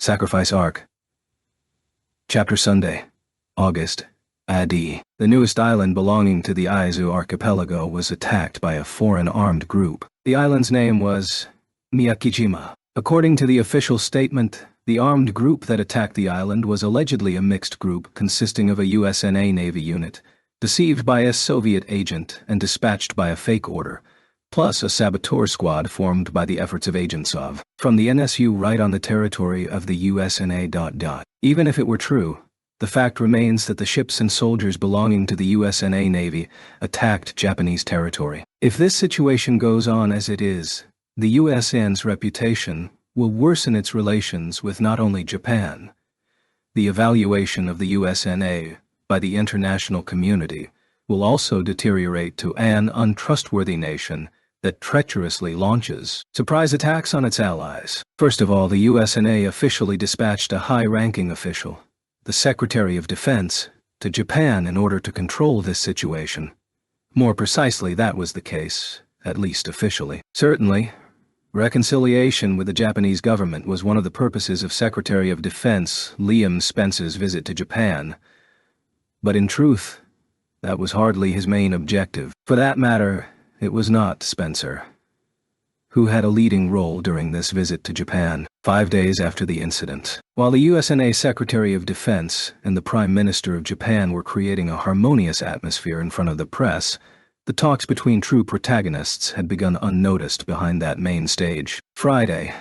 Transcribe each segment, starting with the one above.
Sacrifice Arc. Chapter Sunday, August. AD. The newest island belonging to the Aizu archipelago was attacked by a foreign armed group. The island's name was Miyakijima. According to the official statement, the armed group that attacked the island was allegedly a mixed group consisting of a USNA Navy unit, deceived by a Soviet agent and dispatched by a fake order, plus a saboteur squad formed by the efforts of agents from the NSU right on the territory of the USNA. Even if it were true, the fact remains that the ships and soldiers belonging to the USNA Navy attacked Japanese territory. If this situation goes on as it is, the USN's reputation will worsen its relations with not only Japan. The evaluation of the USNA by the international community will also deteriorate to an untrustworthy nation that treacherously launches surprise attacks on its allies. First of all, the USNA officially dispatched a high-ranking official, the Secretary of Defense, to Japan in order to control this situation. More precisely, that was the case, at least officially. Certainly, reconciliation with the Japanese government was one of the purposes of Secretary of Defense Liam Spence's visit to Japan. But in truth, that was hardly his main objective. For that matter, it was not Spencer who had a leading role during this visit to Japan. 5 days after the incident, while the USNA Secretary of Defense and the Prime Minister of Japan were creating a harmonious atmosphere in front of the press, the talks between true protagonists had begun unnoticed behind that main stage. Friday,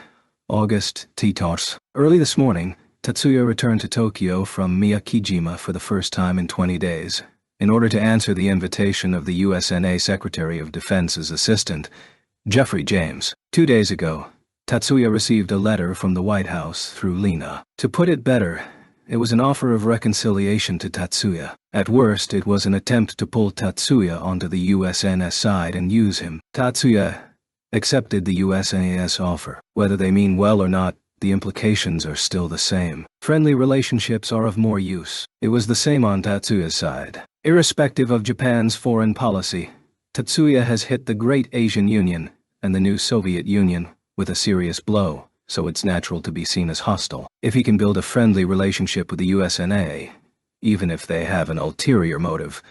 August 10th. Early this morning, Tatsuya returned to Tokyo from Miyakijima for the first time in 20 days, in order to answer the invitation of the USNA Secretary of Defense's assistant, Jeffrey James. 2 days ago, Tatsuya received a letter from the White House through Lena. To put it better, it was an offer of reconciliation to Tatsuya. At worst, it was an attempt to pull Tatsuya onto the USNS side and use him. Tatsuya accepted the USNS offer. Whether they mean well or not, the implications are still the same. Friendly relationships are of more use. It was the same on Tatsuya's side. Irrespective of Japan's foreign policy, Tatsuya has hit the Great Asian Union and the new Soviet Union with a serious blow, so it's natural to be seen as hostile. If he can build a friendly relationship with the USNA, even if they have an ulterior motive,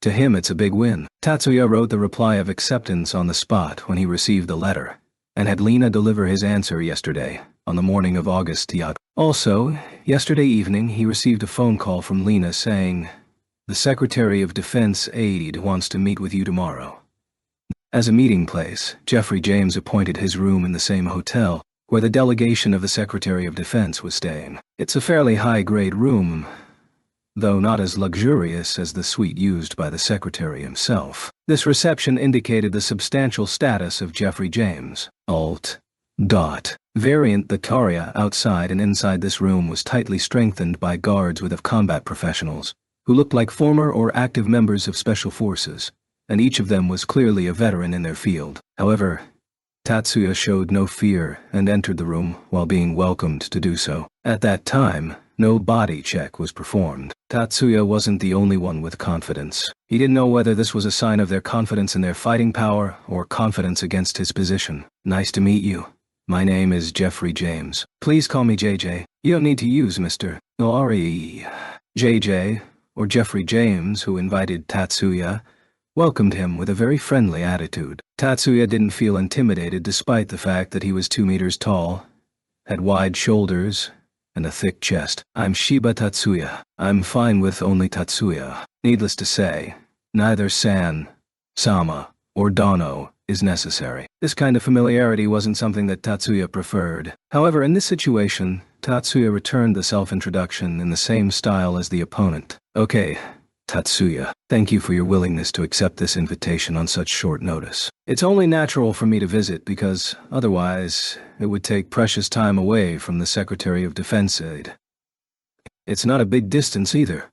to him it's a big win. Tatsuya wrote the reply of acceptance on the spot when he received the letter, and had Lena deliver his answer yesterday, on the morning of August 10th. Also, yesterday evening he received a phone call from Lena saying, "The Secretary of Defense aide wants to meet with you tomorrow." As a meeting place, Jeffrey James appointed his room in the same hotel where the delegation of the Secretary of Defense was staying. It's a fairly high-grade room, though not as luxurious as the suite used by the Secretary himself. This reception indicated the substantial status of Jeffrey James. Variant the area outside and inside this room was tightly strengthened by guards with combat professionals, who looked like former or active members of special forces, and each of them was clearly a veteran in their field. However, Tatsuya showed no fear and entered the room while being welcomed to do so. At that time, no body check was performed. Tatsuya wasn't the only one with confidence. He didn't know whether this was a sign of their confidence in their fighting power or confidence against his position. "Nice to meet you. My name is Jeffrey James. Please call me JJ. You don't need to use Mr. Ori." JJ, or Jeffrey James, who invited Tatsuya, welcomed him with a very friendly attitude. Tatsuya didn't feel intimidated despite the fact that he was 2 meters tall, had wide shoulders, and a thick chest. "I'm Shiba Tatsuya. I'm fine with only Tatsuya." Needless to say, neither San, Sama, or Dono is necessary. This kind of familiarity wasn't something that Tatsuya preferred. However, in this situation, Tatsuya returned the self-introduction in the same style as the opponent. "Okay, Tatsuya, thank you for your willingness to accept this invitation on such short notice. It's only natural for me to visit because, otherwise, it would take precious time away from the Secretary of Defense aide. It's not a big distance either."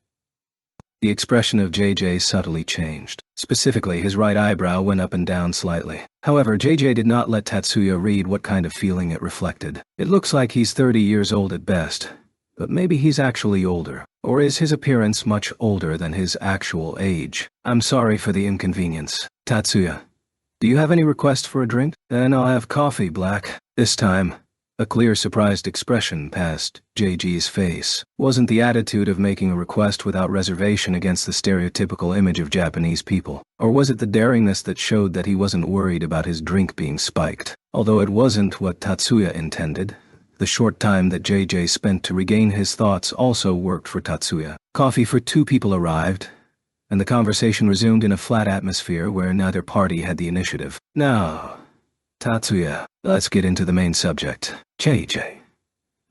The expression of JJ subtly changed. Specifically, his right eyebrow went up and down slightly. However, JJ did not let Tatsuya read what kind of feeling it reflected. It looks like he's 30 years old at best, but maybe he's actually older. Or is his appearance much older than his actual age? "I'm sorry for the inconvenience. Tatsuya, do you have any request for a drink? Then I'll have coffee black. This time, A clear surprised expression passed JG's face. Wasn't the attitude of making a request without reservation against the stereotypical image of Japanese people? Or was it the daringness that showed that he wasn't worried about his drink being spiked? Although it wasn't what Tatsuya intended, the short time that JJ spent to regain his thoughts also worked for Tatsuya. Coffee for 2 people arrived, and the conversation resumed in a flat atmosphere where neither party had the initiative. Now, Tatsuya, let's get into the main subject. JJ.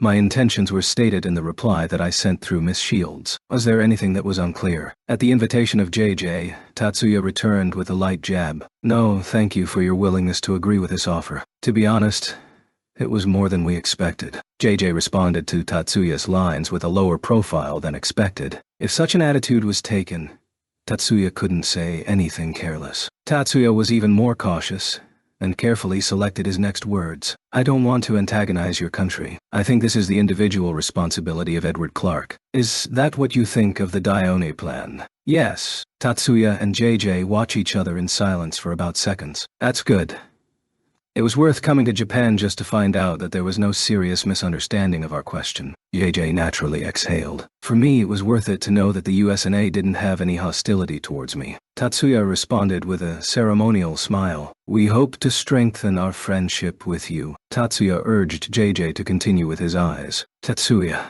My intentions were stated in the reply that I sent through Miss Shields. Was there anything that was unclear? At the invitation of JJ, Tatsuya returned with a light jab. No, thank you for your willingness to agree with this offer. To be honest, it was more than we expected. JJ responded to Tatsuya's lines with a lower profile than expected. If such an attitude was taken, Tatsuya couldn't say anything careless. Tatsuya was even more cautious and carefully selected his next words. I don't want to antagonize your country. I think this is the individual responsibility of Edward Clark. Is that what you think of the Dione plan? Yes. Tatsuya and JJ watch each other in silence for about seconds. That's good. It was worth coming to Japan just to find out that there was no serious misunderstanding of our question. JJ naturally exhaled. For me, it was worth it to know that the USNA didn't have any hostility towards me. Tatsuya responded with a ceremonial smile. We hope to strengthen our friendship with you. Tatsuya urged JJ to continue with his eyes. Tatsuya,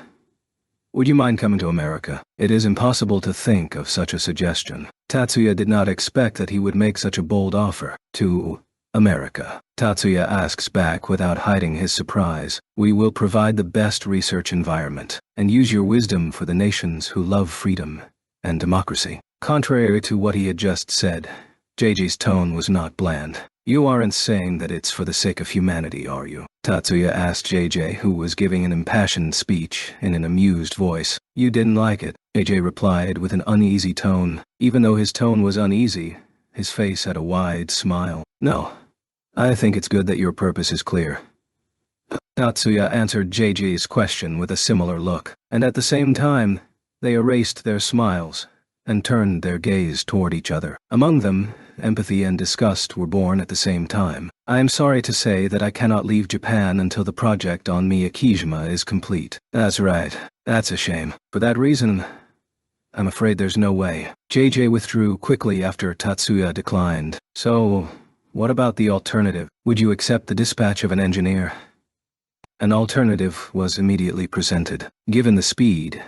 would you mind coming to America? It is impossible to think of such a suggestion. Tatsuya did not expect that he would make such a bold offer. To America. Tatsuya asks back without hiding his surprise. We will provide the best research environment, and use your wisdom for the nations who love freedom and democracy. Contrary to what he had just said, JJ's tone was not bland. You aren't saying that it's for the sake of humanity, are you? Tatsuya asked JJ, who was giving an impassioned speech in an amused voice. You didn't like it? JJ replied with an uneasy tone. Even though his tone was uneasy, his face had a wide smile. No. I think it's good that your purpose is clear. Tatsuya answered JJ's question with a similar look, and at the same time, they erased their smiles and turned their gaze toward each other. Among them, empathy and disgust were born at the same time. I am sorry to say that I cannot leave Japan until the project on Miyakijima is complete. That's right. That's a shame. For that reason, I'm afraid there's no way. JJ withdrew quickly after Tatsuya declined. So, what about the alternative? Would you accept the dispatch of an engineer? An alternative was immediately presented. Given the speed,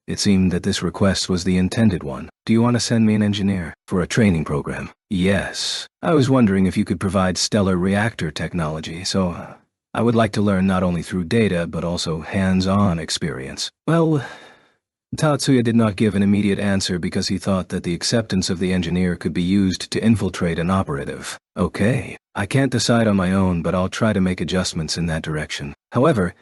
it seemed that this request was the intended one. Do you want to send me an engineer? For a training program? Yes. I was wondering if you could provide stellar reactor technology, so I would like to learn not only through data but also hands-on experience. Well, Tatsuya did not give an immediate answer because he thought that the acceptance of the engineer could be used to infiltrate an operative. Okay, I can't decide on my own, but I'll try to make adjustments in that direction. However,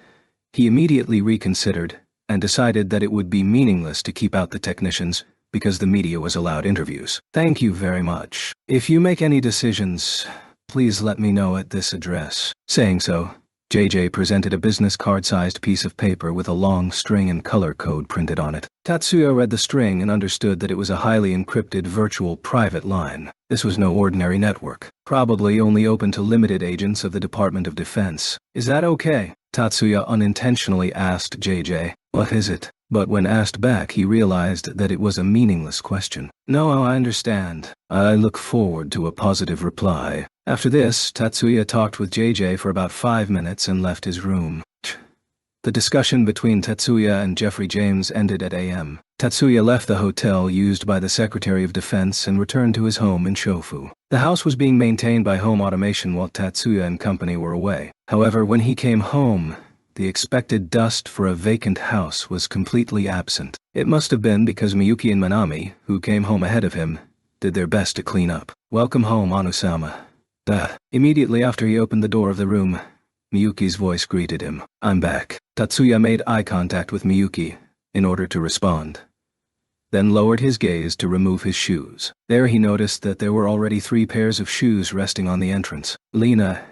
he immediately reconsidered and decided that it would be meaningless to keep out the technicians because the media was allowed interviews. Thank you very much. If you make any decisions, please let me know at this address. Saying so, JJ presented a business card-sized piece of paper with a long string and color code printed on it. Tatsuya read the string and understood that it was a highly encrypted virtual private line. This was no ordinary network, probably only open to limited agents of the Department of Defense. Is that okay? Tatsuya unintentionally asked JJ. What is it? But when asked back, he realized that it was a meaningless question. No, I understand. I look forward to a positive reply. After this, Tatsuya talked with JJ for about 5 minutes and left his room. The discussion between Tatsuya and Jeffrey James ended at a.m. Tatsuya left the hotel used by the Secretary of Defense and returned to his home in Shofu. The house was being maintained by home automation while Tatsuya and company were away. However, when he came home, the expected dust for a vacant house was completely absent. It must have been because Miyuki and Manami, who came home ahead of him, did their best to clean up. Welcome home, Anu-sama. Immediately after he opened the door of the room, Miyuki's voice greeted him. I'm back. Tatsuya made eye contact with Miyuki in order to respond, then lowered his gaze to remove his shoes. There he noticed that there were already 3 pairs of shoes resting on the entrance. Lena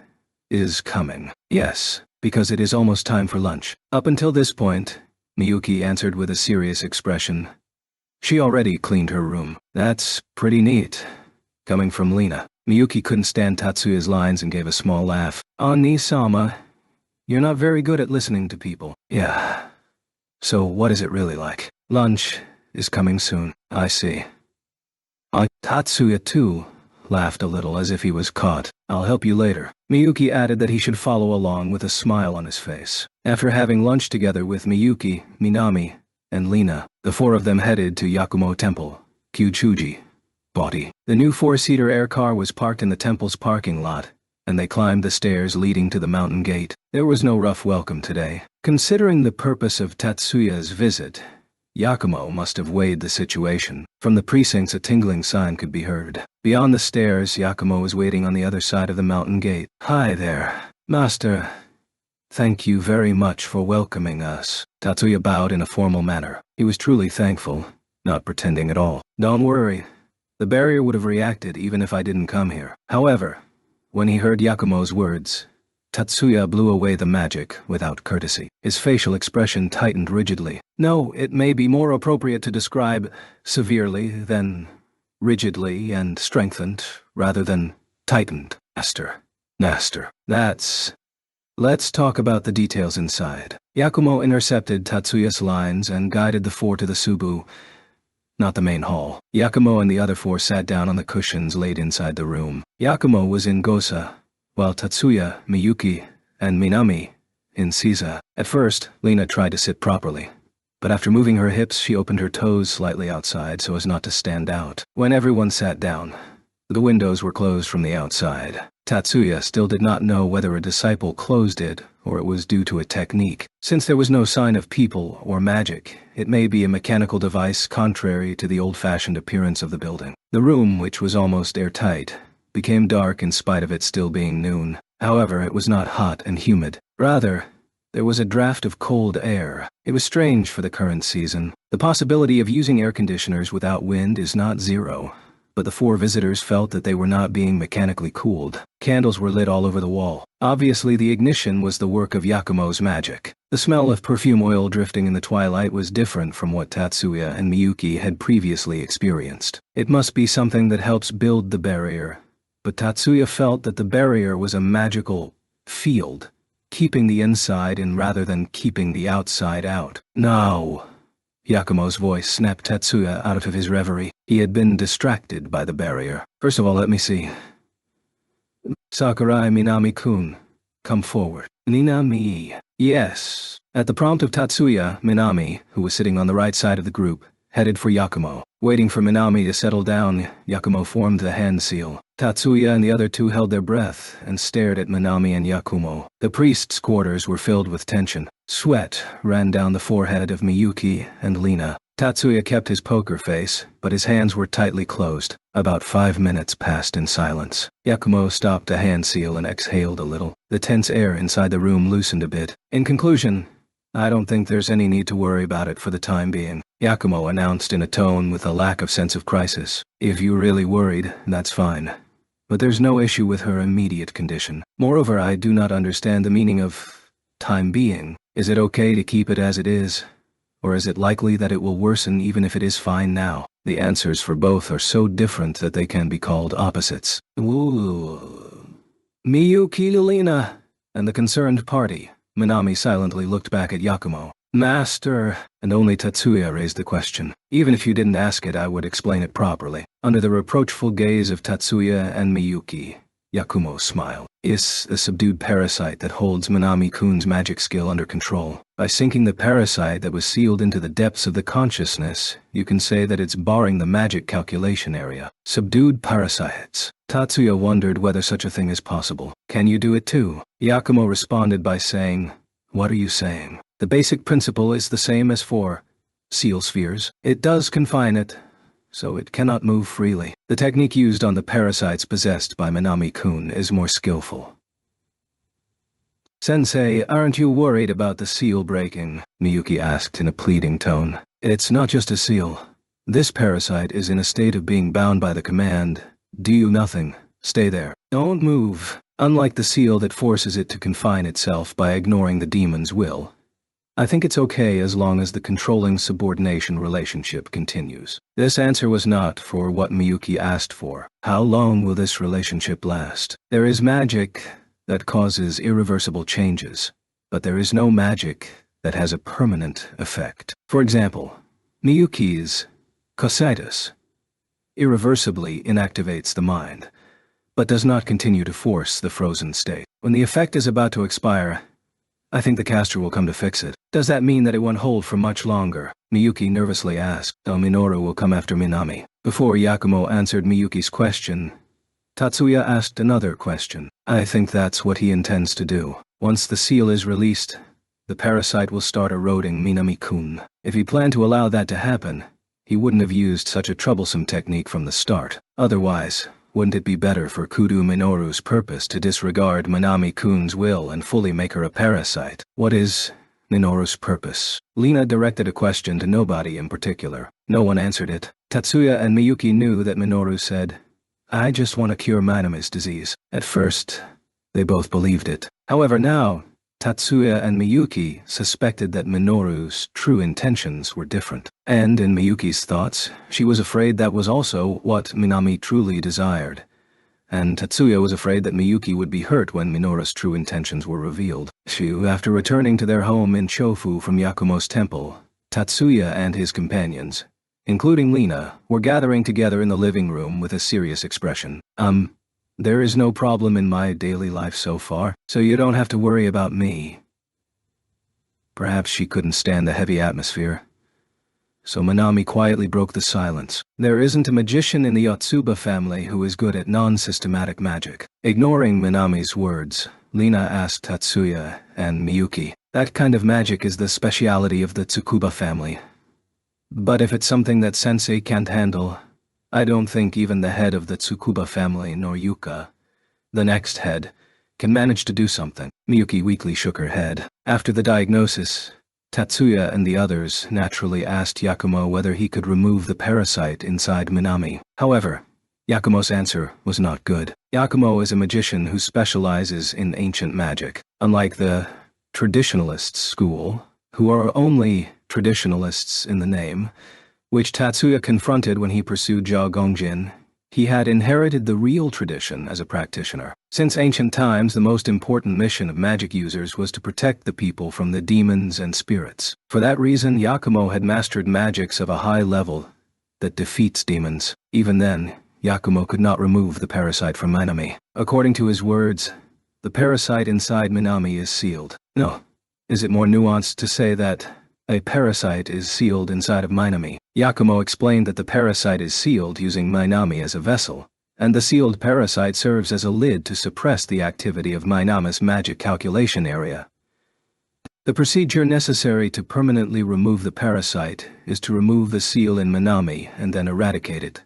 is coming. Yes, because it is almost time for lunch. Up until this point, Miyuki answered with a serious expression. She already cleaned her room. That's pretty neat. Coming from Lena. Miyuki couldn't stand Tatsuya's lines and gave a small laugh. Ani-sama, You're not very good at listening to people. Yeah. So what is it really like? Lunch is coming soon. I see. Tatsuya, too, laughed a little as if he was caught. I'll help you later. Miyuki added that he should follow along with a smile on his face. After having lunch together with Miyuki, Minami, and Lina, the four of them headed to Yakumo Temple, Kyuchuji. Body. The new four-seater air car was parked in the temple's parking lot, and they climbed the stairs leading to the mountain gate. There was no rough welcome today. Considering the purpose of Tatsuya's visit, Yakumo must have weighed the situation. From the precincts, a tingling sign could be heard. Beyond the stairs, Yakumo was waiting on the other side of the mountain gate. Hi there, Master. Thank you very much for welcoming us. Tatsuya bowed in a formal manner. He was truly thankful, not pretending at all. Don't worry. The barrier would have reacted even if I didn't come here. However, when he heard Yakumo's words, Tatsuya blew away the magic without courtesy. His facial expression tightened rigidly. No, it may be more appropriate to describe severely than rigidly and strengthened, rather than tightened. Master. Let's talk about the details inside. Yakumo intercepted Tatsuya's lines and guided the four to the Subu, not the main hall. Yakumo and the other four sat down on the cushions laid inside the room. Yakumo was in Gosa, while Tatsuya, Miyuki, and Minami in Seiza. At first, Lina tried to sit properly, but after moving her hips, she opened her toes slightly outside so as not to stand out. When everyone sat down, the windows were closed from the outside. Tatsuya still did not know whether a disciple closed it or it was due to a technique. Since there was no sign of people or magic, it may be a mechanical device contrary to the old-fashioned appearance of the building. The room, which was almost airtight, became dark in spite of it still being noon. However, it was not hot and humid. Rather, there was a draft of cold air. It was strange for the current season. The possibility of using air conditioners without wind is not zero, but the four visitors felt that they were not being mechanically cooled. Candles were lit all over the wall. Obviously, the ignition was the work of Yakumo's magic. The smell of perfume oil drifting in the twilight was different from what Tatsuya and Miyuki had previously experienced. It must be something that helps build the barrier, but Tatsuya felt that the barrier was a magical field, keeping the inside in rather than keeping the outside out. No. Yakumo's voice snapped Tatsuya out of his reverie. He had been distracted by the barrier. First of all, let me see. Sakurai Minami-kun, come forward. Minami. Yes. At the prompt of Tatsuya, Minami, who was sitting on the right side of the group, headed for Yakumo. Waiting for Minami to settle down, Yakumo formed the hand seal. Tatsuya and the other two held their breath and stared at Minami and Yakumo. The priest's quarters were filled with tension. Sweat ran down the forehead of Miyuki and Lina. Tatsuya kept his poker face, but his hands were tightly closed. About 5 minutes passed in silence. Yakumo stopped the hand seal and exhaled a little. The tense air inside the room loosened a bit. In conclusion, I don't think there's any need to worry about it for the time being, Yakumo announced in a tone with a lack of sense of crisis. If you're really worried, that's fine. But there's no issue with her immediate condition. Moreover, I do not understand the meaning of time being. Is it okay to keep it as it is? Or is it likely that it will worsen even if it is fine now? The answers for both are so different that they can be called opposites. Ooh. Miyuki, Lina, and the concerned party. Minami silently looked back at Yakumo. Master, and only Tatsuya raised the question. Even if you didn't ask it, I would explain it properly. Under the reproachful gaze of Tatsuya and Miyuki, Yakumo smiled. Is the subdued parasite that holds Minami-kun's magic skill under control. By sinking the parasite that was sealed into the depths of the consciousness, you can say that it's barring the magic calculation area. Subdued parasites. Tatsuya wondered whether such a thing is possible. Can you do it too? Yakumo responded by saying, What are you saying? The basic principle is the same as for seal spheres. It does confine it, so it cannot move freely. The technique used on the parasites possessed by Minami-kun is more skillful. Sensei, aren't you worried about the seal breaking? Miyuki asked in a pleading tone. It's not just a seal. This parasite is in a state of being bound by the command, do nothing, stay there, don't move. Unlike the seal that forces it to confine itself by ignoring the demon's will, I think it's okay as long as the controlling subordination relationship continues. This answer was not for what Miyuki asked for. How long will this relationship last? There is magic that causes irreversible changes. but there is no magic that has a permanent effect. For example, Miyuki's cositis irreversibly inactivates the mind, but does not continue to force the frozen state. When the effect is about to expire, I think the caster will come to fix it. Does that mean that it won't hold for much longer? Miyuki nervously asked. Oh, Minoru will come after Minami. Before Yakumo answered Miyuki's question, Tatsuya asked another question. I think that's what he intends to do. Once the seal is released, the parasite will start eroding Minami-kun. If he planned to allow that to happen, he wouldn't have used such a troublesome technique from the start. Otherwise, wouldn't it be better for Kudo Minoru's purpose to disregard Minami-kun's will and fully make her a parasite? What is Minoru's purpose? Lina directed a question to nobody in particular. No one answered it. Tatsuya and Miyuki knew that Minoru said, I just want to cure Minami's disease. At first, they both believed it. However, now, Tatsuya and Miyuki suspected that Minoru's true intentions were different. And in Miyuki's thoughts, she was afraid that was also what Minami truly desired. And Tatsuya was afraid that Miyuki would be hurt when Minoru's true intentions were revealed. After returning to their home in Chofu from Yakumo's temple, Tatsuya and his companions, including Lina, were gathering together in the living room with a serious expression. There is no problem in my daily life so far, so you don't have to worry about me. Perhaps she couldn't stand the heavy atmosphere. So Minami quietly broke the silence. There isn't a magician in the Yotsuba family who is good at non-systematic magic. Ignoring Minami's words, Lina asked Tatsuya and Miyuki. That kind of magic is the speciality of the Tsukuba family. But if it's something that Sensei can't handle, I don't think even the head of the Tsukuba family nor Yuka, the next head, can manage to do something. Miyuki weakly shook her head. After the diagnosis, Tatsuya and the others naturally asked Yakumo whether he could remove the parasite inside Minami. However, Yakumo's answer was not good. Yakumo is a magician who specializes in ancient magic. Unlike the traditionalist school, who are only traditionalists in the name, which Tatsuya confronted when he pursued Zhao Gongjin, he had inherited the real tradition as a practitioner. Since ancient times, the most important mission of magic users was to protect the people from the demons and spirits. For that reason, Yakumo had mastered magics of a high level that defeats demons. Even then, Yakumo could not remove the parasite from Minami. According to his words, the parasite inside Minami is sealed. No, is it more nuanced to say that a parasite is sealed inside of Minami? Yakumo explained that the parasite is sealed using Minami as a vessel, and the sealed parasite serves as a lid to suppress the activity of Minami's magic calculation area. The procedure necessary to permanently remove the parasite is to remove the seal in Minami and then eradicate it.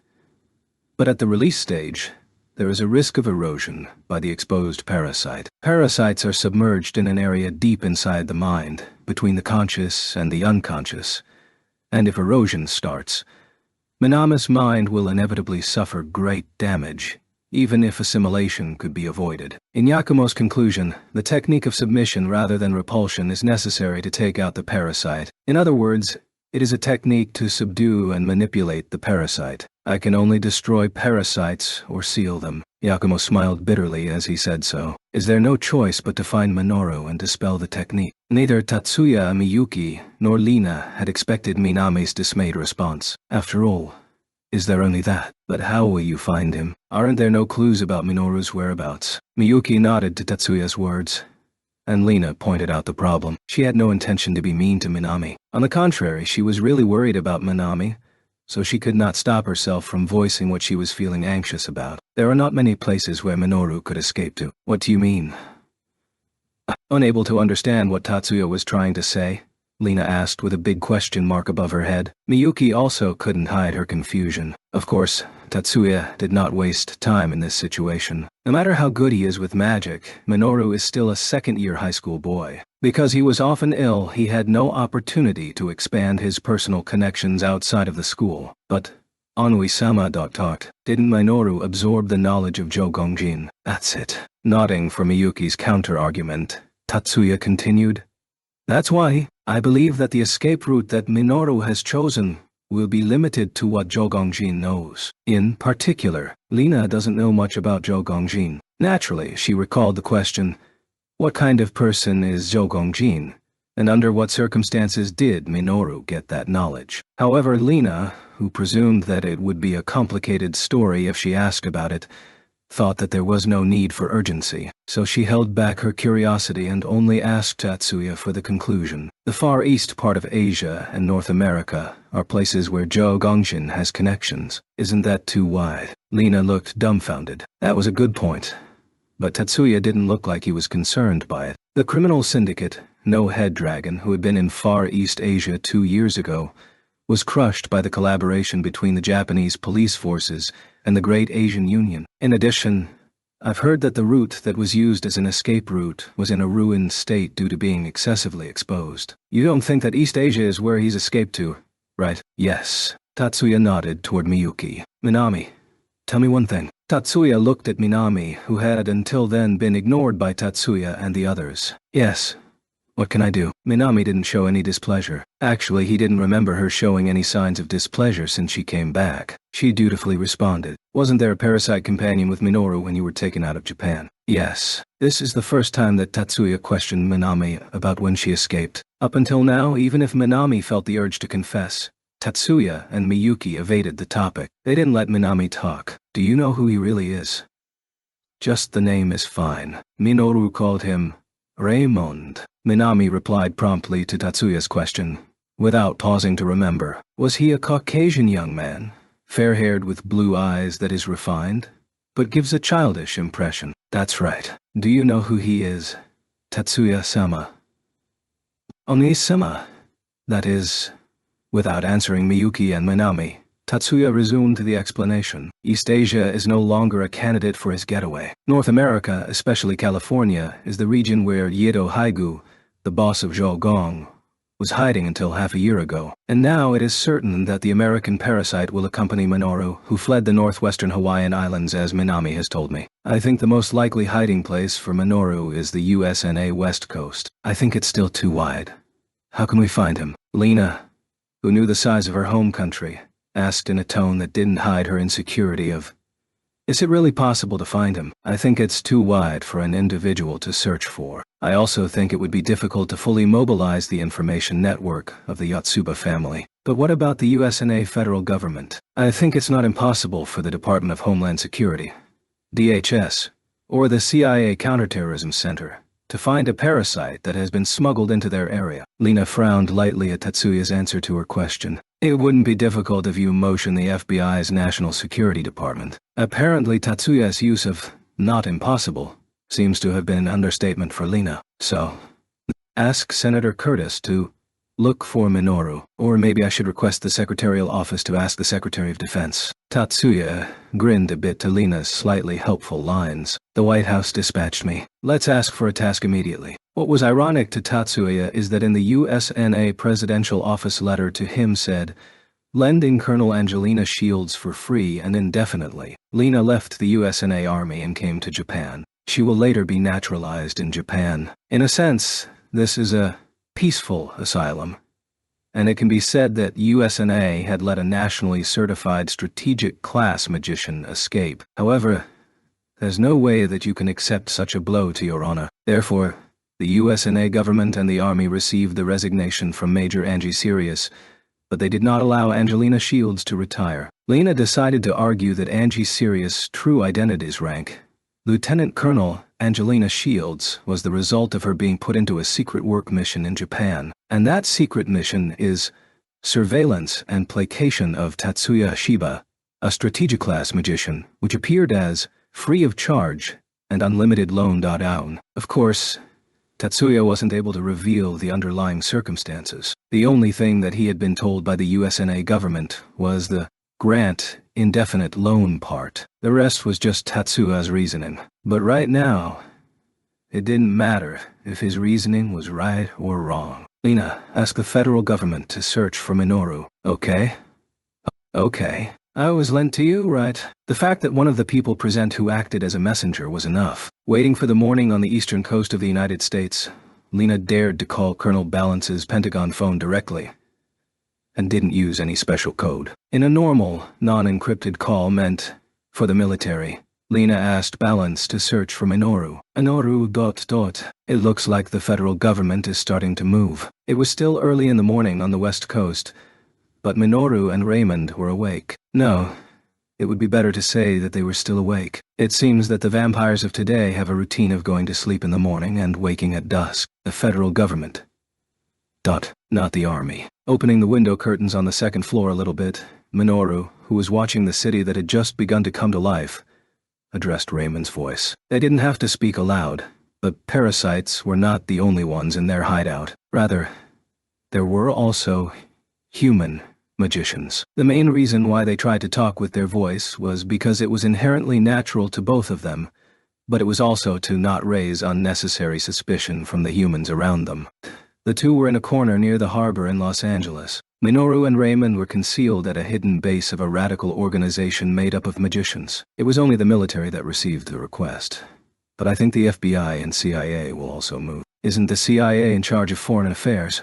But at the release stage, there is a risk of erosion by the exposed parasite. Parasites are submerged in an area deep inside the mind, between the conscious and the unconscious, and if erosion starts, Minami's mind will inevitably suffer great damage, even if assimilation could be avoided. In Yakumo's conclusion, the technique of submission rather than repulsion is necessary to take out the parasite. In other words, it is a technique to subdue and manipulate the parasite. I can only destroy parasites or seal them. Yakumo smiled bitterly as he said so. Is there no choice but to find Minoru and dispel the technique? Neither Tatsuya, Miyuki, nor Lina had expected Minami's dismayed response. After all, is there only that? But how will you find him? Aren't there no clues about Minoru's whereabouts? Miyuki nodded to Tatsuya's words, and Lina pointed out the problem. She had no intention to be mean to Minami. On the contrary, she was really worried about Minami, so she could not stop herself from voicing what she was feeling anxious about. There are not many places where Minoru could escape to. What do you mean? Unable to understand what Tatsuya was trying to say, Lina asked with a big question mark above her head. Miyuki also couldn't hide her confusion. Of course, Tatsuya did not waste time in this situation. No matter how good he is with magic, Minoru is still a second-year high school boy. Because he was often ill, he had no opportunity to expand his personal connections outside of the school. But Anui-sama talked. Didn't Minoru absorb the knowledge of Zhou Gongjin? That's it. Nodding for Miyuki's counter-argument, Tatsuya continued. That's why I believe that the escape route that Minoru has chosen will be limited to what Zhou Gongjin knows. In particular, Lina doesn't know much about Zhou Gongjin. Naturally, she recalled the question, What kind of person is Zhou Gongjin, and under what circumstances did Minoru get that knowledge? However, Lena, who presumed that it would be a complicated story if she asked about it, thought that there was no need for urgency, so she held back her curiosity and only asked Tatsuya for the conclusion. The Far East part of Asia and North America are places where Zhou Gongjin has connections. Isn't that too wide? Lena looked dumbfounded. That was a good point, but Tatsuya didn't look like he was concerned by it. The criminal syndicate, No Head Dragon, who had been in Far East Asia 2 years ago, was crushed by the collaboration between the Japanese police forces and the Great Asian Union. In addition, I've heard that the route that was used as an escape route was in a ruined state due to being excessively exposed. You don't think that East Asia is where he's escaped to, right? Yes. Tatsuya nodded toward Miyuki. Minami, tell me one thing. Tatsuya looked at Minami, who had until then been ignored by Tatsuya and the others. Yes. What can I do? Minami didn't show any displeasure. Actually, he didn't remember her showing any signs of displeasure since she came back. She dutifully responded. Wasn't there a parasite companion with Minoru when you were taken out of Japan? Yes. This is the first time that Tatsuya questioned Minami about when she escaped. Up until now, even if Minami felt the urge to confess, Tatsuya and Miyuki evaded the topic. They didn't let Minami talk. Do you know who he really is? Just the name is fine. Minoru called him Raymond. Minami replied promptly to Tatsuya's question, without pausing to remember. Was he a Caucasian young man, fair-haired with blue eyes that is refined, but gives a childish impression? That's right. Do you know who he is? Tatsuya-sama. Oni-sama. That is... Without answering Miyuki and Minami, Tatsuya resumed the explanation. East Asia is no longer a candidate for his getaway. North America, especially California, is the region where Yedo Haigu, the boss of Zhou Gong, was hiding until half a year ago. And now it is certain that the American parasite will accompany Minoru, who fled the northwestern Hawaiian Islands as Minami has told me. I think the most likely hiding place for Minoru is the USNA West Coast. I think it's still too wide. How can we find him? Lena, who knew the size of her home country, asked in a tone that didn't hide her insecurity of, is it really possible to find him? I think it's too wide for an individual to search for. I also think it would be difficult to fully mobilize the information network of the Yotsuba family. But what about the USNA federal government? I think it's not impossible for the Department of Homeland Security, DHS, or the CIA Counterterrorism Center to find a parasite that has been smuggled into their area. Lena frowned lightly at Tatsuya's answer to her question. It wouldn't be difficult if you motion the FBI's National Security Department. Apparently Tatsuya's use of "not impossible" seems to have been an understatement for Lena. So, ask Senator Curtis to look for Minoru, or maybe I should request the Secretarial Office to ask the Secretary of Defense. Tatsuya grinned a bit to Lena's slightly helpful lines. The White House dispatched me. Let's ask for a task immediately. What was ironic to Tatsuya is that in the USNA presidential office letter to him said, lending Colonel Angelina Shields for free and indefinitely. Lena left the USNA Army and came to Japan. She will later be naturalized in Japan. In a sense, this is a peaceful asylum, and it can be said that USNA had let a nationally certified strategic class magician escape. However, there's no way that you can accept such a blow to your honor. Therefore, the USNA government and the Army received the resignation from Major Angie Sirius, but they did not allow Angelina Shields to retire. Lena decided to argue that Angie Sirius' true identity's rank, Lieutenant Colonel Angelina Shields, was the result of her being put into a secret work mission in Japan, and that secret mission is surveillance and placation of Tatsuya Shiba, a strategic class magician, which appeared as free of charge and unlimited loan. Of course, Tatsuya wasn't able to reveal the underlying circumstances. The only thing that he had been told by the USNA government was the grant indefinite loan part. The rest was just Tatsuya's reasoning. But right now, it didn't matter if his reasoning was right or wrong. Lena, ask the federal government to search for Minoru, okay? Okay. I was lent to you, right? The fact that one of the people present who acted as a messenger was enough. Waiting for the morning on the eastern coast of the United States, Lena dared to call Colonel Balance's Pentagon phone directly, and didn't use any special code. In a normal, non-encrypted call meant, for the military, Lena asked Balance to search for Minoru. Minoru ... It looks like the federal government is starting to move. It was still early in the morning on the west coast, but Minoru and Raymond were awake. No, it would be better to say that they were still awake. It seems that the vampires of today have a routine of going to sleep in the morning and waking at dusk. The federal government. Not the army. Opening the window curtains on the second floor a little bit, Minoru, who was watching the city that had just begun to come to life, addressed Raymond's voice. They didn't have to speak aloud, but parasites were not the only ones in their hideout. Rather, there were also human magicians. The main reason why they tried to talk with their voice was because it was inherently natural to both of them, but it was also to not raise unnecessary suspicion from the humans around them. The two were in a corner near the harbor in Los Angeles. Minoru and Raymond were concealed at a hidden base of a radical organization made up of magicians. It was only the military that received the request. But I think the FBI and CIA will also move. Isn't the CIA in charge of foreign affairs?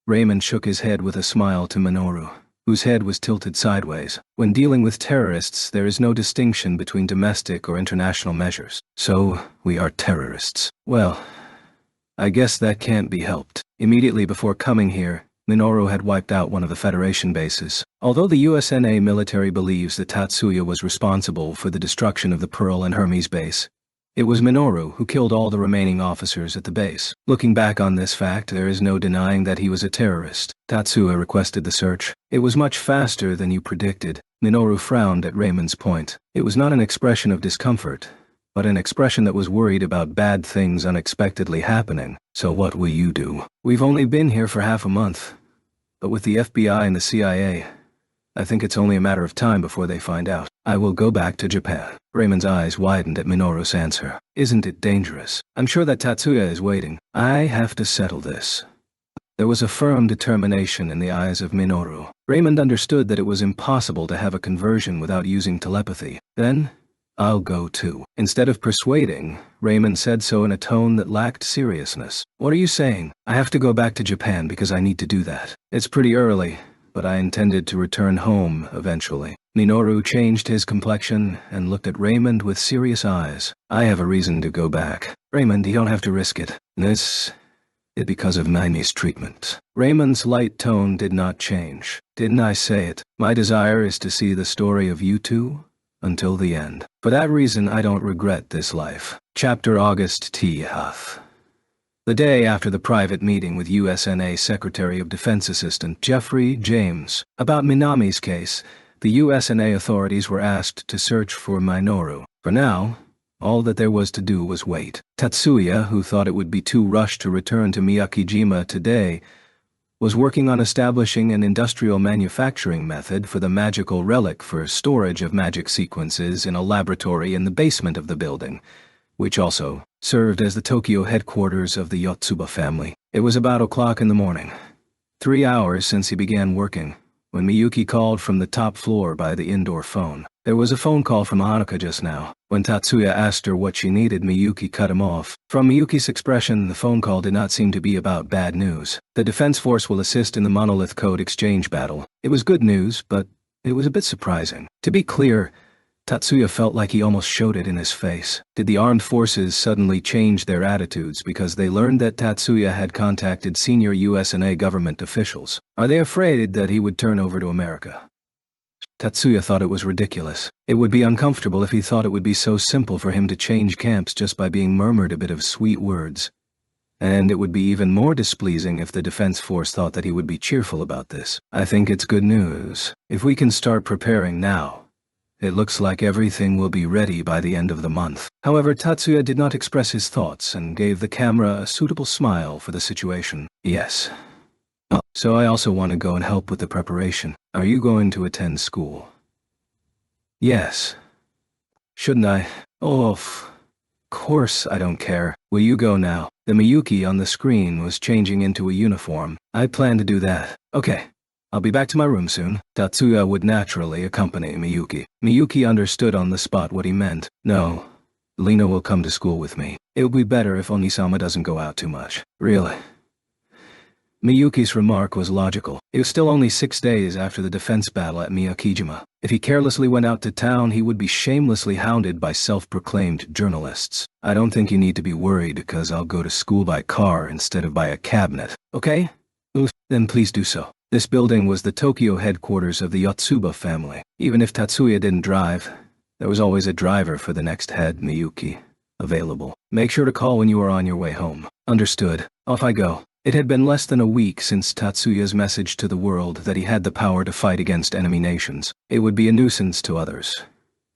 Raymond shook his head with a smile to Minoru, whose head was tilted sideways. When dealing with terrorists, there is no distinction between domestic or international measures. So, we are terrorists. Well, I guess that can't be helped. Immediately before coming here, Minoru had wiped out one of the Federation bases. Although the USNA military believes that Tatsuya was responsible for the destruction of the Pearl and Hermes base, it was Minoru who killed all the remaining officers at the base. Looking back on this fact, there is no denying that he was a terrorist. Tatsuya requested the search. It was much faster than you predicted. Minoru frowned at Raymond's point. It was not an expression of discomfort, but an expression that was worried about bad things unexpectedly happening. So what will you do? We've only been here for half a month, but with the FBI and the CIA, I think it's only a matter of time before they find out. I will go back to Japan. Raymond's eyes widened at Minoru's answer. Isn't it dangerous? I'm sure that Tatsuya is waiting. I have to settle this. There was a firm determination in the eyes of Minoru. Raymond understood that it was impossible to have a conversion without using telepathy. Then, I'll go too. Instead of persuading, Raymond said so in a tone that lacked seriousness. What are you saying? I have to go back to Japan because I need to do that. It's pretty early, but I intended to return home eventually. Minoru changed his complexion and looked at Raymond with serious eyes. I have a reason to go back. Raymond, you don't have to risk it. This is because of Naimi's treatment. Raymond's light tone did not change. Didn't I say it? My desire is to see the story of you two until the end. For that reason, I don't regret this life. Chapter August T. Huff. The day after the private meeting with USNA Secretary of Defense Assistant Jeffrey James about Minami's case, the USNA authorities were asked to search for Minoru. For now, all that there was to do was wait. Tatsuya, who thought it would be too rushed to return to Miyakijima today, was working on establishing an industrial manufacturing method for the magical relic for storage of magic sequences in a laboratory in the basement of the building, which also served as the Tokyo headquarters of the Yotsuba family. It was about o'clock in the morning, 3 hours since he began working, when Miyuki called from the top floor by the indoor phone. There was a phone call from Hanuka just now. When Tatsuya asked her what she needed, Miyuki cut him off. From Miyuki's expression, the phone call did not seem to be about bad news. The Defense Force will assist in the Monolith Code exchange battle. It was good news, but it was a bit surprising. To be clear, Tatsuya felt like he almost showed it in his face. Did the armed forces suddenly change their attitudes because they learned that Tatsuya had contacted senior USNA government officials? Are they afraid that he would turn over to America? Tatsuya thought it was ridiculous. It would be uncomfortable if he thought it would be so simple for him to change camps just by being murmured a bit of sweet words. And it would be even more displeasing if the Defense Force thought that he would be cheerful about this. I think it's good news. If we can start preparing now, it looks like everything will be ready by the end of the month. However, Tatsuya did not express his thoughts and gave the camera a suitable smile for the situation. Yes. Oh, so I also want to go and help with the preparation. Are you going to attend school? Yes. Shouldn't I? Oh, of course I don't care. Will you go now? The Miyuki on the screen was changing into a uniform. I plan to do that. Okay. I'll be back to my room soon. Tatsuya would naturally accompany Miyuki. Miyuki understood on the spot what he meant. No, Lena will come to school with me. It will be better if Onisama doesn't go out too much. Really? Miyuki's remark was logical. It was still only 6 days after the defense battle at Miyakijima. If he carelessly went out to town, he would be shamelessly hounded by self-proclaimed journalists. I don't think you need to be worried because I'll go to school by car instead of by a cabinet. Okay? Then please do so. This building was the Tokyo headquarters of the Yotsuba family. Even if Tatsuya didn't drive, there was always a driver for the next head, Miyuki, available. Make sure to call when you are on your way home. Understood. Off I go. It had been less than a week since Tatsuya's message to the world that he had the power to fight against enemy nations. It would be a nuisance to others,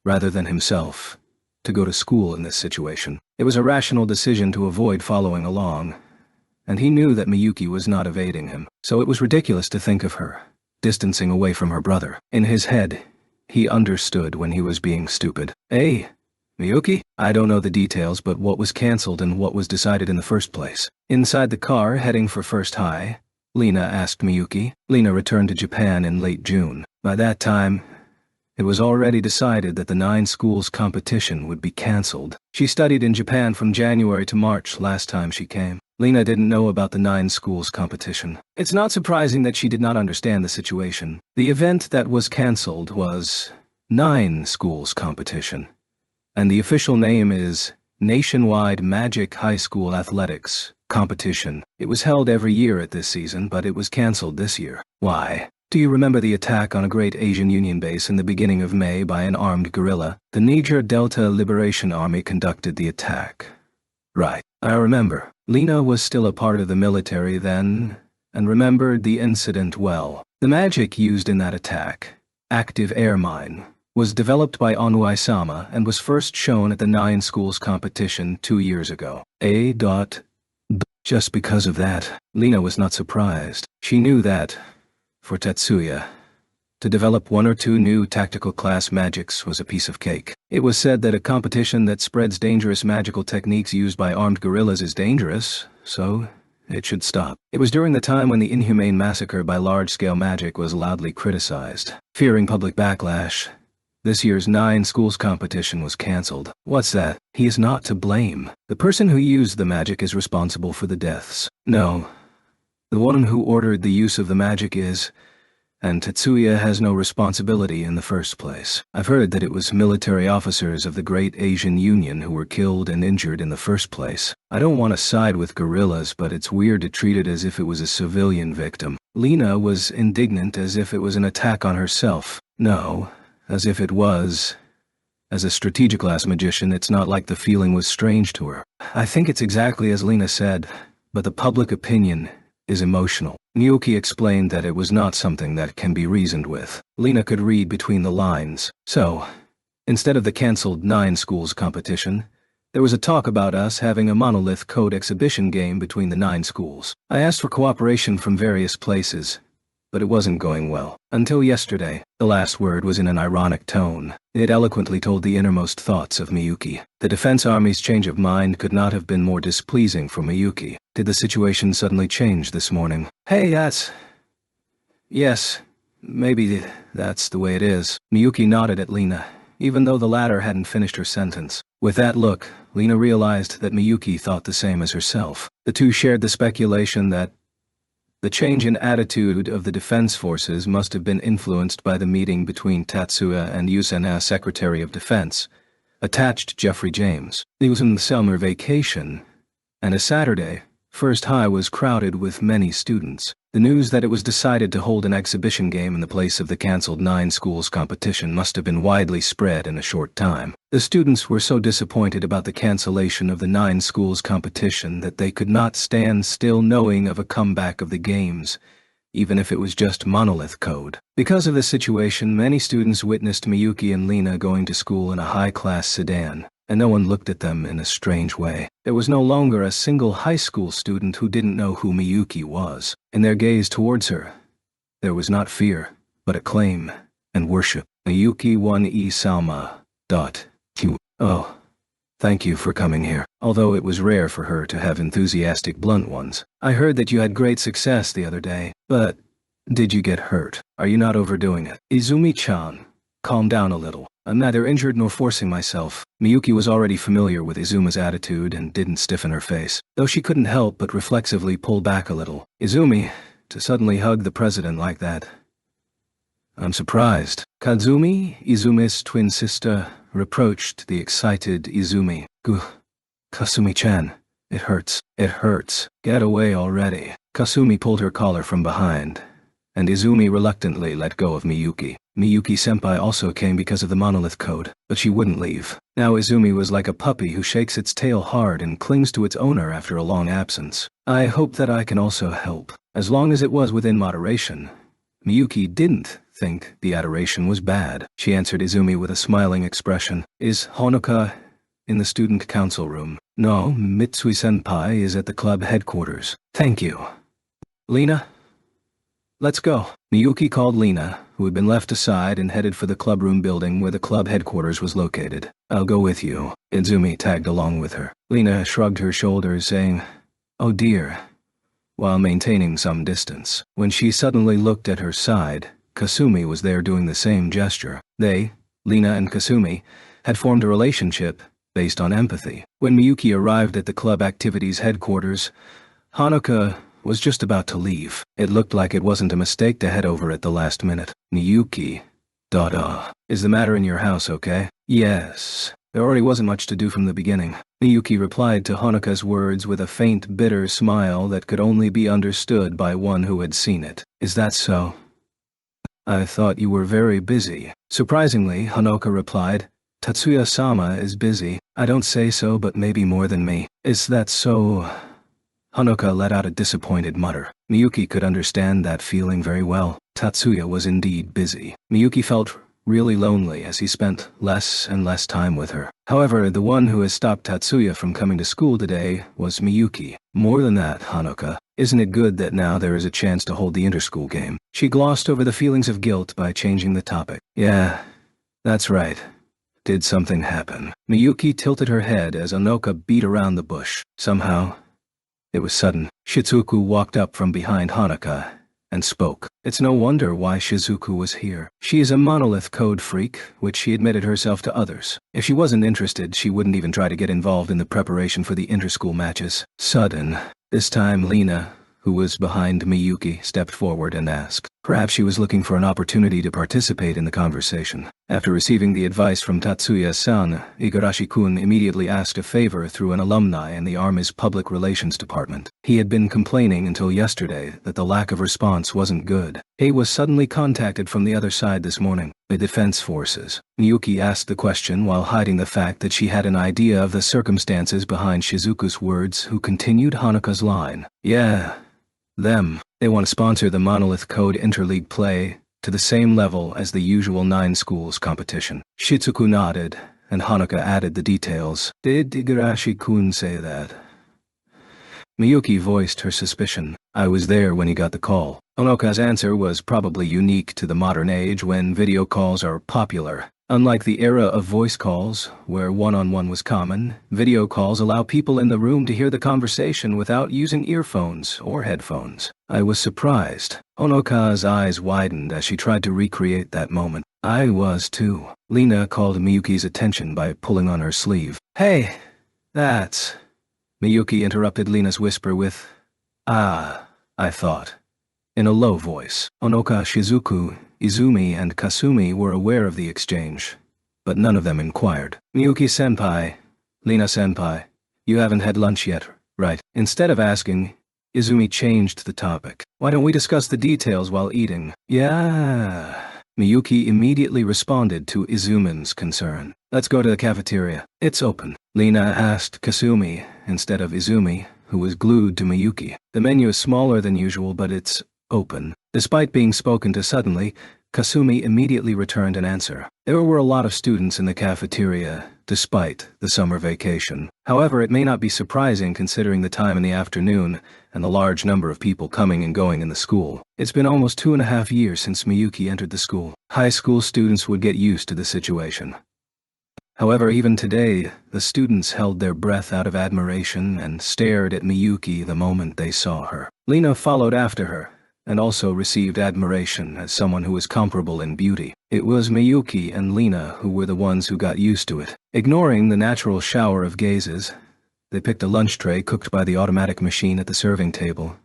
rather than himself, to go to school in this situation. It was a rational decision to avoid following along, and he knew that Miyuki was not evading him, so it was ridiculous to think of her distancing away from her brother. In his head, he understood when he was being stupid. Hey, Miyuki? I don't know the details, but what was cancelled and what was decided in the first place? Inside the car, heading for First High, Lena asked Miyuki. Lena returned to Japan in late June. By that time, it was already decided that the 9 schools competition would be cancelled. She studied in Japan from January to March last time she came. Lena didn't know about the 9 schools competition. It's not surprising that she did not understand the situation. The event that was cancelled was 9 schools competition, and the official name is Nationwide Magic High School Athletics Competition. It was held every year at this season, but it was cancelled this year. Why? Do you remember the attack on a great Asian Union base in the beginning of May by an armed guerrilla? The Niger Delta Liberation Army conducted the attack. Right, I remember. Lena was still a part of the military then, and remembered the incident well. The magic used in that attack, active air mine, was developed by Onwai-sama and was first shown at the 9 schools competition 2 years ago. Just because of that, Lena was not surprised. She knew that, for Tatsuya, to develop 1 or 2 new tactical class magics was a piece of cake. It was said that a competition that spreads dangerous magical techniques used by armed guerrillas is dangerous, so it should stop. It was during the time when the inhumane massacre by large-scale magic was loudly criticized. Fearing public backlash, this year's 9 schools competition was cancelled. What's that? He is not to blame. The person who used the magic is responsible for the deaths. No. The one who ordered the use of the magic is, and Tatsuya has no responsibility in the first place. I've heard that it was military officers of the Great Asian Union who were killed and injured in the first place. I don't want to side with guerrillas, but it's weird to treat it as if it was a civilian victim. Lena was indignant as if it was an attack on herself. No, as if it was. As a strategic class magician, it's not like the feeling was strange to her. I think it's exactly as Lena said, but the public opinion is emotional. Miyuki explained that it was not something that can be reasoned with. Lena could read between the lines. So, instead of the cancelled 9 schools competition, there was a talk about us having a monolith code exhibition game between the 9 schools. I asked for cooperation from various places, but it wasn't going well. Until yesterday. The last word was in an ironic tone. It eloquently told the innermost thoughts of Miyuki. The Defense Army's change of mind could not have been more displeasing for Miyuki. Did the situation suddenly change this morning? Hey, yes, maybe that's the way it is. Miyuki nodded at Lena, even though the latter hadn't finished her sentence. With that look, Lena realized that Miyuki thought the same as herself. The two shared the speculation that the change in attitude of the defense forces must have been influenced by the meeting between Tatsuya and Yusena, Secretary of Defense, attached Jeffrey James. He was in the summer vacation, and a Saturday, First High was crowded with many students. The news that it was decided to hold an exhibition game in the place of the cancelled 9 schools competition must have been widely spread in a short time. The students were so disappointed about the cancellation of the 9 schools competition that they could not stand still knowing of a comeback of the games, even if it was just monolith code. Because of the situation, many students witnessed Miyuki and Lena going to school in a high-class sedan, and no one looked at them in a strange way. There was no longer a single high school student who didn't know who Miyuki was. In their gaze towards her, there was not fear, but acclaim and worship. Miyuki 1E Salma. Oh, thank you for coming here. Although it was rare for her to have enthusiastic blunt ones. I heard that you had great success the other day, but did you get hurt? Are you not overdoing it? Izumi-chan, calm down a little. I'm neither injured nor forcing myself. Miyuki was already familiar with Izumi's attitude and didn't stiffen her face, though she couldn't help but reflexively pull back a little. Izumi, to suddenly hug the president like that. I'm surprised. Kazumi, Izumi's twin sister, reproached the excited Izumi. Kasumi-chan, it hurts. It hurts. Get away already. Kasumi pulled her collar from behind, and Izumi reluctantly let go of Miyuki. Miyuki-senpai also came because of the monolith code, but she wouldn't leave. Now Izumi was like a puppy who shakes its tail hard and clings to its owner after a long absence. I hope that I can also help, as long as it was within moderation. Miyuki didn't think the adoration was bad. She answered Izumi with a smiling expression. Is Honoka in the student council room? No, Mitsui-senpai is at the club headquarters. Thank you. Lena? Let's go. Miyuki called Lena, who had been left aside, and headed for the clubroom building where the club headquarters was located. I'll go with you. Izumi tagged along with her. Lena shrugged her shoulders, saying, "Oh dear," while maintaining some distance. When she suddenly looked at her side, Kasumi was there doing the same gesture. They, Lena and Kasumi, had formed a relationship based on empathy. When Miyuki arrived at the club activities headquarters, Honoka was just about to leave. It looked like it wasn't a mistake to head over at the last minute. Miyuki. Is the matter in your house okay? Yes. There already wasn't much to do from the beginning. Miyuki replied to Honoka's words with a faint, bitter smile that could only be understood by one who had seen it. Is that so? I thought you were very busy. Surprisingly, Honoka replied, Tatsuya-sama is busy. I don't say so, but maybe more than me. Is that so? Honoka let out a disappointed mutter. Miyuki could understand that feeling very well. Tatsuya was indeed busy. Miyuki felt really lonely as he spent less and less time with her. However, the one who has stopped Tatsuya from coming to school today was Miyuki. More than that, Honoka, isn't it good that now there is a chance to hold the interschool game? She glossed over the feelings of guilt by changing the topic. Yeah, that's right. Did something happen? Miyuki tilted her head as Honoka beat around the bush. Somehow, it was sudden. Shizuku walked up from behind Honoka and spoke. It's no wonder why Shizuku was here. She is a monolith code freak, which she admitted herself to others. If she wasn't interested, she wouldn't even try to get involved in the preparation for the interschool matches. Sudden. This time Lena, who was behind Miyuki, stepped forward and asked. Perhaps she was looking for an opportunity to participate in the conversation. After receiving the advice from Tatsuya-san, Igarashi-kun immediately asked a favor through an alumni in the Army's Public Relations Department. He had been complaining until yesterday that the lack of response wasn't good. He was suddenly contacted from the other side this morning, the Defense Forces. Miyuki asked the question while hiding the fact that she had an idea of the circumstances behind Shizuku's words, who continued Honoka's line. Yeah. Them. They want to sponsor the Monolith Code Interleague play to the same level as the usual 9 schools competition. Shizuku nodded, and Honoka added the details. Did Igarashi-kun say that? Miyuki voiced her suspicion. I was there when he got the call. Honoka's answer was probably unique to the modern age when video calls are popular. Unlike the era of voice calls, where one-on-one was common, video calls allow people in the room to hear the conversation without using earphones or headphones. I was surprised. Honoka's eyes widened as she tried to recreate that moment. I was too. Lena called Miyuki's attention by pulling on her sleeve. Hey, that's... Miyuki interrupted Lena's whisper with, I thought, in a low voice. Honoka, Shizuku, Izumi, and Kasumi were aware of the exchange, but none of them inquired. Miyuki-senpai, Lena-senpai, you haven't had lunch yet, right? Instead of asking, Izumi changed the topic. Why don't we discuss the details while eating? Yeah. Miyuki immediately responded to Izumin's concern. Let's go to the cafeteria. It's open. Lena asked Kasumi instead of Izumi, who was glued to Miyuki. The menu is smaller than usual, but it's open. Despite being spoken to suddenly, Kasumi immediately returned an answer. There were a lot of students in the cafeteria, despite the summer vacation. However, it may not be surprising considering the time in the afternoon and the large number of people coming and going in the school. It's been almost 2.5 years since Miyuki entered the school. High school students would get used to the situation. However, even today, the students held their breath out of admiration and stared at Miyuki the moment they saw her. Lena followed after her, and also received admiration as someone who was comparable in beauty. It was Miyuki and Lena who were the ones who got used to it. Ignoring the natural shower of gazes, they picked a lunch tray cooked by the automatic machine at the serving table,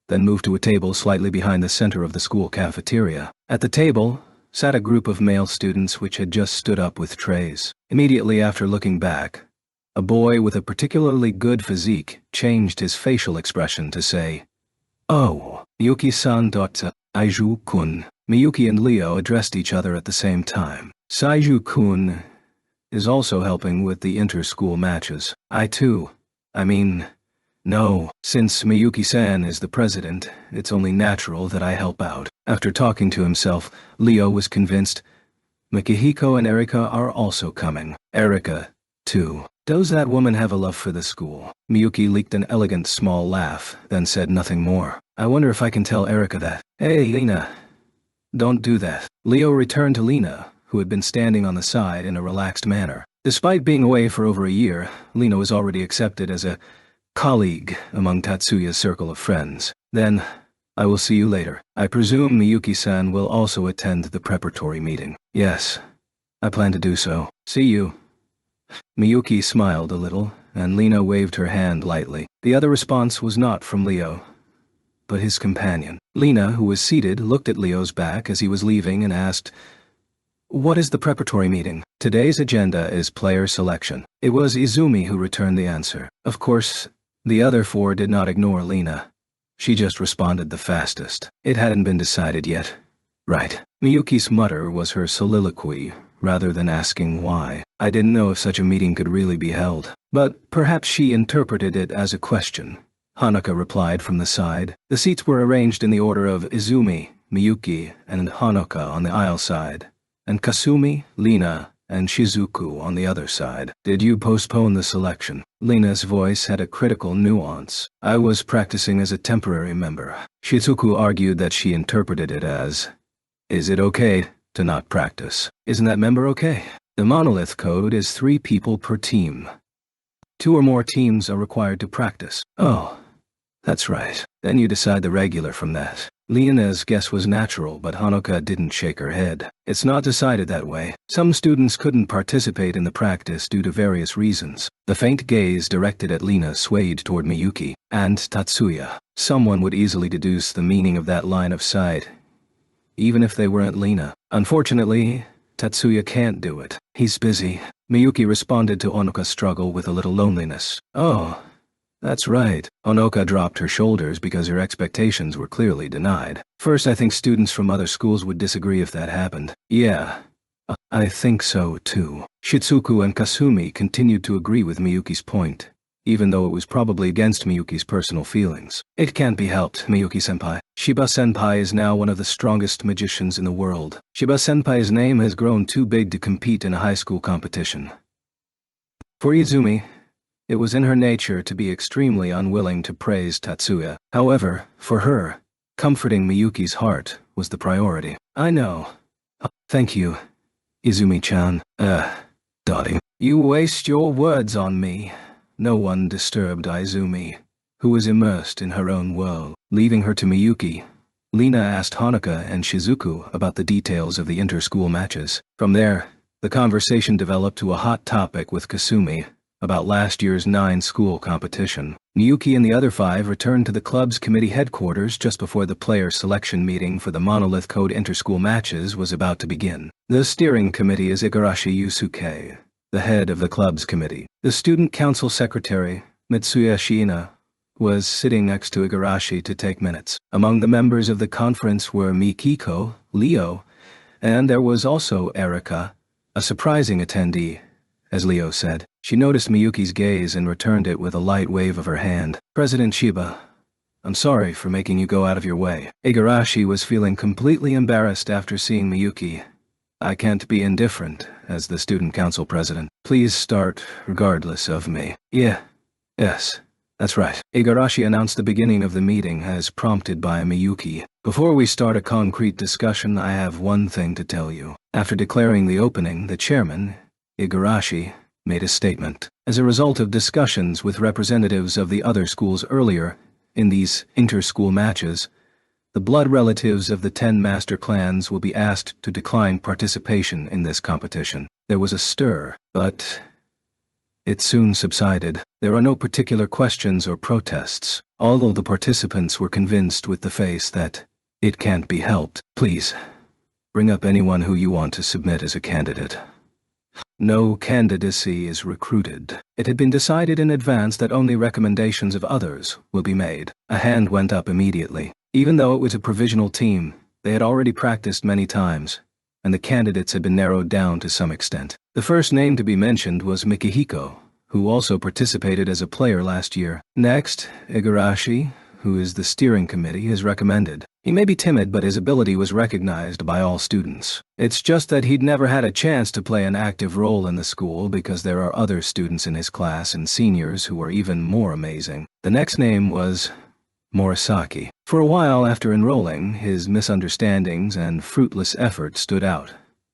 then moved to a table slightly behind the center of the school cafeteria. At the table sat a group of male students which had just stood up with trays. Immediately after looking back, a boy with a particularly good physique changed his facial expression to say, "Oh, Miyuki-san Dr. Saiju-kun." Miyuki and Leo addressed each other at the same time. Saiju-kun is also helping with the inter-school matches. No, since Miyuki-san is the president, it's only natural that I help out. After talking to himself, Leo was convinced Mikihiko and Erika are also coming. Erika, too. Does that woman have a love for the school? Miyuki leaked an elegant small laugh, then said nothing more. I wonder if I can tell Erika that. Hey, Lena. Don't do that. Leo returned to Lena, who had been standing on the side in a relaxed manner. Despite being away for over a year, Lena was already accepted as a colleague among Tatsuya's circle of friends. Then, I will see you later. I presume Miyuki-san will also attend the preparatory meeting. Yes, I plan to do so. See you. Miyuki smiled a little, and Lena waved her hand lightly. The other response was not from Leo, but his companion. Lena, who was seated, looked at Leo's back as he was leaving and asked, "What is the preparatory meeting?" "Today's agenda is player selection." It was Izumi who returned the answer. Of course, the other four did not ignore Lena. She just responded the fastest. It hadn't been decided yet. Right. Miyuki's mutter was her soliloquy, rather than asking why. I didn't know if such a meeting could really be held. But perhaps she interpreted it as a question. Hanuka replied from the side. The seats were arranged in the order of Izumi, Miyuki, and Hanuka on the aisle side, and Kasumi, Lena, and Shizuku on the other side. Did you postpone the selection? Lena's voice had a critical nuance. I was practicing as a temporary member. Shizuku argued that she interpreted it as, is it okay to not practice? Isn't that member okay? The monolith code is 3 people per team. 2 or more teams are required to practice. Oh, that's right. Then you decide the regular from that. Lena's guess was natural, but Hanuka didn't shake her head. It's not decided that way. Some students couldn't participate in the practice due to various reasons. The faint gaze directed at Lena swayed toward Miyuki and Tatsuya. Someone would easily deduce the meaning of that line of sight, even if they weren't Lena. Unfortunately, Tatsuya can't do it. He's busy. Miyuki responded to Onoka's struggle with a little loneliness. Oh, that's right. Onoka dropped her shoulders because her expectations were clearly denied. First, I think students from other schools would disagree if that happened. Yeah, I think so too. Shizuku and Kasumi continued to agree with Miyuki's point, even though it was probably against Miyuki's personal feelings. It can't be helped, Miyuki-senpai. Shiba-senpai is now one of the strongest magicians in the world. Shiba-senpai's name has grown too big to compete in a high school competition. For Izumi, it was in her nature to be extremely unwilling to praise Tatsuya. However, for her, comforting Miyuki's heart was the priority. I know. Thank you, Izumi-chan. Dottie. You waste your words on me. No one disturbed Izumi, who was immersed in her own world. Leaving her to Miyuki, Lena asked Hanuka and Shizuku about the details of the inter-school matches. From there, the conversation developed to a hot topic with Kasumi about last year's 9-school competition. Miyuki and the other 5 returned to the club's committee headquarters just before the player selection meeting for the Monolith Code inter-school matches was about to begin. The steering committee is Igarashi Yusuke, the head of the club's committee. The student council secretary, Mitsuya Shiina, was sitting next to Igarashi to take minutes. Among the members of the conference were Mikiko, Leo, and there was also Erika, a surprising attendee. As Leo said, she noticed Miyuki's gaze and returned it with a light wave of her hand. President Shiba, I'm sorry for making you go out of your way. Igarashi was feeling completely embarrassed after seeing Miyuki. I can't be indifferent as the student council president. Please start regardless of me. Yes, that's right. Igarashi announced the beginning of the meeting as prompted by Miyuki. Before we start a concrete discussion, I have one thing to tell you. After declaring the opening, the chairman, Igarashi, made a statement. As a result of discussions with representatives of the other schools earlier in these inter-school matches, The blood relatives of the 10 master clans will be asked to decline participation in this competition. There was a stir, but it soon subsided. There are no particular questions or protests, although the participants were convinced with the face that it can't be helped. Please, bring up anyone who you want to submit as a candidate. No candidacy is recruited. It had been decided in advance that only recommendations of others will be made. A hand went up immediately. Even though it was a provisional team, they had already practiced many times, and the candidates had been narrowed down to some extent. The first name to be mentioned was Mikihiko, who also participated as a player last year. Next, Igarashi, who is the steering committee, is recommended. He may be timid, but his ability was recognized by all students. It's just that he'd never had a chance to play an active role in the school because there are other students in his class and seniors who are even more amazing. The next name was Morisaki. For a while after enrolling, his misunderstandings and fruitless effort stood out.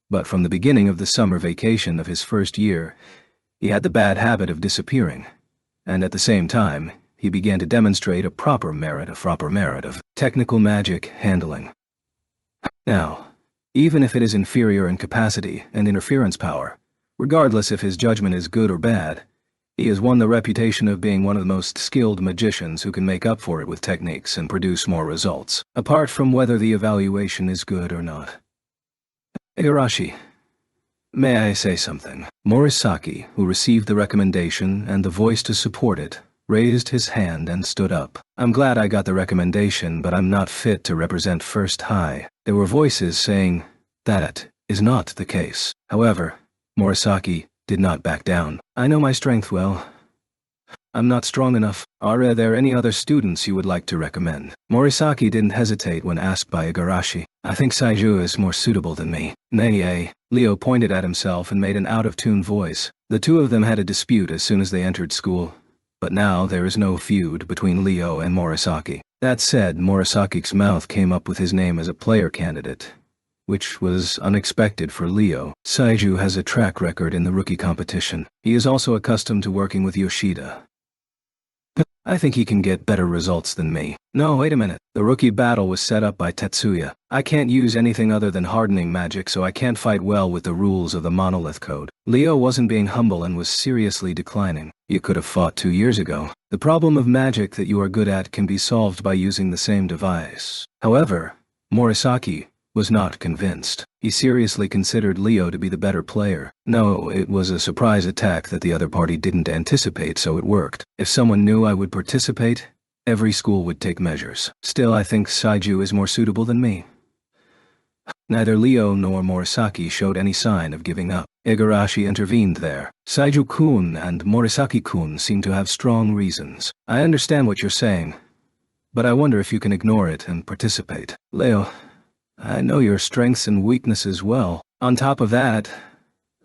But from the beginning of the summer vacation of his first year, he had the bad habit of disappearing. And at the same time, he began to demonstrate a proper merit of technical magic handling. Now, even if it is inferior in capacity and interference power, regardless if his judgment is good or bad, he has won the reputation of being one of the most skilled magicians who can make up for it with techniques and produce more results, apart from whether the evaluation is good or not. Igarashi, may I say something? Morisaki, who received the recommendation and the voice to support it, raised his hand and stood up. I'm glad I got the recommendation, but I'm not fit to represent First High. There were voices saying that is not the case. However, Morisaki did not back down. I know my strength well. I'm not strong enough. Are there any other students you would like to recommend? Morisaki didn't hesitate when asked by Igarashi. I think Saiju is more suitable than me. Nay. Leo pointed at himself and made an out-of-tune voice. The two of them had a dispute as soon as they entered school, but now there is no feud between Leo and Morisaki. That said, Morisaki's mouth came up with his name as a player candidate, which was unexpected for Leo. Saiju has a track record in the rookie competition. He is also accustomed to working with Yoshida. I think he can get better results than me. No, wait a minute. The rookie battle was set up by Tetsuya. I can't use anything other than hardening magic, so I can't fight well with the rules of the monolith code. Leo wasn't being humble and was seriously declining. You could have fought 2 years ago. The problem of magic that you are good at can be solved by using the same device. However, Morisaki was not convinced. He seriously considered Leo to be the better player. No, it was a surprise attack that the other party didn't anticipate, so it worked. If someone knew I would participate, every school would take measures. Still, I think Saiju is more suitable than me. Neither Leo nor Morisaki showed any sign of giving up. Igarashi intervened there. Saiju-kun and Morisaki-kun seem to have strong reasons. I understand what you're saying, but I wonder if you can ignore it and participate. Leo, I know your strengths and weaknesses well. On top of that,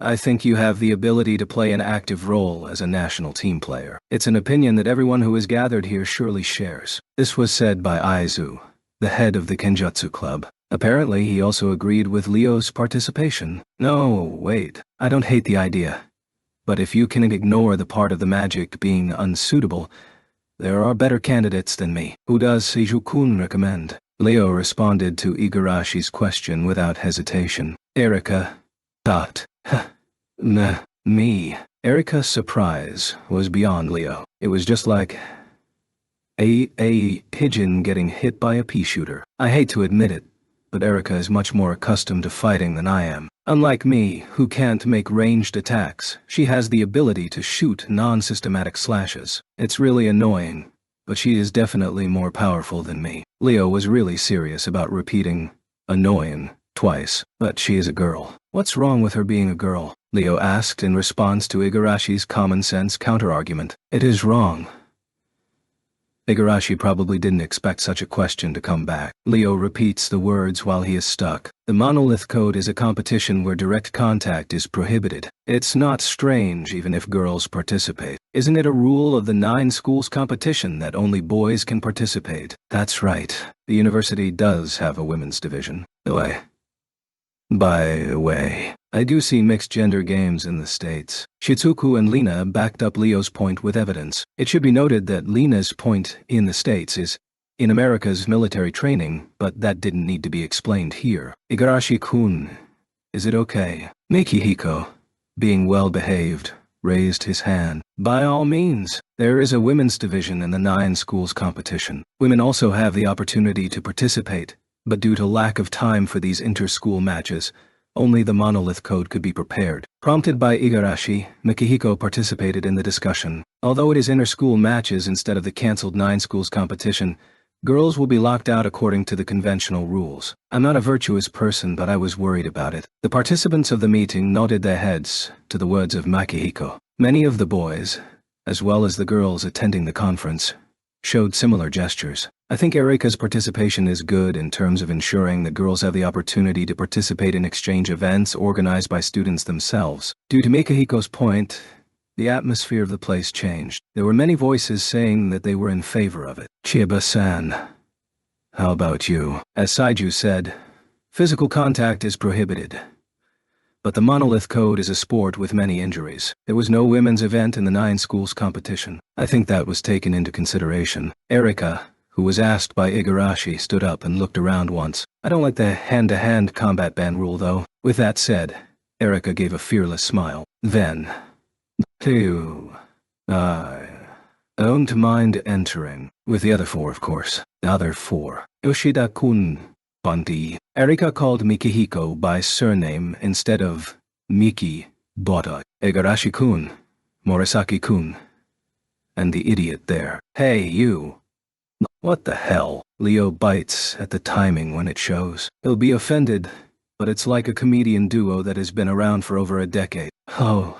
I think you have the ability to play an active role as a national team player. It's an opinion that everyone who is gathered here surely shares. This was said by Aizu, the head of the Kenjutsu Club. Apparently, he also agreed with Leo's participation. No, wait. I don't hate the idea. But if you can ignore the part of the magic being unsuitable, there are better candidates than me. Who does Saiju-kun recommend? Leo responded to Igarashi's question without hesitation. Erika. Me. Erika's surprise was beyond Leo. It was just like a pigeon getting hit by a pea shooter. I hate to admit it, but Erika is much more accustomed to fighting than I am. Unlike me, who can't make ranged attacks, she has the ability to shoot non-systematic slashes. It's really annoying, but she is definitely more powerful than me. Leo was really serious about repeating annoying twice. But she is a girl. What's wrong with her being a girl? Leo asked in response to Igarashi's common-sense counterargument. It is wrong. Igarashi probably didn't expect such a question to come back. Leo repeats the words while he is stuck. The monolith code is a competition where direct contact is prohibited. It's not strange even if girls participate. Isn't it a rule of the 9 schools competition that only boys can participate? That's right. The university does have a women's division. By the way, I do see mixed-gender games in the States. Shizuku and Lena backed up Leo's point with evidence. It should be noted that Lena's point in the States is in America's military training, but that didn't need to be explained here. Igarashi-kun, is it okay? Mikihiko, being well-behaved, raised his hand. By all means, there is a women's division in the 9 schools competition. Women also have the opportunity to participate, but due to lack of time for these inter-school matches, only the monolith code could be prepared. Prompted by Igarashi, Mikihiko participated in the discussion. Although it is inter-school matches instead of the cancelled 9 schools competition, girls will be locked out according to the conventional rules. I'm not a virtuous person, but I was worried about it. The participants of the meeting nodded their heads to the words of Mikihiko. Many of the boys, as well as the girls attending the conference, showed similar gestures. I think Erika's participation is good in terms of ensuring that girls have the opportunity to participate in exchange events organized by students themselves. Due to Mikihiko's point, the atmosphere of the place changed. There were many voices saying that they were in favor of it. Chiba-san, how about you? As Saiju said, physical contact is prohibited. But the monolith code is a sport with many injuries. There was no women's event in the 9 schools competition. I think that was taken into consideration. Erika, who was asked by Igarashi, stood up and looked around once. I don't like the hand-to-hand combat ban rule though. With that said, Erika gave a fearless smile. Then, I don't mind entering. With the other 4, of course. The other 4. Yoshida-kun, Banti. Erika called Mikihiko by surname instead of Miki, Bota. Igarashi-kun, Morisaki-kun, and the idiot there. Hey, you. What the hell? Leo bites at the timing when it shows. He'll be offended, but it's like a comedian duo that has been around for over a decade. Oh,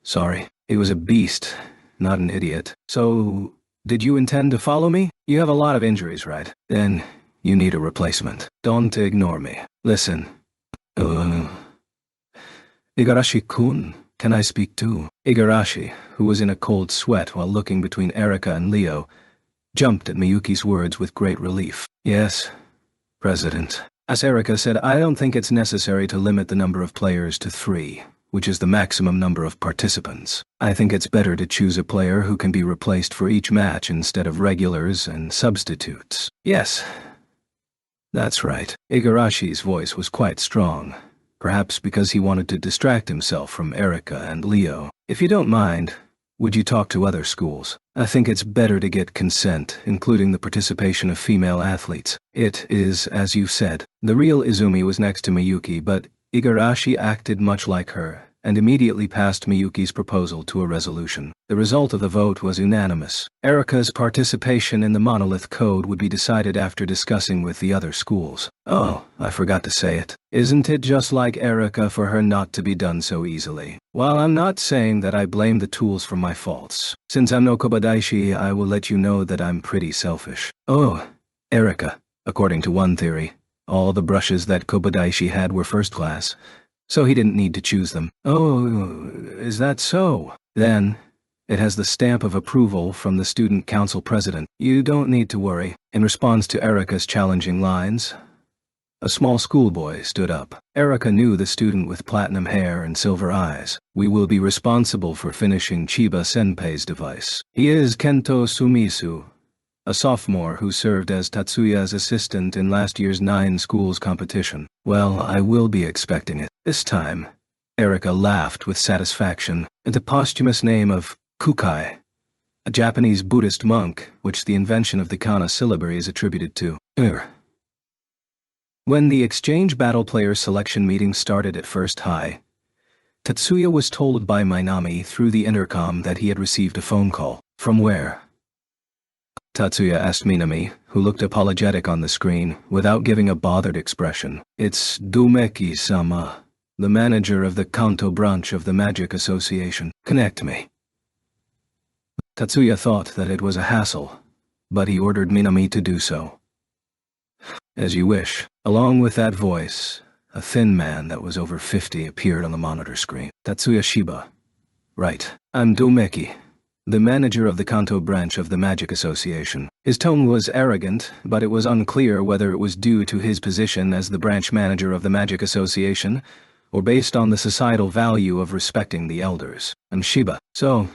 sorry. He was a beast, not an idiot. So, did you intend to follow me? You have a lot of injuries, right? Then, you need a replacement. Don't ignore me. Listen. Igarashi-kun, can I speak too? Igarashi, who was in a cold sweat while looking between Erika and Leo, jumped at Miyuki's words with great relief. Yes, President. As Erika said, I don't think it's necessary to limit the number of players to 3, which is the maximum number of participants. I think it's better to choose a player who can be replaced for each match instead of regulars and substitutes. Yes, that's right. Igarashi's voice was quite strong, perhaps because he wanted to distract himself from Erika and Leo. If you don't mind, would you talk to other schools? I think it's better to get consent, including the participation of female athletes. It is, as you said. The real Izumi was next to Miyuki, but Igarashi acted much like her, and immediately passed Miyuki's proposal to a resolution. The result of the vote was unanimous. Erika's participation in the monolith code would be decided after discussing with the other schools. Oh, I forgot to say it. Isn't it just like Erika for her not to be done so easily? While I'm not saying that I blame the tools for my faults, since I'm no Kobadaishi, I will let you know that I'm pretty selfish. Oh, Erika, according to one theory, all the brushes that Kobadaishi had were first class, so he didn't need to choose them. Oh, is that so? Then, it has the stamp of approval from the student council president. You don't need to worry. In response to Erika's challenging lines, a small schoolboy stood up. Erika knew the student with platinum hair and silver eyes. We will be responsible for finishing Chiba Senpei's device. He is Kento Sumisu, a sophomore who served as Tatsuya's assistant in last year's 9 schools competition. Well, I will be expecting it. This time, Erika laughed with satisfaction at the posthumous name of Kukai, a Japanese Buddhist monk which the invention of the kana syllabary is attributed to. When the exchange battle player selection meeting started at First High, Tatsuya was told by Minami through the intercom that he had received a phone call. From where? Tatsuya asked Minami, who looked apologetic on the screen, without giving a bothered expression. It's Dumeki-sama, the manager of the Kanto branch of the Magic Association. Connect me. Tatsuya thought that it was a hassle, but he ordered Minami to do so. As you wish. Along with that voice, a thin man that was over 50 appeared on the monitor screen. Tatsuya Shiba. Right. I'm Dumeki, the manager of the Kanto branch of the Magic Association. His tone was arrogant, but it was unclear whether it was due to his position as the branch manager of the Magic Association, or based on the societal value of respecting the elders. I'm Shiba. So,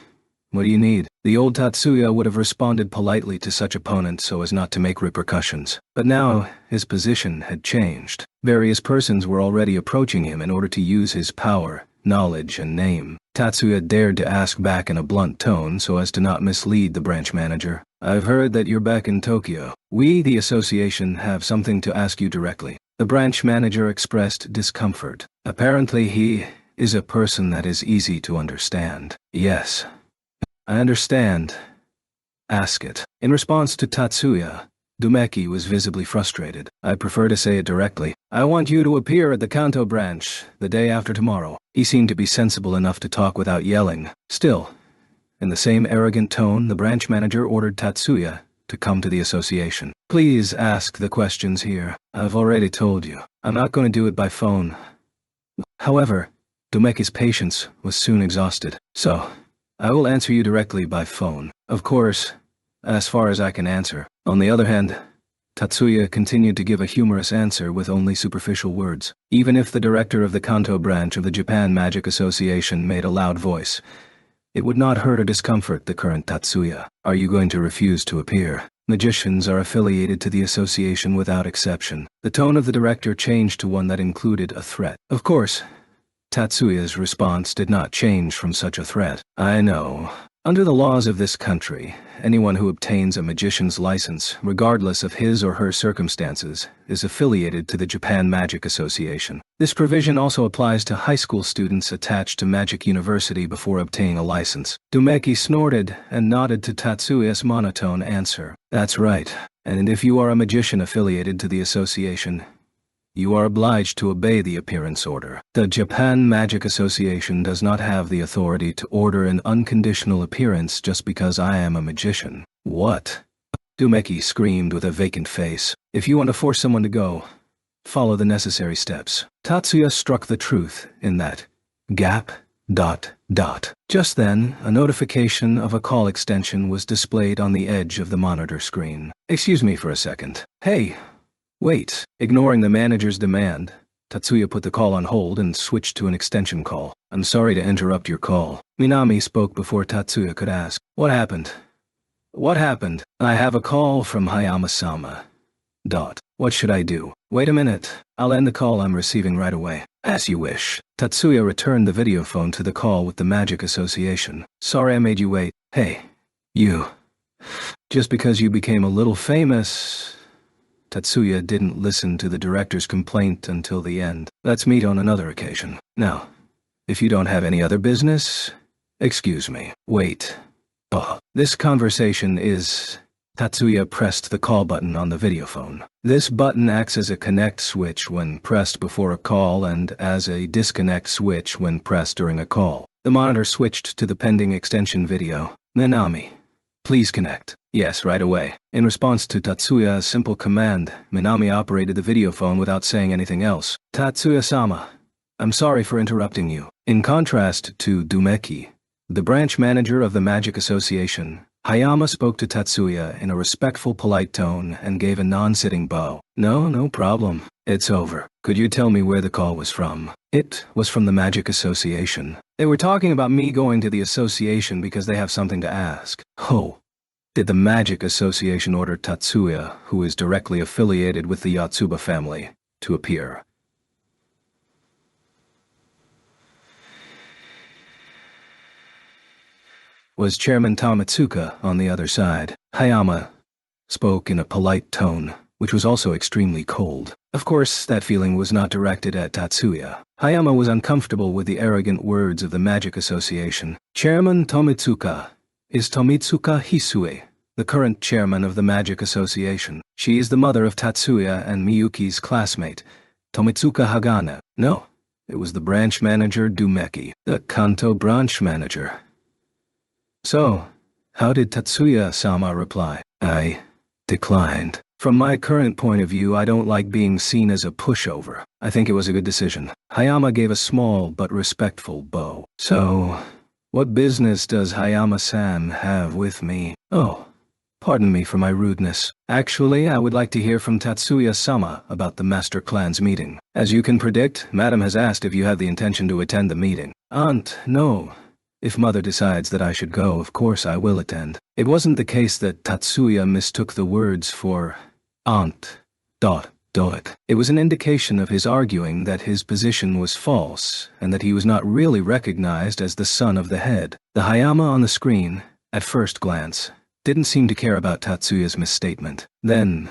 What do you need? The old Tatsuya would have responded politely to such opponents so as not to make repercussions. But now, his position had changed. Various persons were already approaching him in order to use his power, knowledge, and name. Tatsuya dared to ask back in a blunt tone so as to not mislead the branch manager. I've heard that you're back in Tokyo. We, the association, have something to ask you directly. The branch manager expressed discomfort. Apparently he is a person that is easy to understand. Yes, I understand. Ask it. In response to Tatsuya, Dumeki was visibly frustrated. I prefer to say it directly. I want you to appear at the Kanto branch the day after tomorrow. He seemed to be sensible enough to talk without yelling. Still, in the same arrogant tone, the branch manager ordered Tatsuya to come to the association. Please ask the questions here. I've already told you. I'm not going to do it by phone. However, Domeki's patience was soon exhausted. So, I will answer you directly by phone. Of course, as far as I can answer. On the other hand, Tatsuya continued to give a humorous answer with only superficial words. Even if the director of the Kanto branch of the Japan Magic Association made a loud voice, it would not hurt or discomfort the current Tatsuya. Are you going to refuse to appear? Magicians are affiliated to the association without exception. The tone of the director changed to one that included a threat. Of course, Tatsuya's response did not change from such a threat. I know. Under the laws of this country, anyone who obtains a magician's license, regardless of his or her circumstances, is affiliated to the Japan Magic Association. This provision also applies to high school students attached to Magic University before obtaining a license. Dumeki snorted and nodded to Tatsuya's monotone answer. That's right. And if you are a magician affiliated to the association, you are obliged to obey the appearance order. The Japan Magic Association does not have the authority to order an unconditional appearance just because I am a magician. What? Dumeki screamed with a vacant face. If you want to force someone to go, follow the necessary steps. Tatsuya struck the truth in that gap. Just then, a notification of a call extension was displayed on the edge of the monitor screen. Excuse me for a second. Hey. Wait. Ignoring the manager's demand, Tatsuya put the call on hold and switched to an extension call. I'm sorry to interrupt your call. Minami spoke before Tatsuya could ask. What happened? What happened? I have a call from Hayama-sama. What should I do? Wait a minute. I'll end the call I'm receiving right away. As you wish. Tatsuya returned the video phone to the call with the Magic Association. Sorry I made you wait. Hey. You. Just because you became a little famous... Tatsuya didn't listen to the director's complaint until the end. Let's meet on another occasion. Now, if you don't have any other business, excuse me. Wait. This conversation is... Tatsuya pressed the call button on the video phone. This button acts as a connect switch when pressed before a call and as a disconnect switch when pressed during a call. The monitor switched to the pending extension video. Minami, please connect. Yes, right away. In response to Tatsuya's simple command, Minami operated the video phone without saying anything else. Tatsuya-sama, I'm sorry for interrupting you. In contrast to Dumeki, the branch manager of the Magic Association, Hayama spoke to Tatsuya in a respectful, polite tone and gave a non-sitting bow. No problem. It's over. Could you tell me where the call was from? It was from the Magic Association. They were talking about me going to the association because they have something to ask. Oh. Did the Magic Association order Tatsuya, who is directly affiliated with the Yotsuba family, to appear? Was Chairman Tomitsuka on the other side? Hayama spoke in a polite tone, which was also extremely cold. Of course, that feeling was not directed at Tatsuya. Hayama was uncomfortable with the arrogant words of the Magic Association. Chairman Tomitsuka. Is Tomitsuka Hisue, the current chairman of the Magic Association. She is the mother of Tatsuya and Miyuki's classmate, Tomitsuka Hagane. No, it was the branch manager Dumeki, the Kanto branch manager. So, how did Tatsuya-sama reply? I declined. From my current point of view, I don't like being seen as a pushover. I think it was a good decision. Hayama gave a small but respectful bow. So, what business does Hayama-san have with me? Oh, pardon me for my rudeness. Actually, I would like to hear from Tatsuya-sama about the Master Clan's meeting. As you can predict, Madam has asked if you have the intention to attend the meeting. Aunt, no. If Mother decides that I should go, of course I will attend. It wasn't the case that Tatsuya mistook the words for aunt. It was an indication of his arguing that his position was false and that he was not really recognized as the son of the head. The Hayama on the screen, at first glance, didn't seem to care about Tatsuya's misstatement. Then,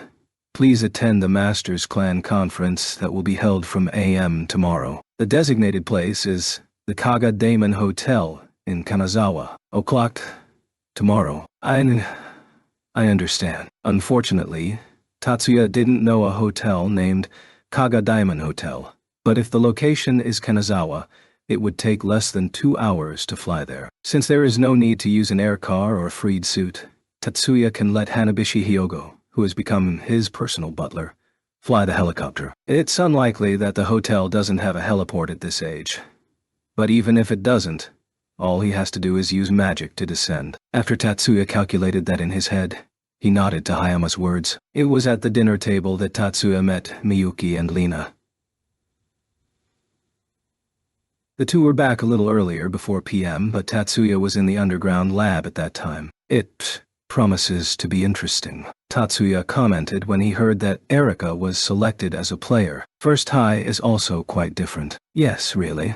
please attend the Masters Clan conference that will be held from AM tomorrow. The designated place is the Kaga Daemon Hotel in Kanazawa. O'clock tomorrow. I understand. Unfortunately, Tatsuya didn't know a hotel named Kaga Daimon Hotel, but if the location is Kanazawa, it would take less than 2 hours to fly there. Since there is no need to use an air car or a freed suit, Tatsuya can let Hanabishi Hyogo, who has become his personal butler, fly the helicopter. It's unlikely that the hotel doesn't have a heliport at this age. But even if it doesn't, all he has to do is use magic to descend. After Tatsuya calculated that in his head, he nodded to Hayama's words. It was at the dinner table that Tatsuya met Miyuki and Lina. The two were back a little earlier, before PM, but Tatsuya was in the underground lab at that time. It promises to be interesting, Tatsuya commented when he heard that Erika was selected as a player. First High is also quite different. Yes, really.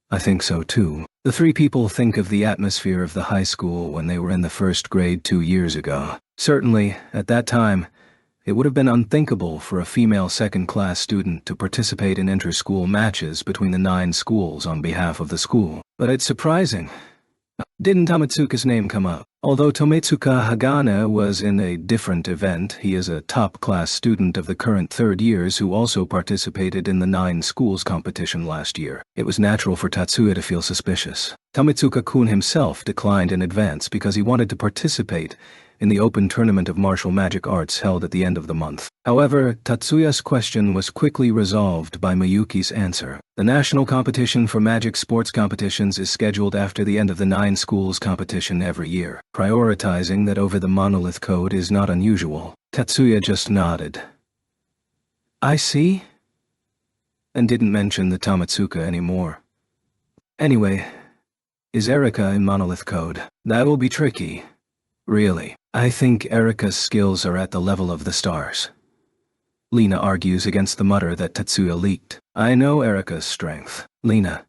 I think so too. The three people think of the atmosphere of the high school when they were in the first grade 2 years ago. Certainly, at that time, it would have been unthinkable for a female second-class student to participate in inter-school matches between the 9 schools on behalf of the school. But it's surprising. Didn't Tomitsuka's name come up? Although Tomitsuka Hagane was in a different event, he is a top-class student of the current 3rd years who also participated in the 9 schools competition last year. It was natural for Tatsuya to feel suspicious. Tomitsuka-kun himself declined in advance because he wanted to participate in the open tournament of martial magic arts held at the end of the month. However, Tatsuya's question was quickly resolved by Miyuki's answer. The national competition for magic sports competitions is scheduled after the end of the 9 schools competition every year. Prioritizing that over the monolith code is not unusual. Tatsuya just nodded. I see? And didn't mention the Tomitsuka anymore. Anyway, is Erika in monolith code? That will be tricky. Really, I think Erika's skills are at the level of the stars. Lina argues against the mutter that Tatsuya leaked. I know Erika's strength. Lina.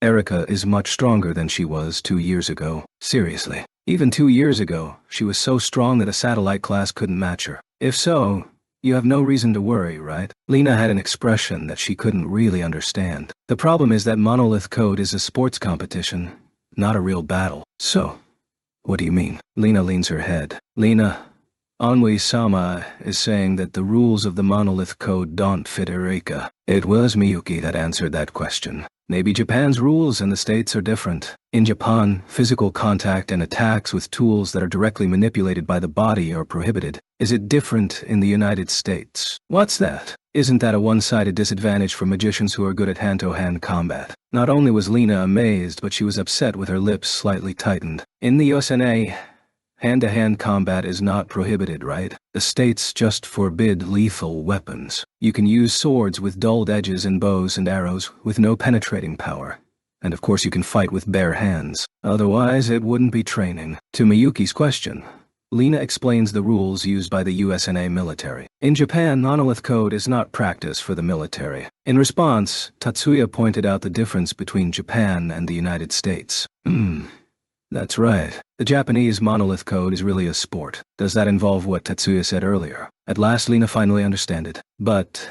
Erika is much stronger than she was 2 years ago. Seriously. Even 2 years ago, she was so strong that a satellite class couldn't match her. If so, you have no reason to worry, right? Lina had an expression that she couldn't really understand. The problem is that monolith code is a sports competition, not a real battle. So, what do you mean? Lina leans her head. Lina, Anwi-sama is saying that the rules of the monolith code don't fit Erika. It was Miyuki that answered that question. Maybe Japan's rules and the States are different. In Japan, physical contact and attacks with tools that are directly manipulated by the body are prohibited. Is it different in the United States? What's that? Isn't that a one-sided disadvantage for magicians who are good at hand-to-hand combat? Not only was Lina amazed, but she was upset with her lips slightly tightened. In the USA, hand-to-hand combat is not prohibited, right? The states just forbid lethal weapons. You can use swords with dulled edges and bows and arrows with no penetrating power. And of course you can fight with bare hands. Otherwise, it wouldn't be training. To Miyuki's question, Lina explains the rules used by the USNA military. In Japan, monolith code is not practice for the military. In response, Tatsuya pointed out the difference between Japan and the United States. That's right. The Japanese monolith code is really a sport. Does that involve what Tatsuya said earlier? At last Lina finally understood it. But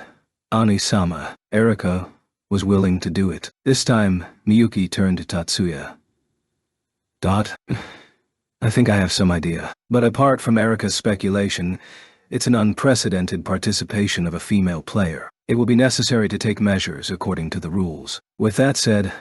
Ani-sama, Erika, was willing to do it. This time, Miyuki turned to Tatsuya. I think I have some idea. But apart from Erika's speculation, it's an unprecedented participation of a female player. It will be necessary to take measures according to the rules. With that said,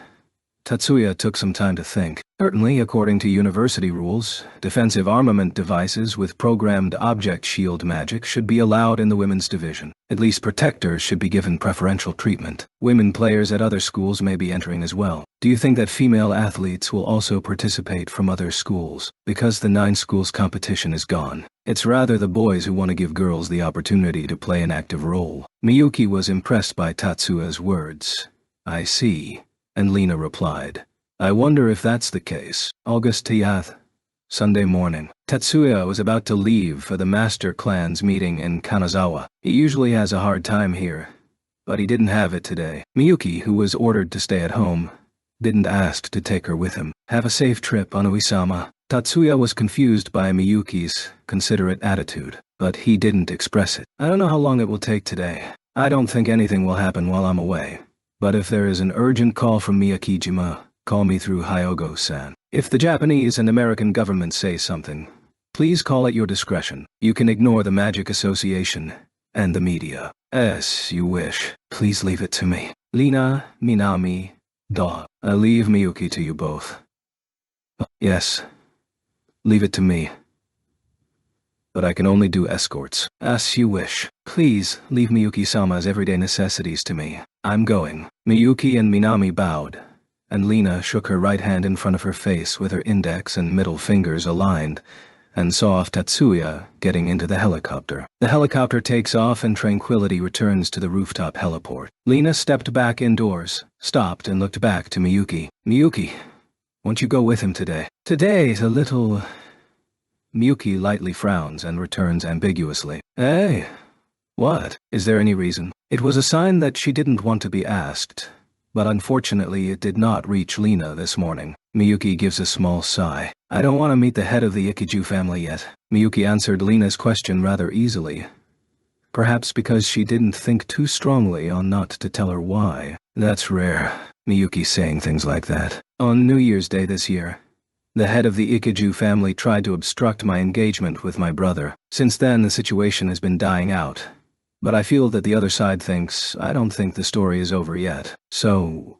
Tatsuya took some time to think. Certainly, according to university rules, defensive armament devices with programmed object shield magic should be allowed in the women's division. At least protectors should be given preferential treatment. Women players at other schools may be entering as well. Do you think that female athletes will also participate from other schools? Because the 9 schools competition is gone, it's rather the boys who want to give girls the opportunity to play an active role. Miyuki was impressed by Tatsuya's words. I see. And Lina replied, I wonder if that's the case. August 10th, Sunday morning. Tatsuya was about to leave for the Master Clan's meeting in Kanazawa. He usually has a hard time here, but he didn't have it today. Miyuki, who was ordered to stay at home, didn't ask to take her with him. Have a safe trip, Onui-sama. Tatsuya was confused by Miyuki's considerate attitude, but he didn't express it. I don't know how long it will take today. I don't think anything will happen while I'm away. But if there is an urgent call from Miyakijima, call me through Hyogo-san. If the Japanese and American government say something, please call at your discretion. You can ignore the Magic Association and the media. As you wish. Please leave it to me. Lina, Minami, Da. I leave Miyuki to you both. Yes. Leave it to me. But I can only do escorts. As you wish. Please leave Miyuki-sama's everyday necessities to me. I'm going. Miyuki and Minami bowed, and Lina shook her right hand in front of her face with her index and middle fingers aligned, and saw off Tatsuya getting into the helicopter. The helicopter takes off and Tranquility returns to the rooftop heliport. Lina stepped back indoors, stopped and looked back to Miyuki. Miyuki, won't you go with him today? Today's a little... Miyuki lightly frowns and returns ambiguously. Hey, what? Is there any reason? It was a sign that she didn't want to be asked, but unfortunately it did not reach Lina this morning. Miyuki gives a small sigh. I don't want to meet the head of the Ikiju family yet. Miyuki answered Lina's question rather easily, perhaps because she didn't think too strongly on not to tell her why. That's rare, Miyuki saying things like that. On New Year's Day this year, the head of the Ikiju family tried to obstruct my engagement with my brother. Since then, the situation has been dying out. But I feel that the other side thinks I don't think the story is over yet. So,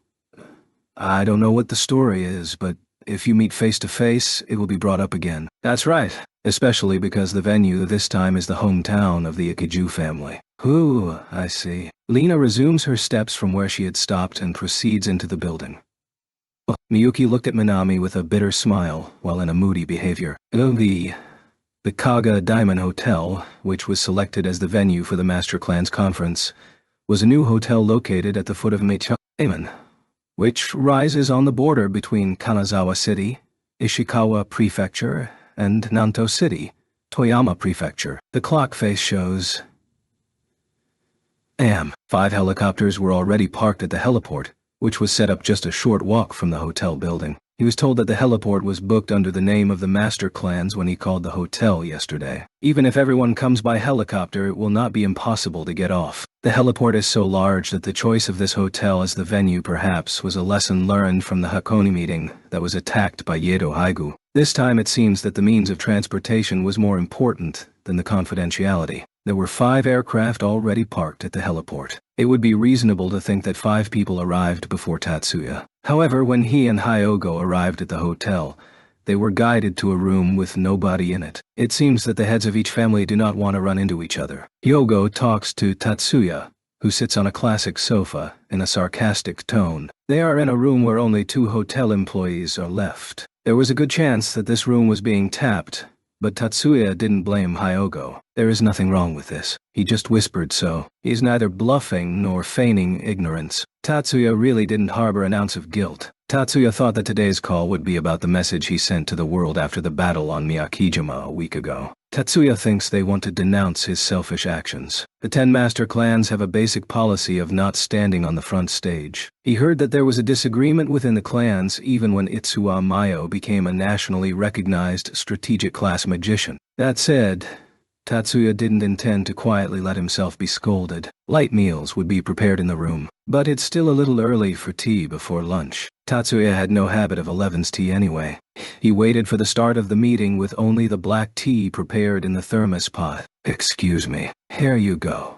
I don't know what the story is, but if you meet face to face, it will be brought up again. That's right, especially because the venue this time is the hometown of the Ikiju family. Ooh, I see. Lina resumes her steps from where she had stopped and proceeds into the building. Miyuki looked at Minami with a bitter smile while in a moody behavior. The Kaga Diamond Hotel, which was selected as the venue for the Master Clan's conference, was a new hotel located at the foot of Meichaman, which rises on the border between Kanazawa City, Ishikawa Prefecture, and Nanto City, Toyama Prefecture. The clock face shows AM. 5 helicopters were already parked at the heliport, which was set up just a short walk from the hotel building. He was told that the heliport was booked under the name of the Master Clans when he called the hotel yesterday. Even if everyone comes by helicopter, it will not be impossible to get off. The heliport is so large that the choice of this hotel as the venue perhaps was a lesson learned from the Hakone meeting that was attacked by Yedo Haigu. This time it seems that the means of transportation was more important than the confidentiality. There were 5 aircraft already parked at the heliport. It would be reasonable to think that 5 people arrived before Tatsuya. However, when he and Hyogo arrived at the hotel, they were guided to a room with nobody in it. It seems that the heads of each family do not want to run into each other. Hyogo talks to Tatsuya, who sits on a classic sofa, in a sarcastic tone. They are in a room where only 2 hotel employees are left. There was a good chance that this room was being tapped, but Tatsuya didn't blame Hyogo. There is nothing wrong with this. He just whispered so. He's neither bluffing nor feigning ignorance. Tatsuya really didn't harbor an ounce of guilt. Tatsuya thought that today's call would be about the message he sent to the world after the battle on Miyakijima a week ago. Tatsuya thinks they want to denounce his selfish actions. The 10 Master Clans have a basic policy of not standing on the front stage. He heard that there was a disagreement within the clans even when Itsuwa Mayo became a nationally recognized strategic class magician. That said, Tatsuya didn't intend to quietly let himself be scolded. Light meals would be prepared in the room, but it's still a little early for tea before lunch. Tatsuya had no habit of 11's tea anyway. He waited for the start of the meeting with only the black tea prepared in the thermos pot. Excuse me. Here you go.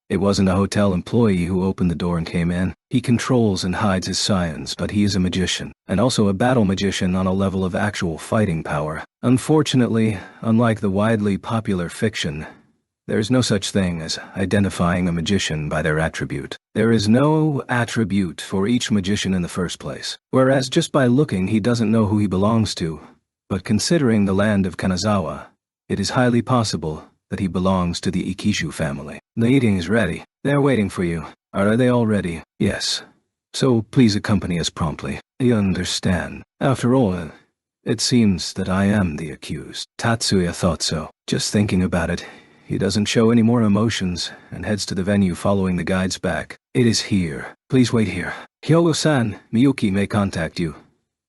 It wasn't a hotel employee who opened the door and came in. He controls and hides his scions, but he is a magician, and also a battle magician on a level of actual fighting power. Unfortunately, unlike the widely popular fiction, there is no such thing as identifying a magician by their attribute. There is no attribute for each magician in the first place, whereas just by looking he doesn't know who he belongs to. But considering the land of Kanazawa, it is highly possible that he belongs to the Ikiju family. The eating is ready. They're waiting for you. Are they all ready? Yes. So please accompany us promptly. I understand. After all, it seems that I am the accused. Tatsuya thought so. Just thinking about it, he doesn't show any more emotions and heads to the venue following the guides back. It is here. Please wait here. Hyogo-san, Miyuki may contact you.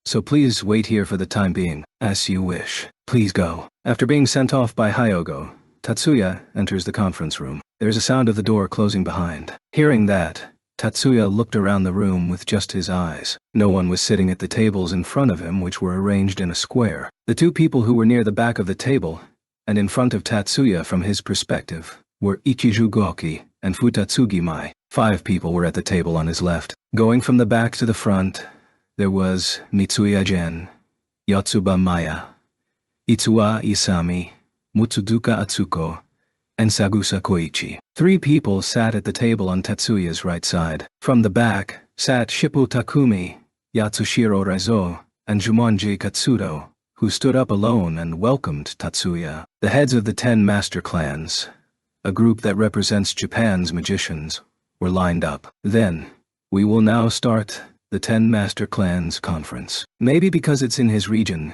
So please wait here for the time being. As you wish. Please go. After being sent off by Hyogo, Tatsuya enters the conference room. There is a sound of the door closing behind. Hearing that, Tatsuya looked around the room with just his eyes. No one was sitting at the tables in front of him, which were arranged in a square. The two people who were near the back of the table, and in front of Tatsuya from his perspective, were Ichiju Gouki and Futatsugi Mai. 5 people were at the table on his left. Going from the back to the front, there was Mitsuya Gen, Yotsuba Maya, Itsuwa Isami, Mutsuduka Atsuko, and Sagusa Koichi. 3 people sat at the table on Tatsuya's right side. From the back sat Shippo Takumi, Yatsushiro Raizo, and Jumonji Katsudo, who stood up alone and welcomed Tatsuya. The heads of the 10 master clans, a group that represents Japan's magicians, were lined up. Then, we will now start the 10 master clans conference. Maybe because it's in his region,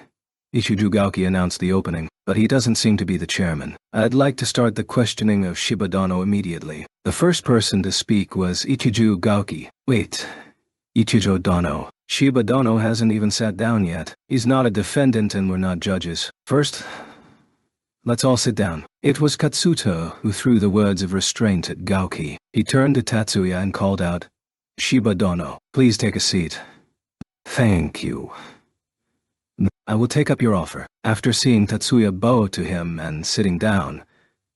Ichiju Gouki announced the opening, but he doesn't seem to be the chairman. I'd like to start the questioning of Shiba Dono immediately. The first person to speak was Ichiju Gouki. Wait, Ichijo Dono. Shiba Dono hasn't even sat down yet. He's not a defendant and we're not judges. First, let's all sit down. It was Katsuto who threw the words of restraint at Gouki. He turned to Tatsuya and called out, Shiba Dono, please take a seat. Thank you. I will take up your offer. After seeing Tatsuya bow to him and sitting down,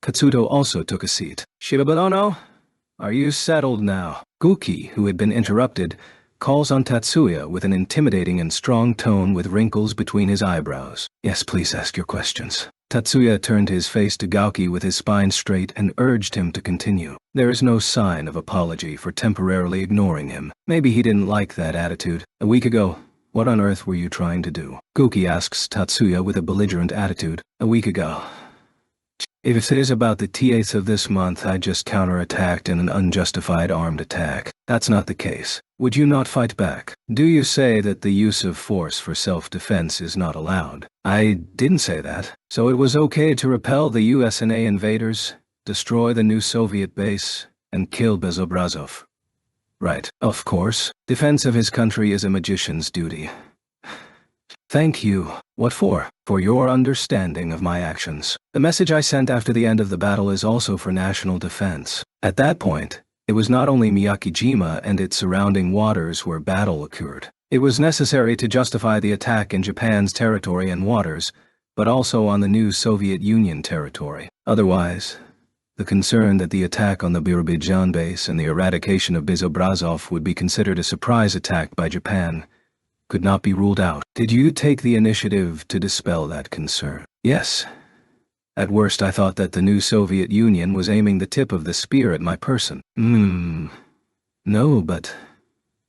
Katsuto also took a seat. Shiba Dono, are you settled now? Gouki, who had been interrupted, calls on Tatsuya with an intimidating and strong tone with wrinkles between his eyebrows. Yes, please ask your questions. Tatsuya turned his face to Gouki with his spine straight and urged him to continue. There is no sign of apology for temporarily ignoring him. Maybe he didn't like that attitude. A week ago, what on earth were you trying to do? Gouki asks Tatsuya with a belligerent attitude. A week ago. If it is about the 8th of this month, I just counterattacked in an unjustified armed attack. That's not the case. Would you not fight back? Do you say that the use of force for self-defense is not allowed? I didn't say that. So it was okay to repel the USNA invaders, destroy the new Soviet base, and kill Bezobrazov. Right, of course. Defense of his country is a magician's duty. Thank you. What for? For your understanding of my actions. The message I sent after the end of the battle is also for national defense. At that point, it was not only Miyakijima and its surrounding waters where battle occurred. It was necessary to justify the attack in Japan's territory and waters, but also on the new Soviet Union territory. Otherwise, the concern that the attack on the Birobidzhan base and the eradication of Bezobrazov would be considered a surprise attack by Japan could not be ruled out. Did you take the initiative to dispel that concern? Yes. At worst, I thought that the new Soviet Union was aiming the tip of the spear at my person. No, but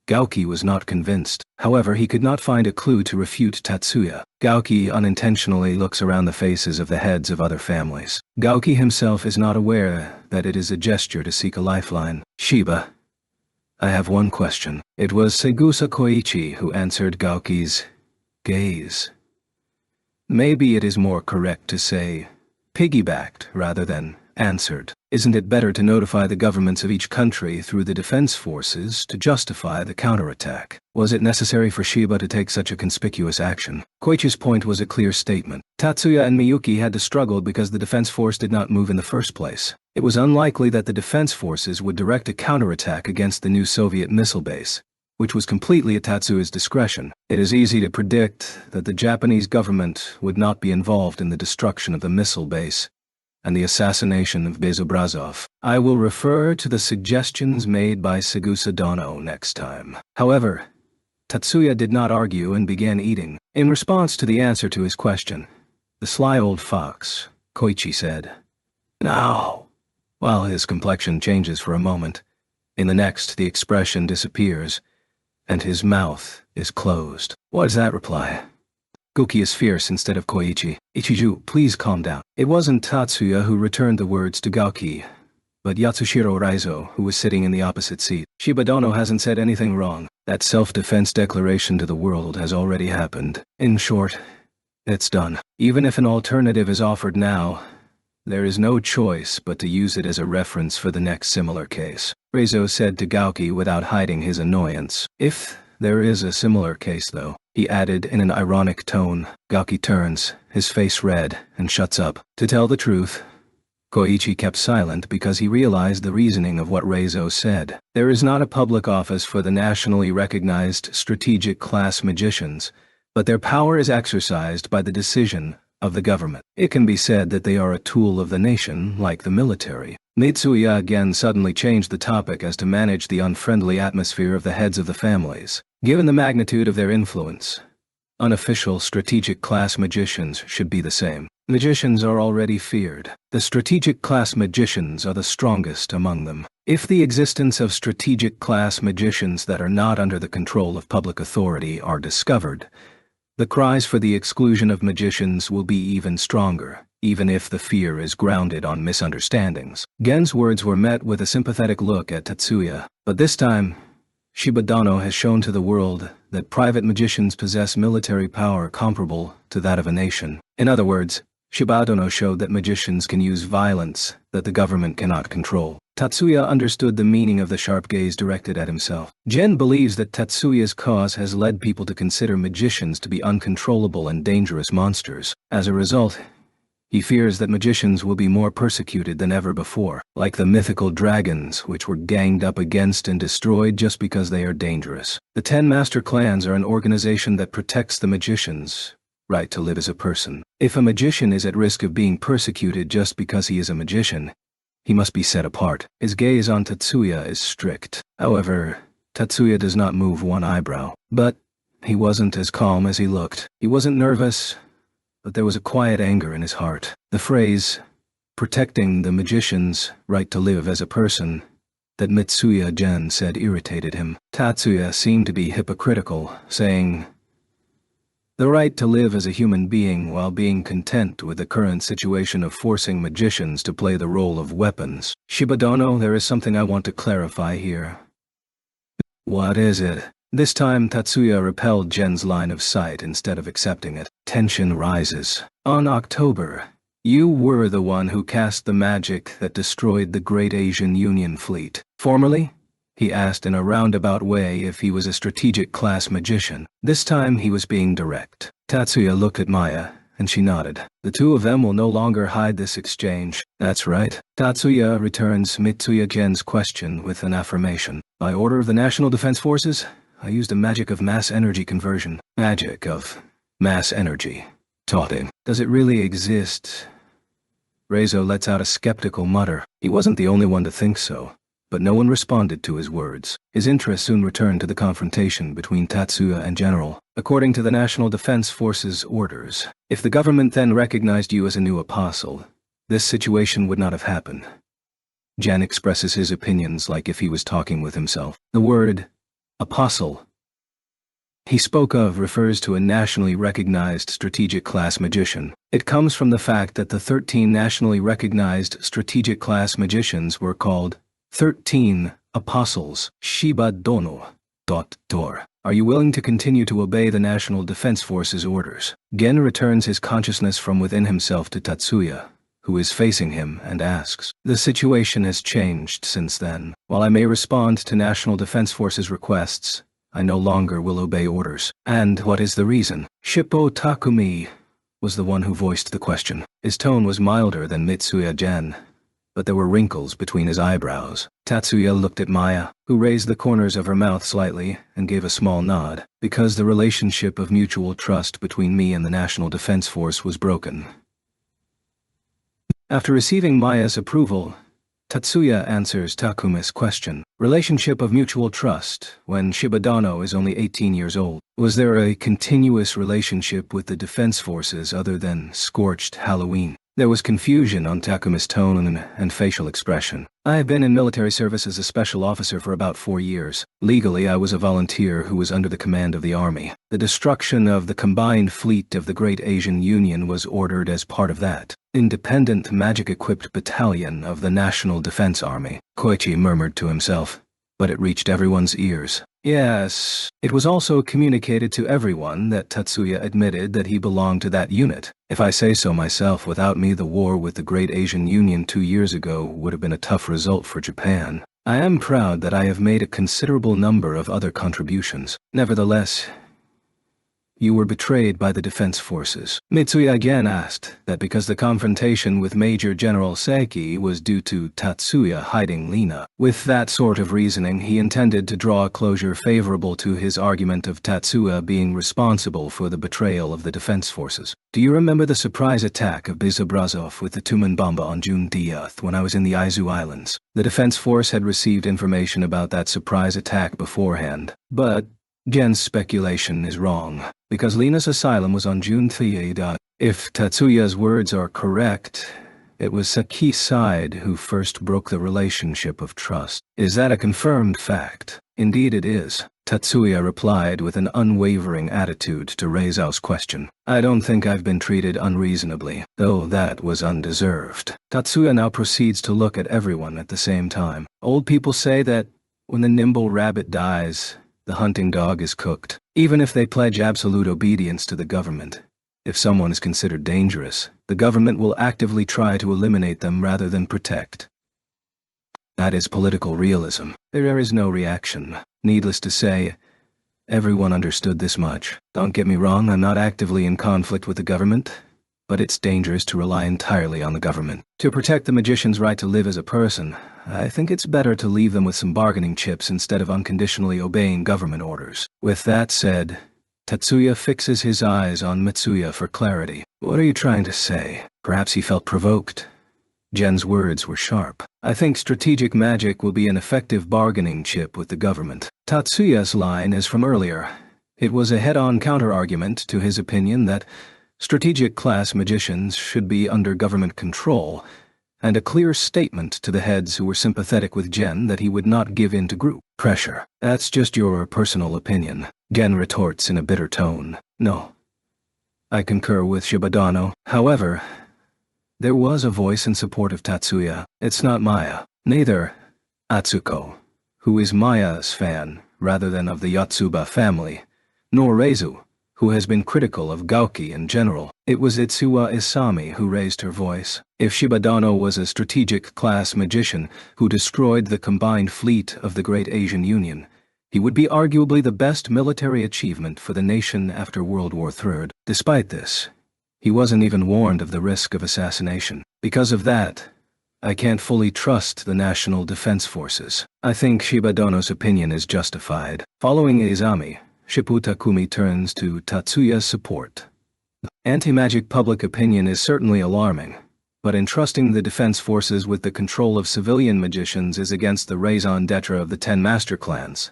Gouki was not convinced. However, he could not find a clue to refute Tatsuya. Gouki unintentionally looks around the faces of the heads of other families. Gouki himself is not aware that it is a gesture to seek a lifeline. Shiba, I have one question. It was Sagusa Koichi who answered Gouki's gaze. Maybe it is more correct to say piggybacked rather than answered. Isn't it better to notify the governments of each country through the defense forces to justify the counterattack? Was it necessary for Shiba to take such a conspicuous action? Koichi's point was a clear statement. Tatsuya and Miyuki had to struggle because the defense force did not move in the first place. It was unlikely that the defense forces would direct a counterattack against the new Soviet missile base, which was completely at Tatsuya's discretion. It is easy to predict that the Japanese government would not be involved in the destruction of the missile base and the assassination of Bezobrazov. I will refer to the suggestions made by Sagusa Dono next time. However, Tatsuya did not argue and began eating. In response to the answer to his question, the sly old fox, Koichi said, "Now," while his complexion changes for a moment. In the next, the expression disappears, and his mouth is closed. What is that reply? Gouki is fierce instead of Koichi. Ichiju, please calm down. It wasn't Tatsuya who returned the words to Gouki, but Yatsushiro Raizo, who was sitting in the opposite seat. Shibadono hasn't said anything wrong. That self-defense declaration to the world has already happened. In short, it's done. Even if an alternative is offered now, there is no choice but to use it as a reference for the next similar case. Reizo said to Gauki without hiding his annoyance. If there is a similar case though, he added in an ironic tone. Gauki turns, his face red, and shuts up. To tell the truth, Koichi kept silent because he realized the reasoning of what Reizo said. There is not a public office for the nationally recognized strategic class magicians, but their power is exercised by the decision of the government. It can be said that they are a tool of the nation, like the military. Mitsuya again suddenly changed the topic as to manage the unfriendly atmosphere of the heads of the families. Given the magnitude of their influence, unofficial strategic class magicians should be the same. Magicians are already feared. The strategic class magicians are the strongest among them. If the existence of strategic class magicians that are not under the control of public authority are discovered, the cries for the exclusion of magicians will be even stronger, even if the fear is grounded on misunderstandings. Gen's words were met with a sympathetic look at Tatsuya, but this time, Shibadono has shown to the world that private magicians possess military power comparable to that of a nation. In other words, Shibadono showed that magicians can use violence that the government cannot control. Tatsuya understood the meaning of the sharp gaze directed at himself. Gen believes that Tatsuya's cause has led people to consider magicians to be uncontrollable and dangerous monsters. As a result, he fears that magicians will be more persecuted than ever before, like the mythical dragons which were ganged up against and destroyed just because they are dangerous. The 10 Master Clans are an organization that protects the magicians' right to live as a person. If a magician is at risk of being persecuted just because he is a magician, he must be set apart. His gaze on Tatsuya is strict. However, Tatsuya does not move one eyebrow. But he wasn't as calm as he looked. He wasn't nervous, but there was a quiet anger in his heart. The phrase, protecting the magician's right to live as a person, that Mitsuya Gen said irritated him. Tatsuya seemed to be hypocritical, saying, the right to live as a human being while being content with the current situation of forcing magicians to play the role of weapons. Shibadono, there is something I want to clarify here. What is it? This time Tatsuya repelled Gen's line of sight instead of accepting it. Tension rises. On October, you were the one who cast the magic that destroyed the Great Asian Union Fleet. Formerly? He asked in a roundabout way if he was a strategic class magician. This time he was being direct. Tatsuya looked at Maya, and she nodded. The two of them will no longer hide this exchange. That's right. Tatsuya returns Mitsuya Gen's question with an affirmation. By order of the National Defense Forces, I used a magic of mass energy conversion. Magic of mass energy. Taught him. Does it really exist? Reizo lets out a skeptical mutter. He wasn't the only one to think so. But no one responded to his words. His interest soon returned to the confrontation between Tatsuya and General. According to the National Defense Forces orders, if the government then recognized you as a new apostle, this situation would not have happened. Jan expresses his opinions like if he was talking with himself. The word, apostle, he spoke of refers to a nationally recognized strategic class magician. It comes from the fact that the 13 nationally recognized strategic class magicians were called 13 Apostles. Shibadono. Are you willing to continue to obey the National Defense Forces orders? Gen returns his consciousness from within himself to Tatsuya, who is facing him, and asks. The situation has changed since then. While I may respond to National Defense Forces requests, I no longer will obey orders. And what is the reason? Shippo Takumi was the one who voiced the question. His tone was milder than Mitsuya Gen, but there were wrinkles between his eyebrows. Tatsuya looked at Maya, who raised the corners of her mouth slightly and gave a small nod. Because the relationship of mutual trust between me and the National Defense Force was broken. After receiving Maya's approval, Tatsuya answers Takumi's question. Relationship of mutual trust when Shibadono is only 18 years old. Was there a continuous relationship with the defense forces other than scorched Halloween? There was confusion on Takuma's tone and facial expression. I have been in military service as a special officer for about 4 years. Legally, I was a volunteer who was under the command of the Army. The destruction of the combined fleet of the Great Asian Union was ordered as part of that independent magic-equipped battalion of the National Defense Army. Koichi murmured to himself, but it reached everyone's ears. Yes, it was also communicated to everyone that Tatsuya admitted that he belonged to that unit. If I say so myself, without me the war with the Great Asian Union 2 years ago would have been a tough result for Japan. I am proud that I have made a considerable number of other contributions. Nevertheless, you were betrayed by the defense forces. Mitsuya again asked that because the confrontation with Major General Seki was due to Tatsuya hiding Lina. With that sort of reasoning, he intended to draw a closure favorable to his argument of Tatsuya being responsible for the betrayal of the defense forces. Do you remember the surprise attack of Bizobrazov with the Tumen bomba on June 10th when I was in the Izu Islands? The defense force had received information about that surprise attack beforehand, but Gen's speculation is wrong, because Lina's asylum was on June 3. If Tatsuya's words are correct, it was Seki's side who first broke the relationship of trust. Is that a confirmed fact? Indeed it is, Tatsuya replied with an unwavering attitude to Reizao's question. I don't think I've been treated unreasonably, though that was undeserved. Tatsuya now proceeds to look at everyone at the same time. Old people say that when the nimble rabbit dies, the hunting dog is cooked. Even if they pledge absolute obedience to the government, if someone is considered dangerous, the government will actively try to eliminate them rather than protect. That is political realism. There is no reaction. Needless to say, everyone understood this much. Don't get me wrong, I'm not actively in conflict with the government, but it's dangerous to rely entirely on the government. To protect the magician's right to live as a person, I think it's better to leave them with some bargaining chips instead of unconditionally obeying government orders. With that said, Tatsuya fixes his eyes on Mitsuya for clarity. What are you trying to say? Perhaps he felt provoked. Gen's words were sharp. I think strategic magic will be an effective bargaining chip with the government. Tatsuya's line is from earlier. It was a head-on counter-argument to his opinion that strategic class magicians should be under government control, and a clear statement to the heads who were sympathetic with Gen that he would not give in to group pressure. That's just your personal opinion, Gen retorts in a bitter tone. No. I concur with Shibadano. However, there was a voice in support of Tatsuya. It's not Maya. Neither Atsuko, who is Maya's fan rather than of the Yotsuba family, nor Reizu, who has been critical of Gauki in general. It was Itsuwa Isami who raised her voice. If Shibadano was a strategic class magician who destroyed the combined fleet of the Great Asian Union, he would be arguably the best military achievement for the nation after World War III. Despite this, he wasn't even warned of the risk of assassination. Because of that, I can't fully trust the National Defense Forces. I think Shibadano's opinion is justified. Following Izami, Shippu Takumi turns to Tatsuya's support. Anti-magic public opinion is certainly alarming, but entrusting the defense forces with the control of civilian magicians is against the raison d'etre of the 10 master clans.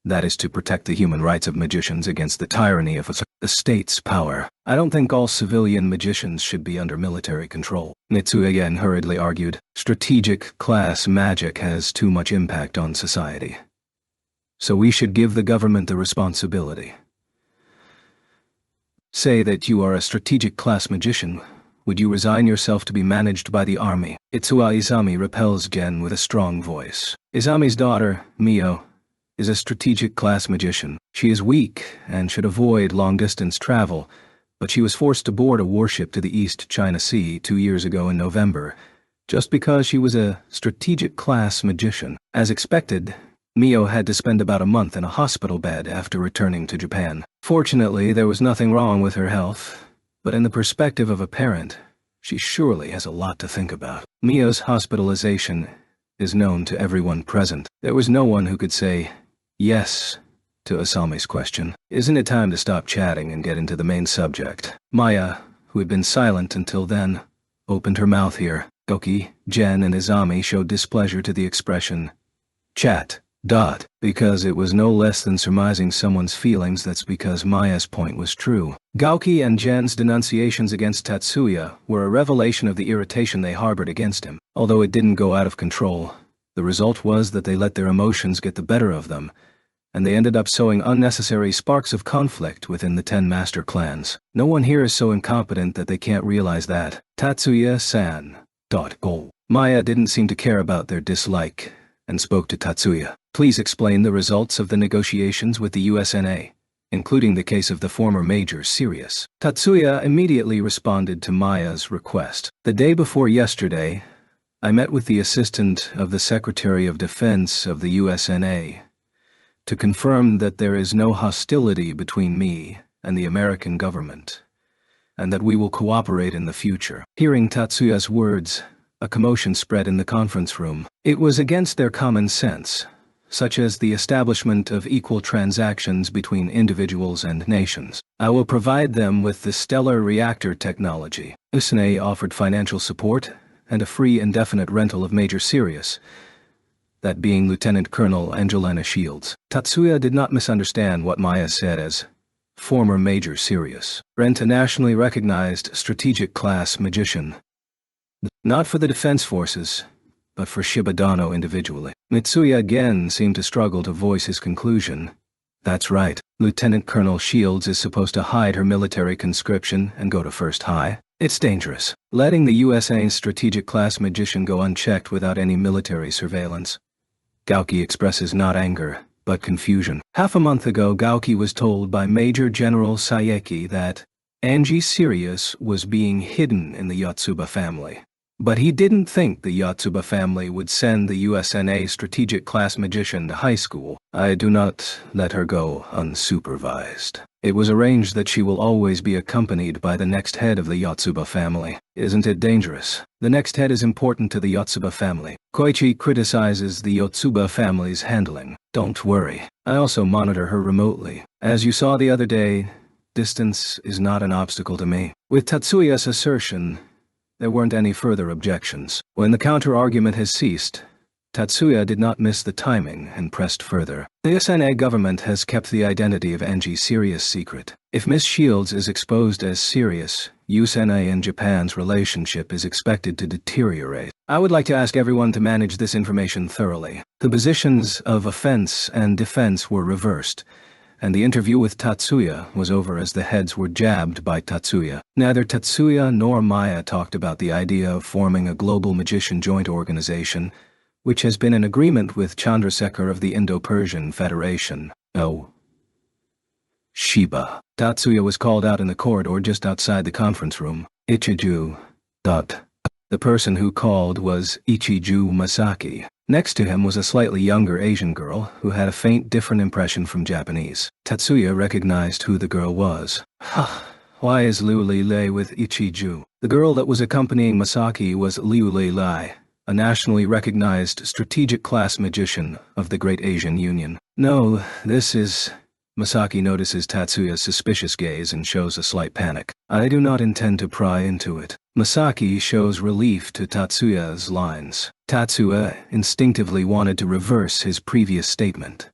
That is to protect the human rights of magicians against the tyranny of the state's power. I don't think all civilian magicians should be under military control. Mitsuya again hurriedly argued, strategic class magic has too much impact on society. So we should give the government the responsibility. Say that you are a strategic class magician. Would you resign yourself to be managed by the army? Itsuwa Izami repels Gen with a strong voice. Izami's daughter, Mio, is a strategic class magician. She is weak and should avoid long-distance travel, but she was forced to board a warship to the East China Sea 2 years ago in November, just because she was a strategic class magician. As expected, Mio had to spend about a month in a hospital bed after returning to Japan. Fortunately, there was nothing wrong with her health, but in the perspective of a parent, she surely has a lot to think about. Mio's hospitalization is known to everyone present. There was no one who could say yes to Asami's question. Isn't it time to stop chatting and get into the main subject? Maya, who had been silent until then, opened her mouth here. Goki, Gen, and Izami showed displeasure to the expression, chat. Because it was no less than surmising someone's feelings. That's because Maya's point was true. Gauki and Gen's denunciations against Tatsuya were a revelation of the irritation they harbored against him. Although it didn't go out of control, the result was that they let their emotions get the better of them, and they ended up sowing unnecessary sparks of conflict within the 10 master clans. No one here is so incompetent that they can't realize that. Tatsuya-san. Go. Maya didn't seem to care about their dislike, and spoke to Tatsuya. Please explain the results of the negotiations with the USNA, including the case of the former Major Sirius. Tatsuya immediately responded to Maya's request. The day before yesterday, I met with the assistant of the Secretary of Defense of the USNA to confirm that there is no hostility between me and the American government, and that we will cooperate in the future. Hearing Tatsuya's words, a commotion spread in the conference room. It was against their common sense, such as the establishment of equal transactions between individuals and nations. I will provide them with the stellar reactor technology. USNA offered financial support and a free indefinite rental of Major Sirius, that being Lieutenant Colonel Angelina Shields. Tatsuya did not misunderstand what Maya said as former Major Sirius. Rent a nationally recognized strategic class magician. Not for the defense forces, but for Shibadano individually. Mitsuya again seemed to struggle to voice his conclusion. That's right, Lieutenant Colonel Shields is supposed to hide her military conscription and go to First High. It's dangerous, letting the USA's strategic class magician go unchecked without any military surveillance. Gauki expresses not anger, but confusion. Half a month ago, Gauki was told by Major General Saeki that Angie Sirius was being hidden in the Yotsuba family. But he didn't think the Yotsuba family would send the USNA strategic class magician to high school. I do not let her go unsupervised. It was arranged that she will always be accompanied by the next head of the Yotsuba family. Isn't it dangerous? The next head is important to the Yotsuba family. Koichi criticizes the Yotsuba family's handling. Don't worry. I also monitor her remotely. As you saw the other day, distance is not an obstacle to me. With Tatsuya's assertion, there weren't any further objections. When the counter-argument has ceased, Tatsuya did not miss the timing and pressed further. The USNA government has kept the identity of Angie Sirius secret. If Miss Shields is exposed as Sirius, USNA and Japan's relationship is expected to deteriorate. I would like to ask everyone to manage this information thoroughly. The positions of offense and defense were reversed, and the interview with Tatsuya was over as the heads were jabbed by Tatsuya. Neither Tatsuya nor Maya talked about the idea of forming a global magician joint organization, which has been in agreement with Chandrasekhar of the Indo-Persian Federation. Oh. Shiba. Tatsuya was called out in the corridor just outside the conference room. Ichiju. The person who called was Ichiju Masaki. Next to him was a slightly younger Asian girl who had a faint different impression from Japanese. Tatsuya recognized who the girl was. Why is Liu Lei with Ichiju? The girl that was accompanying Masaki was Liu Lei, a nationally recognized strategic class magician of the Great Asian Union. No, this is... Masaki notices Tatsuya's suspicious gaze and shows a slight panic. I do not intend to pry into it. Masaki shows relief to Tatsuya's lines. Tatsuya instinctively wanted to reverse his previous statement.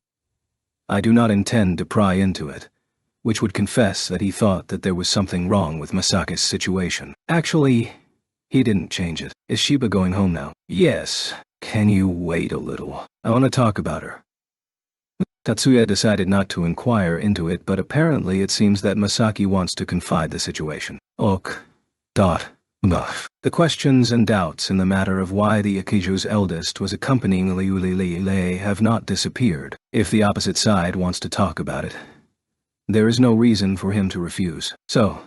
I do not intend to pry into it, which would confess that he thought that there was something wrong with Masaki's situation. Actually, he didn't change it. Is Shiba going home now? Yes. Can you wait a little? I want to talk about her. Tatsuya decided not to inquire into it, but apparently it seems that Masaki wants to confide the situation. The questions and doubts in the matter of why the Ichiju's eldest was accompanying Liu Lei have not disappeared. If the opposite side wants to talk about it, there is no reason for him to refuse. So,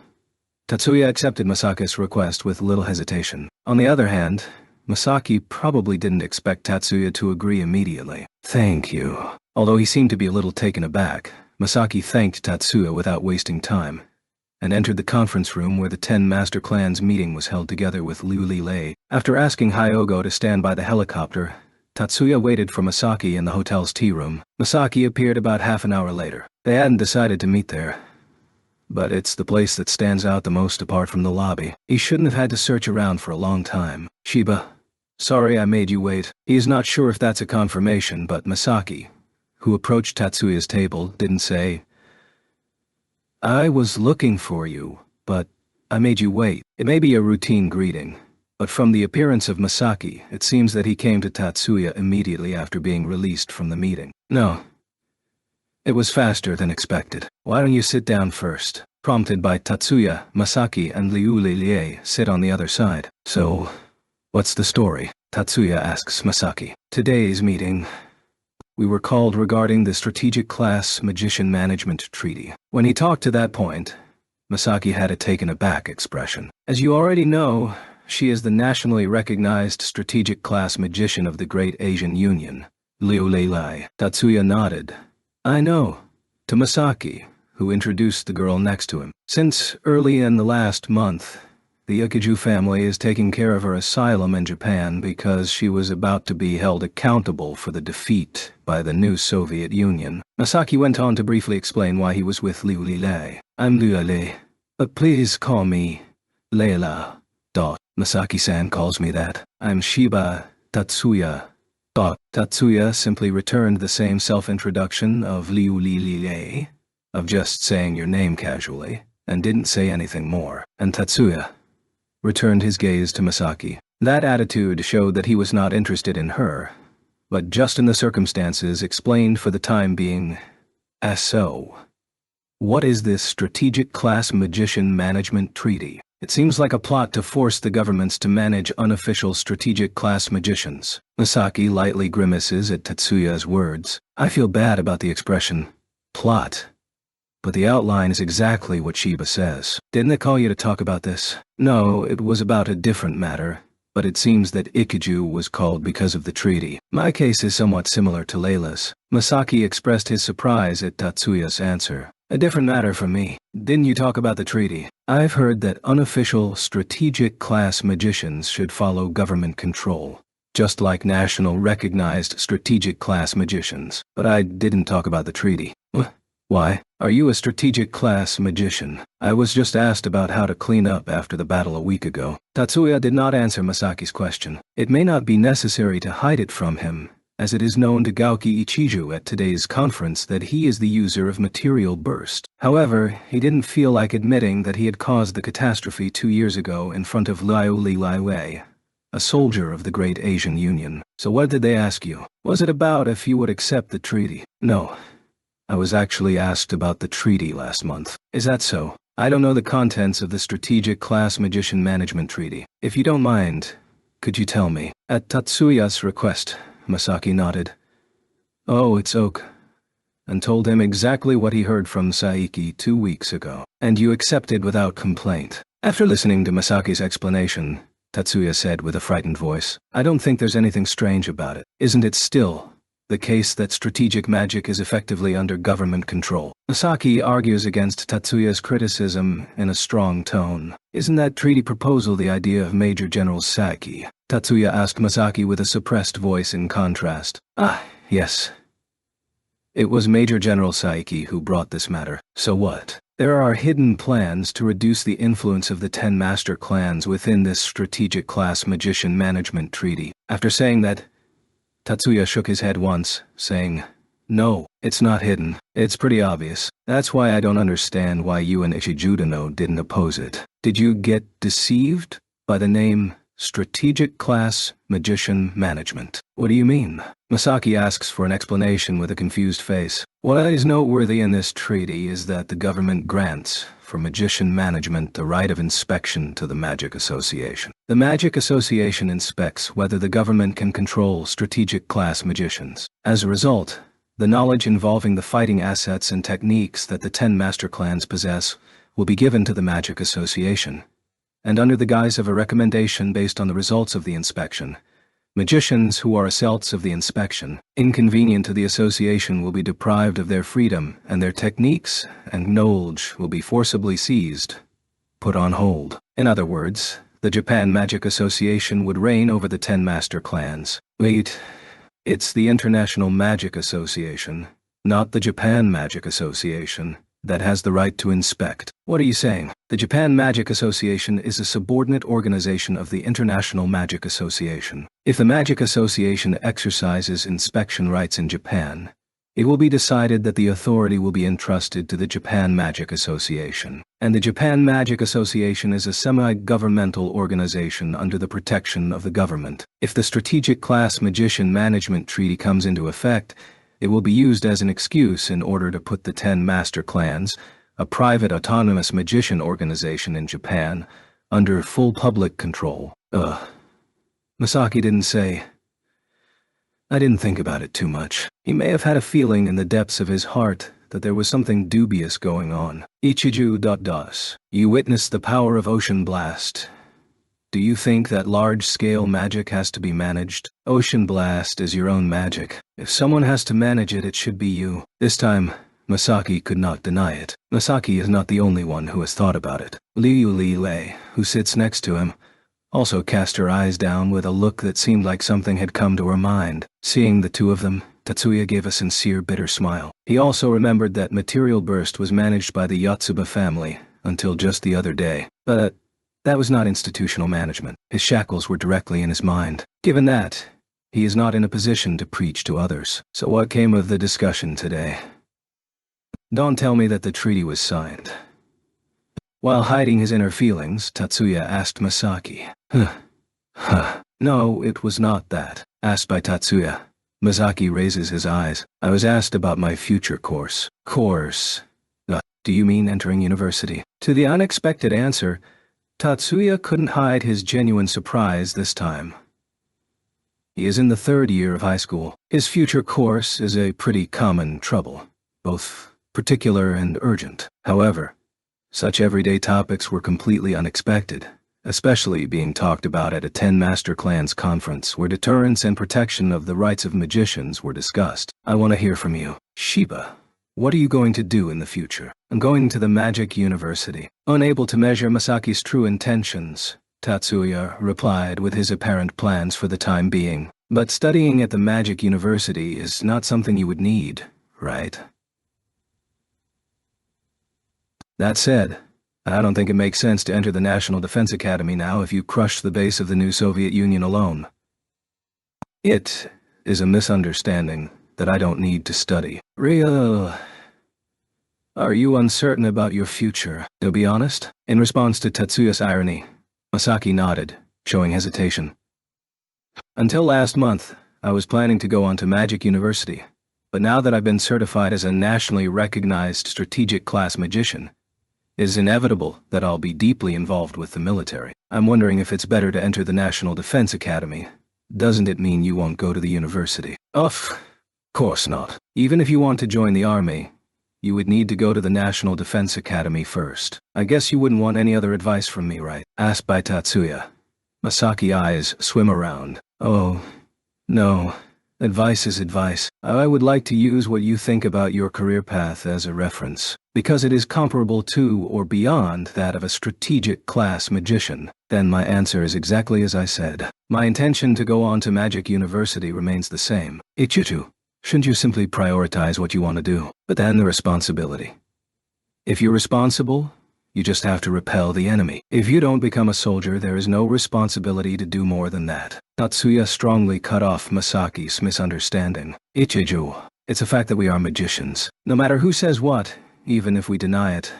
Tatsuya accepted Masaki's request with little hesitation. On the other hand, Masaki probably didn't expect Tatsuya to agree immediately. Thank you. Although he seemed to be a little taken aback, Masaki thanked Tatsuya without wasting time, and entered the conference room where the 10 Master Clans meeting was held together with Liu Lei. After asking Hyogo to stand by the helicopter, Tatsuya waited for Masaki in the hotel's tea room. Masaki appeared about half an hour later. They hadn't decided to meet there, but it's the place that stands out the most apart from the lobby. He shouldn't have had to search around for a long time. Shiba, Sorry I made you wait. He is not sure if that's a confirmation, but Masaki, who approached Tatsuya's table, didn't say, I was looking for you, but I made you wait. It may be a routine greeting, but from the appearance of Masaki, it seems that he came to Tatsuya immediately after being released from the meeting. No. It was faster than expected. Why don't you sit down first? Prompted by Tatsuya, Masaki and Liu Lilie sit on the other side. So, what's the story? Tatsuya asks Masaki. Today's meeting, we were called regarding the Strategic Class Magician Management Treaty. When he talked to that point, Masaki had a taken-aback expression. As you already know, she is the nationally recognized Strategic Class Magician of the Great Asian Union, Liu Lilie. Tatsuya nodded. I know, to Masaki, who introduced the girl next to him. Since early in the last month, the Ikiju family is taking care of her asylum in Japan because she was about to be held accountable for the defeat by the new Soviet Union. Masaki went on to briefly explain why he was with Liu Lilie. I'm Liu Lilie, but please call me Leila. Masaki-san calls me that. I'm Shiba Tatsuya. Tatsuya simply returned the same self-introduction of Liu Lilie, of just saying your name casually, and didn't say anything more. And Tatsuya returned his gaze to Masaki. That attitude showed that he was not interested in her, but just in the circumstances explained for the time being, as so. What is this Strategic Class Magician Management Treaty? It seems like a plot to force the governments to manage unofficial strategic class magicians. Masaki lightly grimaces at Tatsuya's words. I feel bad about the expression, plot. But the outline is exactly what Shiba says. Didn't they call you to talk about this? No, it was about a different matter, but it seems that Ikiju was called because of the treaty. My case is somewhat similar to Layla's. Masaki expressed his surprise at Tatsuya's answer. A different matter from me. Didn't you talk about the treaty? I've heard that unofficial strategic class magicians should follow government control, just like national recognized strategic class magicians. But I didn't talk about the treaty. Why? Are you a strategic class magician? I was just asked about how to clean up after the battle a week ago. Tatsuya did not answer Masaki's question. It may not be necessary to hide it from him, as it is known to Gaoki Ichiju at today's conference that he is the user of Material Burst. However, he didn't feel like admitting that he had caused the catastrophe 2 years ago in front of Liu Lilie, a soldier of the Great Asian Union. So what did they ask you? Was it about if you would accept the treaty? No. I was actually asked about the treaty last month. Is that so? I don't know the contents of the Strategic Class Magician Management Treaty. If you don't mind, could you tell me? At Tatsuya's request, Masaki nodded. Oh, it's Oak. And told him exactly what he heard from Saiki 2 weeks ago. And you accepted without complaint. After listening to Masaki's explanation, Tatsuya said with a frightened voice, I don't think there's anything strange about it. Isn't it still the case that strategic magic is effectively under government control? Masaki argues against Tatsuya's criticism in a strong tone. Isn't that treaty proposal the idea of Major General Saiki? Tatsuya asked Masaki with a suppressed voice in contrast. Ah, yes. It was Major General Saiki who brought this matter. So what? There are hidden plans to reduce the influence of the 10 master clans within this Strategic Class Magician Management Treaty. After saying that, Tatsuya shook his head once, saying, No, it's not hidden. It's pretty obvious. That's why I don't understand why you and Ichijudano didn't oppose it. Did you get deceived by the name Strategic Class Magician Management? What do you mean? Masaki asks for an explanation with a confused face. What is noteworthy in this treaty is that the government grants, for magician management, the right of inspection to the Magic Association. The Magic Association inspects whether the government can control strategic class magicians. As a result, the knowledge involving the fighting assets and techniques that the 10 master clans possess will be given to the Magic Association. And under the guise of a recommendation based on the results of the inspection, magicians who are assaults of the inspection, inconvenient to the association, will be deprived of their freedom, and their techniques and knowledge will be forcibly seized, put on hold. In other words, the Japan Magic Association would reign over the 10 master clans. Wait, it's the International Magic Association, not the Japan Magic Association. that has the right to inspect. What are you saying? The Japan Magic Association is a subordinate organization of the International Magic Association. If the Magic Association exercises inspection rights in Japan, it will be decided that the authority will be entrusted to the Japan Magic Association. And the Japan Magic Association is a semi-governmental organization under the protection of the government. If the Strategic Class Magician Management Treaty comes into effect, it will be used as an excuse in order to put the 10 Master Clans, a private autonomous magician organization in Japan, under full public control. Masaki didn't say. I didn't think about it too much. He may have had a feeling in the depths of his heart that there was something dubious going on. Ichiju. You witnessed the power of Ocean Blast. Do you think that large-scale magic has to be managed? Ocean Blast is your own magic. If someone has to manage it, it should be you. This time, Masaki could not deny it. Masaki is not the only one who has thought about it. Liu Lei, who sits next to him, also cast her eyes down with a look that seemed like something had come to her mind. Seeing the two of them, Tatsuya gave a sincere, bitter smile. He also remembered that Material Burst was managed by the Yotsuba family until just the other day. But that was not institutional management. His shackles were directly in his mind. Given that, he is not in a position to preach to others. So what came of the discussion today? Don't tell me that the treaty was signed. While hiding his inner feelings, Tatsuya asked Masaki. No, it was not that. Asked by Tatsuya. Masaki raises his eyes. I was asked about my future course. Course? Do you mean entering university? To the unexpected answer, Tatsuya couldn't hide his genuine surprise this time. He is in the 3rd year of high school. His future course is a pretty common trouble, both particular and urgent. However, such everyday topics were completely unexpected, especially being talked about at a 10 Master Clans conference where deterrence and protection of the rights of magicians were discussed. I want to hear from you. Shiba, what are you going to do in the future? I'm going to the Magic University. Unable to measure Masaki's true intentions, Tatsuya replied with his apparent plans for the time being. But studying at the Magic University is not something you would need, right? That said, I don't think it makes sense to enter the National Defense Academy now if you crush the base of the new Soviet Union alone. It is a misunderstanding that I don't need to study. Real. Are you uncertain about your future? To be honest, in response to Tatsuya's irony, Masaki nodded, showing hesitation. Until last month, I was planning to go on to Magic University, but now that I've been certified as a nationally recognized strategic class magician, it is inevitable that I'll be deeply involved with the military. I'm wondering if it's better to enter the National Defense Academy. Doesn't it mean you won't go to the university? Of course not. Even if you want to join the army, you would need to go to the National Defense Academy first. I guess you wouldn't want any other advice from me, right? Asked by Tatsuya. Masaki's eyes swim around. Oh, no. Advice is advice. I would like to use what you think about your career path as a reference, because it is comparable to or beyond that of a strategic class magician. Then my answer is exactly as I said. My intention to go on to Magic University remains the same. Ichichu, shouldn't you simply prioritize what you want to do? But then the responsibility. If you're responsible, you just have to repel the enemy. If you don't become a soldier, there is no responsibility to do more than that. Tatsuya strongly cut off Masaki's misunderstanding. Ichiju, it's a fact that we are magicians. No matter who says what, even if we deny it,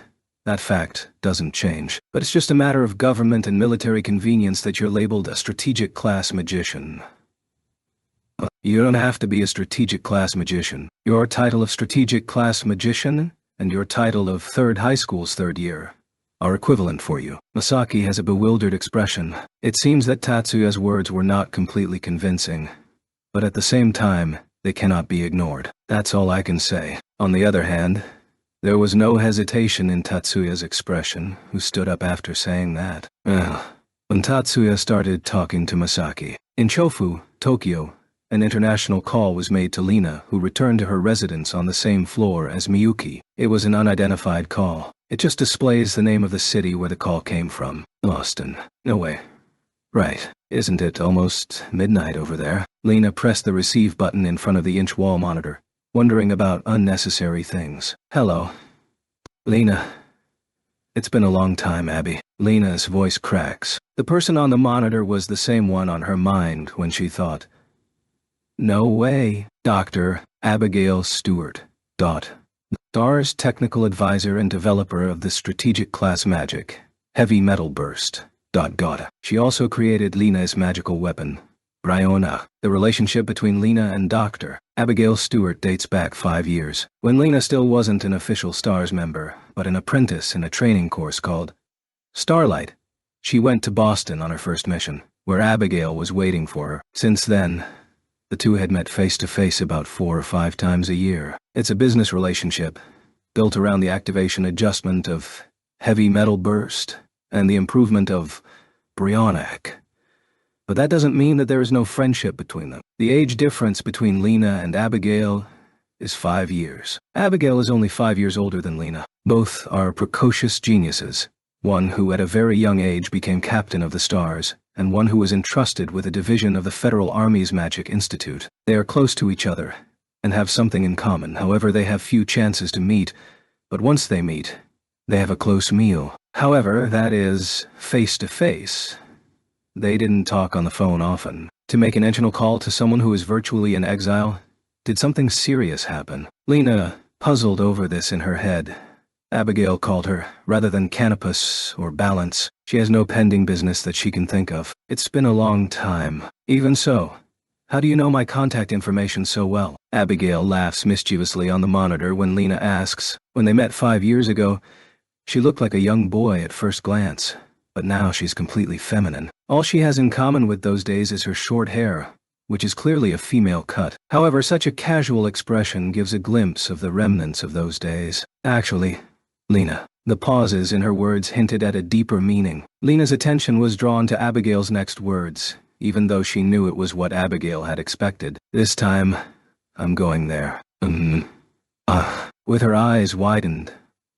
that fact doesn't change. But it's just a matter of government and military convenience that you're labeled a strategic class magician. You don't have to be a strategic class magician. Your title of strategic class magician and your title of high school's 3rd year are equivalent for you. Masaki has a bewildered expression. It seems that Tatsuya's words were not completely convincing, but at the same time, they cannot be ignored. That's all I can say. On the other hand, there was no hesitation in Tatsuya's expression, who stood up after saying that. When Tatsuya started talking to Masaki, in Chofu, Tokyo, an international call was made to Lina, who returned to her residence on the same floor as Miyuki. It was an unidentified call. It just displays the name of the city where the call came from. Austin. No way. Right. Isn't it almost midnight over there? Lina pressed the receive button in front of the inch wall monitor, wondering about unnecessary things. Hello. Lena. It's been a long time, Abby. Lena's voice cracks. The person on the monitor was the same one on her mind when she thought. No way. Dr. Abigail Stewart. STAR's technical advisor and developer of the strategic class magic, heavy metal burst. She also created Lena's magical weapon, Bryona. The relationship between Lena and Dr. Abigail Stewart dates back 5 years, when Lena still wasn't an official STARS member, but an apprentice in a training course called Starlight. She went to Boston on her first mission, where Abigail was waiting for her. Since then, the two had met face-to-face about 4 or 5 times a year. It's a business relationship, built around the activation adjustment of heavy metal burst and the improvement of Bryonic. But that doesn't mean that there is no friendship between them. The age difference between Lena and Abigail is 5 years. Abigail is only 5 years older than Lena. Both are precocious geniuses, one who at a very young age became captain of the STARS, and one who was entrusted with a division of the Federal Army's Magic Institute. They are close to each other, and have something in common. However, they have few chances to meet, but once they meet, they have a close meal. However, that is face-to-face. They didn't talk on the phone often. To make an intentional call to someone who is virtually in exile? Did something serious happen? Lena puzzled over this in her head. Abigail called her, rather than Canopus or Balance. She has no pending business that she can think of. It's been a long time. Even so, how do you know my contact information so well? Abigail laughs mischievously on the monitor when Lena asks. When they met 5 years ago, she looked like a young boy at first glance, but now she's completely feminine. All she has in common with those days is her short hair, which is clearly a female cut. However, such a casual expression gives a glimpse of the remnants of those days. Actually, Lena. The pauses in her words hinted at a deeper meaning. Lena's attention was drawn to Abigail's next words, even though she knew it was what Abigail had expected. This time, I'm going there. With her eyes widened,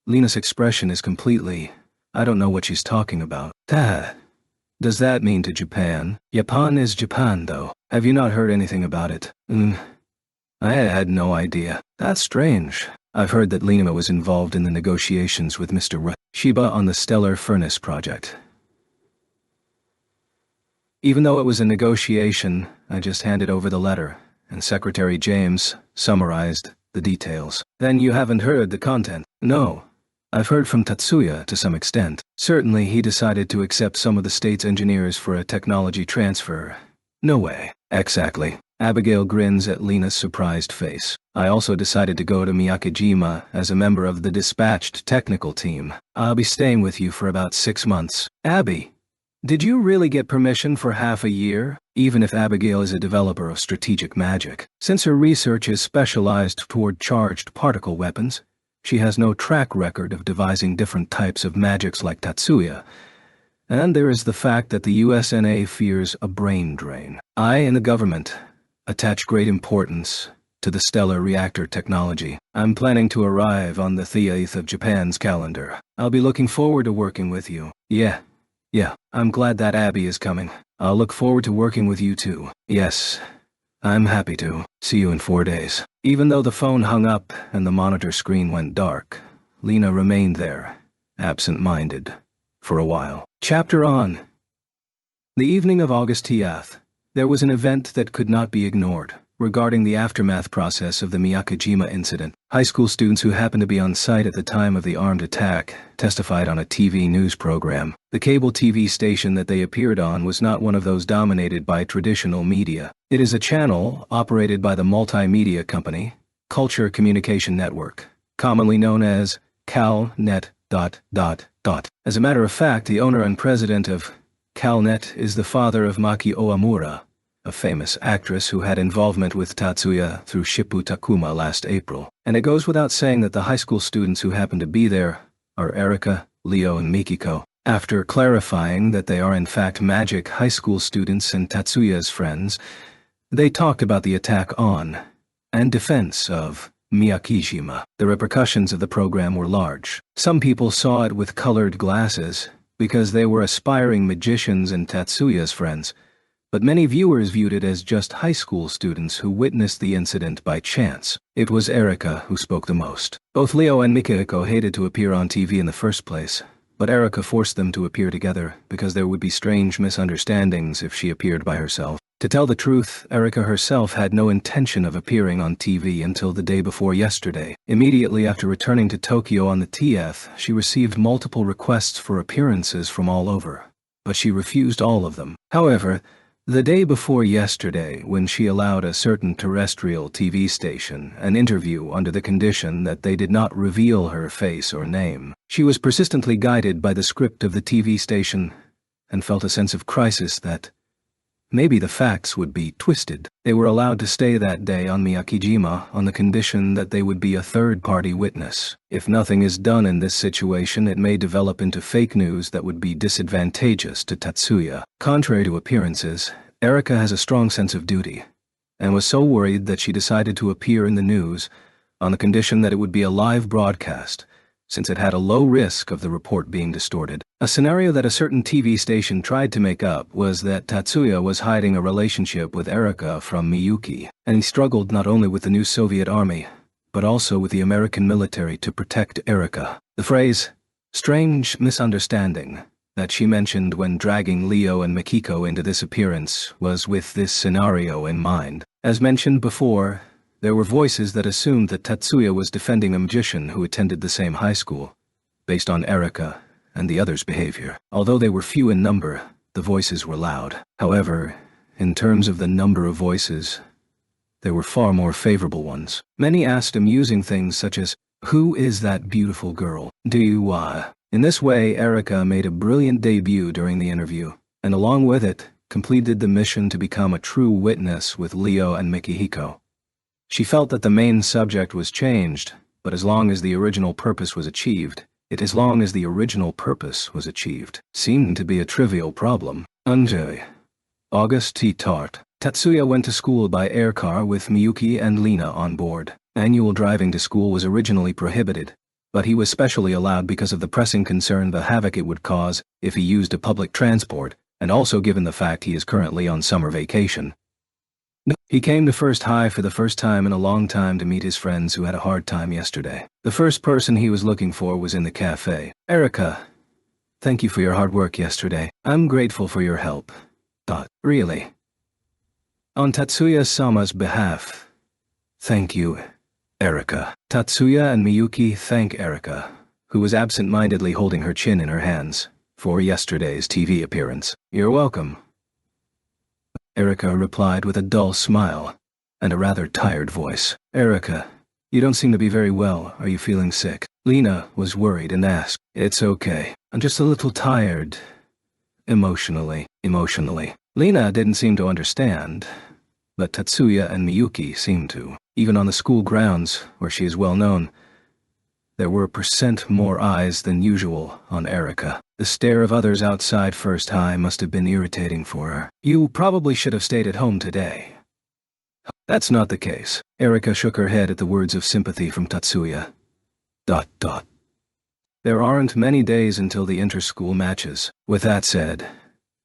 Lena's expression is completely, I don't know what she's talking about. Does that mean to Japan? Japan is Japan, though. Have you not heard anything about it? I had no idea. That's strange. I've heard that Lena was involved in the negotiations with Mr. Shiba on the Stellar Furnace project. Even though it was a negotiation, I just handed over the letter, and Secretary James summarized the details. Then you haven't heard the content? No. I've heard from Tatsuya to some extent. Certainly he decided to accept some of the state's engineers for a technology transfer. No way. Exactly. Abigail grins at Lena's surprised face. I also decided to go to Miyakijima as a member of the dispatched technical team. I'll be staying with you for about 6 months. Abby, did you really get permission for half a year? Even if Abigail is a developer of strategic magic. Since her research is specialized toward charged particle weapons, she has no track record of devising different types of magics like Tatsuya. And there is the fact that the USNA fears a brain drain. I and the government attach great importance to the stellar reactor technology. I'm planning to arrive on the 30th of Japan's calendar. I'll be looking forward to working with you. Yeah, I'm glad that Abby is coming. I'll look forward to working with you too. Yes, I'm happy to. See you in 4 days. Even though the phone hung up and the monitor screen went dark, Lena remained there, absent-minded, for a while. Chapter on. The evening of August 10th, there was an event that could not be ignored. Regarding the aftermath process of the Miyakijima incident, high school students who happened to be on site at the time of the armed attack testified on a TV news program. The cable TV station that they appeared on was not one of those dominated by traditional media. It is a channel operated by the multimedia company, Culture Communication Network, commonly known as CalNet. As a matter of fact, the owner and president of CalNet is the father of Maki Oamura, a famous actress who had involvement with Tatsuya through Shippu Takuma last April. And it goes without saying that the high school students who happen to be there are Erika, Leo, and Mikiko. After clarifying that they are in fact magic high school students and Tatsuya's friends, they talked about the attack on and defense of Miyakijima. The repercussions of the program were large. Some people saw it with colored glasses because they were aspiring magicians and Tatsuya's friends, but many viewers viewed it as just high school students who witnessed the incident by chance. It was Erica who spoke the most. Both Leo and Mikihiko hated to appear on TV in the first place, but Erica forced them to appear together because there would be strange misunderstandings if she appeared by herself. To tell the truth, Erica herself had no intention of appearing on TV until the day before yesterday. Immediately after returning to Tokyo on the TF, she received multiple requests for appearances from all over, but she refused all of them. However, the day before yesterday, when she allowed a certain terrestrial TV station an interview under the condition that they did not reveal her face or name, she was persistently guided by the script of the TV station and felt a sense of crisis that maybe the facts would be twisted. They were allowed to stay that day on Miyakijima on the condition that they would be a third-party witness. If nothing is done in this situation, it may develop into fake news that would be disadvantageous to Tatsuya. Contrary to appearances, Erica has a strong sense of duty, and was so worried that she decided to appear in the news on the condition that it would be a live broadcast, since it had a low risk of the report being distorted. A scenario that a certain TV station tried to make up was that Tatsuya was hiding a relationship with Erica from Miyuki, and he struggled not only with the new Soviet army, but also with the American military to protect Erica. The phrase, "strange misunderstanding," that she mentioned when dragging Leo and Mikiko into this appearance was with this scenario in mind. As mentioned before, there were voices that assumed that Tatsuya was defending a magician who attended the same high school, based on Erica and the others' behavior. Although they were few in number, the voices were loud. However, in terms of the number of voices, there were far more favorable ones. Many asked amusing things such as, "Who is that beautiful girl? Do you, In this way, Erica made a brilliant debut during the interview, and along with it, completed the mission to become a true witness with Leo and Mikihiko. She felt that the main subject was changed, but as long as the original purpose was achieved, seemed to be a trivial problem. Unjay. August T. Tart. Tatsuya went to school by air car with Miyuki and Lena on board. Annual driving to school was originally prohibited, but he was specially allowed because of the pressing concern the havoc it would cause if he used a public transport, and also given the fact he is currently on summer vacation. He came to First High for the first time in a long time to meet his friends who had a hard time yesterday. The first person he was looking for was in the cafe. "Erica, thank you for your hard work yesterday. I'm grateful for your help." Really? On Tatsuya-sama's behalf, thank you, Erica. Tatsuya and Miyuki thank Erica, who was absent-mindedly holding her chin in her hands, for yesterday's TV appearance. "You're welcome," Erica replied with a dull smile and a rather tired voice. "Erica, you don't seem to be very well. Are you feeling sick?" Lena was worried and asked. "It's okay. I'm just a little tired. Emotionally. Lena didn't seem to understand, but Tatsuya and Miyuki seemed to. Even on the school grounds, where she is well known, there were % more eyes than usual on Erica. The stare of others outside First High must have been irritating for her. "You probably should have stayed at home today." "That's not the case." Erica shook her head at the words of sympathy from Tatsuya. There aren't many days until the inter-school matches. With that said,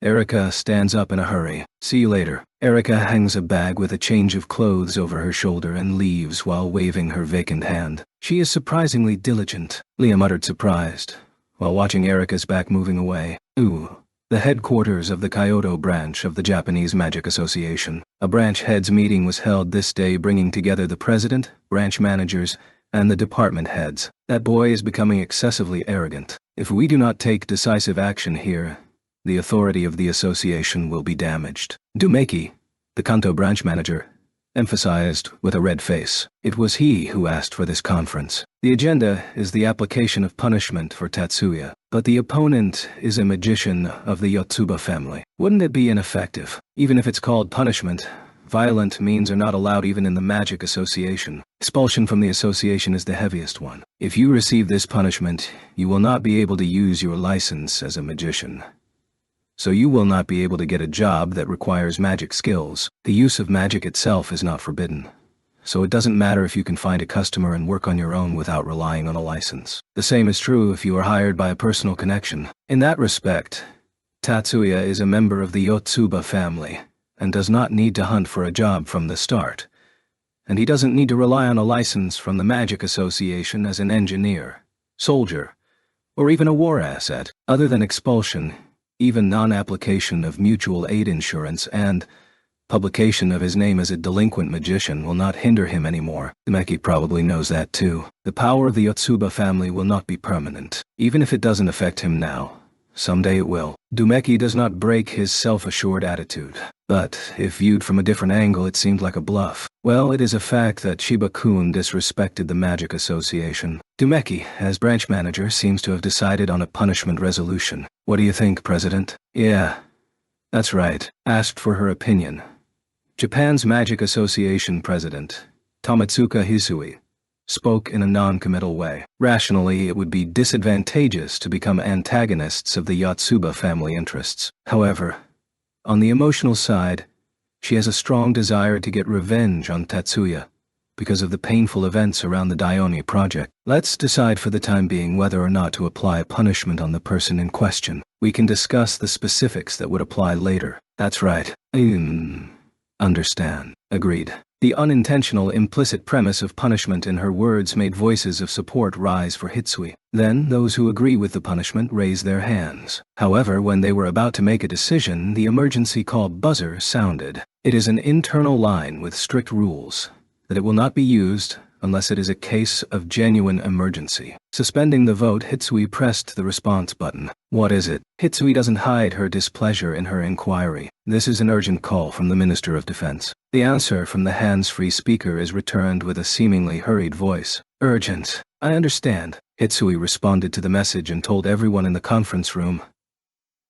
Erica stands up in a hurry. "See you later." Erica hangs a bag with a change of clothes over her shoulder and leaves while waving her vacant hand. She is surprisingly diligent, Leah muttered surprised, while watching Erica's back moving away. The headquarters of the Kyoto branch of the Japanese Magic Association. A branch heads meeting was held this day, bringing together the president, branch managers, and the department heads. That boy is becoming excessively arrogant. If we do not take decisive action here, the authority of the association will be damaged. Dumeki, the Kanto branch manager, emphasized with a red face. It was he who asked for this conference. The agenda is the application of punishment for Tatsuya, but the opponent is a magician of the Yotsuba family. Wouldn't it be ineffective? Even if it's called punishment, violent means are not allowed even in the Magic Association. Expulsion from the association is the heaviest one. If you receive this punishment, you will not be able to use your license as a magician. So you will not be able to get a job that requires magic skills. The use of magic itself is not forbidden, so it doesn't matter if you can find a customer and work on your own without relying on a license. The same is true if you are hired by a personal connection. In that respect, Tatsuya is a member of the Yotsuba family, and does not need to hunt for a job from the start. And he doesn't need to rely on a license from the Magic Association as an engineer, soldier, or even a war asset. Other than expulsion, even non-application of mutual aid insurance and publication of his name as a delinquent magician will not hinder him anymore. Dumeki probably knows that too. The power of the Yotsuba family will not be permanent. Even if it doesn't affect him now, someday it will. Dumeki does not break his self-assured attitude. But, if viewed from a different angle, it seemed like a bluff. Well, it is a fact that Shiba-kun disrespected the Magic Association. Dumeki, as branch manager, seems to have decided on a punishment resolution. What do you think, President? Yeah, that's right. Asked for her opinion. Japan's Magic Association president, Tomitsuka Hisui, spoke in a non-committal way. Rationally, it would be disadvantageous to become antagonists of the Yotsuba family interests. However, on the emotional side, she has a strong desire to get revenge on Tatsuya because of the painful events around the Dione project. Let's decide for the time being whether or not to apply punishment on the person in question. We can discuss the specifics that would apply later. That's right. Understand. Agreed. The unintentional implicit premise of punishment in her words made voices of support rise for Hisui. Then, those who agree with the punishment raised their hands. However, when they were about to make a decision, the emergency call buzzer sounded. It is an internal line with strict rules that it will not be used unless it is a case of genuine emergency. Suspending the vote, Hisui pressed the response button. What is it? Hisui doesn't hide her displeasure in her inquiry. This is an urgent call from the Minister of Defense. The answer from the hands-free speaker is returned with a seemingly hurried voice. Urgent. I understand. Hisui responded to the message and told everyone in the conference room.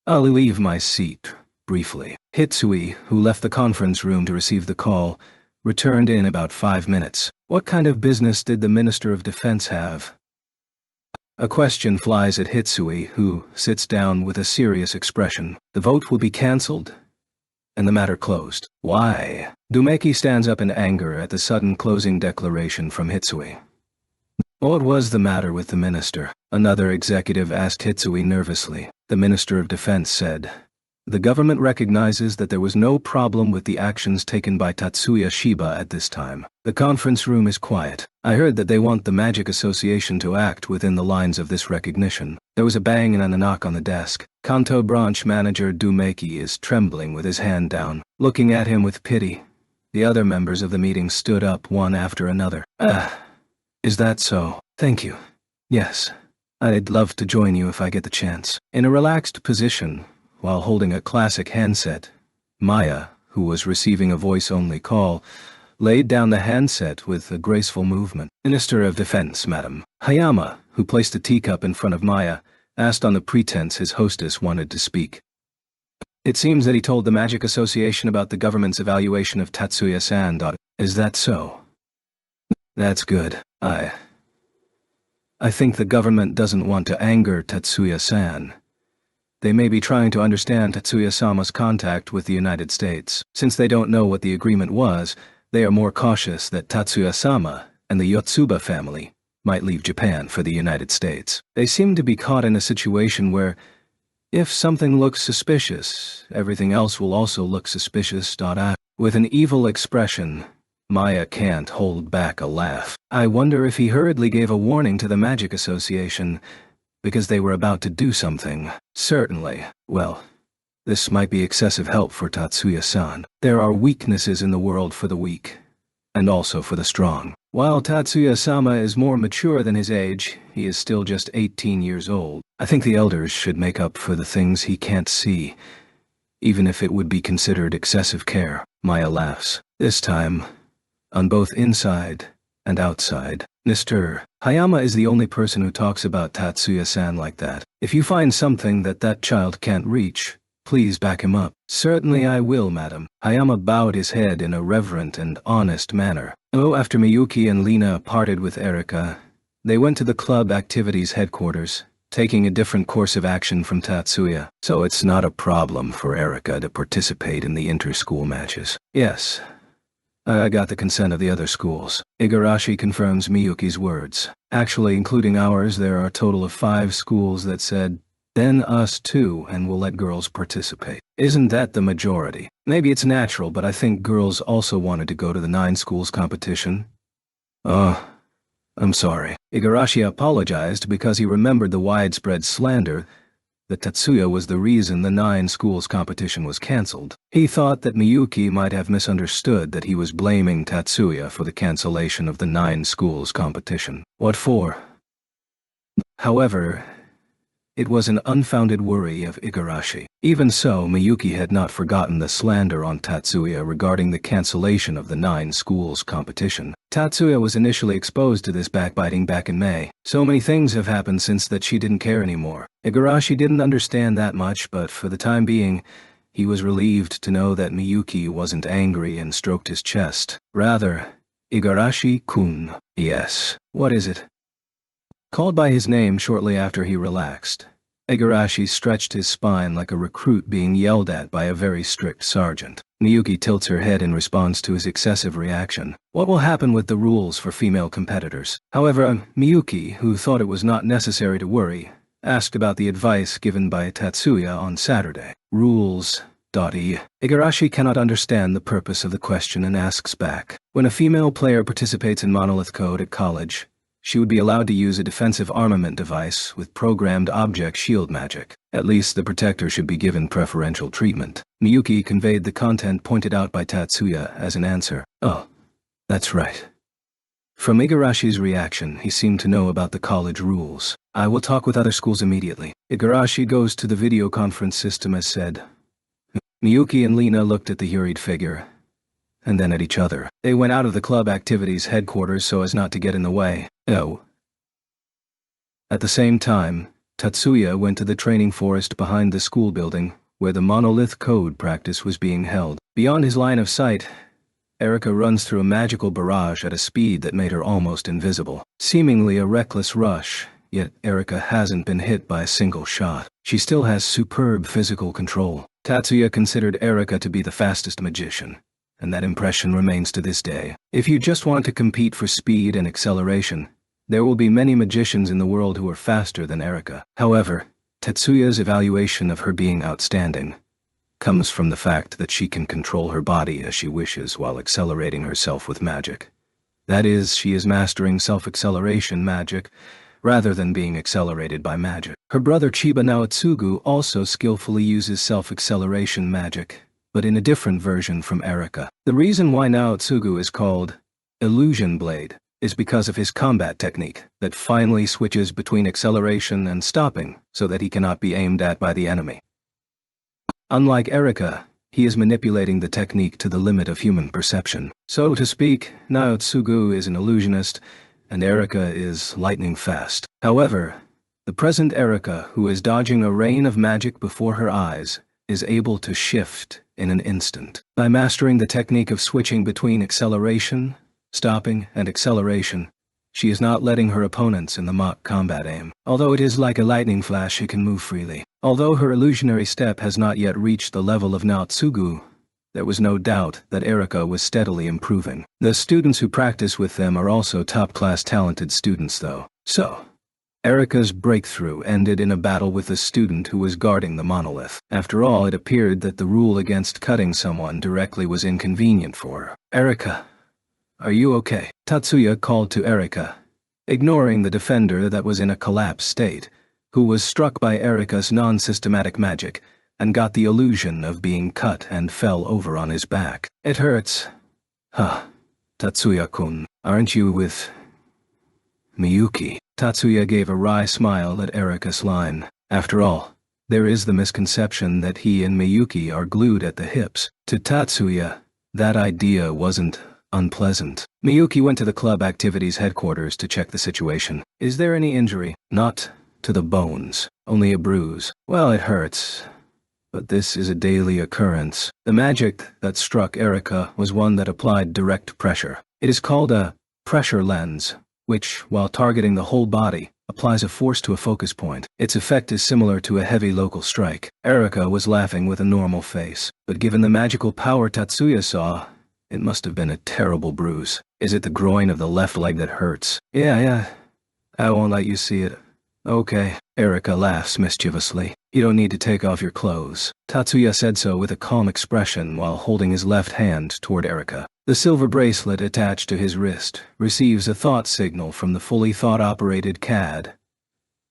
I'll leave my seat, briefly. Hisui, who left the conference room to receive the call, returned in about 5 minutes. What kind of business did the Minister of Defense have? A question flies at Hisui, who sits down with a serious expression. The vote will be cancelled, and the matter closed. Why? Dumeki stands up in anger at the sudden closing declaration from Hisui. What was the matter with the minister? Another executive asked Hisui nervously. The Minister of Defense said, the government recognizes that there was no problem with the actions taken by Tatsuya Shiba at this time. The conference room is quiet. I heard that they want the Magic Association to act within the lines of this recognition. There was a bang and a knock on the desk. Kanto branch manager Dumeki is trembling with his hand down, looking at him with pity. The other members of the meeting stood up one after another. Is that so? Thank you. Yes. I'd love to join you if I get the chance. In a relaxed position, while holding a classic handset, Maya, who was receiving a voice-only call, laid down the handset with a graceful movement. Minister of Defense, Madam. Hayama, who placed a teacup in front of Maya, asked on the pretense his hostess wanted to speak. It seems that he told the Magic Association about the government's evaluation of Tatsuya-san. Is that so? That's good. I think the government doesn't want to anger Tatsuya-san. They may be trying to understand Tatsuya-sama's contact with the United States. Since they don't know what the agreement was, they are more cautious that Tatsuya-sama and the Yotsuba family might leave Japan for the United States. They seem to be caught in a situation where, if something looks suspicious, everything else will also look suspicious. With an evil expression, Maya can't hold back a laugh. I wonder if he hurriedly gave a warning to the Magic Association because they were about to do something. Certainly. Well, this might be excessive help for Tatsuya-san. There are weaknesses in the world for the weak, and also for the strong. While Tatsuya-sama is more mature than his age, he is still just 18 years old. I think the elders should make up for the things he can't see, even if it would be considered excessive care. Maya laughs. This time, on both inside and outside. Mr. Hayama is the only person who talks about Tatsuya-san like that. If you find something that child can't reach, please back him up. Certainly I will, madam. Hayama bowed his head in a reverent and honest manner. After Miyuki and Lena parted with Erika, they went to the club activities headquarters, taking a different course of action from Tatsuya. So it's not a problem for Erika to participate in the inter-school matches. Yes. I got the consent of the other schools. Igarashi confirms Miyuki's words. Actually, including ours, there are a total of 5 schools that said Then us too, and we'll let girls participate. Isn't that the majority? Maybe it's natural, but I think girls also wanted to go to the 9 schools competition. Oh, I'm sorry. Igarashi apologized because he remembered the widespread slander that Tatsuya was the reason the 9 schools competition was cancelled. He thought that Miyuki might have misunderstood that he was blaming Tatsuya for the cancellation of the 9 schools competition. What for? However, it was an unfounded worry of Igarashi. Even so, Miyuki had not forgotten the slander on Tatsuya regarding the cancellation of the 9 schools competition. Tatsuya was initially exposed to this backbiting back in May. So many things have happened since that she didn't care anymore. Igarashi didn't understand that much, but for the time being, he was relieved to know that Miyuki wasn't angry and stroked his chest. Rather, Igarashi-kun. Yes. What is it? Called by his name shortly after he relaxed, Igarashi stretched his spine like a recruit being yelled at by a very strict sergeant. Miyuki tilts her head in response to his excessive reaction. What will happen with the rules for female competitors? However, Miyuki, who thought it was not necessary to worry, asked about the advice given by Tatsuya on Saturday. Rules. Igarashi cannot understand the purpose of the question and asks back. When a female player participates in Monolith Code at college, she would be allowed to use a defensive armament device with programmed object shield magic. At least the protector should be given preferential treatment. Miyuki conveyed the content pointed out by Tatsuya as an answer. Oh, that's right. From Igarashi's reaction, he seemed to know about the college rules. I will talk with other schools immediately. Igarashi goes to the video conference system as said. Miyuki and Lina looked at the hurried figure, and then at each other. They went out of the club activities headquarters so as not to get in the way. Oh. At the same time, Tatsuya went to the training forest behind the school building, where the Monolith Code practice was being held. Beyond his line of sight, Erika runs through a magical barrage at a speed that made her almost invisible. Seemingly a reckless rush, yet Erika hasn't been hit by a single shot. She still has superb physical control. Tatsuya considered Erika to be the fastest magician, and that impression remains to this day. If you just want to compete for speed and acceleration, there will be many magicians in the world who are faster than Erika. However, Tatsuya's evaluation of her being outstanding comes from the fact that she can control her body as she wishes while accelerating herself with magic. That is, she is mastering self-acceleration magic rather than being accelerated by magic. Her brother Chiba Naotsugu also skillfully uses self-acceleration magic, but in a different version from Erika. The reason why Naotsugu is called Illusion Blade is because of his combat technique that finally switches between acceleration and stopping so that he cannot be aimed at by the enemy. Unlike Erika, he is manipulating the technique to the limit of human perception. So to speak, Naotsugu is an illusionist and Erika is lightning fast. However, the present Erika, who is dodging a rain of magic before her eyes, is able to shift in an instant. By mastering the technique of switching between acceleration, stopping, and acceleration, she is not letting her opponents in the mock combat aim. Although it is like a lightning flash, she can move freely. Although her illusionary step has not yet reached the level of Naotsugu, there was no doubt that Erika was steadily improving. The students who practice with them are also top-class talented students though. So, Erika's breakthrough ended in a battle with a student who was guarding the monolith. After all, it appeared that the rule against cutting someone directly was inconvenient for her. Erika, are you okay? Tatsuya called to Erika, ignoring the defender that was in a collapsed state, who was struck by Erika's non-systematic magic and got the illusion of being cut and fell over on his back. It hurts. Huh. Tatsuya-kun, aren't you with Miyuki? Tatsuya gave a wry smile at Erika's line. After all, there is the misconception that he and Miyuki are glued at the hips. To Tatsuya, that idea wasn't unpleasant. Miyuki went to the club activities headquarters to check the situation. Is there any injury? Not to the bones, only a bruise. Well, it hurts, but this is a daily occurrence. The magic that struck Erika was one that applied direct pressure. It is called a pressure lens, which, while targeting the whole body, applies a force to a focus point. Its effect is similar to a heavy local strike. Erika was laughing with a normal face, but given the magical power Tatsuya saw, it must have been a terrible bruise. Is it the groin of the left leg that hurts? Yeah, I won't let you see it. Okay. Erika laughs mischievously. You don't need to take off your clothes. Tatsuya said so with a calm expression while holding his left hand toward Erika. The silver bracelet attached to his wrist receives a thought signal from the fully thought-operated CAD.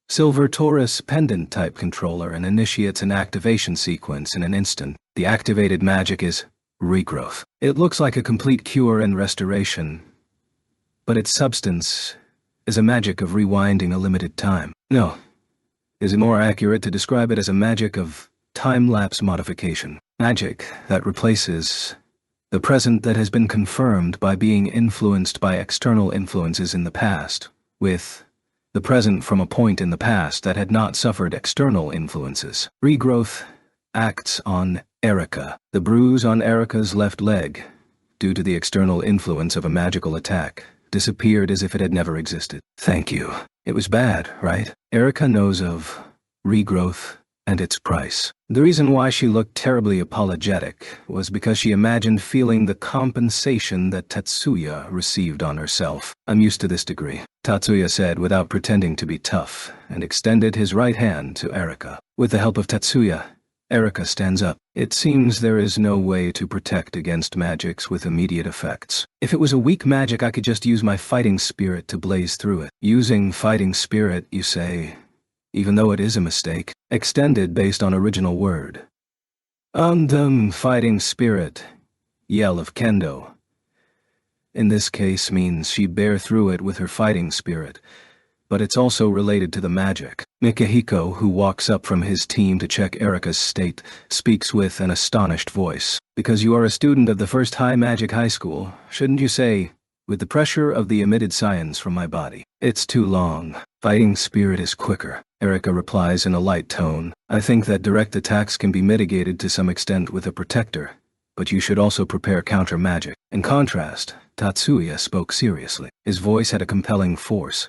Silver Taurus pendant-type controller and initiates an activation sequence in an instant. The activated magic is regrowth. It looks like a complete cure and restoration, but its substance is a magic of rewinding a limited time. No. Is it more accurate to describe it as a magic of time-lapse modification? Magic that replaces the present that has been confirmed by being influenced by external influences in the past, with the present from a point in the past that had not suffered external influences. Regrowth acts on Erika. The bruise on Erika's left leg, due to the external influence of a magical attack, disappeared as if it had never existed. Thank you. It was bad, right? Erika knows of regrowth and its price. The reason why she looked terribly apologetic was because she imagined feeling the compensation that Tatsuya received on herself. I'm used to this degree, Tatsuya said without pretending to be tough, and extended his right hand to Erika. With the help of Tatsuya, Erika stands up. It seems there is no way to protect against magics with immediate effects. If it was a weak magic, I could just use my fighting spirit to blaze through it. Using fighting spirit, you say, even though it is a mistake, extended based on original word. Fighting spirit, yell of kendo. In this case means she bear through it with her fighting spirit, but it's also related to the magic. Mikihiko, who walks up from his team to check Erika's state, speaks with an astonished voice. Because you are a student of the first high magic high school, shouldn't you say, with the pressure of the emitted science from my body? It's too long. Fighting spirit is quicker. Erika replies in a light tone. I think that direct attacks can be mitigated to some extent with a protector, but you should also prepare counter magic. In contrast, Tatsuya spoke seriously. His voice had a compelling force.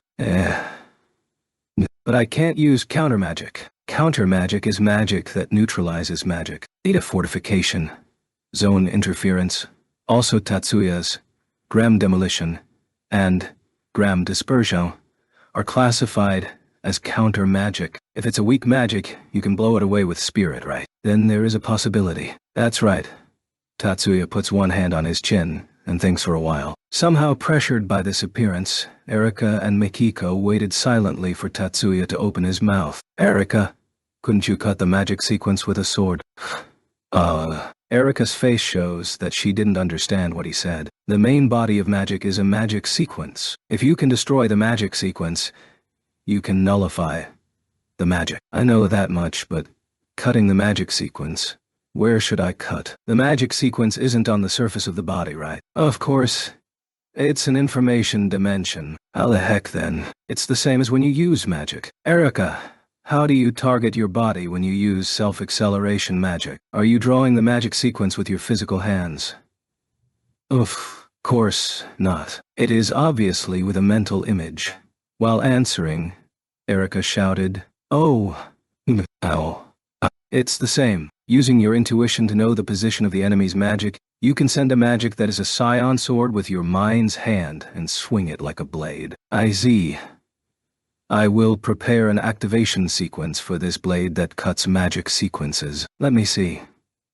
But I can't use counter magic. Counter magic is magic that neutralizes magic. Data fortification, zone interference, also Tatsuya's gram demolition, and gram dispersion are classified as counter magic. If it's a weak magic, you can blow it away with spirit, right? Then there is a possibility. That's right. Tatsuya puts one hand on his chin and thinks for a while. Somehow pressured by this appearance, Erika and Mikiko waited silently for Tatsuya to open his mouth. Erika, couldn't you cut the magic sequence with a sword? Erika's face shows that she didn't understand what he said. The main body of magic is a magic sequence. If you can destroy the magic sequence, you can nullify the magic. I know that much, but cutting the magic sequence, where should I cut? The magic sequence isn't on the surface of the body, right? Of course. It's an information dimension. How the heck then? It's the same as when you use magic. Erika, how do you target your body when you use self-acceleration magic? Are you drawing the magic sequence with your physical hands? Of course not. It is obviously with a mental image. While answering, Erika shouted, "Oh, ow." It's the same. Using your intuition to know the position of the enemy's magic, you can send a magic that is a scion sword with your mind's hand and swing it like a blade. I will prepare an activation sequence for this blade that cuts magic sequences. Let me see.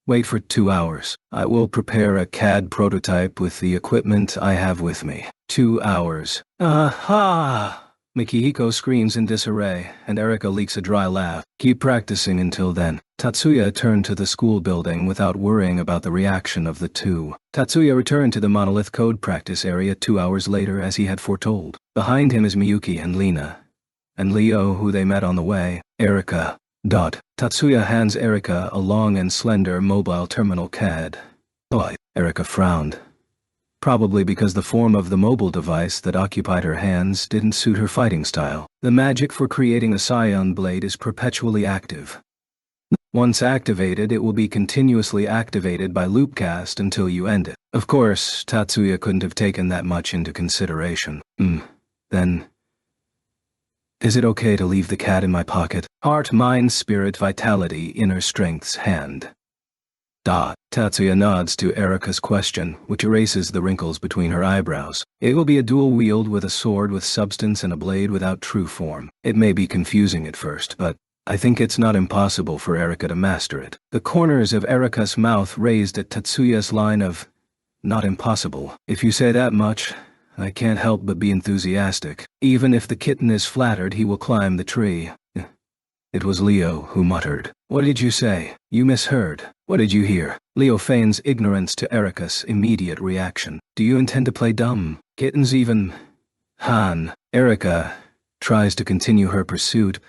Wait for 2 hours. I will prepare a CAD prototype with the equipment I have with me. 2 hours. Aha! Mikihiko screams in disarray, and Erika leaks a dry laugh. Keep practicing until then. Tatsuya turned to the school building without worrying about the reaction of the two. Tatsuya returned to the monolith code practice area 2 hours later as he had foretold. Behind him is Miyuki and Lina, and Leo, who they met on the way. Erika. Tatsuya hands Erika a long and slender mobile terminal CAD. Erika frowned. Probably because the form of the mobile device that occupied her hands didn't suit her fighting style. The magic for creating a scion blade is perpetually active. Once activated, it will be continuously activated by loopcast until you end it. Of course, Tatsuya couldn't have taken that much into consideration. Then, is it okay to leave the CAD in my pocket? Heart, mind, spirit, vitality, inner strength's hand. Tatsuya nods to Erika's question, which erases the wrinkles between her eyebrows. It will be a dual wield with a sword with substance and a blade without true form. It may be confusing at first, but I think it's not impossible for Erika to master it. The corners of Erika's mouth raised at Tatsuya's line of, "Not impossible. If you say that much, I can't help but be enthusiastic. Even if the kitten is flattered, he will climb the tree." It was Leo who muttered. "What did you say? You misheard. What did you hear?" Leo feigns ignorance to Erika's immediate reaction. "Do you intend to play dumb? Kittens even?" Erika tries to continue her pursuit,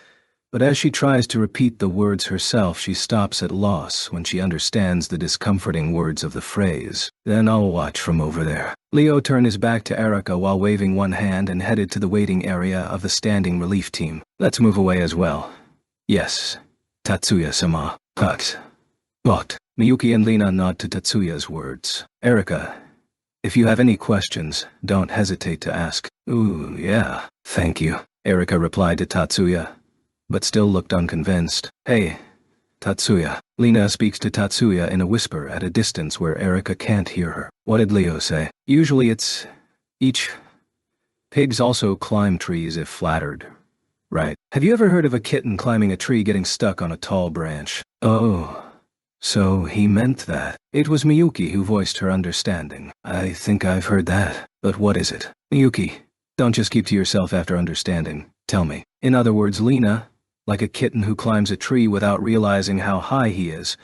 but as she tries to repeat the words herself, she stops at loss when she understands the discomforting words of the phrase. "Then I'll watch from over there." Leo turned his back to Erika while waving one hand and headed to the waiting area of the standing relief team. "Let's move away as well." "Yes, Tatsuya-sama." But Miyuki and Lina nod to Tatsuya's words. "Erika, if you have any questions, don't hesitate to ask." "Ooh, yeah, thank you," Erika replied to Tatsuya, but still looked unconvinced. "Hey, Tatsuya." Lina speaks to Tatsuya in a whisper at a distance where Erika can't hear her. "What did Leo say?" "Usually it's each. Pigs also climb trees if flattered. Right. Have you ever heard of a kitten climbing a tree getting stuck on a tall branch?" "Oh, so he meant that." It was Miyuki who voiced her understanding. "I think I've heard that. But what is it?" "Miyuki, don't just keep to yourself after understanding. Tell me." In other words, Lina, like a kitten who climbs a tree without realizing how high he is,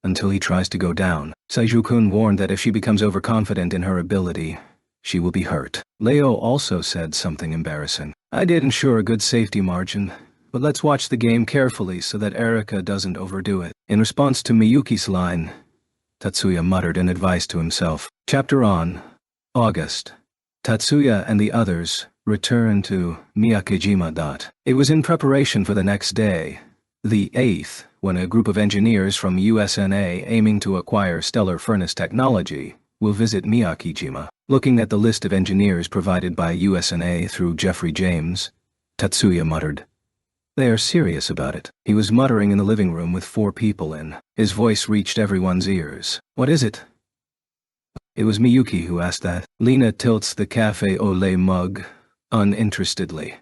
until he tries to go down. Saiju-kun warned that if she becomes overconfident in her ability, she will be hurt. Leo also said something embarrassing. "I did ensure a good safety margin, but let's watch the game carefully so that Erika doesn't overdo it." In response to Miyuki's line, Tatsuya muttered an advice to himself. Chapter on. August. Tatsuya and the others returned to Miyakejima. It was in preparation for the next day, the 8th, when a group of engineers from USNA aiming to acquire stellar furnace technology will visit Miyakejima. Looking at the list of engineers provided by USNA through Jeffrey James, Tatsuya muttered, "They are serious about it." He was muttering in the living room with 4 people in. His voice reached everyone's ears. "What is it?" It was Miyuki who asked that. Lina tilts the cafe au lait mug, uninterestedly,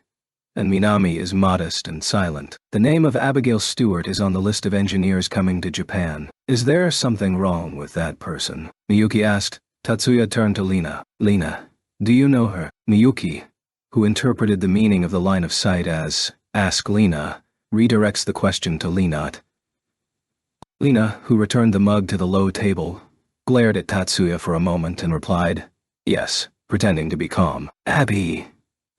and Minami is modest and silent. "The name of Abigail Stewart is on the list of engineers coming to Japan. Is there something wrong with that person?" Miyuki asked. Tatsuya turned to Lina. "Lina, do you know her?" Miyuki, who interpreted the meaning of the line of sight as, "Ask Lina," redirects the question to Lina. Lina, who returned the mug to the low table, glared at Tatsuya for a moment and replied, "Yes," pretending to be calm.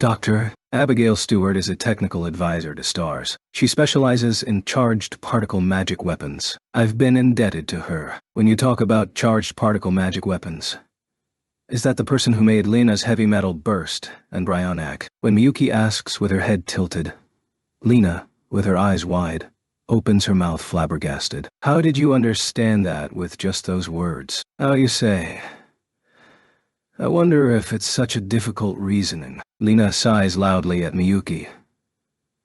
Dr. Abigail Stewart is a technical advisor to STARS. She specializes in charged particle magic weapons. I've been indebted to her. When you talk about charged particle magic weapons, is that the person who made Lina's heavy metal burst and Bryonak? When Miyuki asks with her head tilted, Lina, with her eyes wide, opens her mouth flabbergasted. "How did you understand that with just those words?" "How you say? I wonder if it's such a difficult reasoning." Lina sighs loudly at Miyuki,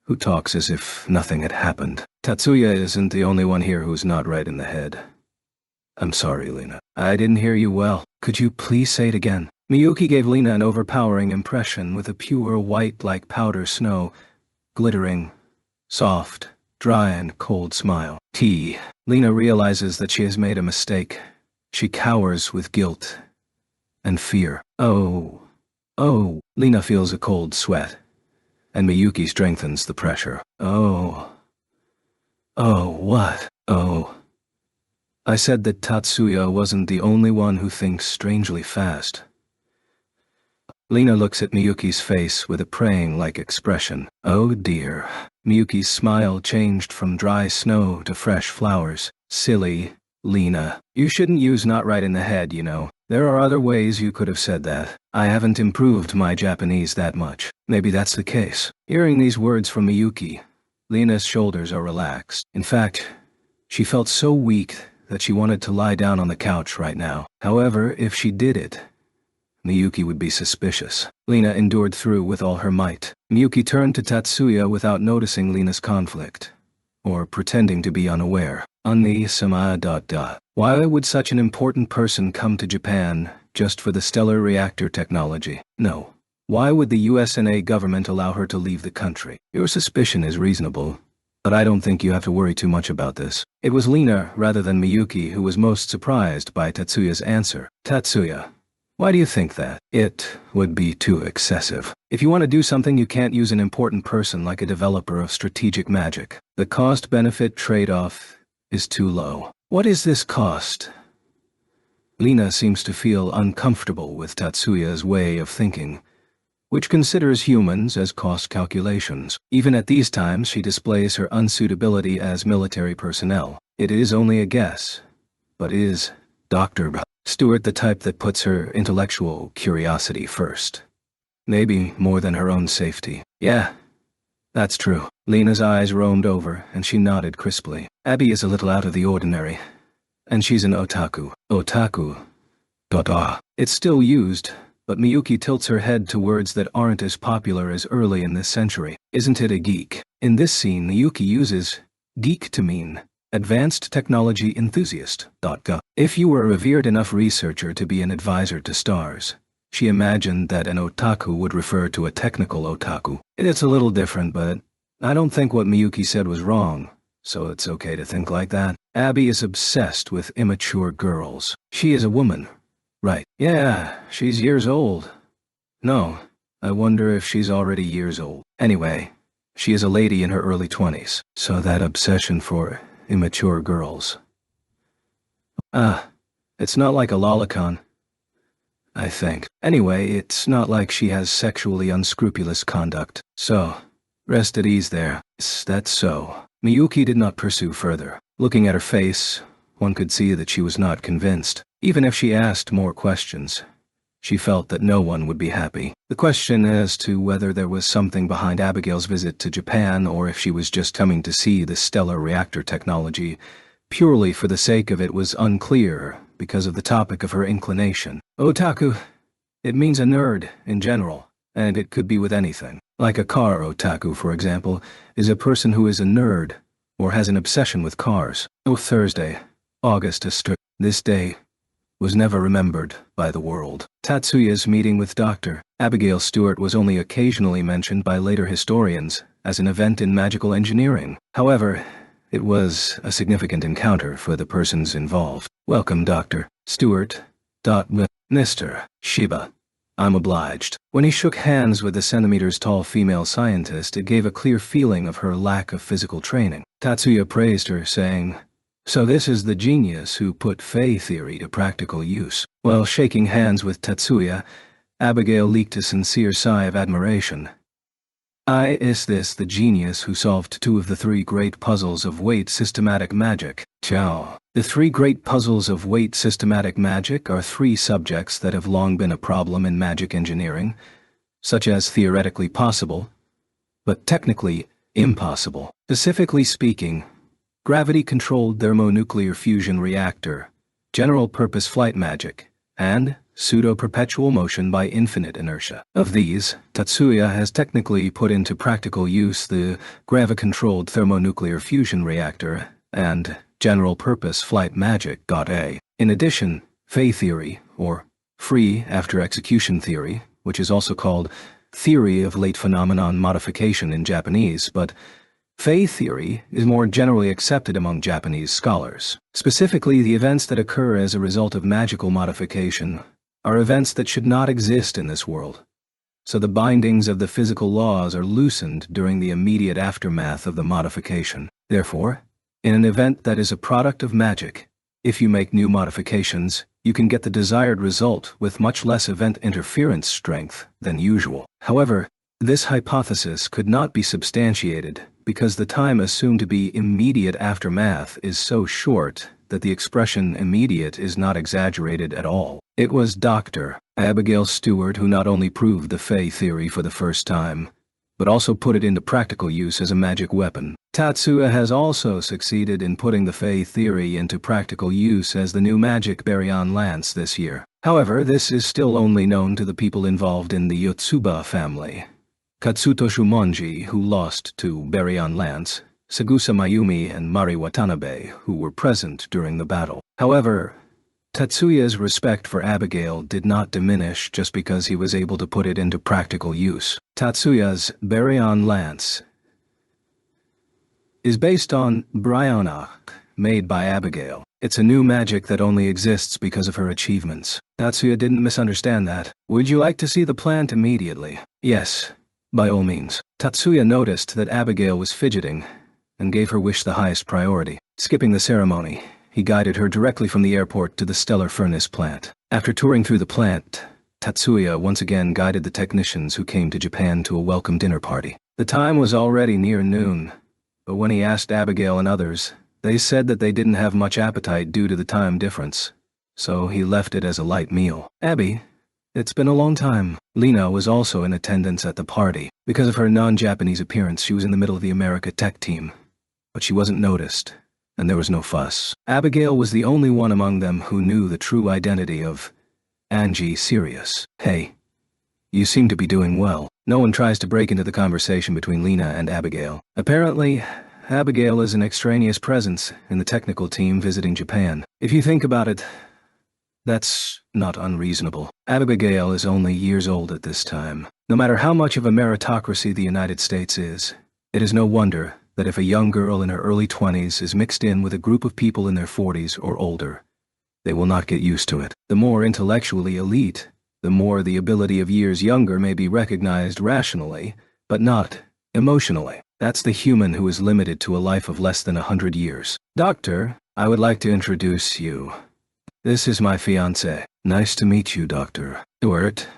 who talks as if nothing had happened. "Tatsuya isn't the only one here who's not right in the head." "I'm sorry, Lina. I didn't hear you well. Could you please say it again?" Miyuki gave Lina an overpowering impression with a pure white like powder snow, glittering, soft, dry and cold smile. Lina realizes that she has made a mistake. She cowers with guilt and fear. Oh. Lina feels a cold sweat, and Miyuki strengthens the pressure. Oh, what? Oh. I said that Tatsuya wasn't the only one who thinks strangely fast. Lina looks at Miyuki's face with a praying-like expression. Oh dear. Miyuki's smile changed from dry snow to fresh flowers. Silly, Lina. You shouldn't use "not right in the head," you know. There are other ways you could have said that. I haven't improved my Japanese that much. Maybe that's the case. Hearing these words from Miyuki, Lina's shoulders are relaxed. In fact, she felt so weak that she wanted to lie down on the couch right now. However, if she did it, Miyuki would be suspicious. Lina endured through with all her might. Miyuki turned to Tatsuya without noticing Lina's conflict, or pretending to be unaware. Unisama. Why would such an important person come to Japan just for the stellar reactor technology? No. Why would the USNA government allow her to leave the country? Your suspicion is reasonable, but I don't think you have to worry too much about this. It was Lena rather than Miyuki who was most surprised by Tatsuya's answer. Tatsuya, why do you think that? It would be too excessive. If you want to do something, you can't use an important person like a developer of strategic magic. The cost-benefit trade-off is too low. What is this cost? Lena seems to feel uncomfortable with Tatsuya's way of thinking, which considers humans as cost calculations. Even at these times, she displays her unsuitability as military personnel. It is only a guess, but is Dr. Stewart the type that puts her intellectual curiosity first? Maybe more than her own safety. Yeah, that's true. Lena's eyes roamed over, and she nodded crisply. Abby is a little out of the ordinary, and she's an otaku. Otaku. It's still used, but Miyuki tilts her head to words that aren't as popular as early in this century. Isn't it a geek? In this scene, Miyuki uses geek to mean advanced technology enthusiast. If you were a revered enough researcher to be an advisor to stars, she imagined that an otaku would refer to a technical otaku. It's a little different, but I don't think what Miyuki said was wrong, so it's okay to think like that. Abby is obsessed with immature girls. She is a woman, right? Yeah, she's years old. No, I wonder if she's already years old. Anyway, she is a lady in her early 20s, so that obsession for immature girls. It's not like a lolicon, I think. Anyway, it's not like she has sexually unscrupulous conduct. So, rest at ease there. That's so. Miyuki did not pursue further. Looking at her face, one could see that she was not convinced. Even if she asked more questions, she felt that no one would be happy. The question as to whether there was something behind Abigail's visit to Japan or if she was just coming to see the stellar reactor technology purely for the sake of it was unclear because of the topic of her inclination. Otaku, it means a nerd in general, and it could be with anything. Like a car otaku, for example, is a person who is a nerd or has an obsession with cars. Thursday, August. This day was never remembered by the world. Tatsuya's meeting with Dr. Abigail Stewart was only occasionally mentioned by later historians as an event in magical engineering. However, it was a significant encounter for the persons involved. Welcome, Dr. Stewart. Mr. Shiba. I'm obliged. When he shook hands with the centimeters-tall female scientist, it gave a clear feeling of her lack of physical training. Tatsuya praised her, saying, "So this is the genius who put Fey theory to practical use." While shaking hands with Tatsuya, Abigail leaked a sincere sigh of admiration. Is this the genius who solved two of the three great puzzles of weight systematic magic? Ciao. The three great puzzles of weight systematic magic are three subjects that have long been a problem in magic engineering, such as theoretically possible, but technically impossible. Specifically speaking, gravity-controlled thermonuclear fusion reactor, general-purpose flight magic, and pseudo-perpetual motion by infinite inertia. Of these, Tatsuya has technically put into practical use the gravi-controlled thermonuclear fusion reactor and general-purpose flight magic. In addition, Fey theory, or free after execution theory, which is also called theory of late phenomenon modification in Japanese, but Fey theory is more generally accepted among Japanese scholars. Specifically, the events that occur as a result of magical modification are events that should not exist in this world, so the bindings of the physical laws are loosened during the immediate aftermath of the modification. Therefore, in an event that is a product of magic, if you make new modifications, you can get the desired result with much less event interference strength than usual. However, this hypothesis could not be substantiated because the time assumed to be immediate aftermath is so short that the expression immediate is not exaggerated at all. It was Dr. Abigail Stewart who not only proved the Fey theory for the first time, but also put it into practical use as a magic weapon. Tatsuya has also succeeded in putting the Fey theory into practical use as the new magic Baryon Lance this year. However, this is still only known to the people involved in the Yotsuba family. Katsutoshu Monji, who lost to Baryon Lance, Sagusa Mayumi and Mari Watanabe, who were present during the battle. However, Tatsuya's respect for Abigail did not diminish just because he was able to put it into practical use. Tatsuya's Baryon Lance is based on Bryonak, made by Abigail. It's a new magic that only exists because of her achievements. Tatsuya didn't misunderstand that. Would you like to see the plant immediately? Yes, by all means. Tatsuya noticed that Abigail was fidgeting and gave her wish the highest priority. Skipping the ceremony, he guided her directly from the airport to the stellar furnace plant. After touring through the plant, Tatsuya once again guided the technicians who came to Japan to a welcome dinner party. The time was already near noon, but when he asked Abigail and others, they said that they didn't have much appetite due to the time difference, so he left it as a light meal. Abby, it's been a long time. Lena was also in attendance at the party. Because of her non-Japanese appearance, she was in the middle of the America Tech team, but she wasn't noticed, and there was no fuss. Abigail was the only one among them who knew the true identity of Angie Sirius. Hey, you seem to be doing well. No one tries to break into the conversation between Lena and Abigail. Apparently, Abigail is an extraneous presence in the technical team visiting Japan. If you think about it, that's not unreasonable. Abigail is only years old at this time. No matter how much of a meritocracy the United States is, it is no wonder that if a young girl in her early 20s is mixed in with a group of people in their 40s or older, they will not get used to it. The more intellectually elite, the more the ability of years younger may be recognized rationally, but not emotionally. That's the human who is limited to a life of less than 100 years. Doctor, I would like to introduce you. This is my fiancé. Nice to meet you, Dr. Stuart.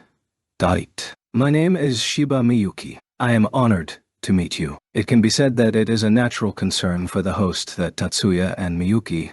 Dait. My name is Shiba Miyuki. I am honored to meet you. It can be said that it is a natural concern for the host that Tatsuya and Miyuki,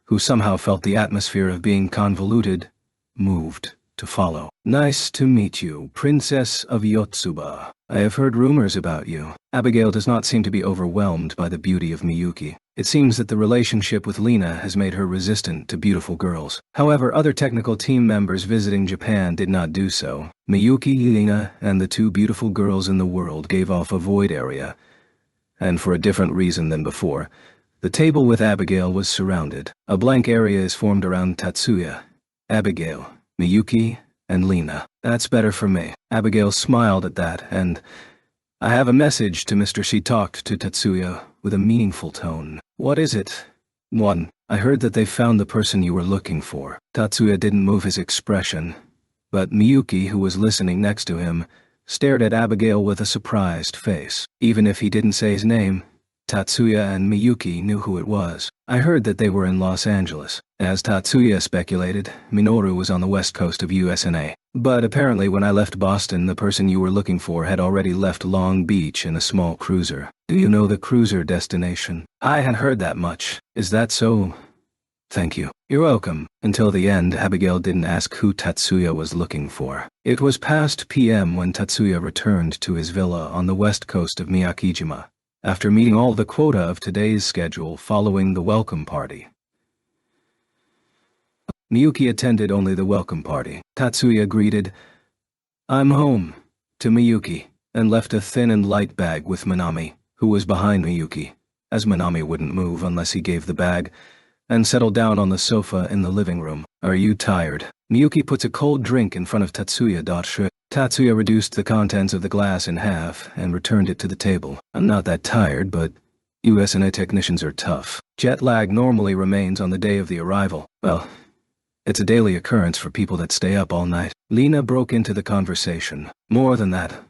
who somehow felt the atmosphere of being convoluted, moved to follow. Nice to meet you, Princess of Yotsuba. I have heard rumors about you. Abigail does not seem to be overwhelmed by the beauty of Miyuki. It seems that the relationship with Lena has made her resistant to beautiful girls. However, other technical team members visiting Japan did not do so. Miyuki, Lena, and the two beautiful girls in the world gave off a void area, and for a different reason than before, the table with Abigail was surrounded. A blank area is formed around Tatsuya, Abigail, Miyuki, and Lena. That's better for me. Abigail smiled at that, and I have a message to Mr. She talked to Tatsuya with a meaningful tone. What is it? 1. I heard that they found the person you were looking for. Tatsuya didn't move his expression, but Miyuki, who was listening next to him, stared at Abigail with a surprised face. Even if he didn't say his name, Tatsuya and Miyuki knew who it was. I heard that they were in Los Angeles. As Tatsuya speculated, Minoru was on the west coast of USNA. But apparently when I left Boston, the person you were looking for had already left Long Beach in a small cruiser. Do you know the cruiser destination? I had heard that much. Is that so? Thank you. You're welcome. Until the end, Abigail didn't ask who Tatsuya was looking for. It was past PM when Tatsuya returned to his villa on the west coast of Miyakijima, after meeting all the quota of today's schedule following the welcome party. Miyuki attended only the welcome party. Tatsuya greeted, "I'm home," to Miyuki, and left a thin and light bag with Manami, who was behind Miyuki, as Manami wouldn't move unless he gave the bag, and settled down on the sofa in the living room. Are you tired? Miyuki puts a cold drink in front of Tatsuya. Tatsuya reduced the contents of the glass in half and returned it to the table. I'm not that tired, but USNA technicians are tough. Jet lag normally remains on the day of the arrival. Well, it's a daily occurrence for people that stay up all night. Lena broke into the conversation. More than that,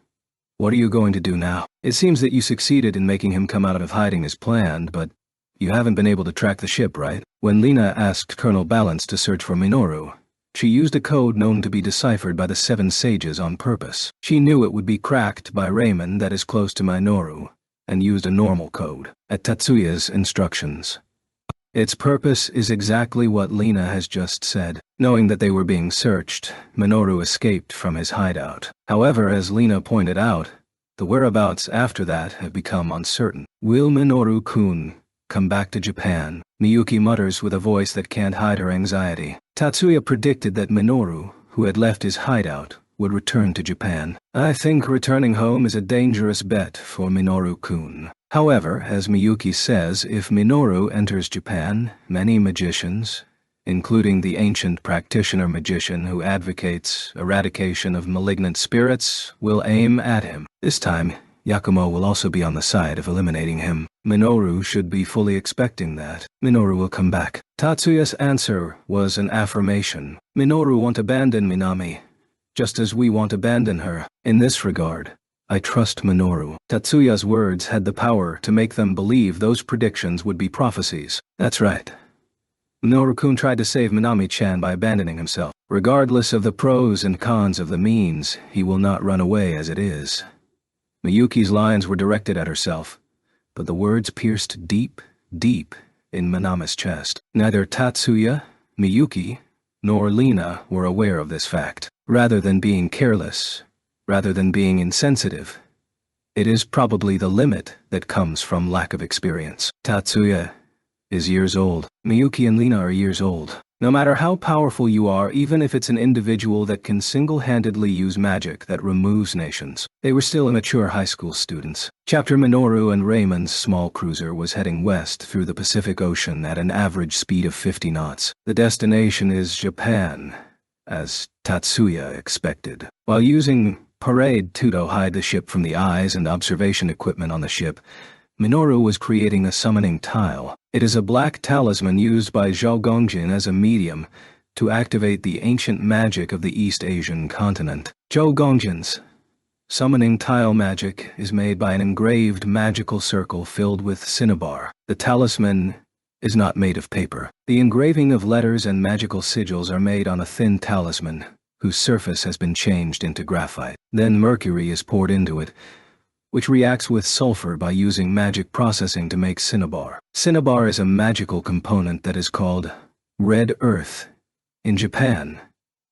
what are you going to do now? It seems that you succeeded in making him come out of hiding as planned, but you haven't been able to track the ship, right? When Lena asked Colonel Balance to search for Minoru, she used a code known to be deciphered by the Seven Sages on purpose. She knew it would be cracked by Raymond that is close to Minoru, and used a normal code, at Tatsuya's instructions. Its purpose is exactly what Lena has just said. Knowing that they were being searched, Minoru escaped from his hideout. However, as Lena pointed out, the whereabouts after that have become uncertain. Will Minoru-kun come back to Japan? Miyuki mutters with a voice that can't hide her anxiety. Tatsuya predicted that Minoru, who had left his hideout, would return to Japan. I think returning home is a dangerous bet for Minoru-kun. However, as Miyuki says, if Minoru enters Japan, many magicians, including the ancient practitioner magician who advocates eradication of malignant spirits, will aim at him. This time, Yakumo will also be on the side of eliminating him. Minoru should be fully expecting that. Minoru will come back. Tatsuya's answer was an affirmation. Minoru won't abandon Minami, just as we won't abandon her. In this regard, I trust Minoru. Tatsuya's words had the power to make them believe those predictions would be prophecies. That's right. Minoru-kun tried to save Minami-chan by abandoning himself. Regardless of the pros and cons of the means, he will not run away as it is. Miyuki's lines were directed at herself, but the words pierced deep, deep in Minami's chest. Neither Tatsuya, Miyuki, nor Lena were aware of this fact. Rather than being careless, rather than being insensitive, it is probably the limit that comes from lack of experience. Tatsuya is years old. Miyuki and Lena are years old. No matter how powerful you are, even if it's an individual that can single-handedly use magic that removes nations, they were still immature high school students. Chapter Minoru and Raymond's small cruiser was heading west through the Pacific Ocean at an average speed of 50 knots. The destination is Japan, as Tatsuya expected. While using Parade 2 to hide the ship from the eyes and observation equipment on the ship, Minoru was creating a summoning tile. It is a black talisman used by Zhao Gongjin as a medium to activate the ancient magic of the East Asian continent. Zhao Gongjin's summoning tile magic is made by an engraved magical circle filled with cinnabar. The talisman is not made of paper. The engraving of letters and magical sigils are made on a thin talisman, whose surface has been changed into graphite. Then mercury is poured into it, which reacts with sulfur by using magic processing to make cinnabar. Cinnabar is a magical component that is called red earth in Japan,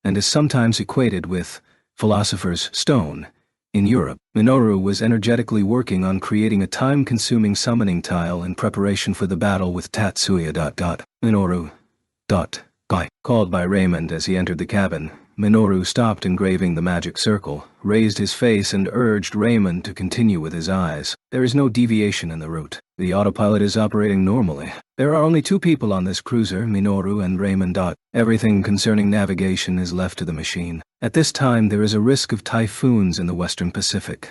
and is sometimes equated with philosopher's stone in Europe. Minoru was energetically working on creating a time-consuming summoning tile in preparation for the battle with Tatsuya. Minoru. Guy. Called by Raymond as he entered the cabin, Minoru stopped engraving the magic circle, raised his face and urged Raymond to continue with his eyes. There is no deviation in the route. The autopilot is operating normally. There are only 2 people on this cruiser, Minoru and Raymond. Everything concerning navigation is left to the machine. At this time there is a risk of typhoons in the Western Pacific,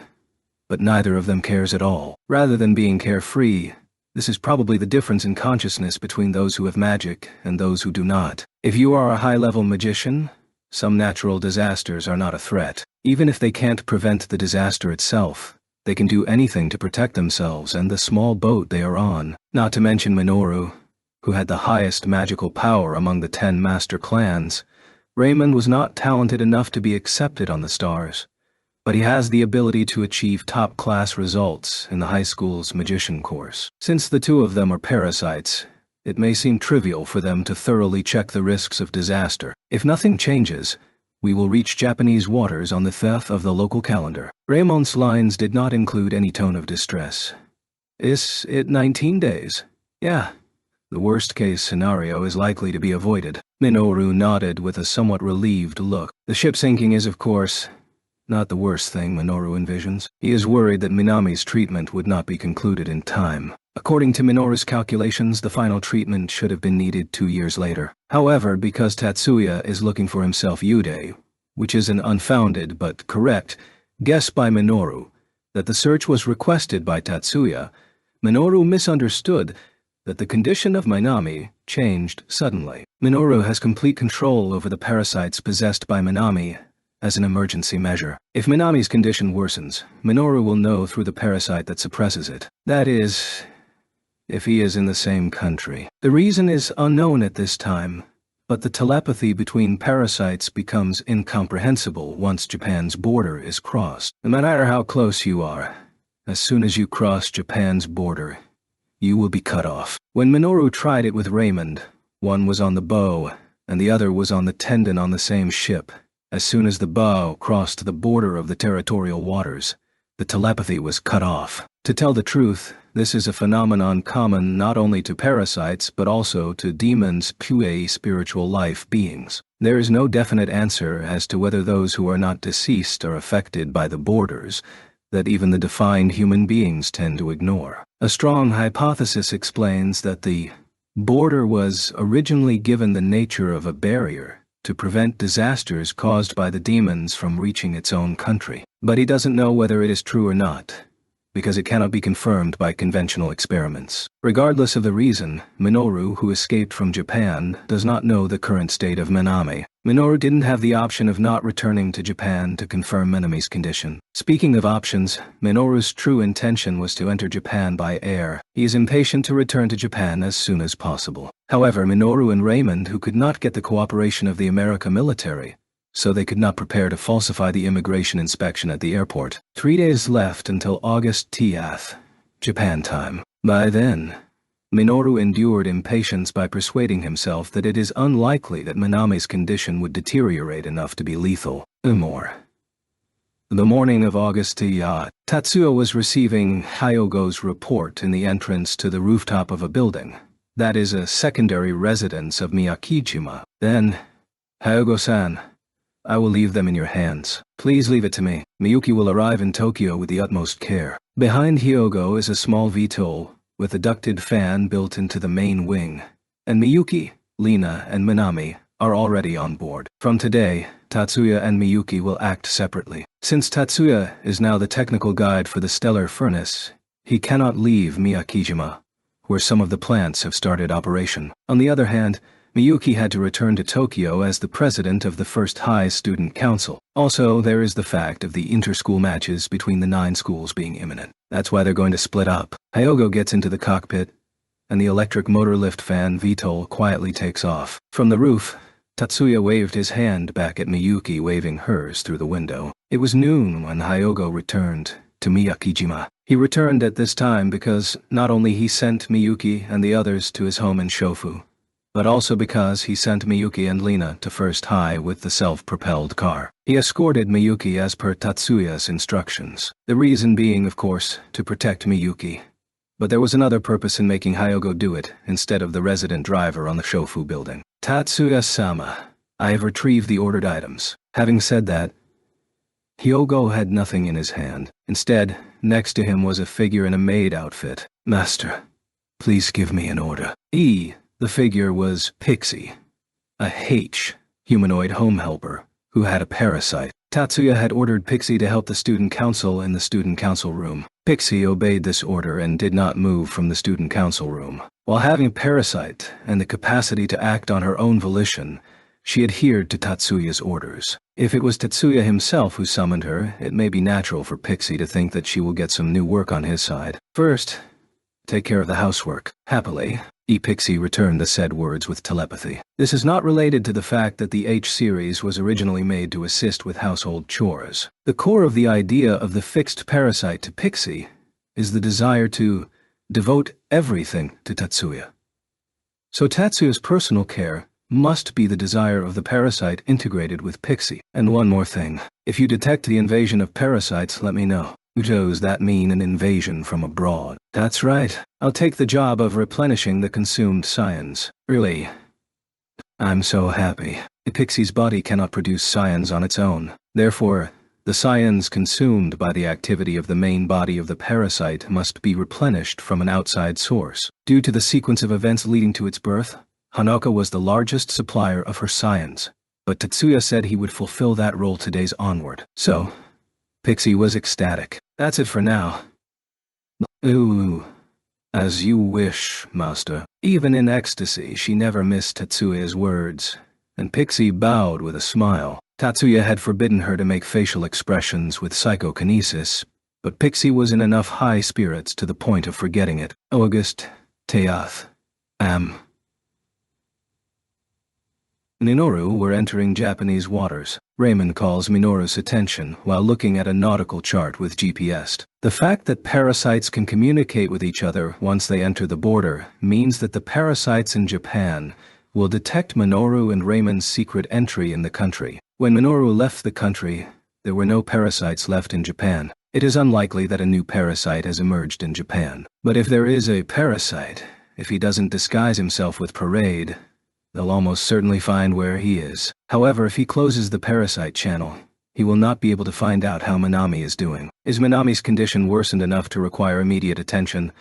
but neither of them cares at all. Rather than being carefree, this is probably the difference in consciousness between those who have magic and those who do not. If you are a high-level magician, some natural disasters are not a threat. Even if they can't prevent the disaster itself, they can do anything to protect themselves and the small boat they are on. Not to mention Minoru, who had the highest magical power among the 10 master clans. Raymond was not talented enough to be accepted on the stars, but he has the ability to achieve top-class results in the high school's magician course. Since the 2 of them are parasites, it may seem trivial for them to thoroughly check the risks of disaster. If nothing changes, we will reach Japanese waters on the 5th of the local calendar. Raymond's lines did not include any tone of distress. Is it 19 days? Yeah. The worst-case scenario is likely to be avoided. Minoru nodded with a somewhat relieved look. The ship sinking is, of course, not the worst thing Minoru envisions. He is worried that Minami's treatment would not be concluded in time. According to Minoru's calculations, the final treatment should have been needed 2 years later. However, because Tatsuya is looking for himself Yude, which is an unfounded but correct guess by Minoru that the search was requested by Tatsuya, Minoru misunderstood that the condition of Minami changed suddenly. Minoru has complete control over the parasites possessed by Minami as an emergency measure. If Minami's condition worsens, Minoru will know through the parasite that suppresses it. That is, if he is in the same country. The reason is unknown at this time, but the telepathy between parasites becomes incomprehensible once Japan's border is crossed. No matter how close you are, as soon as you cross Japan's border, you will be cut off. When Minoru tried it with Raymond, one was on the bow, and the other was on the tendon on the same ship. As soon as the bow crossed the border of the territorial waters, the telepathy was cut off. To tell the truth, this is a phenomenon common not only to parasites but also to demons, pue spiritual life beings. There is no definite answer as to whether those who are not deceased are affected by the borders that even the defined human beings tend to ignore. A strong hypothesis explains that the border was originally given the nature of a barrier to prevent disasters caused by the demons from reaching its own country. But he doesn't know whether it is true or not, because it cannot be confirmed by conventional experiments. Regardless of the reason, Minoru, who escaped from Japan, does not know the current state of Minami. Minoru didn't have the option of not returning to Japan to confirm Minami's condition. Speaking of options, Minoru's true intention was to enter Japan by air. He is impatient to return to Japan as soon as possible. However, Minoru and Raymond, who could not get the cooperation of the American military, so they could not prepare to falsify the immigration inspection at the airport. 3 days left until August 10th, Japan time. By then, Minoru endured impatience by persuading himself that it is unlikely that Minami's condition would deteriorate enough to be lethal. More. The morning of August 10th, Tatsuya was receiving Hyogo's report in the entrance to the rooftop of a building that is a secondary residence of Miyakijima. Then, Hyogo-san, I will leave them in your hands. Please leave it to me. Miyuki will arrive in Tokyo with the utmost care. Behind Hyogo is a small VTOL with a ducted fan built into the main wing, and Miyuki, Lina, and Minami are already on board. From today, Tatsuya and Miyuki will act separately. Since Tatsuya is now the technical guide for the stellar furnace, he cannot leave Miyakijima, where some of the plants have started operation. On the other hand, Miyuki had to return to Tokyo as the president of the First High Student Council. Also, there is the fact of the inter-school matches between the 9 schools being imminent. That's why they're going to split up. Hyogo gets into the cockpit, and the electric motor lift fan VTOL quietly takes off. From the roof, Tatsuya waved his hand back at Miyuki, waving hers through the window. It was noon when Hyogo returned to Miyakijima. He returned at this time because not only he sent Miyuki and the others to his home in Shofu, but also because he sent Miyuki and Lina to First High with the self-propelled car. He escorted Miyuki as per Tatsuya's instructions. The reason being, of course, to protect Miyuki. But there was another purpose in making Hyogo do it instead of the resident driver on the Shofu building. Tatsuya-sama, I have retrieved the ordered items. Having said that, Hyogo had nothing in his hand. Instead, next to him was a figure in a maid outfit. Master, please give me an order. The figure was Pixie, a humanoid home helper, who had a parasite. Tatsuya had ordered Pixie to help the student council in the student council room. Pixie obeyed this order and did not move from the student council room. While having a parasite and the capacity to act on her own volition, she adhered to Tatsuya's orders. If it was Tatsuya himself who summoned her, it may be natural for Pixie to think that she will get some new work on his side. First, take care of the housework. Happily, Pixie returned the said words with telepathy. This is not related to the fact that the H-series was originally made to assist with household chores. The core of the idea of the fixed parasite to Pixie is the desire to devote everything to Tatsuya. So Tatsuya's personal care must be the desire of the parasite integrated with Pixie. And one more thing. If you detect the invasion of parasites, let me know. Does that mean an invasion from abroad? That's right. I'll take the job of replenishing the consumed scions. Really. I'm so happy. Pixie's body cannot produce scions on its own. Therefore, the scions consumed by the activity of the main body of the parasite must be replenished from an outside source. Due to the sequence of events leading to its birth, Hanaka was the largest supplier of her scions, but Tatsuya said he would fulfill that role today's onward. So, Pixie was ecstatic. That's it for now. Ooh. As you wish, master. Even in ecstasy, she never missed Tatsuya's words, and Pixie bowed with a smile. Tatsuya had forbidden her to make facial expressions with psychokinesis, but Pixie was in enough high spirits to the point of forgetting it. August 10th. Minoru were entering Japanese waters. Raymond calls Minoru's attention while looking at a nautical chart with GPS. The fact that parasites can communicate with each other once they enter the border means that the parasites in Japan will detect Minoru and Raymond's secret entry in the country. When Minoru left the country, there were no parasites left in Japan. It is unlikely that a new parasite has emerged in Japan. But if there is a parasite, if he doesn't disguise himself with Parade, they'll almost certainly find where he is. However, if he closes the parasite channel, he will not be able to find out how Minami is doing. Is Minami's condition worsened enough to require immediate attention,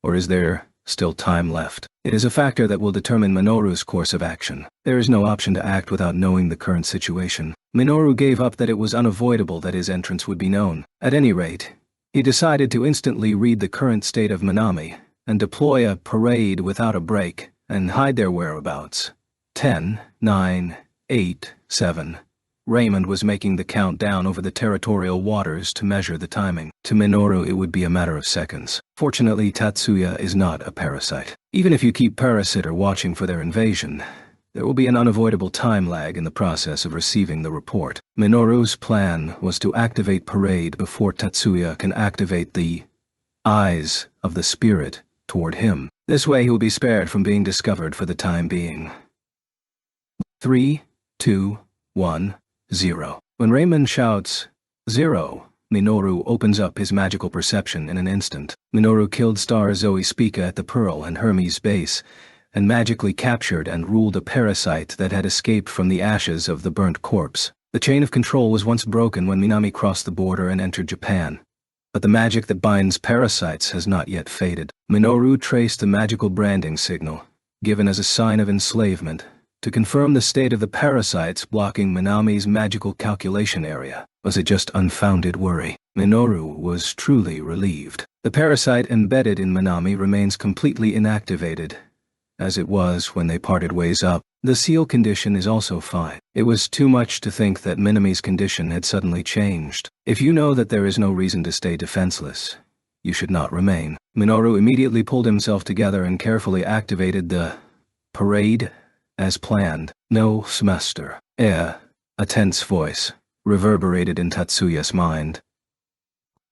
or is there still time left? It is a factor that will determine Minoru's course of action. There is no option to act without knowing the current situation. Minoru gave up that it was unavoidable that his entrance would be known. At any rate, he decided to instantly read the current state of Minami and deploy a Parade without a break and hide their whereabouts. 10, 9, 8, 7. Raymond was making the countdown over the territorial waters to measure the timing. To Minoru, it would be a matter of seconds. Fortunately, Tatsuya is not a parasite. Even if you keep Parasitter watching for their invasion, there will be an unavoidable time lag in the process of receiving the report. Minoru's plan was to activate Parade before Tatsuya can activate the eyes of the spirit toward him. This way he will be spared from being discovered for the time being. 3, 2, 1, 0. When Raymond shouts 0, Minoru opens up his magical perception in an instant. Minoru killed Star Zoe Spica at the Pearl and Hermes base, and magically captured and ruled a parasite that had escaped from the ashes of the burnt corpse. The chain of control was once broken when Minami crossed the border and entered Japan. But the magic that binds parasites has not yet faded. Minoru traced the magical branding signal, given as a sign of enslavement, to confirm the state of the parasites blocking Minami's magical calculation area. Was it just unfounded worry? Minoru was truly relieved. The parasite embedded in Minami remains completely inactivated, as it was when they parted ways up. The seal condition is also fine. It was too much to think that Minami's condition had suddenly changed. If you know that there is no reason to stay defenseless, you should not remain. Minoru immediately pulled himself together and carefully activated the Parade as planned. No semester. A tense voice reverberated in Tatsuya's mind.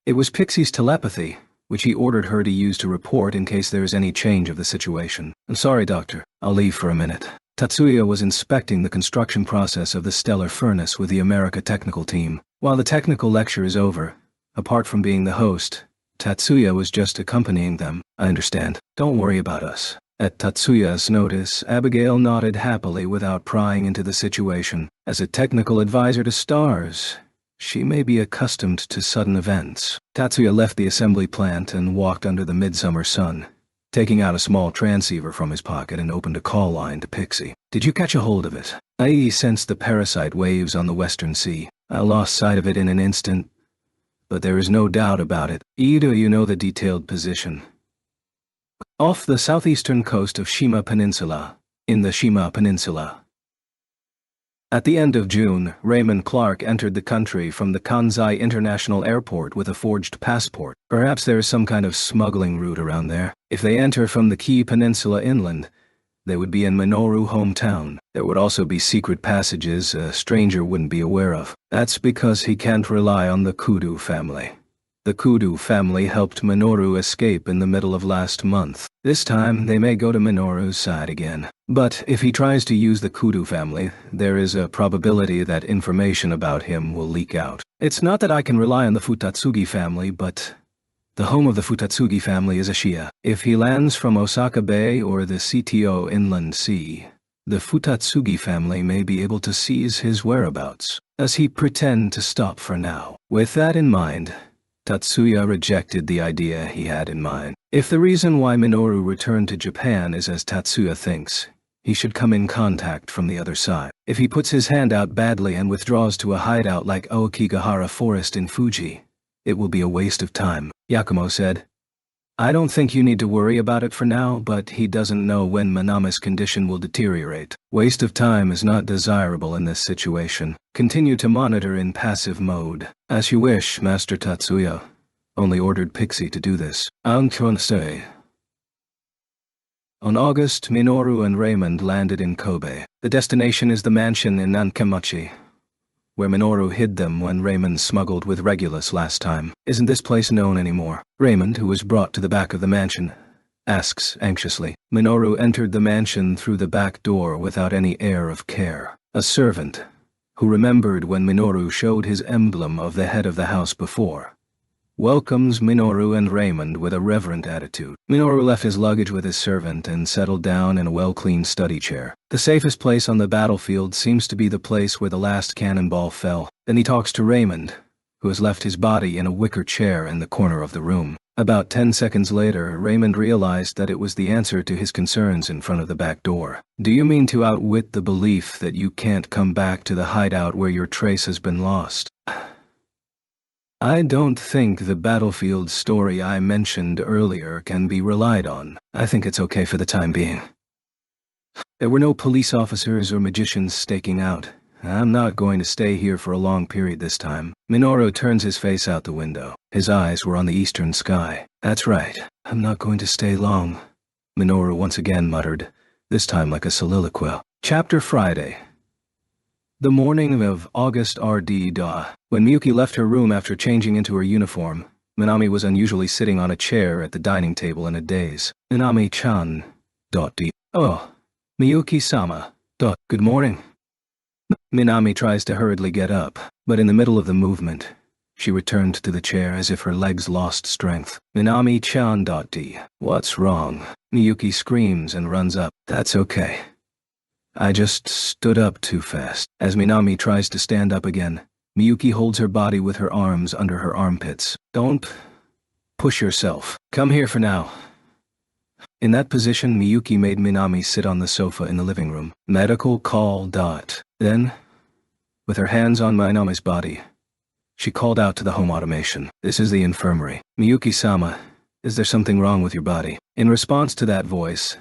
It was Pixie's telepathy, which he ordered her to use to report in case there is any change of the situation. I'm sorry, Doctor. I'll leave for a minute. Tatsuya was inspecting the construction process of the stellar furnace with the America technical team. While the technical lecture is over, apart from being the host, Tatsuya was just accompanying them. I understand. Don't worry about us. At Tatsuya's notice, Abigail nodded happily without prying into the situation. As a technical advisor to stars, she may be accustomed to sudden events. Tatsuya left the assembly plant and walked under the midsummer sun, taking out a small transceiver from his pocket and opened a call line to Pixie. Did you catch a hold of it? I sensed the parasite waves on the western sea. I lost sight of it in an instant, but there is no doubt about it. Do you know the detailed position? Off the southeastern coast of Shima Peninsula, in the Shima Peninsula. At the end of June, Raymond Clark entered the country from the Kansai International Airport with a forged passport. Perhaps there is some kind of smuggling route around there. If they enter from the Kii Peninsula inland, they would be in Minoru hometown. There would also be secret passages a stranger wouldn't be aware of. That's because he can't rely on the Kudu family. The Kudu family helped Minoru escape in the middle of last month. This time, they may go to Minoru's side again. But if he tries to use the Kudu family, there is a probability that information about him will leak out. It's not that I can rely on the Futatsugi family, but the home of the Futatsugi family is Ashia. If he lands from Osaka Bay or the CTO Inland Sea, the Futatsugi family may be able to seize his whereabouts. Does he pretend to stop for now? With that in mind, Tatsuya rejected the idea he had in mind. If the reason why Minoru returned to Japan is as Tatsuya thinks, he should come in contact from the other side. If he puts his hand out badly and withdraws to a hideout like Aokigahara Forest in Fuji, it will be a waste of time. Yakumo said, I don't think you need to worry about it for now, but he doesn't know when Minami's condition will deteriorate. Waste of time is not desirable in this situation. Continue to monitor in passive mode. As you wish, Master Tatsuya. Only ordered Pixie to do this. Ankonsei. On August, Minoru and Raymond landed in Kobe. The destination is the mansion in Nankamachi, where Minoru hid them when Raymond smuggled with Regulus last time. Isn't this place known anymore? Raymond, who was brought to the back of the mansion, asks anxiously. Minoru entered the mansion through the back door without any air of care. A servant, who remembered when Minoru showed his emblem of the head of the house before, welcomes Minoru and Raymond with a reverent attitude. Minoru left his luggage with his servant and settled down in a well-cleaned study chair. The safest place on the battlefield seems to be the place where the last cannonball fell. Then he talks to Raymond, who has left his body in a wicker chair in the corner of the room. About 10 seconds later, Raymond realized that it was the answer to his concerns in front of the back door. Do you mean to outwit the belief that you can't come back to the hideout where your trace has been lost? I don't think the battlefield story I mentioned earlier can be relied on. I think it's okay for the time being. There were no police officers or magicians staking out. I'm not going to stay here for a long period this time. Minoru turns his face out the window. His eyes were on the eastern sky. That's right, I'm not going to stay long, Minoru once again muttered, this time like a soliloquy. Chapter Friday. The morning of August RD. When Miyuki left her room after changing into her uniform, Minami was unusually sitting on a chair at the dining table in a daze. Minami-chan. D. Oh, Miyuki-sama. Good morning. Minami tries to hurriedly get up, but in the middle of the movement, she returned to the chair as if her legs lost strength. Minami-chan. D. What's wrong? Miyuki screams and runs up. That's okay. I just stood up too fast. As Minami tries to stand up again, Miyuki holds her body with her arms under her armpits. Don't push yourself. Come here for now. In that position, Miyuki made Minami sit on the sofa in the living room. Medical call. Then, with her hands on Minami's body, she called out to the home automation. This is the infirmary. Miyuki-sama, is there something wrong with your body? In response to that voice,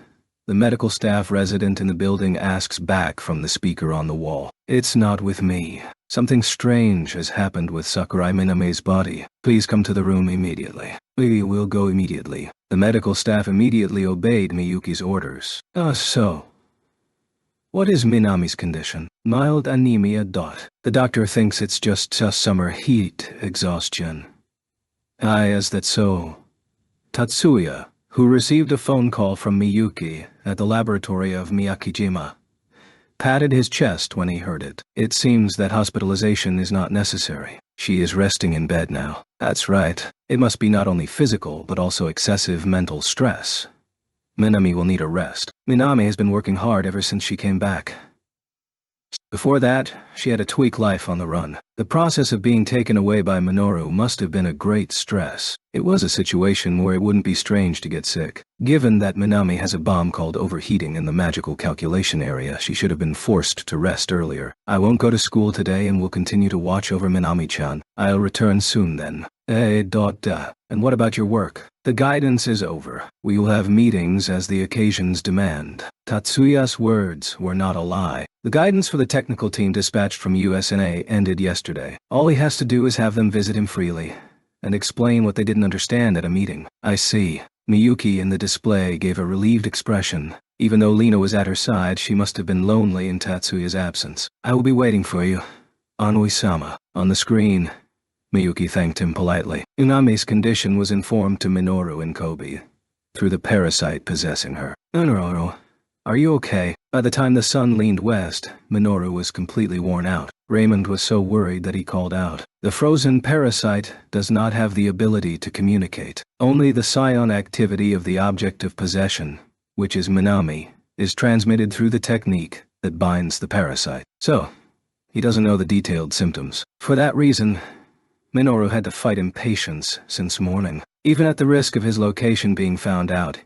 the medical staff resident in the building asks back from the speaker on the wall. It's not with me. Something strange has happened with Sakurai Minami's body. Please come to the room immediately. We will go immediately. The medical staff immediately obeyed Miyuki's orders. So. What is Minami's condition? Mild anemia. The doctor thinks it's just summer heat exhaustion. Is that so? Tatsuya, who received a phone call from Miyuki at the laboratory of Miyakijima, patted his chest when he heard it. It seems that hospitalization is not necessary. She is resting in bed now. That's right. It must be not only physical, but also excessive mental stress. Minami will need a rest. Minami has been working hard ever since she came back. Before that, she had a tweak life on the run. The process of being taken away by Minoru must have been a great stress. It was a situation where it wouldn't be strange to get sick. Given that Minami has a bomb called overheating in the magical calculation area, she should have been forced to rest earlier. I won't go to school today and will continue to watch over Minami-chan. I'll return soon then. And what about your work? The guidance is over. We will have meetings as the occasions demand. Tatsuya's words were not a lie. The guidance for the technical team dispatched from USNA ended yesterday. All he has to do is have them visit him freely and explain what they didn't understand at a meeting. I see. Miyuki in the display gave a relieved expression. Even though Lina was at her side, she must have been lonely in Tatsuya's absence. I will be waiting for you. Anui-sama. On the screen, Miyuki thanked him politely. Minami's condition was informed to Minoru and Kobe through the parasite possessing her. Minoru, are you okay? By the time the sun leaned west, Minoru was completely worn out. Raymond was so worried that he called out. The frozen parasite does not have the ability to communicate. Only the psion activity of the object of possession, which is Minami, is transmitted through the technique that binds the parasite. So, he doesn't know the detailed symptoms. For that reason, Minoru had to fight impatience since morning. Even at the risk of his location being found out,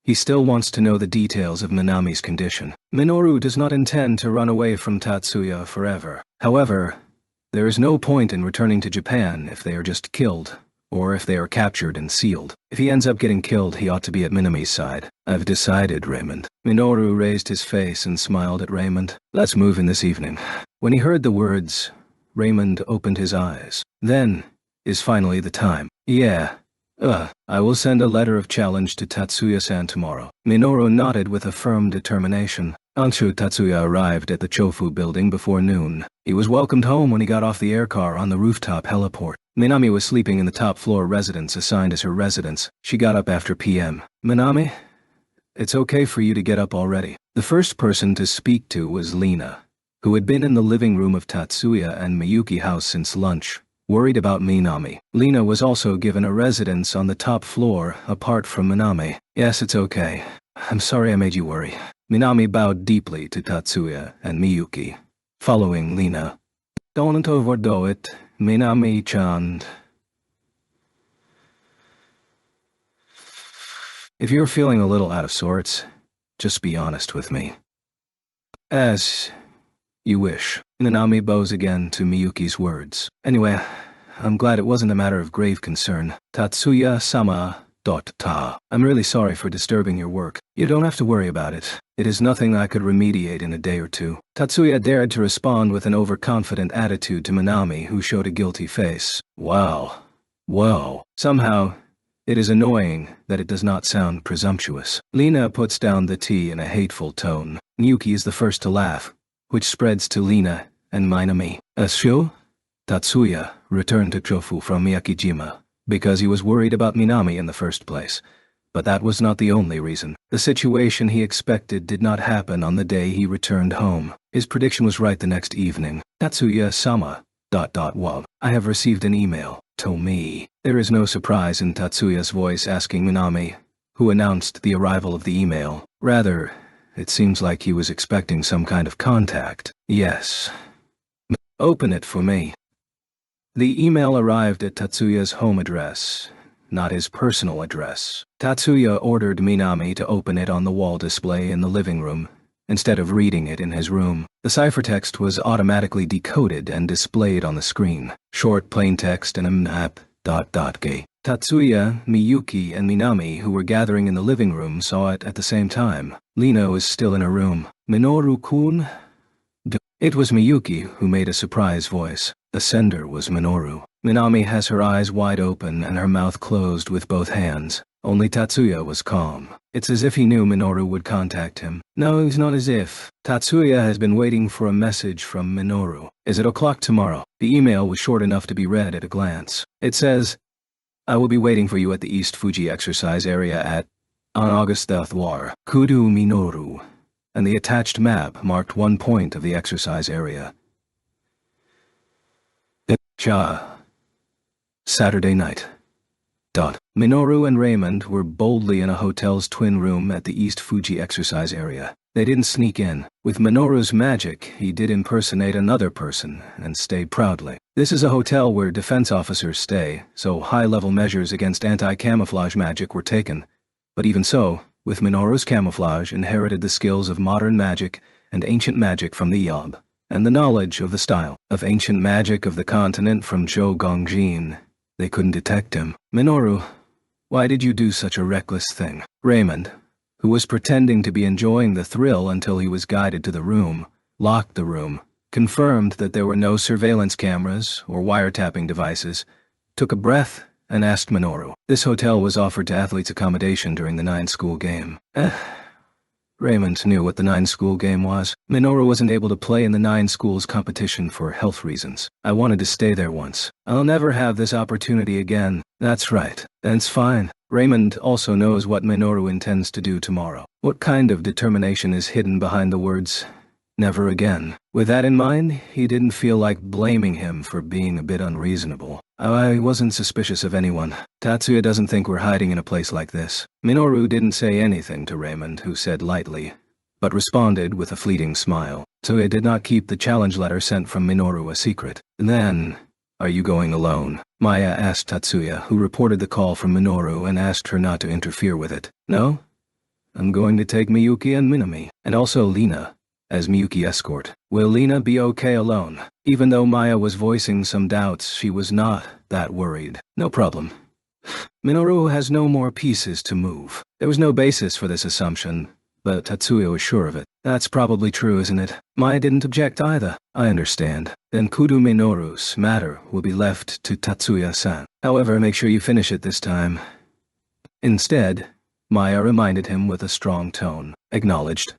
he still wants to know the details of Minami's condition. Minoru does not intend to run away from Tatsuya forever. However, there is no point in returning to Japan if they are just killed, or if they are captured and sealed. If he ends up getting killed, he ought to be at Minami's side. I've decided, Raymond. Minoru raised his face and smiled at Raymond. Let's move in this evening. When he heard the words, Raymond opened his eyes. Then is finally the time. Yeah. I will send a letter of challenge to Tatsuya-san tomorrow. Minoru nodded with a firm determination. Anshu Tatsuya arrived at the Chofu building before noon. He was welcomed home when he got off the aircar on the rooftop heliport. Minami was sleeping in the top-floor residence assigned as her residence. She got up after PM. Minami? It's okay for you to get up already. The first person to speak to was Lina, who had been in the living room of Tatsuya and Miyuki house since lunch. Worried about Minami. Lina was also given a residence on the top floor, apart from Minami. Yes, it's okay. I'm sorry I made you worry. Minami bowed deeply to Tatsuya and Miyuki, following Lina. Don't overdo it, Minami-chan. If you're feeling a little out of sorts, just be honest with me. As you wish. Minami bows again to Miyuki's words. Anyway, I'm glad it wasn't a matter of grave concern. Tatsuya-sama. I'm really sorry for disturbing your work. You don't have to worry about it. It is nothing I could remediate in a day or two. Tatsuya dared to respond with an overconfident attitude to Minami, who showed a guilty face. Wow. Whoa. Somehow, it is annoying that it does not sound presumptuous. Lina puts down the tea in a hateful tone. Miyuki is the first to laugh, which spreads to Lina and Minami. Asho? Tatsuya returned to Chofu from Miyakijima because he was worried about Minami in the first place. But that was not the only reason. The situation he expected did not happen on the day he returned home. His prediction was right the next evening. Tatsuya-sama. I have received an email. To me. There is no surprise in Tatsuya's voice asking Minami, who announced the arrival of the email. Rather, it seems like he was expecting some kind of contact. Yes. Open it for me. The email arrived at Tatsuya's home address, not his personal address. Tatsuya ordered Minami to open it on the wall display in the living room, instead of reading it in his room. The ciphertext was automatically decoded and displayed on the screen. Short plain text and a map. Tatsuya, Miyuki, and Minami, who were gathering in the living room, saw it at the same time. Lina was still in her room. Minoru-kun? It was Miyuki who made a surprise voice. The sender was Minoru. Minami has her eyes wide open and her mouth closed with both hands. Only Tatsuya was calm. It's as if he knew Minoru would contact him. No, it's not as if. Tatsuya has been waiting for a message from Minoru. Is it o'clock tomorrow? The email was short enough to be read at a glance. It says, I will be waiting for you at the East Fuji exercise area on August 3rd. Kudu Minoru. And the attached map marked one point of the exercise area. Saturday night. Minoru and Raymond were boldly in a hotel's twin room at the East Fuji exercise area. They didn't sneak in. With Minoru's magic, he did impersonate another person and stayed proudly. This is a hotel where defense officers stay, so high-level measures against anti-camouflage magic were taken. But even so, with Minoru's camouflage inherited the skills of modern magic and ancient magic from the Yob, and the knowledge of the style of ancient magic of the continent from Zhou Gongjin. They couldn't detect him. Minoru, why did you do such a reckless thing? Raymond, who was pretending to be enjoying the thrill until he was guided to the room, locked the room, confirmed that there were no surveillance cameras or wiretapping devices, took a breath, and asked Minoru. This hotel was offered to athletes accommodation during the 9-school game. Raymond knew what the 9-school game was. Minoru wasn't able to play in the 9 schools competition for health reasons. I wanted to stay there once. I'll never have this opportunity again. That's right. That's fine. Raymond also knows what Minoru intends to do tomorrow. What kind of determination is hidden behind the words, never again? With that in mind, he didn't feel like blaming him for being a bit unreasonable. I wasn't suspicious of anyone. Tatsuya doesn't think we're hiding in a place like this. Minoru didn't say anything to Raymond, who said lightly, but responded with a fleeting smile. Tatsuya did not keep the challenge letter sent from Minoru a secret. Then, are you going alone? Maya asked Tatsuya, who reported the call from Minoru and asked her not to interfere with it. No? I'm going to take Miyuki and Minami, and also Lina, as Miyuki escort. Will Lina be okay alone? Even though Maya was voicing some doubts, she was not that worried. No problem. Minoru has no more pieces to move. There was no basis for this assumption, but Tatsuya was sure of it. That's probably true, isn't it? Maya didn't object either. I understand. Then Kudu Minoru's matter will be left to Tatsuya-san. However, make sure you finish it this time. Instead, Maya reminded him with a strong tone. Acknowledged.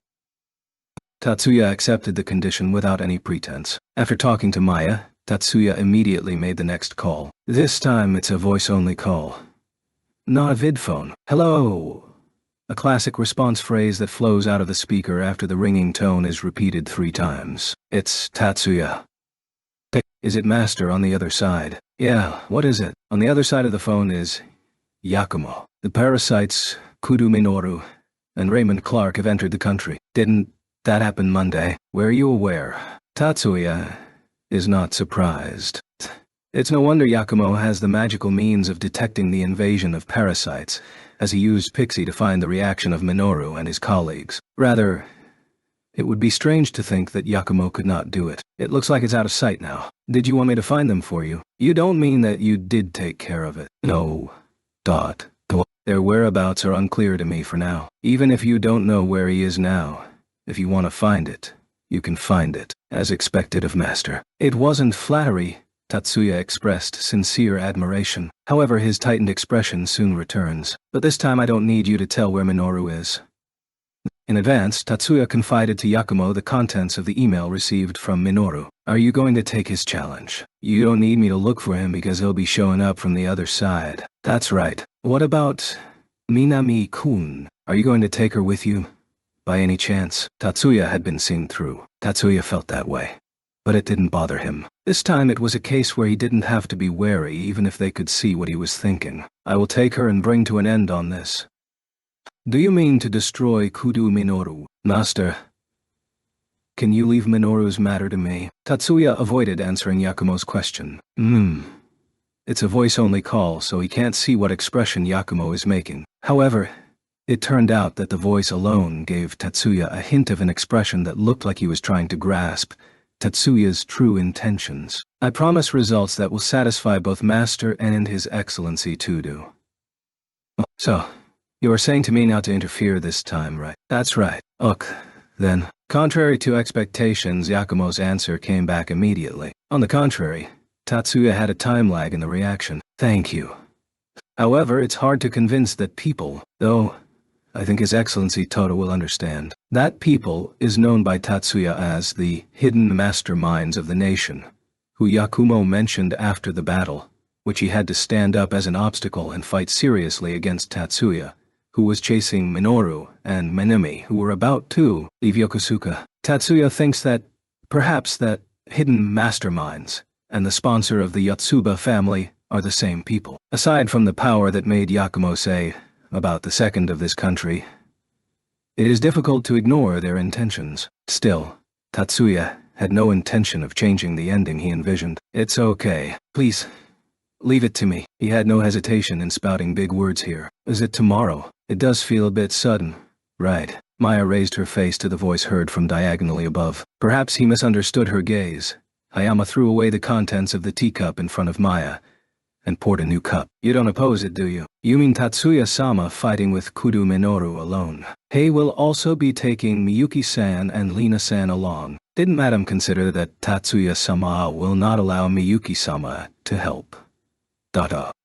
Tatsuya accepted the condition without any pretense. After talking to Maya, Tatsuya immediately made the next call. This time it's a voice-only call. Not a vid phone. Hello. A classic response phrase that flows out of the speaker after the ringing tone is repeated 3 times. It's Tatsuya. Is it Master on the other side? Yeah, what is it? On the other side of the phone is Yakumo. The parasites, Kudu Minoru, and Raymond Clark have entered the country. Didn't that happen Monday? Were you aware? Tatsuya is not surprised. It's no wonder Yakumo has the magical means of detecting the invasion of parasites, as he used Pixie to find the reaction of Minoru and his colleagues. Rather, it would be strange to think that Yakumo could not do it. It looks like it's out of sight now. Did you want me to find them for you? You don't mean that you did take care of it? No. Their whereabouts are unclear to me for now. Even if you don't know where he is now, if you want to find it, you can find it, as expected of Master. It wasn't flattery. Tatsuya expressed sincere admiration. However, his tightened expression soon returns. But this time I don't need you to tell where Minoru is. In advance, Tatsuya confided to Yakumo the contents of the email received from Minoru. Are you going to take his challenge? You don't need me to look for him because he'll be showing up from the other side. That's right. What about Minami-kun? Are you going to take her with you? By any chance? Tatsuya had been seen through. Tatsuya felt that way. But it didn't bother him. This time it was a case where he didn't have to be wary even if they could see what he was thinking. I will take her and bring to an end on this. Do you mean to destroy Kudu Minoru? Master, can you leave Minoru's matter to me? Tatsuya avoided answering Yakumo's question. It's a voice-only call, so he can't see what expression Yakumo is making. However, it turned out that the voice alone gave Tatsuya a hint of an expression that looked like he was trying to grasp Tatsuya's true intentions. I promise results that will satisfy both Master and His Excellency Tudu. So, you are saying to me not to interfere this time, right? That's right. Look, then. Contrary to expectations, Yakumo's answer came back immediately. On the contrary, Tatsuya had a time lag in the reaction. Thank you. However, it's hard to convince that people, though I think His Excellency Todo will understand. That people is known by Tatsuya as the hidden masterminds of the nation, who Yakumo mentioned after the battle, which he had to stand up as an obstacle and fight seriously against Tatsuya, who was chasing Minoru and Minami, who were about to leave Yokosuka. Tatsuya thinks that, perhaps that hidden masterminds and the sponsor of the Yotsuba family are the same people. Aside from the power that made Yakumo say, about the second of this country, it is difficult to ignore their intentions. Still, Tatsuya had no intention of changing the ending he envisioned. It's okay. Please, leave it to me. He had no hesitation in spouting big words here. Is it tomorrow? It does feel a bit sudden. Right. Maya raised her face to the voice heard from diagonally above. Perhaps he misunderstood her gaze. Hayama threw away the contents of the teacup in front of Maya and poured a new cup. You don't oppose it, do you? You mean Tatsuya-sama fighting with Kudu Minoru alone? Hei will also be taking Miyuki-san and Lina-san along. Didn't Madam consider that Tatsuya-sama will not allow Miyuki-sama to help?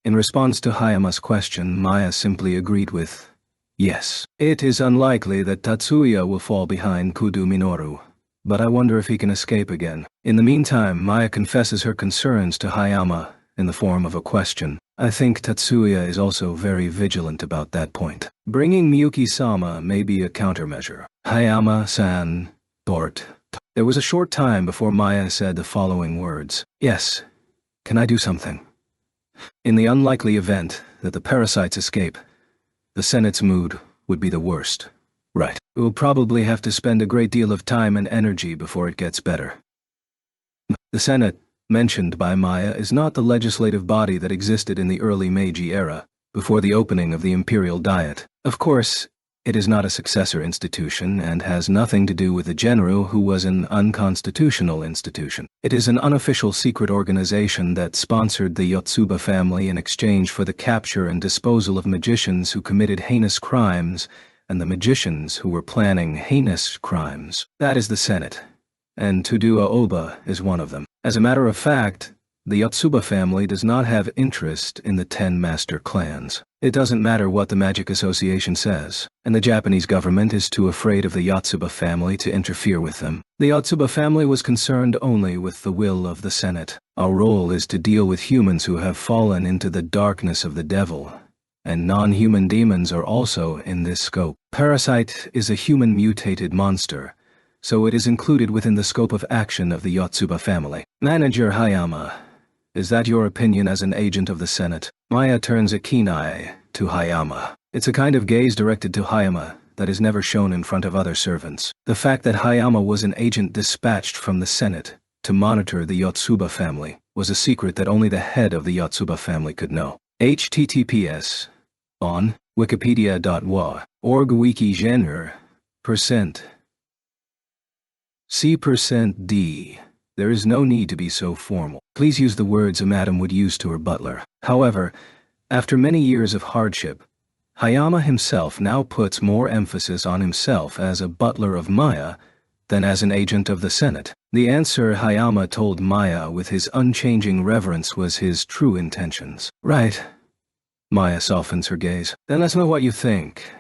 In response to Hayama's question, Maya simply agreed with, yes. It is unlikely that Tatsuya will fall behind Kudu Minoru, but I wonder if he can escape again. In the meantime, Maya confesses her concerns to Hayama in the form of a question. I think Tatsuya is also very vigilant about that point. Bringing Miyuki-sama may be a countermeasure. Hayama-san, Tort. There was a short time before Maya said the following words. Yes. Can I do something? In the unlikely event that the parasites escape, the Senate's mood would be the worst. Right. We'll probably have to spend a great deal of time and energy before it gets better. The Senate, mentioned by Maya, is not the legislative body that existed in the early Meiji era, before the opening of the Imperial Diet. Of course, it is not a successor institution and has nothing to do with the Genru, who was an unconstitutional institution. It is an unofficial secret organization that sponsored the Yotsuba family in exchange for the capture and disposal of magicians who committed heinous crimes and the magicians who were planning heinous crimes. That is the Senate, and Tudua Oba is one of them. As a matter of fact, the Yotsuba family does not have interest in the 10 master clans. It doesn't matter what the Magic Association says, and the Japanese government is too afraid of the Yotsuba family to interfere with them. The Yotsuba family was concerned only with the will of the Senate. Our role is to deal with humans who have fallen into the darkness of the devil, and non-human demons are also in this scope. Parasite is a human mutated monster so it is included within the scope of action of the Yotsuba family. Manager Hayama, is that your opinion as an agent of the Senate? Maya turns a keen eye to Hayama. It's a kind of gaze directed to Hayama that is never shown in front of other servants. The fact that Hayama was an agent dispatched from the Senate to monitor the Yotsuba family was a secret that only the head of the Yotsuba family could know. https on wikipedia.wa.org wiki genre %. C %D. There is no need to be so formal. Please use the words a madam would use to her butler. However, after many years of hardship, Hayama himself now puts more emphasis on himself as a butler of Maya than as an agent of the Senate. The answer Hayama told Maya with his unchanging reverence was his true intentions. Right. Maya softens her gaze. Then let's know what you think,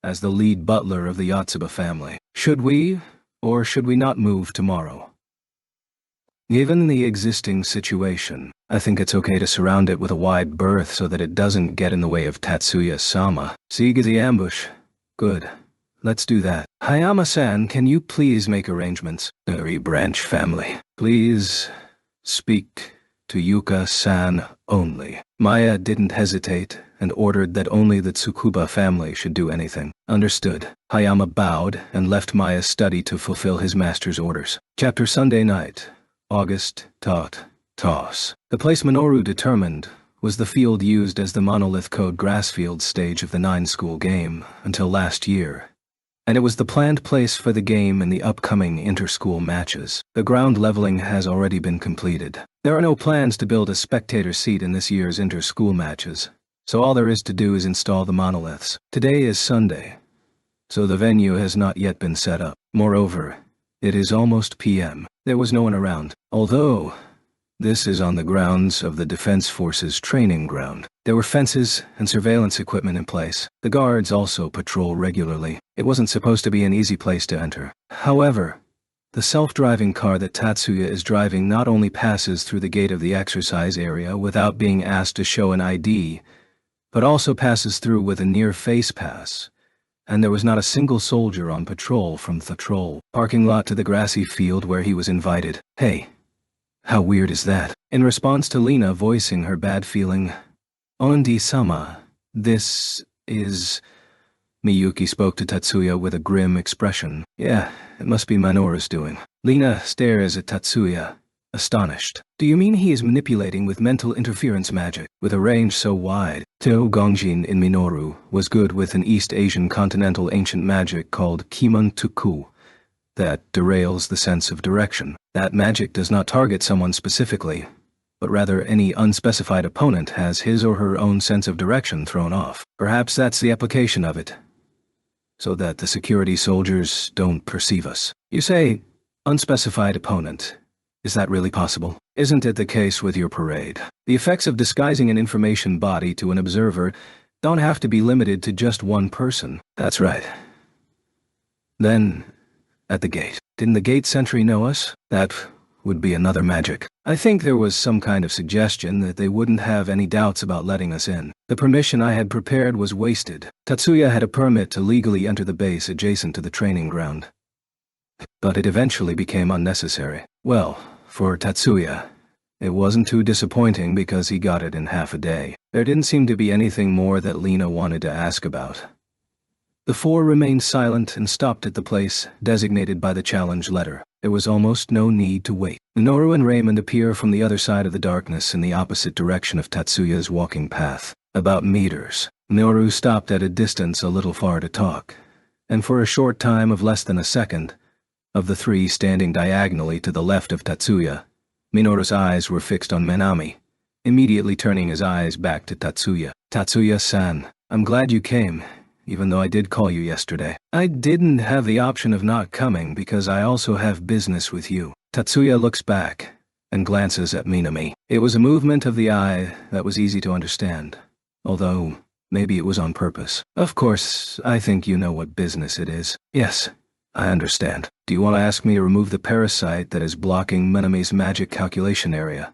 as the lead butler of the Yotsuba family. Should we, or should we not move tomorrow? Given the existing situation, I think it's okay to surround it with a wide berth so that it doesn't get in the way of Tatsuya-sama. Siege the ambush. Good. Let's do that. Hayama-san, can you please make arrangements? Branch family. Please speak to Yuka-san only. Maya didn't hesitate and ordered that only the Tsukuba family should do anything. Understood. Hayama bowed and left Maya's study to fulfill his master's orders. Chapter Sunday night. August, toss. The place Minoru determined was the field used as the Monolith Code Grassfield stage of the 9-school game until last year, and it was the planned place for the game in the upcoming inter-school matches. The ground leveling has already been completed. There are no plans to build a spectator seat in this year's inter-school matches, so all there is to do is install the monoliths. Today is Sunday, so the venue has not yet been set up. Moreover, it is almost PM. There was no one around, although this is on the grounds of the Defense Forces training ground. There were fences and surveillance equipment in place. The guards also patrol regularly. It wasn't supposed to be an easy place to enter. However, the self-driving car that Tatsuya is driving not only passes through the gate of the exercise area without being asked to show an ID, but also passes through with a near face pass. And there was not a single soldier on patrol from the patrol parking lot to the grassy field where he was invited. Hey, how weird is that? In response to Lena voicing her bad feeling, Ondi-sama, this is... Miyuki spoke to Tatsuya with a grim expression. Yeah, it must be Minoru's doing. Lena stares at Tatsuya, astonished. Do you mean he is manipulating with mental interference magic, with a range so wide? Teo Gongjin in Minoru was good with an East Asian continental ancient magic called Kimun Tuku that derails the sense of direction. That magic does not target someone specifically, but rather any unspecified opponent has his or her own sense of direction thrown off. Perhaps that's the application of it, so that the security soldiers don't perceive us. You say, unspecified opponent. Is that really possible? Isn't it the case with your parade? The effects of disguising an information body to an observer don't have to be limited to just one person. That's right. Then, at the gate. Didn't the gate sentry know us? That would be another magic. I think there was some kind of suggestion that they wouldn't have any doubts about letting us in. The permission I had prepared was wasted. Tatsuya had a permit to legally enter the base adjacent to the training ground, but it eventually became unnecessary. Well, for Tatsuya, it wasn't too disappointing because he got it in half a day. There didn't seem to be anything more that Lena wanted to ask about. The four remained silent and stopped at the place designated by the challenge letter. There was almost no need to wait. Minoru and Raymond appear from the other side of the darkness in the opposite direction of Tatsuya's walking path. About meters. Minoru stopped at a distance a little far to talk, and for a short time of less than a second, of the three standing diagonally to the left of Tatsuya, Minoru's eyes were fixed on Minami, immediately turning his eyes back to Tatsuya. Tatsuya-san, I'm glad you came, even though I did call you yesterday. I didn't have the option of not coming because I also have business with you. Tatsuya looks back and glances at Minami. It was a movement of the eye that was easy to understand, although maybe it was on purpose. Of course, I think you know what business it is. Yes, I understand. Do you want to ask me to remove the parasite that is blocking Minami's magic calculation area?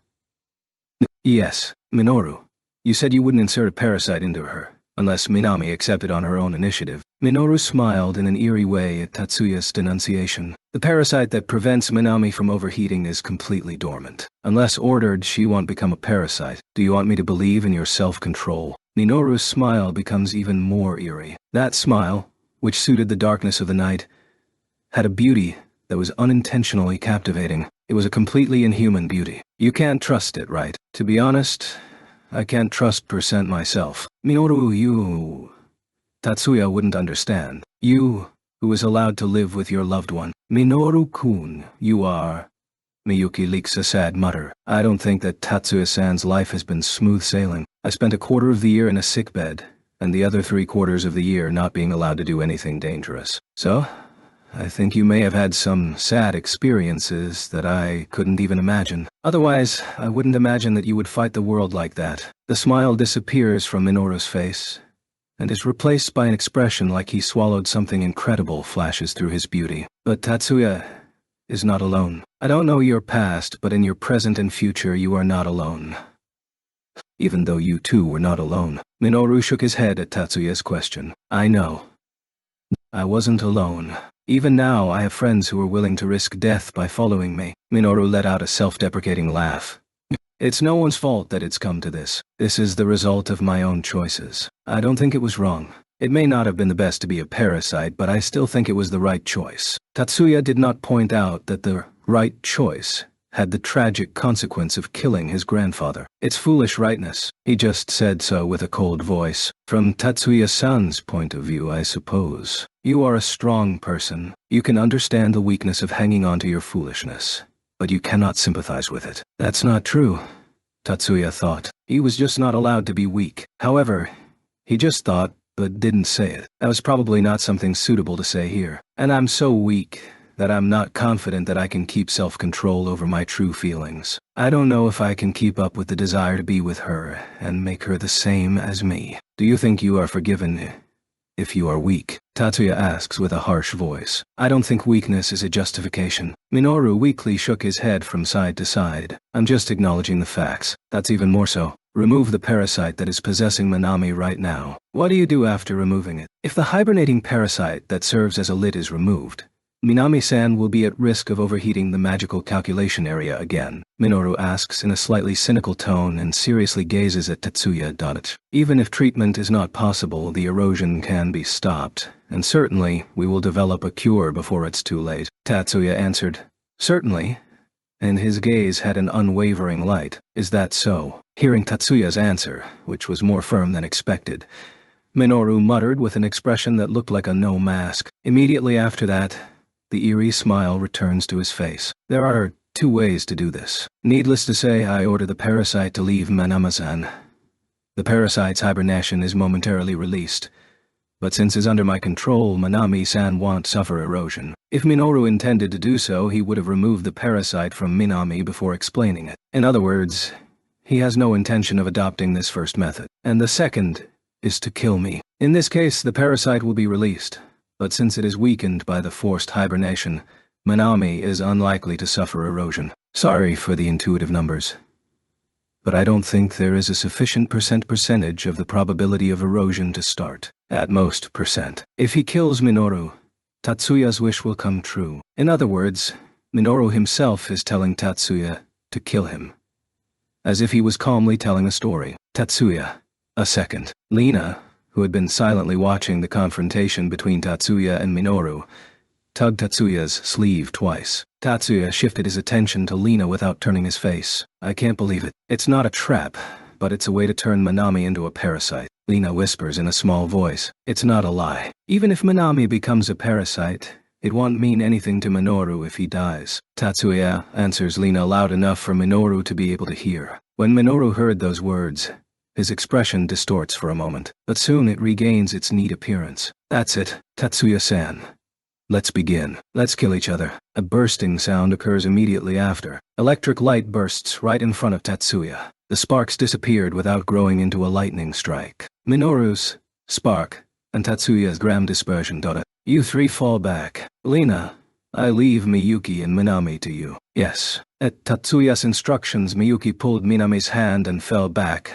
Yes, Minoru. You said you wouldn't insert a parasite into her. unless Minami accepted on her own initiative. Minoru smiled in an eerie way at Tatsuya's denunciation. The parasite that prevents Minami from overheating is completely dormant. Unless ordered, she won't become a parasite. Do you want me to believe in your self-control? Minoru's smile becomes even more eerie. That smile, which suited the darkness of the night, had a beauty that was unintentionally captivating. It was a completely inhuman beauty. You can't trust it, right? To be honest, I can't trust % myself. Minoru, you... Tatsuya wouldn't understand. You, who was allowed to live with your loved one. Minoru-kun, you are... Miyuki leaks a sad mutter. I don't think that Tatsuya-san's life has been smooth sailing. I spent a quarter of the year in a sickbed, and the other 3/4 of the year not being allowed to do anything dangerous. So, I think you may have had some sad experiences that I couldn't even imagine. Otherwise, I wouldn't imagine that you would fight the world like that. The smile disappears from Minoru's face, and is replaced by an expression like he swallowed something incredible flashes through his beauty. But Tatsuya is not alone. I don't know your past, but in your present and future you are not alone. Even though you too were not alone. Minoru shook his head at Tatsuya's question. I know. I wasn't alone. Even now I have friends who are willing to risk death by following me. Minoru let out a self-deprecating laugh. It's no one's fault that it's come to this. This is the result of my own choices. I don't think it was wrong. It may not have been the best to be a parasite, but I still think it was the right choice. Tatsuya did not point out that the right choice had the tragic consequence of killing his grandfather. It's foolish rightness. He just said so with a cold voice. From Tatsuya-san's point of view, I suppose. You are a strong person. You can understand the weakness of hanging on to your foolishness, but you cannot sympathize with it. That's not true, Tatsuya thought. He was just not allowed to be weak. However, he just thought, but didn't say it. That was probably not something suitable to say here. And I'm so weak that I'm not confident that I can keep self-control over my true feelings. I don't know if I can keep up with the desire to be with her and make her the same as me. Do you think you are forgiven if you are weak? Tatsuya asks with a harsh voice. I don't think weakness is a justification. Minoru weakly shook his head from side to side. I'm just acknowledging the facts. That's even more so. Remove the parasite that is possessing Minami right now. What do you do after removing it? If the hibernating parasite that serves as a lid is removed, Minami-san will be at risk of overheating the magical calculation area again. Minoru asks in a slightly cynical tone and seriously gazes at Tatsuya. Even if treatment is not possible, the erosion can be stopped, and certainly we will develop a cure before it's too late. Tatsuya answered, certainly, and his gaze had an unwavering light. Is that so? Hearing Tatsuya's answer, which was more firm than expected, Minoru muttered with an expression that looked like a no mask. Immediately after that, the eerie smile returns to his face. There are 2 ways to do this. Needless to say, I order the parasite to leave Minami-san. The parasite's hibernation is momentarily released, but since it's under my control, Minami-san won't suffer erosion. If Minoru intended to do so, he would have removed the parasite from Minami before explaining it. In other words, he has no intention of adopting this first method. And the second is to kill me. In this case, the parasite will be released, but since it is weakened by the forced hibernation, Minami is unlikely to suffer erosion. Sorry for the intuitive numbers, but I don't think there is a sufficient percentage of the probability of erosion to start. At most %. If he kills Minoru, Tatsuya's wish will come true. In other words, Minoru himself is telling Tatsuya to kill him, as if he was calmly telling a story. Tatsuya. A second. Lina, who had been silently watching the confrontation between Tatsuya and Minoru, tugged Tatsuya's sleeve twice. Tatsuya shifted his attention to Lina without turning his face. I can't believe it. It's not a trap, but it's a way to turn Minami into a parasite. Lina whispers in a small voice. It's not a lie. Even if Minami becomes a parasite, it won't mean anything to Minoru if he dies. Tatsuya, answers Lina loud enough for Minoru to be able to hear. When Minoru heard those words, his expression distorts for a moment, but soon it regains its neat appearance. That's it, Tatsuya-san. Let's begin. Let's kill each other. A bursting sound occurs immediately after. Electric light bursts right in front of Tatsuya. The sparks disappeared without growing into a lightning strike. Minoru's spark and Tatsuya's gram dispersion. You 3 fall back. Lina, I leave Miyuki and Minami to you. Yes. At Tatsuya's instructions, Miyuki pulled Minami's hand and fell back.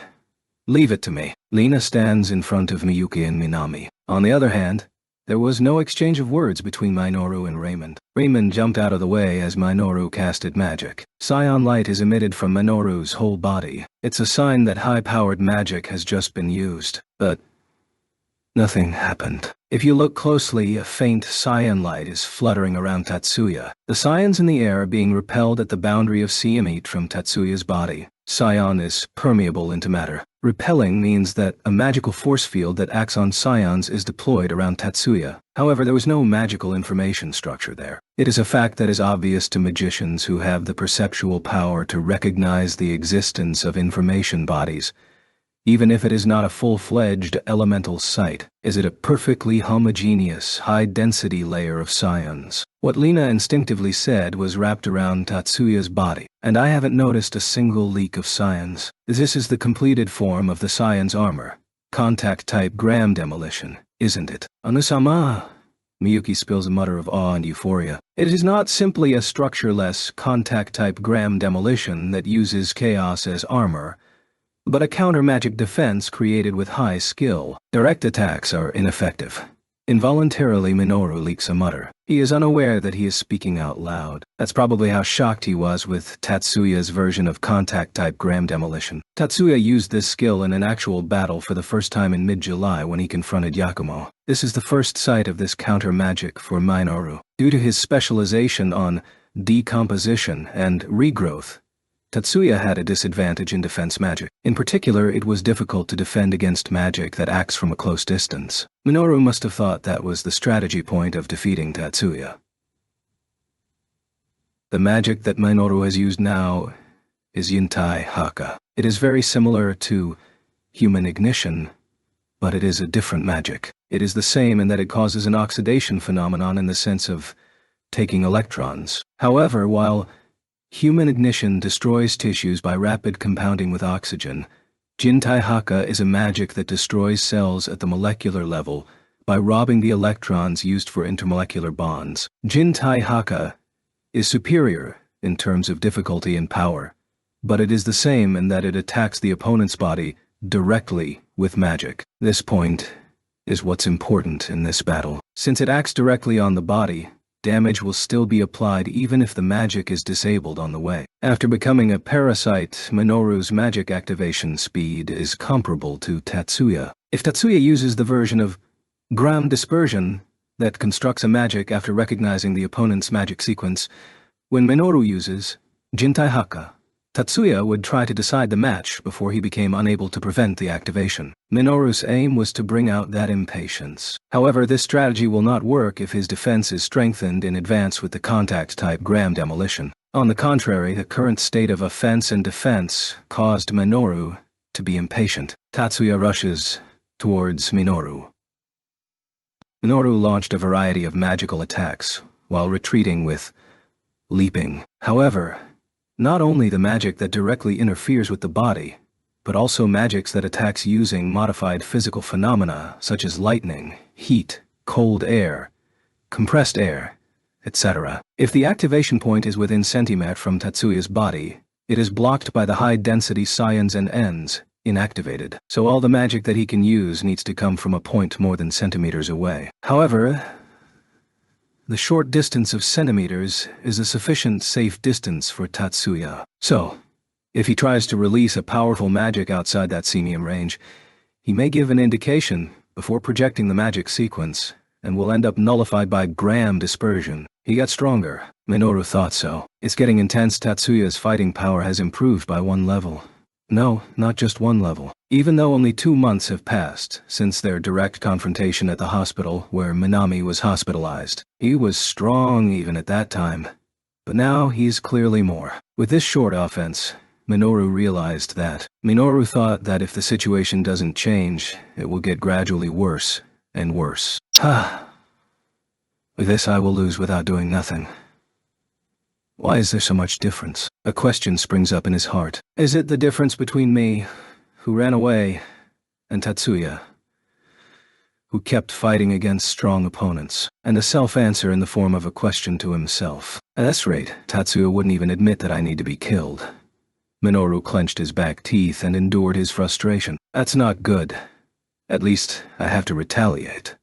Leave it to me. Lena stands in front of Miyuki and Minami. On the other hand, there was no exchange of words between Minoru and Raymond. Raymond jumped out of the way as Minoru casted magic. Scion light is emitted from Minoru's whole body. It's a sign that high-powered magic has just been used. But nothing happened. If you look closely, a faint scion light is fluttering around Tatsuya. The scions in the air are being repelled at the boundary of CM8 from Tatsuya's body. Scion is permeable into matter. Repelling means that a magical force field that acts on scions is deployed around Tatsuya. However, there was no magical information structure there. It is a fact that is obvious to magicians who have the perceptual power to recognize the existence of information bodies, even if it is not a full-fledged elemental site. Is it a perfectly homogeneous, high-density layer of scions? What Lena instinctively said was wrapped around Tatsuya's body, and I haven't noticed a single leak of scions. This is the completed form of the scion's armor. Contact-type gram demolition, isn't it? Anusama! Miyuki spills a mutter of awe and euphoria. It is not simply a structureless, contact-type gram demolition that uses chaos as armor, but a counter-magic defense created with high skill. Direct attacks are ineffective. Involuntarily, Minoru leaks a mutter. He is unaware that he is speaking out loud. That's probably how shocked he was with Tatsuya's version of contact-type gram demolition. Tatsuya used this skill in an actual battle for the first time in mid-July when he confronted Yakumo. This is the first sight of this counter-magic for Minoru. Due to his specialization on decomposition and regrowth, Tatsuya had a disadvantage in defense magic. In particular, it was difficult to defend against magic that acts from a close distance. Minoru must have thought that was the strategy point of defeating Tatsuya. The magic that Minoru has used now is Yintai Haka. It is very similar to human ignition, but it is a different magic. It is the same in that it causes an oxidation phenomenon in the sense of taking electrons. However, while human ignition destroys tissues by rapid compounding with oxygen, Jintai Haka is a magic that destroys cells at the molecular level by robbing the electrons used for intermolecular bonds. Jintai Haka is superior in terms of difficulty and power, but it is the same in that it attacks the opponent's body directly with magic. This point is what's important in this battle. Since it acts directly on the body, damage will still be applied even if the magic is disabled on the way. After becoming a parasite, Minoru's magic activation speed is comparable to Tatsuya. If Tatsuya uses the version of gram dispersion that constructs a magic after recognizing the opponent's magic sequence, when Minoru uses Jintai Haka, Tatsuya would try to decide the match before he became unable to prevent the activation. Minoru's aim was to bring out that impatience. However, this strategy will not work if his defense is strengthened in advance with the contact-type gram demolition. On the contrary, the current state of offense and defense caused Minoru to be impatient. Tatsuya rushes towards Minoru. Minoru launched a variety of magical attacks, while retreating with leaping. However, not only the magic that directly interferes with the body, but also magics that attacks using modified physical phenomena such as lightning, heat, cold air, compressed air, etc. If the activation point is within centimeters from Tatsuya's body, it is blocked by the high-density scions and ends, inactivated. So all the magic that he can use needs to come from a point more than centimeters away. However, the short distance of centimeters is a sufficient safe distance for Tatsuya. So, if he tries to release a powerful magic outside that cm range, he may give an indication before projecting the magic sequence, and will end up nullified by gram dispersion. He got stronger. Minoru thought so. It's getting intense. Tatsuya's fighting power has improved by 1 level. No, not just 1 level. Even though only 2 months have passed since their direct confrontation at the hospital where Minami was hospitalized. He was strong even at that time. But now he's clearly more. With this short offense, Minoru realized that. Minoru thought that if the situation doesn't change, it will get gradually worse and worse. With this I will lose without doing nothing. Why is there so much difference? A question springs up in his heart. Is it the difference between me, who ran away, and Tatsuya, who kept fighting against strong opponents? And a self-answer in the form of a question to himself. At this rate, Tatsuya wouldn't even admit that I need to be killed. Minoru clenched his back teeth and endured his frustration. That's not good. At least, I have to retaliate.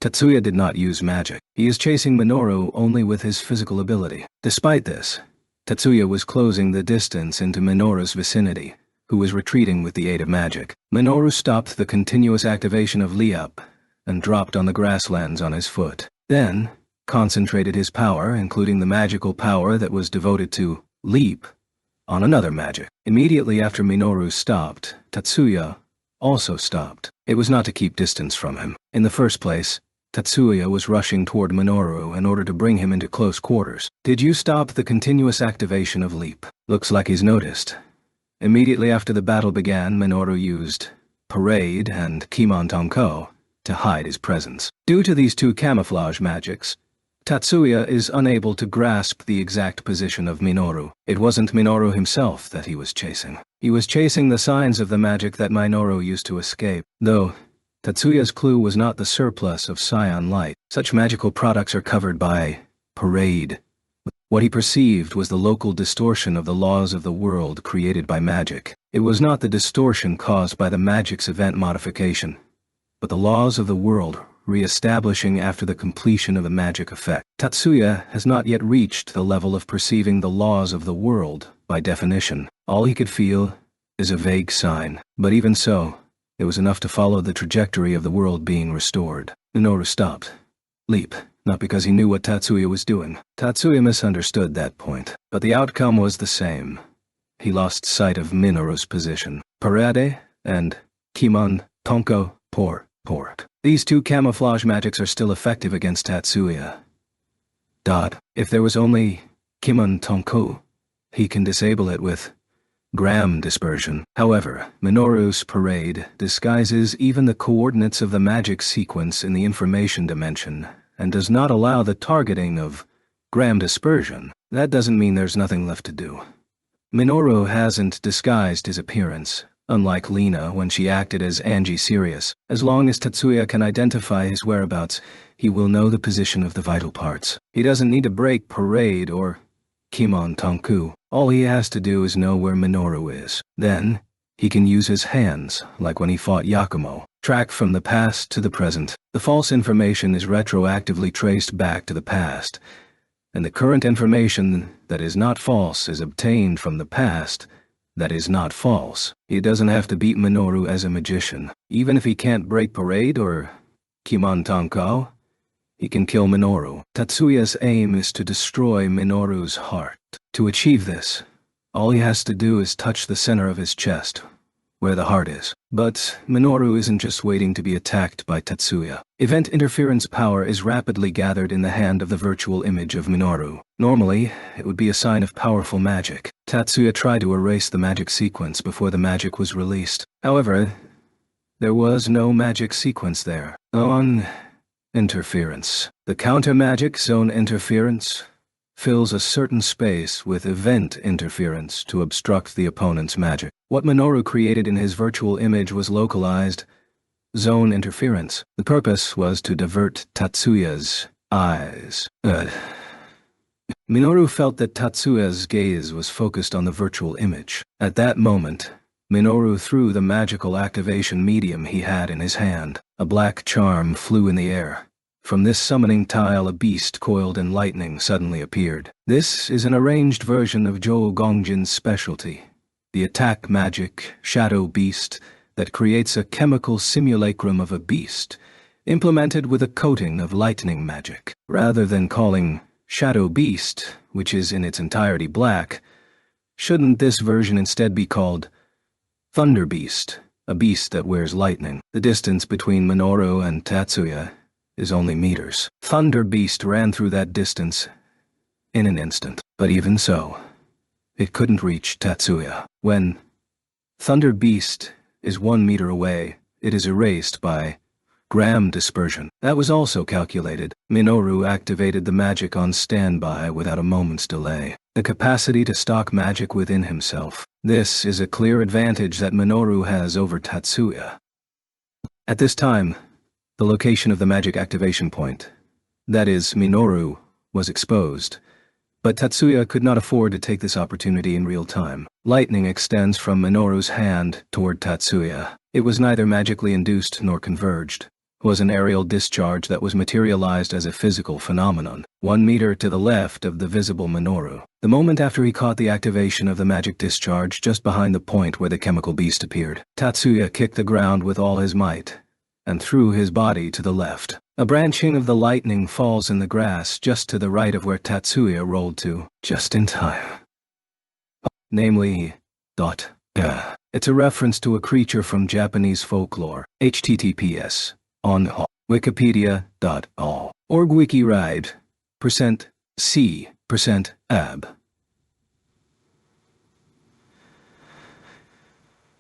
Tatsuya did not use magic. He is chasing Minoru only with his physical ability. Despite this, Tatsuya was closing the distance into Minoru's vicinity, who was retreating with the aid of magic. Minoru stopped the continuous activation of Leap and dropped on the grasslands on his foot. Then, concentrated his power, including the magical power that was devoted to Leap, on another magic. Immediately after Minoru stopped, Tatsuya also stopped. It was not to keep distance from him. In the first place, Tatsuya was rushing toward Minoru in order to bring him into close quarters. Did you stop the continuous activation of Leap? Looks like he's noticed. Immediately after the battle began, Minoru used Parade and Kimon Tonko to hide his presence. Due to these two camouflage magics, Tatsuya is unable to grasp the exact position of Minoru. It wasn't Minoru himself that he was chasing. He was chasing the signs of the magic that Minoru used to escape. Though, Tatsuya's clue was not the surplus of Scion light. Such magical products are covered by Parade. What he perceived was the local distortion of the laws of the world created by magic. It was not the distortion caused by the magic's event modification, but the laws of the world re-establishing after the completion of a magic effect. Tatsuya has not yet reached the level of perceiving the laws of the world by definition. All he could feel is a vague sign, but even so, it was enough to follow the trajectory of the world being restored. Minoru stopped. Leap. Not because he knew what Tatsuya was doing. Tatsuya misunderstood that point, but the outcome was the same. He lost sight of Minoru's position. Parade and Kimon Tonko Pork. These two camouflage magics are still effective against Tatsuya. If there was only Kimon Tonko, he can disable it with Gram dispersion. However, Minoru's Parade disguises even the coordinates of the magic sequence in the information dimension and does not allow the targeting of Gram dispersion. That doesn't mean there's nothing left to do. Minoru hasn't disguised his appearance, unlike Lena when she acted as Angie Sirius. As long as Tatsuya can identify his whereabouts, he will know the position of the vital parts. He doesn't need to break Parade or Kimon Tonku. All he has to do is know where Minoru is. Then, he can use his hands, like when he fought Yakumo. Track from the past to the present. The false information is retroactively traced back to the past, and the current information that is not false is obtained from the past that is not false. He doesn't have to beat Minoru as a magician. Even if he can't break Parade or Kimon Tonko, he can kill Minoru. Tatsuya's aim is to destroy Minoru's heart. To achieve this, all he has to do is touch the center of his chest, where the heart is. But Minoru isn't just waiting to be attacked by Tatsuya. Event interference power is rapidly gathered in the hand of the virtual image of Minoru. Normally, it would be a sign of powerful magic. Tatsuya tried to erase the magic sequence before the magic was released. However, there was no magic sequence there. On interference. The counter-magic zone interference fills a certain space with event interference to obstruct the opponent's magic. What Minoru created in his virtual image was localized zone interference. The purpose was to divert Tatsuya's eyes. Minoru felt that Tatsuya's gaze was focused on the virtual image. At that moment, Minoru threw the magical activation medium he had in his hand. A black charm flew in the air. From this summoning tile a beast coiled in lightning suddenly appeared. This is an arranged version of Zhou Gongjin's specialty, the attack magic Shadow Beast that creates a chemical simulacrum of a beast, implemented with a coating of lightning magic. Rather than calling Shadow Beast, which is in its entirety black, shouldn't this version instead be called Thunder Beast, a beast that wears lightning? The distance between Minoru and Tatsuya is only meters. Thunder Beast ran through that distance in an instant. But even so, it couldn't reach Tatsuya. When Thunder Beast is 1 meter away, it is erased by Gram dispersion. That was also calculated. Minoru activated the magic on standby without a moment's delay. The capacity to stock magic within himself. This is a clear advantage that Minoru has over Tatsuya. At this time, the location of the magic activation point, that is, Minoru, was exposed. But Tatsuya could not afford to take this opportunity in real time. Lightning extends from Minoru's hand toward Tatsuya. It was neither magically induced nor converged. It was an aerial discharge that was materialized as a physical phenomenon, 1 meter to the left of the visible Minoru. The moment after he caught the activation of the magic discharge just behind the point where the chemical beast appeared, Tatsuya kicked the ground with all his might and threw his body to the left. A branching of the lightning falls in the grass just to the right of where Tatsuya rolled to, just in time. Namely, it's a reference to a creature from Japanese folklore. https on wikipedia.org wikiride %c%ab.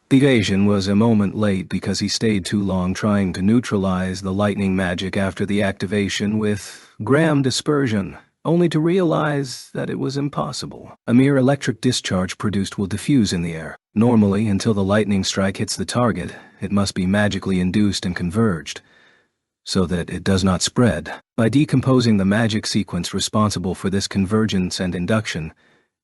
The Asian was a moment late because he stayed too long trying to neutralize the lightning magic after the activation with gram dispersion, only to realize that it was impossible. A mere electric discharge produced will diffuse in the air. Normally, until the lightning strike hits the target, it must be magically induced and converged, so that it does not spread. By decomposing the magic sequence responsible for this convergence and induction,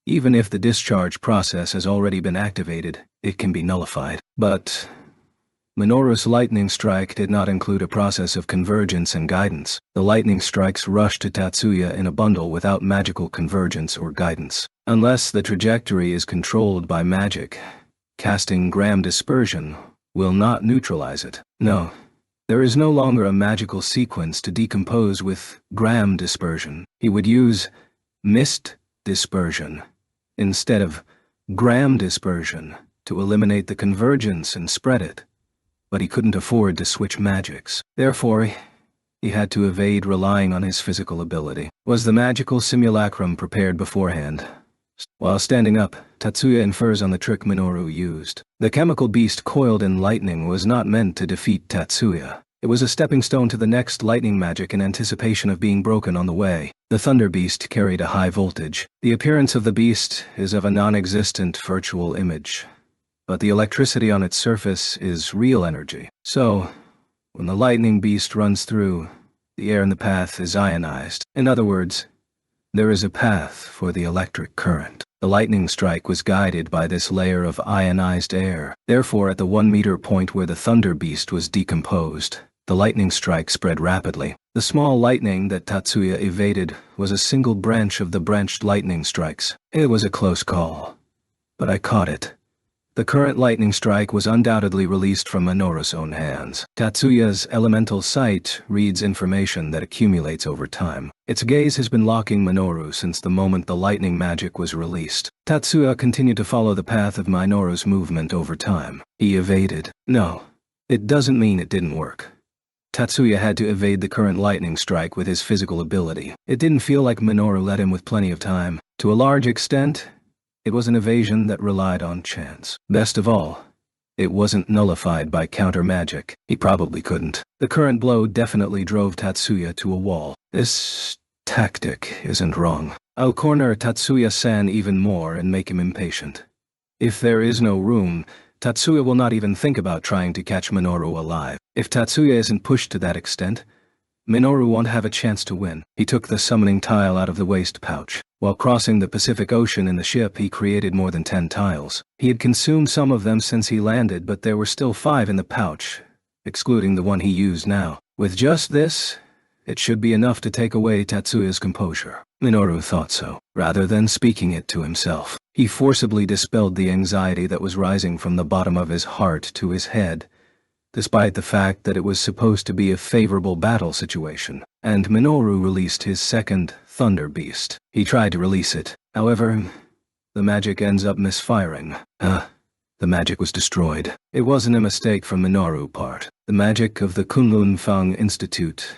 even if the discharge process has already been activated, it can be nullified. But Minoru's lightning strike did not include a process of convergence and guidance. The lightning strikes rushed to Tatsuya in a bundle without magical convergence or guidance. Unless the trajectory is controlled by magic, casting gram dispersion will not neutralize it. No, there is no longer a magical sequence to decompose with gram dispersion. He would use mist dispersion instead of gram dispersion to eliminate the convergence and spread it. But he couldn't afford to switch magics. Therefore, he had to evade relying on his physical ability. Was the magical simulacrum prepared beforehand? While standing up, Tatsuya infers on the trick Minoru used. The chemical beast coiled in lightning was not meant to defeat Tatsuya. It was a stepping stone to the next lightning magic in anticipation of being broken on the way. The thunder beast carried a high voltage. The appearance of the beast is of a non-existent virtual image, but the electricity on its surface is real energy. So, when the lightning beast runs through, the air in the path is ionized. In other words, there is a path for the electric current. The lightning strike was guided by this layer of ionized air. Therefore, at the 1 meter point where the thunder beast was decomposed, the lightning strike spread rapidly. The small lightning that Tatsuya evaded was a single branch of the branched lightning strikes. It was a close call, but I caught it. The current lightning strike was undoubtedly released from Minoru's own hands. Tatsuya's elemental sight reads information that accumulates over time. Its gaze has been locking Minoru since the moment the lightning magic was released. Tatsuya continued to follow the path of Minoru's movement over time. He evaded. No, it doesn't mean it didn't work. Tatsuya had to evade the current lightning strike with his physical ability. It didn't feel like Minoru led him with plenty of time. To a large extent, it was an evasion that relied on chance. Best of all, it wasn't nullified by counter-magic. He probably couldn't. The current blow definitely drove Tatsuya to a wall. This tactic isn't wrong. I'll corner Tatsuya-san even more and make him impatient. If there is no room, Tatsuya will not even think about trying to catch Minoru alive. If Tatsuya isn't pushed to that extent, Minoru won't have a chance to win. He took the summoning tile out of the waist pouch. While crossing the Pacific Ocean in the ship, he created more than 10 tiles. He had consumed some of them since he landed, but there were still 5 in the pouch, excluding the one he used now. With just this, it should be enough to take away Tatsuya's composure. Minoru thought so. Rather than speaking it to himself, he forcibly dispelled the anxiety that was rising from the bottom of his heart to his head, despite the fact that it was supposed to be a favorable battle situation. And Minoru released his second thunder beast. He tried to release it. However, the magic ends up misfiring. The magic was destroyed. It wasn't a mistake from Minoru's part. The magic of the Kunlun Fang Institute,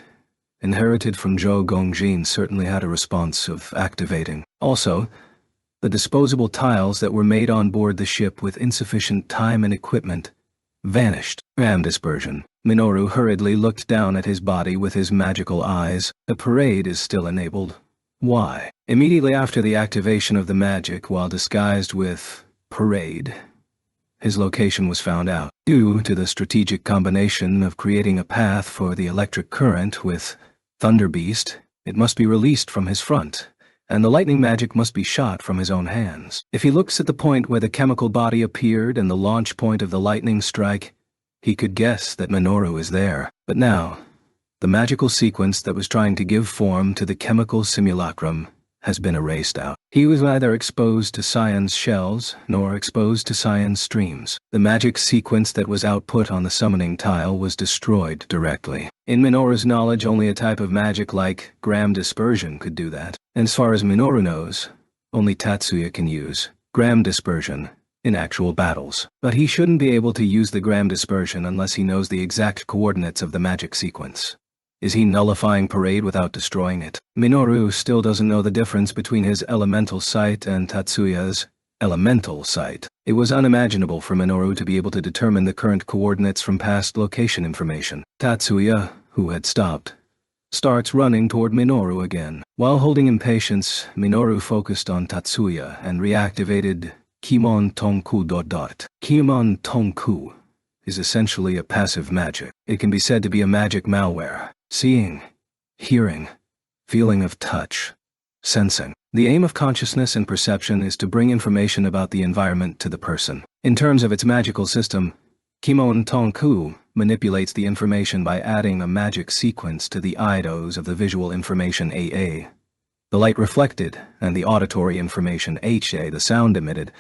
inherited from Zhou Gongjin, certainly had a response of activating. Also, the disposable tiles that were made on board the ship with insufficient time and equipment vanished. Ram dispersion. Minoru hurriedly looked down at his body with his magical eyes. The parade is still enabled. Why? Immediately after the activation of the magic, while disguised with parade, his location was found out. Due to the strategic combination of creating a path for the electric current with Thunder Beast, it must be released from his front, and the lightning magic must be shot from his own hands. If he looks at the point where the chemical body appeared and the launch point of the lightning strike, he could guess that Minoru is there. But now, the magical sequence that was trying to give form to the chemical simulacrum has been erased out. He was neither exposed to Cyan's shells nor exposed to Cyan's streams. The magic sequence that was output on the summoning tile was destroyed directly. In Minoru's knowledge, only a type of magic like gram dispersion could do that. And as far as Minoru knows, only Tatsuya can use gram dispersion in actual battles. But he shouldn't be able to use the gram dispersion unless he knows the exact coordinates of the magic sequence. Is he nullifying Parade without destroying it? Minoru still doesn't know the difference between his elemental sight and Tatsuya's elemental sight. It was unimaginable for Minoru to be able to determine the current coordinates from past location information. Tatsuya, who had stopped, starts running toward Minoru again. While holding impatience, Minoru focused on Tatsuya and reactivated Kimon Tonku ... Kimon Tonku is essentially a passive magic. It can be said to be a magic malware. Seeing, hearing, feeling of touch, sensing. The aim of consciousness and perception is to bring information about the environment to the person. In terms of its magical system, Kimon Tonku manipulates the information by adding a magic sequence to the eidos of the visual information AA, the light reflected, and the auditory information HA, the sound emitted,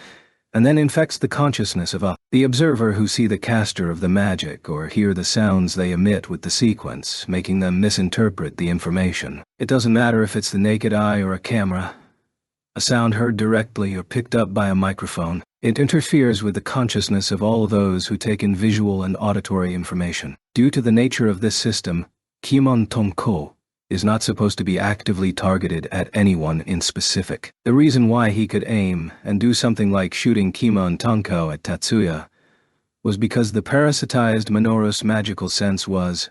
and then infects the consciousness of the observer who see the caster of the magic or hear the sounds they emit with the sequence, making them misinterpret the information. It doesn't matter if it's the naked eye or a camera, a sound heard directly or picked up by a microphone. It interferes with the consciousness of all those who take in visual and auditory information. Due to the nature of this system, Kimon Tonko is not supposed to be actively targeted at anyone in specific. The reason why he could aim and do something like shooting Kimon Tonko at Tatsuya was because the parasitized Minoru's magical sense was,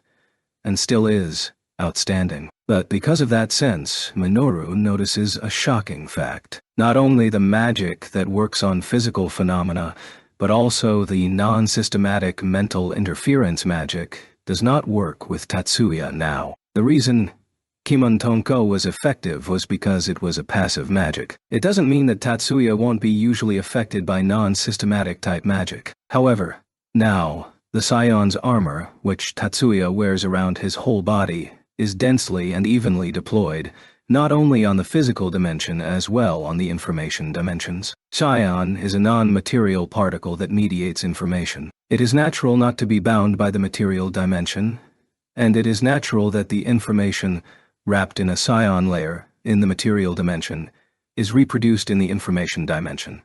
and still is, outstanding. But because of that sense, Minoru notices a shocking fact. Not only the magic that works on physical phenomena, but also the non-systematic mental interference magic does not work with Tatsuya now. The reason Kimon Tonko was effective was because it was a passive magic. It doesn't mean that Tatsuya won't be usually affected by non-systematic type magic. However, now, the Scion's armor, which Tatsuya wears around his whole body, is densely and evenly deployed, not only on the physical dimension as well on the information dimensions. Scion is a non-material particle that mediates information. It is natural not to be bound by the material dimension, and it is natural that the information wrapped in a Scion layer in the material dimension is reproduced in the information dimension,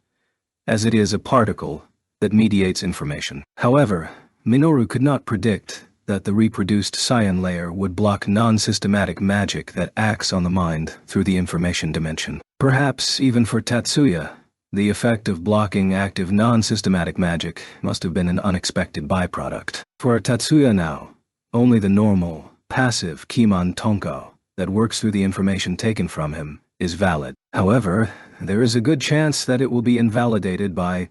as it is a particle that mediates information. However, Minoru could not predict that the reproduced Scion layer would block non-systematic magic that acts on the mind through the information dimension. Perhaps even for Tatsuya, the effect of blocking active non-systematic magic must have been an unexpected byproduct. For Tatsuya now, only the normal, passive Kimon Tonko that works through the information taken from him is valid. However, there is a good chance that it will be invalidated by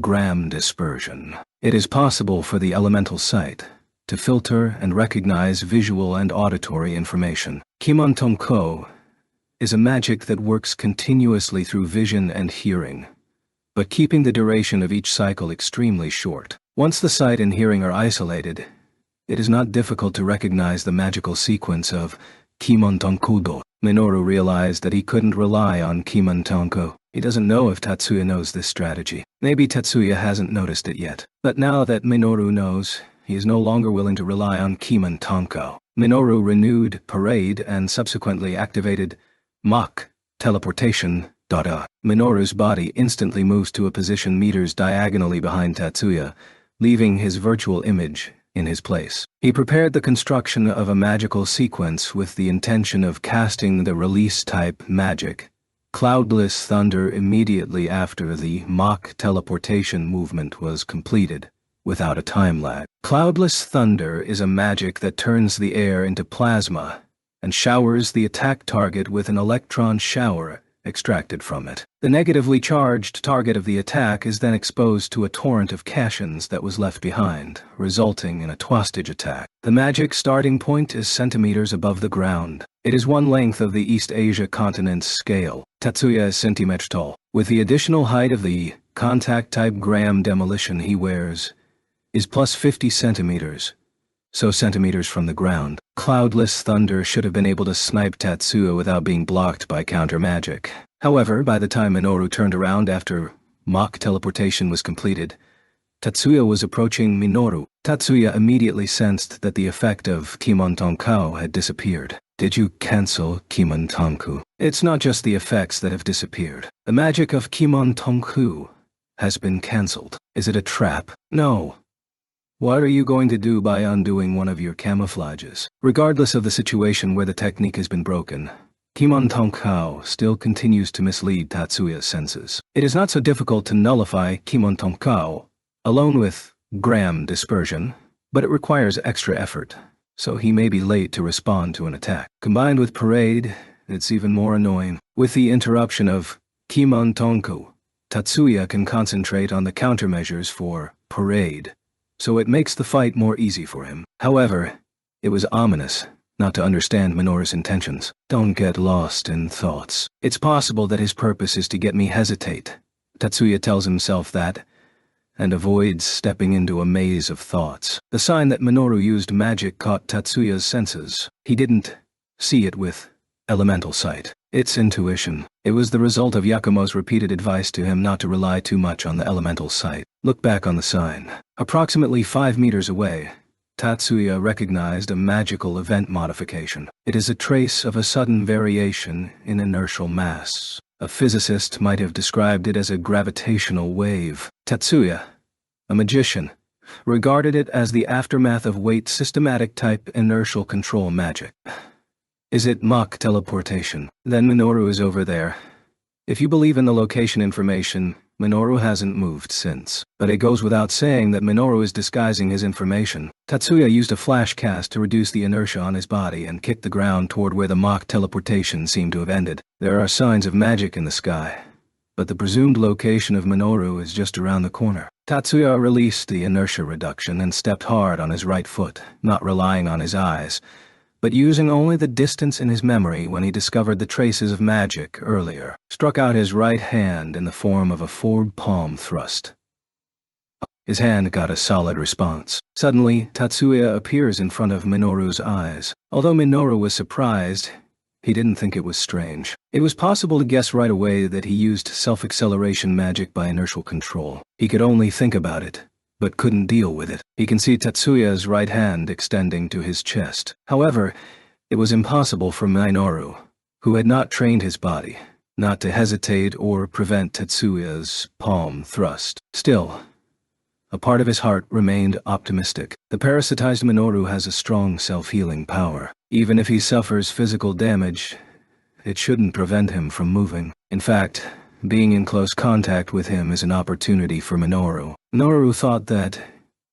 gram dispersion. It is possible for the elemental sight to filter and recognize visual and auditory information. Kimon Tonko is a magic that works continuously through vision and hearing, but keeping the duration of each cycle extremely short. Once the sight and hearing are isolated, it is not difficult to recognize the magical sequence of Kimon Tonkudo. Minoru realized that he couldn't rely on Kimon Tonko. He doesn't know if Tatsuya knows this strategy. Maybe Tatsuya hasn't noticed it yet. But now that Minoru knows, he is no longer willing to rely on Kimon Tonko. Minoru renewed Parade and subsequently activated Mach teleportation. Minoru's body instantly moves to a position meters diagonally behind Tatsuya, leaving his virtual image in his place. He prepared the construction of a magical sequence with the intention of casting the release-type magic, Cloudless Thunder, immediately after the Mach teleportation movement was completed, without a time lag. Cloudless Thunder is a magic that turns the air into plasma and showers the attack target with an electron shower extracted from it. The negatively charged target of the attack is then exposed to a torrent of cations that was left behind, resulting in a twistage attack. The magic starting point is centimeters above the ground. It is one length of the East Asia continent's scale. Tatsuya is centimeters tall. With the additional height of the contact-type Graham demolition he wears is plus 50 centimeters. So centimeters from the ground. Cloudless Thunder should have been able to snipe Tatsuya without being blocked by counter-magic. However, by the time Minoru turned around after mock teleportation was completed, Tatsuya was approaching Minoru. Tatsuya immediately sensed that the effect of Kimon Tonkao had disappeared. Did you cancel Kimon Tonku? It's not just the effects that have disappeared. The magic of Kimon Tonku has been cancelled. Is it a trap? No. What are you going to do by undoing one of your camouflages? Regardless of the situation where the technique has been broken, Kimon Tonkao still continues to mislead Tatsuya's senses. It is not so difficult to nullify Kimon Tonkao alone with Graham dispersion, but it requires extra effort, so he may be late to respond to an attack. Combined with Parade, it's even more annoying. With the interruption of Kimon Tonku, Tatsuya can concentrate on the countermeasures for Parade, so it makes the fight more easy for him. However, it was ominous not to understand Minoru's intentions. Don't get lost in thoughts. It's possible that his purpose is to get me hesitate. Tatsuya tells himself that, and avoids stepping into a maze of thoughts. The sign that Minoru used magic caught Tatsuya's senses. He didn't see it with elemental sight. It's intuition. It was the result of Yakumo's repeated advice to him not to rely too much on the elemental sight. Look back on the sign. Approximately 5 meters away, Tatsuya recognized a magical event modification. It is a trace of a sudden variation in inertial mass. A physicist might have described it as a gravitational wave. Tatsuya, a magician, regarded it as the aftermath of weight systematic type inertial control magic. Is it mock teleportation? Then Minoru is over there. If you believe in the location information, Minoru hasn't moved since. But it goes without saying that Minoru is disguising his information. Tatsuya used a flash cast to reduce the inertia on his body and kicked the ground toward where the mock teleportation seemed to have ended. There are signs of magic in the sky, but the presumed location of Minoru is just around the corner. Tatsuya released the inertia reduction and stepped hard on his right foot, not relying on his eyes, but using only the distance in his memory when he discovered the traces of magic earlier. Struck out his right hand in the form of a forward palm thrust. His hand got a solid response. Suddenly, Tatsuya appears in front of Minoru's eyes. Although Minoru was surprised, he didn't think it was strange. It was possible to guess right away that he used self-acceleration magic by inertial control. He could only think about it, but couldn't deal with it. He can see Tatsuya's right hand extending to his chest. However, it was impossible for Minoru, who had not trained his body, not to hesitate or prevent Tatsuya's palm thrust. Still, a part of his heart remained optimistic. The parasitized Minoru has a strong self-healing power. Even if he suffers physical damage, it shouldn't prevent him from moving. In fact, being in close contact with him is an opportunity for Minoru. Minoru thought that,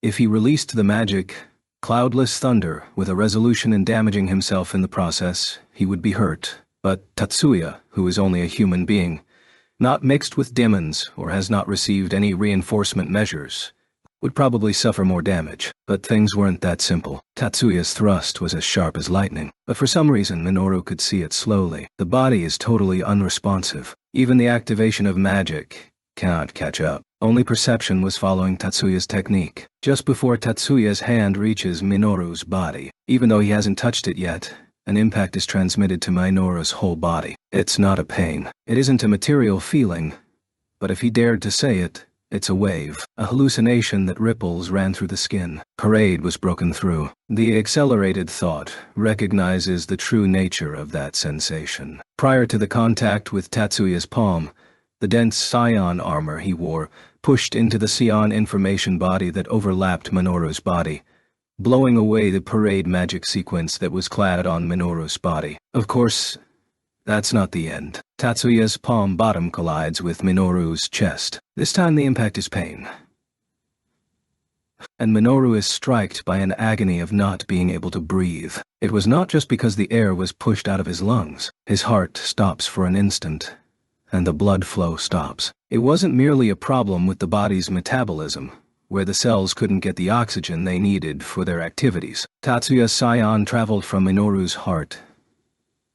if he released the magic, Cloudless Thunder, with a resolution in damaging himself in the process, he would be hurt. But Tatsuya, who is only a human being, not mixed with demons or has not received any reinforcement measures, would probably suffer more damage. But things weren't that simple. Tatsuya's thrust was as sharp as lightning, but for some reason Minoru could see it slowly. The body is totally unresponsive. Even the activation of magic cannot catch up. Only perception was following Tatsuya's technique. Just before Tatsuya's hand reaches Minoru's body, even though he hasn't touched it yet, an impact is transmitted to Minoru's whole body. It's not a pain. It isn't a material feeling, but if he dared to say it, it's a wave. A hallucination that ripples ran through the skin. Parade was broken through. The accelerated thought recognizes the true nature of that sensation. Prior to the contact with Tatsuya's palm, the dense Scion armor he wore pushed into the Scion information body that overlapped Minoru's body, blowing away the parade magic sequence that was clad on Minoru's body. Of course, that's not the end. Tatsuya's palm bottom collides with Minoru's chest. This time the impact is pain, and Minoru is struck by an agony of not being able to breathe. It was not just because the air was pushed out of his lungs. His heart stops for an instant, and the blood flow stops. It wasn't merely a problem with the body's metabolism, where the cells couldn't get the oxygen they needed for their activities. Tatsuya's scion traveled from Minoru's heart,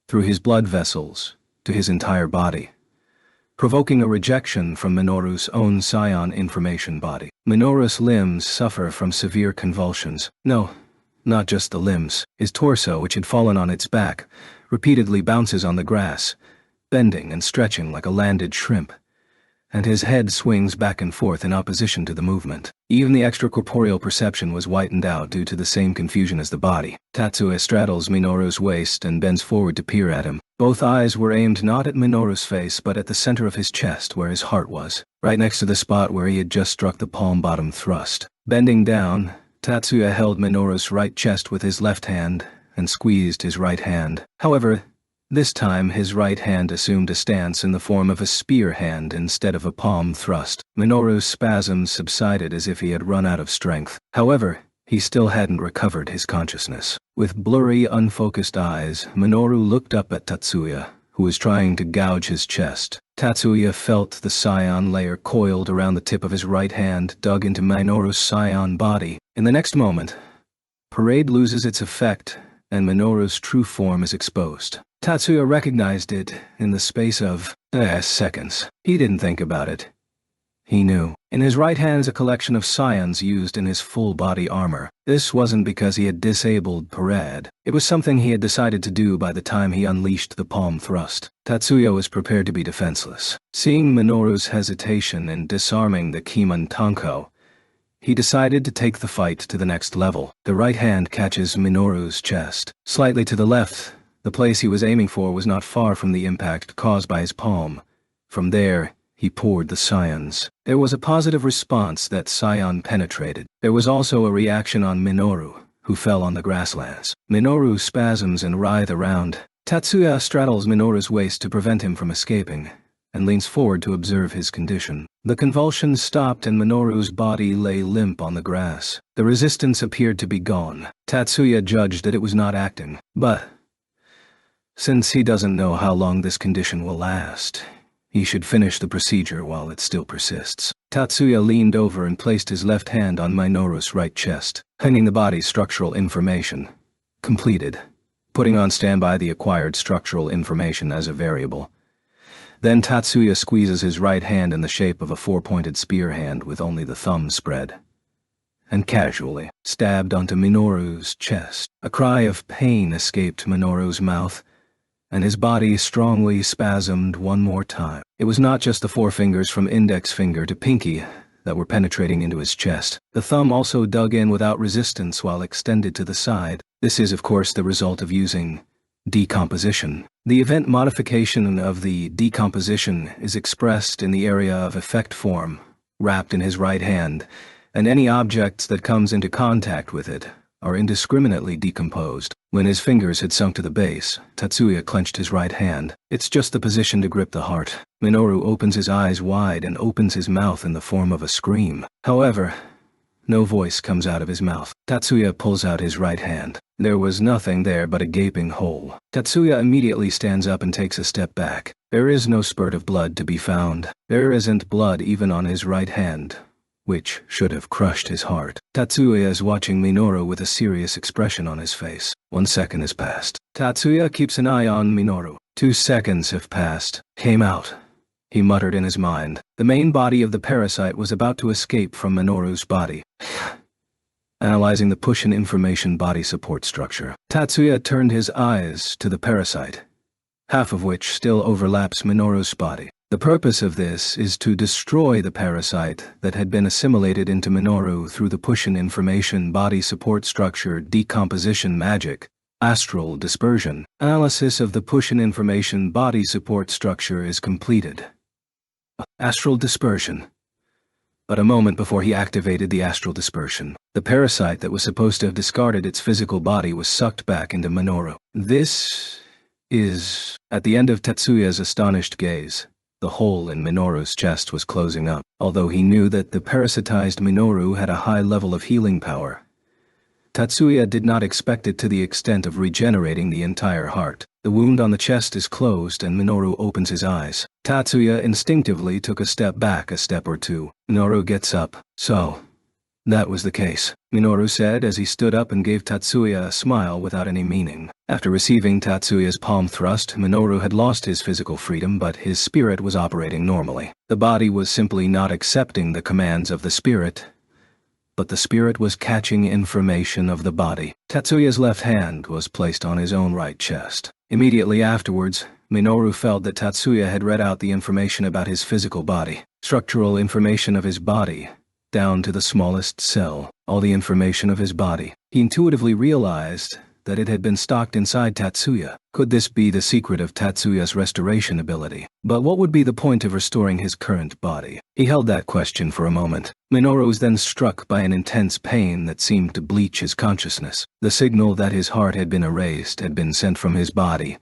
through his blood vessels, to his entire body, provoking a rejection from Minoru's own scion information body. Minoru's limbs suffer from severe convulsions. No, not just the limbs. His torso, which had fallen on its back, repeatedly bounces on the grass, bending and stretching like a landed shrimp, and his head swings back and forth in opposition to the movement. Even the extracorporeal perception was whitened out due to the same confusion as the body. Tatsuya straddles Minoru's waist and bends forward to peer at him. Both eyes were aimed not at Minoru's face but at the center of his chest where his heart was, right next to the spot where he had just struck the palm bottom thrust. Bending down, Tatsuya held Minoru's right chest with his left hand and squeezed his right hand. However, this time his right hand assumed a stance in the form of a spear hand instead of a palm thrust. Minoru's spasms subsided as if he had run out of strength. However, he still hadn't recovered his consciousness. With blurry, unfocused eyes, Minoru looked up at Tatsuya, who was trying to gouge his chest. Tatsuya felt the scion layer coiled around the tip of his right hand dug into Minoru's scion body. In the next moment, parade loses its effect and Minoru's true form is exposed. Tatsuya recognized it in the space of seconds. He didn't think about it. He knew. In his right hand is a collection of scions used in his full-body armor. This wasn't because he had disabled Parade. It was something he had decided to do by the time he unleashed the palm thrust. Tatsuya was prepared to be defenseless. Seeing Minoru's hesitation in disarming the Kiman Tanko, he decided to take the fight to the next level. The right hand catches Minoru's chest. Slightly to the left, the place he was aiming for was not far from the impact caused by his palm. From there, he poured the scions. There was a positive response that scion penetrated. There was also a reaction on Minoru, who fell on the grasslands. Minoru spasms and writhe around. Tatsuya straddles Minoru's waist to prevent him from escaping, and leans forward to observe his condition. The convulsions stopped and Minoru's body lay limp on the grass. The resistance appeared to be gone. Tatsuya judged that it was not acting, but since he doesn't know how long this condition will last, he should finish the procedure while it still persists. Tatsuya leaned over and placed his left hand on Minoru's right chest, hanging the body's structural information. Completed. Putting on standby the acquired structural information as a variable. Then Tatsuya squeezes his right hand in the shape of a four-pointed spear hand with only the thumb spread, and casually stabbed onto Minoru's chest. A cry of pain escaped Minoru's mouth, and his body strongly spasmed one more time. It was not just the forefingers from index finger to pinky that were penetrating into his chest. The thumb also dug in without resistance while extended to the side. This is, of course, the result of using decomposition. The event modification of the decomposition is expressed in the area of effect form, wrapped in his right hand, and any objects that comes into contact with it are indiscriminately decomposed. When his fingers had sunk to the base, Tatsuya clenched his right hand. It's just the position to grip the heart. Minoru opens his eyes wide and opens his mouth in the form of a scream. However, no voice comes out of his mouth. Tatsuya pulls out his right hand. There was nothing there but a gaping hole. Tatsuya immediately stands up and takes a step back. There is no spurt of blood to be found. There isn't blood even on his right hand, which should have crushed his heart. Tatsuya is watching Minoru with a serious expression on his face. 1 second has passed. Tatsuya keeps an eye on Minoru. 2 seconds have passed. Came out, he muttered in his mind. The main body of the parasite was about to escape from Minoru's body. Analyzing the push-in information body support structure, Tatsuya turned his eyes to the parasite, half of which still overlaps Minoru's body. The purpose of this is to destroy the parasite that had been assimilated into Minoru through the push-in information body support structure decomposition magic, astral dispersion. Analysis of the push-in information body support structure is completed. Astral dispersion. But a moment before he activated the astral dispersion, the parasite that was supposed to have discarded its physical body was sucked back into Minoru. This is, at the end of Tatsuya's astonished gaze, the hole in Minoru's chest was closing up. Although he knew that the parasitized Minoru had a high level of healing power, Tatsuya did not expect it to the extent of regenerating the entire heart. The wound on the chest is closed and Minoru opens his eyes. Tatsuya instinctively took a step back, a step or two. Minoru gets up. So, that was the case, Minoru said as he stood up and gave Tatsuya a smile without any meaning. After receiving Tatsuya's palm thrust, Minoru had lost his physical freedom, but his spirit was operating normally. The body was simply not accepting the commands of the spirit, but the spirit was catching information of the body. Tatsuya's left hand was placed on his own right chest. Immediately afterwards, Minoru felt that Tatsuya had read out the information about his physical body, structural information of his body, down to the smallest cell, all the information of his body. He intuitively realized that it had been stocked inside Tatsuya. Could this be the secret of Tatsuya's restoration ability? But what would be the point of restoring his current body? He held that question for a moment. Minoru was then struck by an intense pain that seemed to bleach his consciousness. The signal that his heart had been erased had been sent from his body,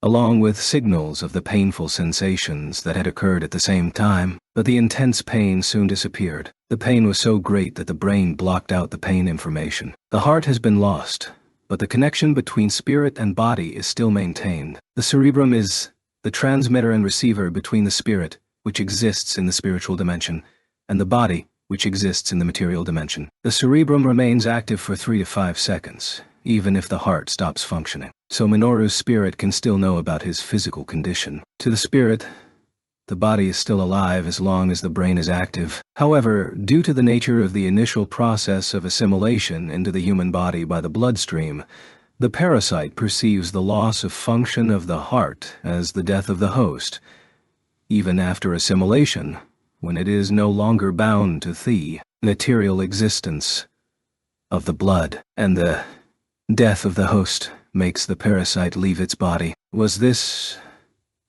along with signals of the painful sensations that had occurred at the same time, but the intense pain soon disappeared. The pain was so great that the brain blocked out the pain information. The heart has been lost, but the connection between spirit and body is still maintained. The cerebrum is the transmitter and receiver between the spirit, which exists in the spiritual dimension, and the body, which exists in the material dimension. The cerebrum remains active for 3 to 5 seconds, even if the heart stops functioning. So Minoru's spirit can still know about his physical condition. To the spirit, the body is still alive as long as the brain is active. However, due to the nature of the initial process of assimilation into the human body by the bloodstream, the parasite perceives the loss of function of the heart as the death of the host, even after assimilation, when it is no longer bound to the material existence of the blood, and the death of the host makes the parasite leave its body. Was this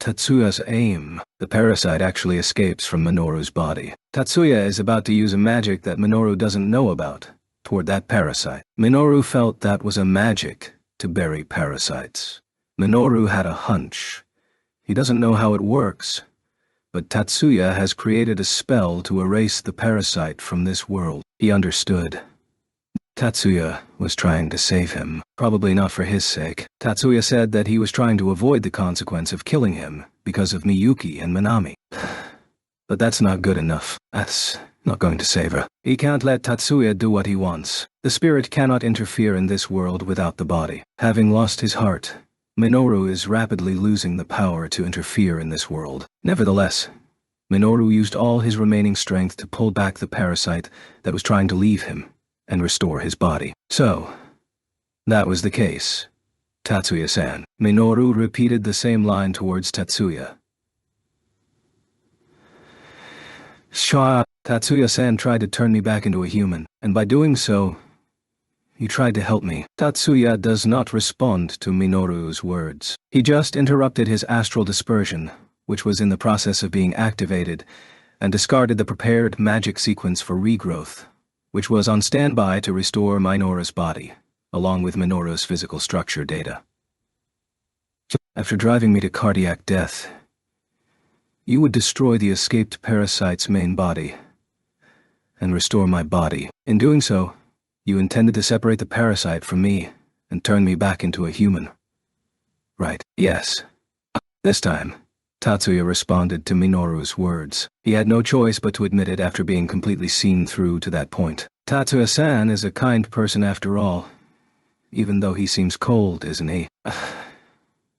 Tatsuya's aim? The parasite actually escapes from Minoru's body. Tatsuya is about to use a magic that Minoru doesn't know about toward that parasite. Minoru felt that was a magic to bury parasites. Minoru had a hunch. He doesn't know how it works, but Tatsuya has created a spell to erase the parasite from this world. He understood. Tatsuya was trying to save him, probably not for his sake. Tatsuya said that he was trying to avoid the consequence of killing him because of Miyuki and Minami. But that's not good enough. That's not going to save her. He can't let Tatsuya do what he wants. The spirit cannot interfere in this world without the body. Having lost his heart, Minoru is rapidly losing the power to interfere in this world. Nevertheless, Minoru used all his remaining strength to pull back the parasite that was trying to leave him and restore his body. So, that was the case. Tatsuya-san. Minoru repeated the same line towards Tatsuya. Sha. Tatsuya-san tried to turn me back into a human, and by doing so, he tried to help me. Tatsuya does not respond to Minoru's words. He just interrupted his astral dispersion, which was in the process of being activated, and discarded the prepared magic sequence for regrowth, which was on standby to restore Minoru's body, along with Minoru's physical structure data. After driving me to cardiac death, you would destroy the escaped parasite's main body and restore my body. In doing so, you intended to separate the parasite from me and turn me back into a human. Right. Yes. This time, Tatsuya responded to Minoru's words. He had no choice but to admit it after being completely seen through to that point. Tatsuya-san is a kind person after all, even though he seems cold, isn't he?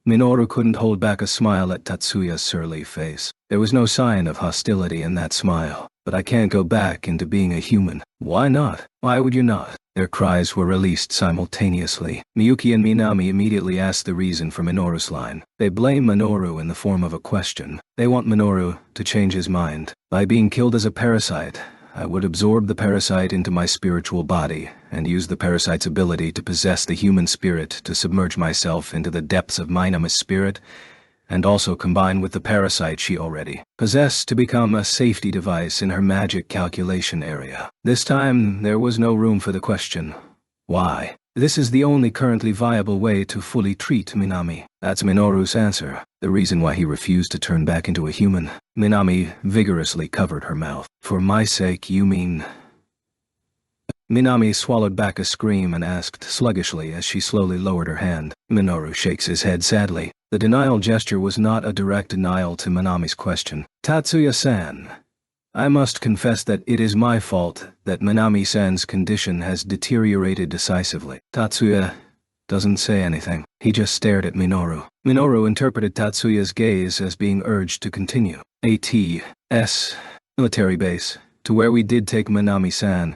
Minoru couldn't hold back a smile at Tatsuya's surly face. There was no sign of hostility in that smile. But I can't go back into being a human. Why not? Why would you not? Their cries were released simultaneously. Miyuki and Minami immediately asked the reason for Minoru's line. They blame Minoru in the form of a question. They want Minoru to change his mind. By being killed as a parasite, I would absorb the parasite into my spiritual body and use the parasite's ability to possess the human spirit to submerge myself into the depths of Minami's spirit, and also combine with the parasite she already possessed to become a safety device in her magic calculation area. This time, there was no room for the question, why? This is the only currently viable way to fully treat Minami. That's Minoru's answer, the reason why he refused to turn back into a human. Minami vigorously covered her mouth. For my sake, you mean? Minami swallowed back a scream and asked sluggishly as she slowly lowered her hand. Minoru shakes his head sadly. The denial gesture was not a direct denial to Minami's question. Tatsuya-san, I must confess that it is my fault that Minami-san's condition has deteriorated decisively. Tatsuya doesn't say anything. He just stared at Minoru. Minoru interpreted Tatsuya's gaze as being urged to continue. ATS military base, to where we did take Minami-san.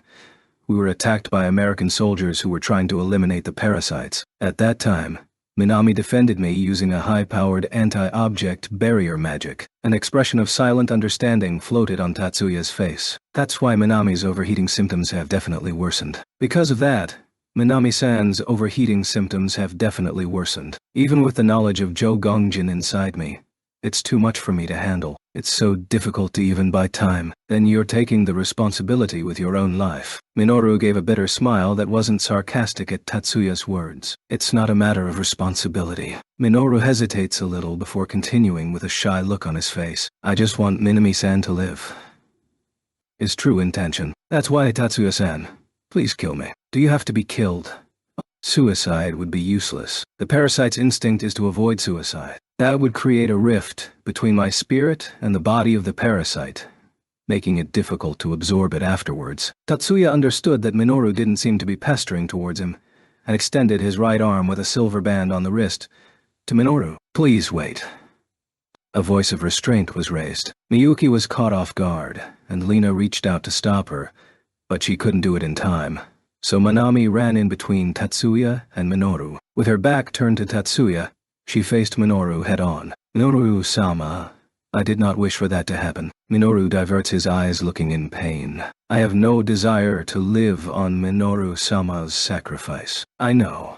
We were attacked by American soldiers who were trying to eliminate the parasites. At that time, Minami defended me using a high-powered anti-object barrier magic. An expression of silent understanding floated on Tatsuya's face. That's why Minami's overheating symptoms have definitely worsened. Because of that, Minami-san's overheating symptoms have definitely worsened. Even with the knowledge of Joe Gongjin inside me, it's too much for me to handle. It's so difficult to even buy time. Then you're taking the responsibility with your own life. Minoru gave a bitter smile that wasn't sarcastic at Tatsuya's words. It's not a matter of responsibility. Minoru hesitates a little before continuing with a shy look on his face. I just want Minami-san to live. His true intention. That's why, Tatsuya-san, please kill me. Do you have to be killed? Suicide would be useless. The parasite's instinct is to avoid suicide. That would create a rift between my spirit and the body of the parasite, making it difficult to absorb it afterwards. Tatsuya understood that Minoru didn't seem to be pestering towards him, and extended his right arm with a silver band on the wrist to Minoru. Please wait. A voice of restraint was raised. Miyuki was caught off guard, and Lina reached out to stop her, but she couldn't do it in time. So Minami ran in between Tatsuya and Minoru. With her back turned to Tatsuya, she faced Minoru head-on. Minoru-sama, I did not wish for that to happen. Minoru diverts his eyes, looking in pain. I have no desire to live on Minoru-sama's sacrifice. I know.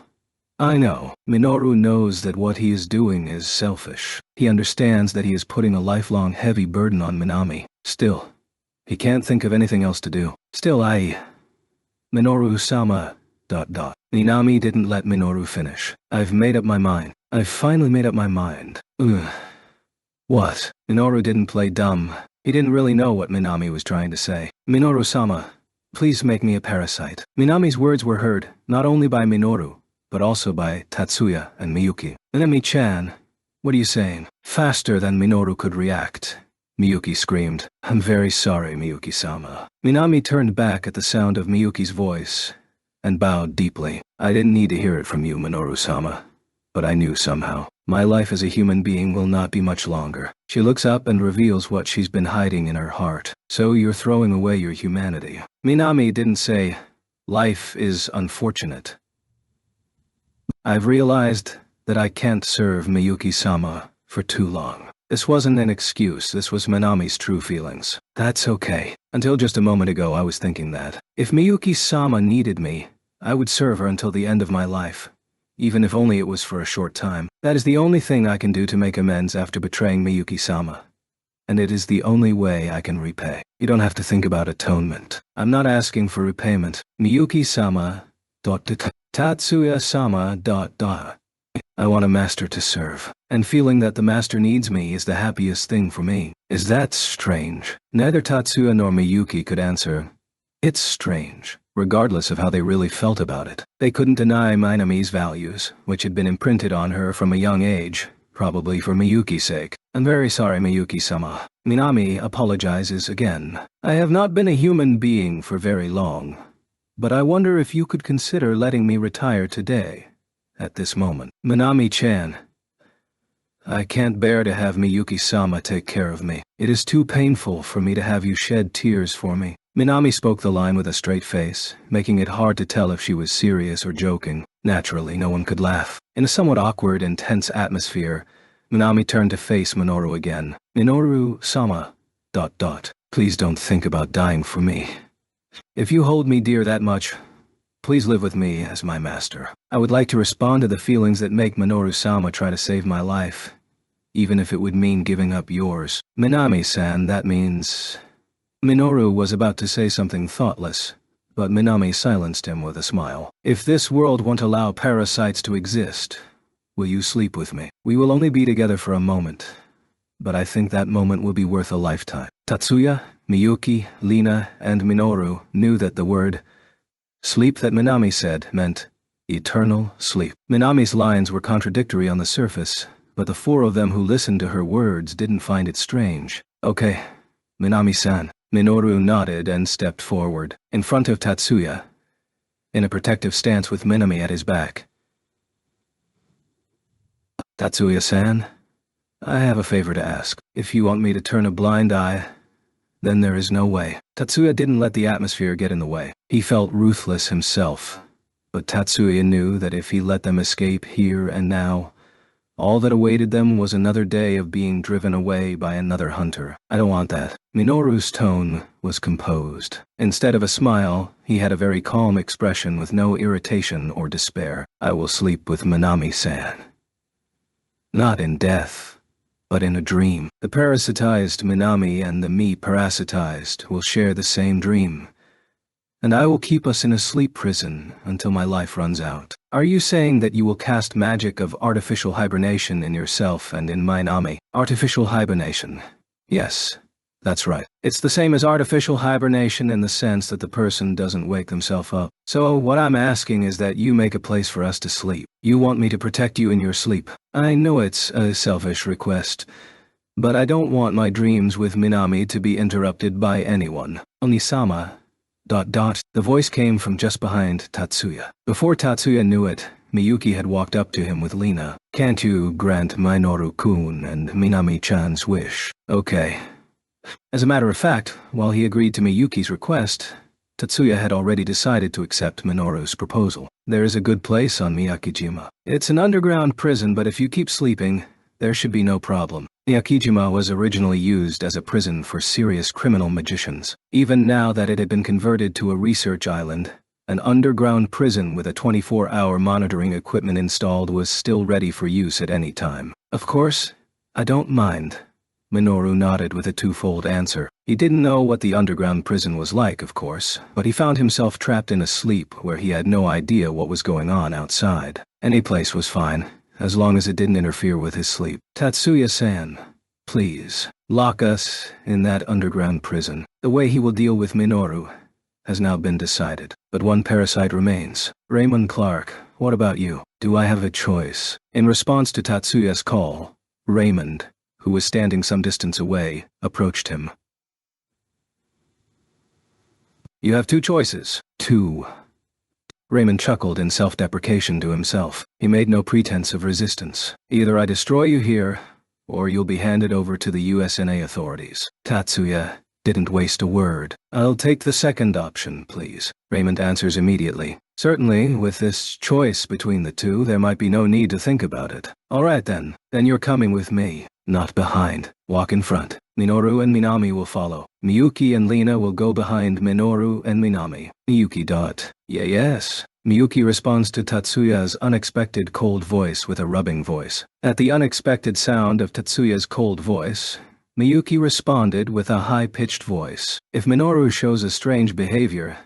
Minoru knows that what he is doing is selfish. He understands that he is putting a lifelong heavy burden on Minami. Still, he can't think of anything else to do. Minoru-sama, ... Minami didn't let Minoru finish. I've made up my mind. I've finally made up my mind. Ugh. What? Minoru didn't play dumb. He didn't really know what Minami was trying to say. Minoru-sama, please make me a parasite. Minami's words were heard, not only by Minoru, but also by Tatsuya and Miyuki. Minami-chan, what are you saying? Faster than Minoru could react, Miyuki screamed. I'm very sorry, Miyuki-sama. Minami turned back at the sound of Miyuki's voice and bowed deeply. I didn't need to hear it from you, Minoru-sama, but I knew somehow. My life as a human being will not be much longer. She looks up and reveals what she's been hiding in her heart. So you're throwing away your humanity. Minami didn't say, life is unfortunate. I've realized that I can't serve Miyuki-sama for too long. This wasn't an excuse, this was Minami's true feelings. That's okay. Until just a moment ago I was thinking that. If Miyuki-sama needed me, I would serve her until the end of my life. Even if only it was for a short time. That is the only thing I can do to make amends after betraying Miyuki-sama. And it is the only way I can repay. You don't have to think about atonement. I'm not asking for repayment. Miyuki-sama... Tatsuya-sama... I want a master to serve. And feeling that the master needs me is the happiest thing for me. Is that strange? Neither Tatsuya nor Miyuki could answer. It's strange. Regardless of how they really felt about it. They couldn't deny Minami's values, which had been imprinted on her from a young age, probably for Miyuki's sake. I'm very sorry, Miyuki-sama. Minami apologizes again. I have not been a human being for very long, but I wonder if you could consider letting me retire today, at this moment. Minami-chan, I can't bear to have Miyuki-sama take care of me. It is too painful for me to have you shed tears for me. Minami spoke the line with a straight face, making it hard to tell if she was serious or joking. Naturally, no one could laugh. In a somewhat awkward and tense atmosphere, Minami turned to face Minoru again. Minoru-sama... ... Please don't think about dying for me. If you hold me dear that much, please live with me as my master. I would like to respond to the feelings that make Minoru-sama try to save my life, even if it would mean giving up yours. Minami-san, that means... Minoru was about to say something thoughtless, but Minami silenced him with a smile. If this world won't allow parasites to exist, will you sleep with me? We will only be together for a moment, but I think that moment will be worth a lifetime. Tatsuya, Miyuki, Lina, and Minoru knew that the word Sleep that Minami said meant eternal sleep. Minami's lines were contradictory on the surface, but the four of them who listened to her words didn't find it strange. Okay, Minami-san. Minoru nodded and stepped forward, in front of Tatsuya, in a protective stance with Minami at his back. Tatsuya-san, I have a favor to ask. If you want me to turn a blind eye, then there is no way. Tatsuya didn't let the atmosphere get in the way. He felt ruthless himself, but Tatsuya knew that if he let them escape here and now, all that awaited them was another day of being driven away by another hunter. I don't want that. Minoru's tone was composed. Instead of a smile, he had a very calm expression with no irritation or despair. I will sleep with Minami-san. Not in death, but in a dream. The parasitized Minami and the me parasitized will share the same dream, and I will keep us in a sleep prison until my life runs out. Are you saying that you will cast magic of artificial hibernation in yourself and in Minami? Artificial hibernation. Yes, that's right. It's the same as artificial hibernation in the sense that the person doesn't wake themselves up. So what I'm asking is that you make a place for us to sleep. You want me to protect you in your sleep. I know it's a selfish request, but I don't want my dreams with Minami to be interrupted by anyone. Onisama. ... The voice came from just behind Tatsuya. Before Tatsuya knew it, Miyuki had walked up to him with Lina. Can't you grant Minoru-kun and Minami-chan's wish? Okay. As a matter of fact, while he agreed to Miyuki's request, Tatsuya had already decided to accept Minoru's proposal. There is a good place on Miyakijima. It's an underground prison, but if you keep sleeping, there should be no problem. Miyakijima was originally used as a prison for serious criminal magicians. Even now that it had been converted to a research island, an underground prison with a 24-hour monitoring equipment installed was still ready for use at any time. Of course, I don't mind. Minoru nodded with a twofold answer. He didn't know what the underground prison was like, of course, but he found himself trapped in a sleep where he had no idea what was going on outside. Any place was fine, as long as it didn't interfere with his sleep. Tatsuya-san, please, lock us in that underground prison. The way he will deal with Minoru has now been decided. But one parasite remains. Raymond Clark, what about you? Do I have a choice? In response to Tatsuya's call, Raymond, who was standing some distance away, approached him. You have two choices. Two. Raymond chuckled in self-deprecation to himself. He made no pretense of resistance. Either I destroy you here, or you'll be handed over to the USNA authorities. Tatsuya didn't waste a word. I'll take the second option, please. Raymond answers immediately. Certainly, with this choice between the two, there might be no need to think about it. All right then you're coming with me. Not behind. Walk in front. Minoru and Minami will follow. Miyuki and Lina will go behind Minoru and Minami. Miyuki. Yes. Miyuki responds to Tatsuya's unexpected cold voice with a rubbing voice. At the unexpected sound of Tatsuya's cold voice, Miyuki responded with a high-pitched voice. If Minoru shows a strange behavior,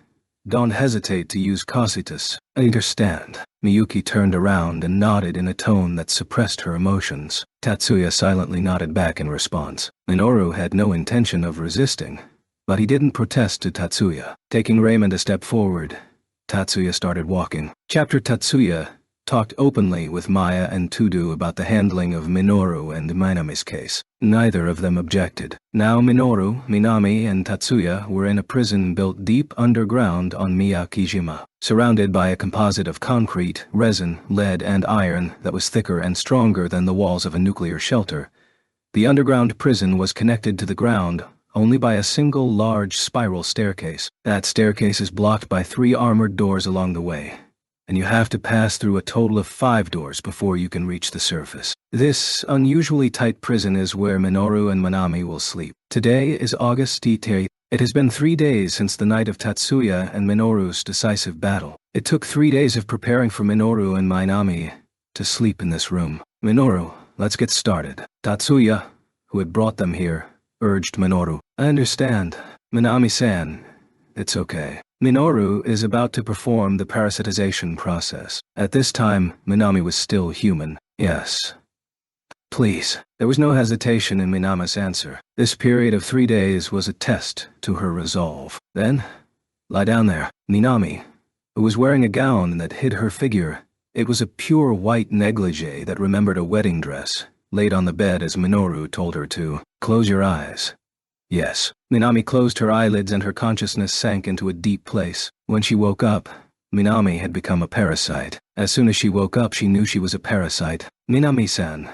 don't hesitate to use cositas. I understand. Miyuki turned around and nodded in a tone that suppressed her emotions. Tatsuya silently nodded back in response. Minoru had no intention of resisting, but he didn't protest to Tatsuya. Taking Raymond a step forward, Tatsuya started walking. Tatsuya talked openly with Maya and Tudu about the handling of Minoru and Minami's case. Neither of them objected. Now Minoru, Minami, and Tatsuya were in a prison built deep underground on Miyakijima, surrounded by a composite of concrete, resin, lead, and iron that was thicker and stronger than the walls of a nuclear shelter. The underground prison was connected to the ground only by a single large spiral staircase. That staircase is blocked by 3 armored doors along the way, and you have to pass through a total of 5 doors before you can reach the surface. This unusually tight prison is where Minoru and Minami will sleep. Today is August 8th. It has been 3 days since the night of Tatsuya and Minoru's decisive battle. It took 3 days of preparing for Minoru and Minami to sleep in this room. Minoru, let's get started. Tatsuya, who had brought them here, urged Minoru. I understand. Minami-san, it's okay. Minoru is about to perform the parasitization process. At this time, Minami was still human. Yes. Please. There was no hesitation in Minami's answer. This period of 3 days was a test to her resolve. Then, lie down there. Minami, who was wearing a gown that hid her figure. It was a pure white negligee that remembered a wedding dress, laid on the bed as Minoru told her to. Close your eyes. Yes. Minami closed her eyelids and her consciousness sank into a deep place. When she woke up, Minami had become a parasite. As soon as she woke up, she knew she was a parasite. Minami-san,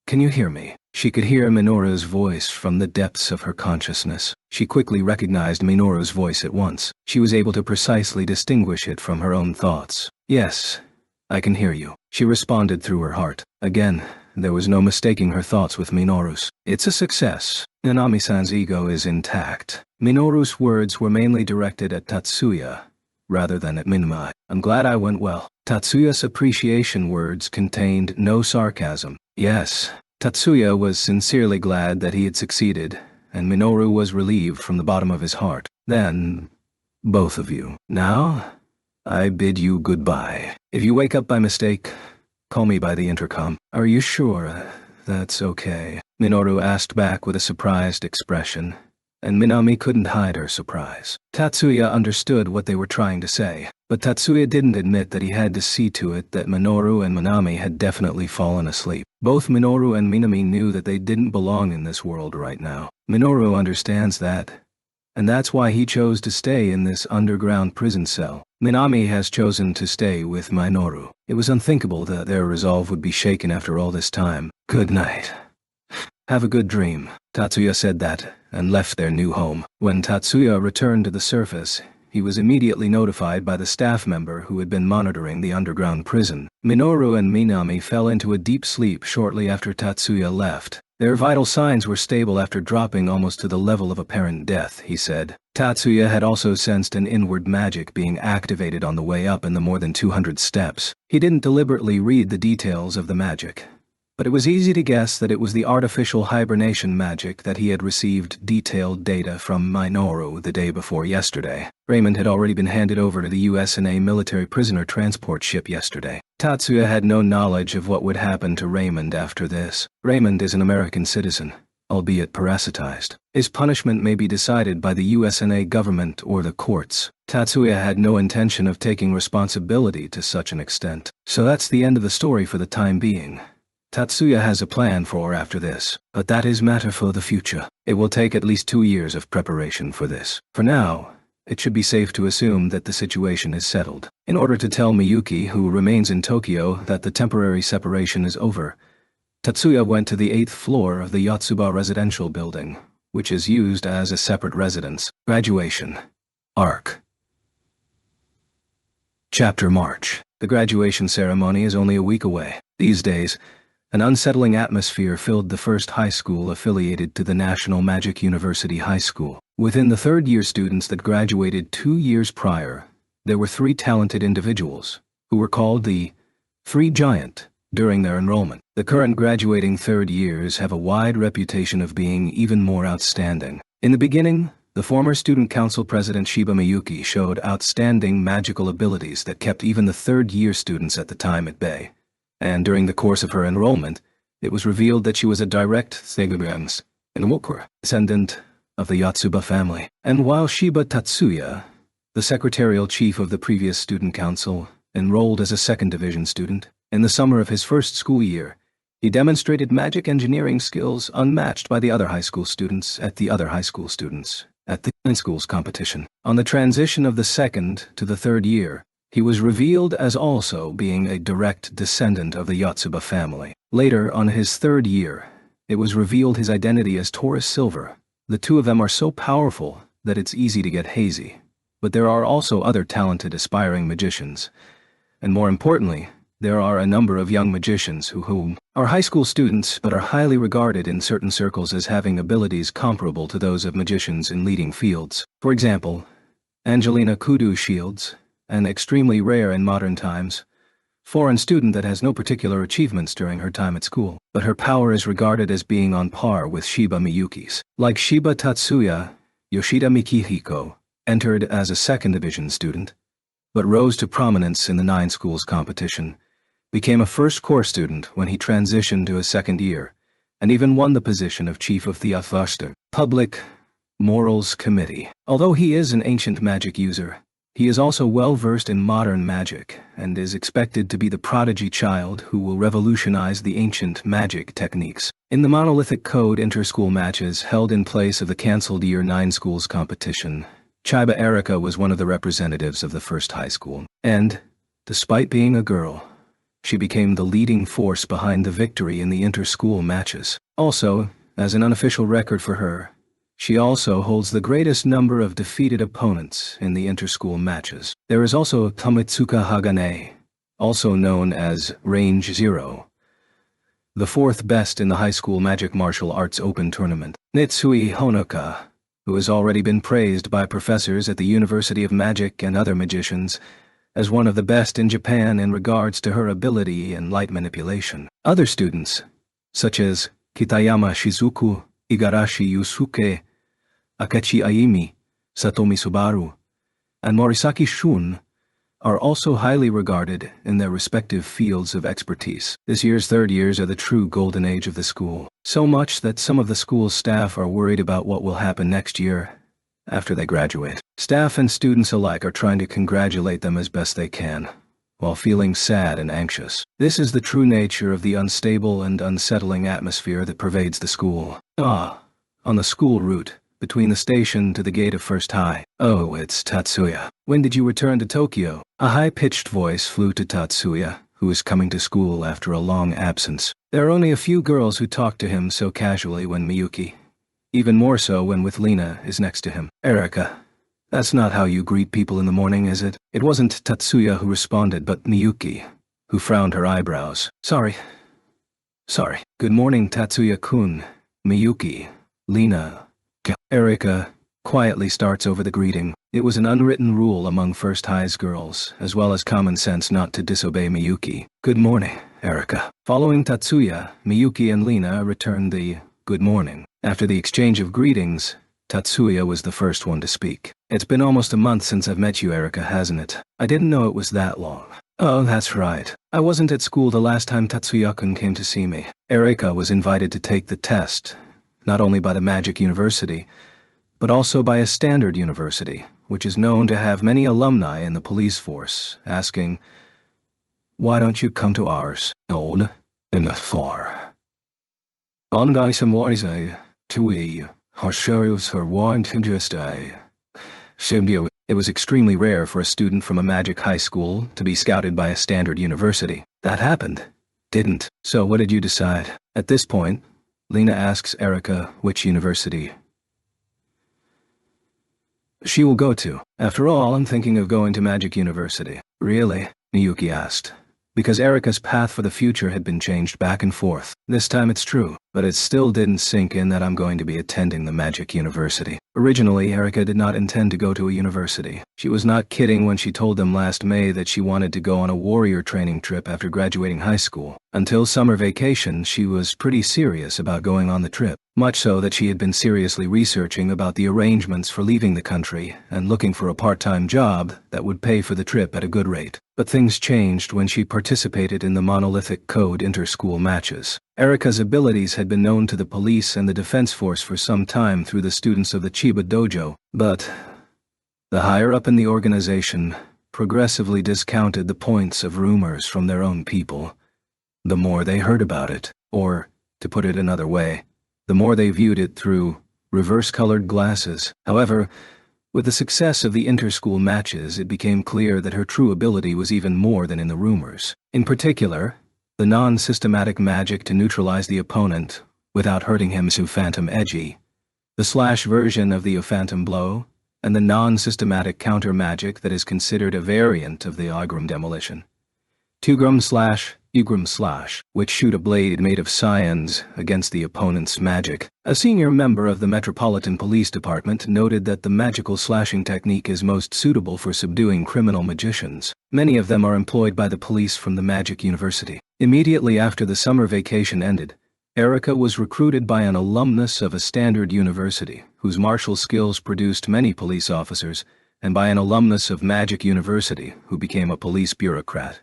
can you hear me? She could hear Minoru's voice from the depths of her consciousness. She quickly recognized Minoru's voice at once. She was able to precisely distinguish it from her own thoughts. Yes, I can hear you, she responded through her heart. Again, there was no mistaking her thoughts with Minoru's. It's a success. Minami-san's ego is intact. Minoru's words were mainly directed at Tatsuya, rather than at Minami. I'm glad I went well. Tatsuya's appreciation words contained no sarcasm. Yes, Tatsuya was sincerely glad that he had succeeded, and Minoru was relieved from the bottom of his heart. Then, both of you. Now, I bid you goodbye. If you wake up by mistake, call me by the intercom. Are you sure that's okay? Minoru asked back with a surprised expression, and Minami couldn't hide her surprise. Tatsuya understood what they were trying to say, but Tatsuya didn't admit that he had to see to it that Minoru and Minami had definitely fallen asleep. Both Minoru and Minami knew that they didn't belong in this world right now. Minoru understands that, and that's why he chose to stay in this underground prison cell. Minami has chosen to stay with Minoru. It was unthinkable that their resolve would be shaken after all this time. Good night. Have a good dream. Tatsuya said that, and left their new home. When Tatsuya returned to the surface, he was immediately notified by the staff member who had been monitoring the underground prison. Minoru and Minami fell into a deep sleep shortly after Tatsuya left. Their vital signs were stable after dropping almost to the level of apparent death, he said. Tatsuya had also sensed an inward magic being activated on the way up in the more than 200 steps. He didn't deliberately read the details of the magic, but it was easy to guess that it was the artificial hibernation magic that he had received detailed data from Minoru the day before yesterday. Raymond had already been handed over to the USNA military prisoner transport ship yesterday. Tatsuya had no knowledge of what would happen to Raymond after this. Raymond is an American citizen, albeit parasitized. His punishment may be decided by the USNA government or the courts. Tatsuya had no intention of taking responsibility to such an extent. So that's the end of the story for the time being. Tatsuya has a plan for after this, but that is matter for the future. It will take at least 2 years of preparation for this. For now, it should be safe to assume that the situation is settled. In order to tell Miyuki, who remains in Tokyo, that the temporary separation is over, Tatsuya went to the 8th floor of the Yotsuba residential building, which is used as a separate residence. Graduation. Arc. Chapter March. The graduation ceremony is only a week away. These days, an unsettling atmosphere filled the first high school affiliated to the National Magic University High School. Within the third-year students that graduated 2 years prior, there were 3 talented individuals, who were called the Three Giant during their enrollment. The current graduating third years have a wide reputation of being even more outstanding. In the beginning, the former student council president Shiba Miyuki showed outstanding magical abilities that kept even the third-year students at the time at bay. And during the course of her enrollment, it was revealed that she was a direct descendant of the Yotsuba family. And while Shiba Tatsuya, the secretarial chief of the previous student council, enrolled as a second division student, in the summer of his first school year, he demonstrated magic engineering skills unmatched by the other high school students at the school's competition. On the transition of the second to the third year, he was revealed as also being a direct descendant of the Yotsuba family. Later, on his third year, it was revealed his identity as Taurus Silver. The two of them are so powerful that it's easy to get hazy. But there are also other talented aspiring magicians. And more importantly, there are a number of young magicians who are high school students but are highly regarded in certain circles as having abilities comparable to those of magicians in leading fields. For example, Angelina Kudu Shields, an extremely rare in modern times, foreign student that has no particular achievements during her time at school, but her power is regarded as being on par with Shiba Miyuki's. Like Shiba Tatsuya, Yoshida Mikihiko entered as a second division student, but rose to prominence in the 9 schools competition, became a first course student when he transitioned to his second year, and even won the position of chief of the Public Morals Committee. Although he is an ancient magic user, He is also well versed in modern magic and is expected to be the prodigy child who will revolutionize the ancient magic techniques. In the monolithic code inter-school matches held in place of the cancelled Year 9 schools competition, Chiba Erica was one of the representatives of the first high school. And, despite being a girl, she became the leading force behind the victory in the inter-school matches. Also, as an unofficial record for her, she also holds the greatest number of defeated opponents in the inter-school matches. There is also Tomitsuka Hagane, also known as Range Zero, the fourth best in the high school magic martial arts open tournament. Nitsui Honoka, who has already been praised by professors at the University of Magic and other magicians as one of the best in Japan in regards to her ability in light manipulation. Other students, such as Kitayama Shizuku, Igarashi Yusuke, Akechi Aimi, Satomi Subaru, and Morisaki Shun, are also highly regarded in their respective fields of expertise. This year's third years are the true golden age of the school, so much that some of the school's staff are worried about what will happen next year after they graduate. Staff and students alike are trying to congratulate them as best they can, while feeling sad and anxious. This is the true nature of the unstable and unsettling atmosphere that pervades the school. On the school route, between the station to the gate of First High. Oh, it's Tatsuya. When did you return to Tokyo? A high-pitched voice flew to Tatsuya, who is coming to school after a long absence. There are only a few girls who talk to him so casually when Miyuki, even more so when with Lina, is next to him. Erica, that's not how you greet people in the morning, is it? It wasn't Tatsuya who responded, but Miyuki, who frowned her eyebrows. Sorry. Good morning, Tatsuya-kun, Miyuki, Lina. Erica quietly starts over the greeting. It was an unwritten rule among First High's girls, as well as common sense not to disobey Miyuki. Good morning, Erica. Following Tatsuya, Miyuki and Lina returned the good morning. After the exchange of greetings, Tatsuya was the first one to speak. It's been almost a month since I've met you, Erica, hasn't it? I didn't know it was that long. Oh, that's right. I wasn't at school the last time Tatsuya-kun came to see me. Erica was invited to take the test, not only by the Magic University, but also by a standard university, which is known to have many alumni in the police force, asking, "Why don't you come to ours?" Old and far. Ondai Samorizai, Tui, Hosharius her want just Shimbio. It was extremely rare for a student from a magic high school to be scouted by a standard university. That happened, didn't? So what did you decide? At this point, Lina asks Erica which university she will go to. After all, I'm thinking of going to Magic University. Really? Miyuki asked. Because Erica's path for the future had been changed back and forth. This time it's true, but it still didn't sink in that I'm going to be attending the Magic University. Originally, Erica did not intend to go to a university. She was not kidding when she told them last May that she wanted to go on a warrior training trip after graduating high school. Until summer vacation, she was pretty serious about going on the trip. Much so that she had been seriously researching about the arrangements for leaving the country and looking for a part-time job that would pay for the trip at a good rate. But things changed when she participated in the monolithic code inter-school matches. Erica's abilities had been known to the police and the defense force for some time through the students of the Chiba Dojo, but the higher up in the organization progressively discounted the points of rumors from their own people. The more they heard about it, or, to put it another way, the more they viewed it through reverse-colored glasses. However, with the success of the inter-school matches, it became clear that her true ability was even more than in the rumors. In particular, the non-systematic magic to neutralize the opponent without hurting him through Phantom Edgy, the slash version of the Phantom Blow, and the non-systematic counter magic that is considered a variant of the Agram Demolition. Tugram slash Ugram slash, which shoot a blade made of scions against the opponent's magic. A senior member of the Metropolitan Police Department noted that the magical slashing technique is most suitable for subduing criminal magicians. Many of them are employed by the police from the Magic University. Immediately after the summer vacation ended, Erica was recruited by an alumnus of a standard university, whose martial skills produced many police officers, and by an alumnus of Magic University, who became a police bureaucrat.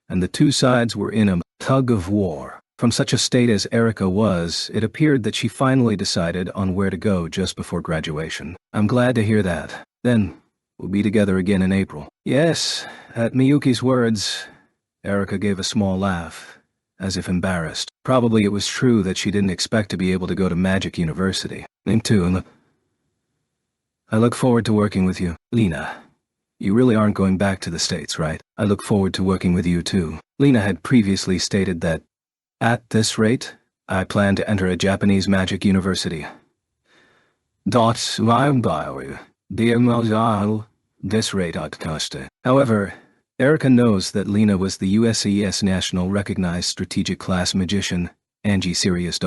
And the two sides were in a tug of war. From such a state as Erica was, it appeared that she finally decided on where to go just before graduation. I'm glad to hear that. Then, We'll be together again in April. Yes, at Miyuki's words, Erika gave a small laugh, as if embarrassed. Probably it was true that she didn't expect to be able to go to Magic University. Me too. I look forward to working with you. Lena, you really aren't going back to the States, right? I look forward to working with you too. Lena had previously stated that, at this rate, I plan to enter a Japanese magic university. This rate ought cost. However, Erika knows that Lena was the USES National Recognized Strategic Class Magician, Angie Sirius.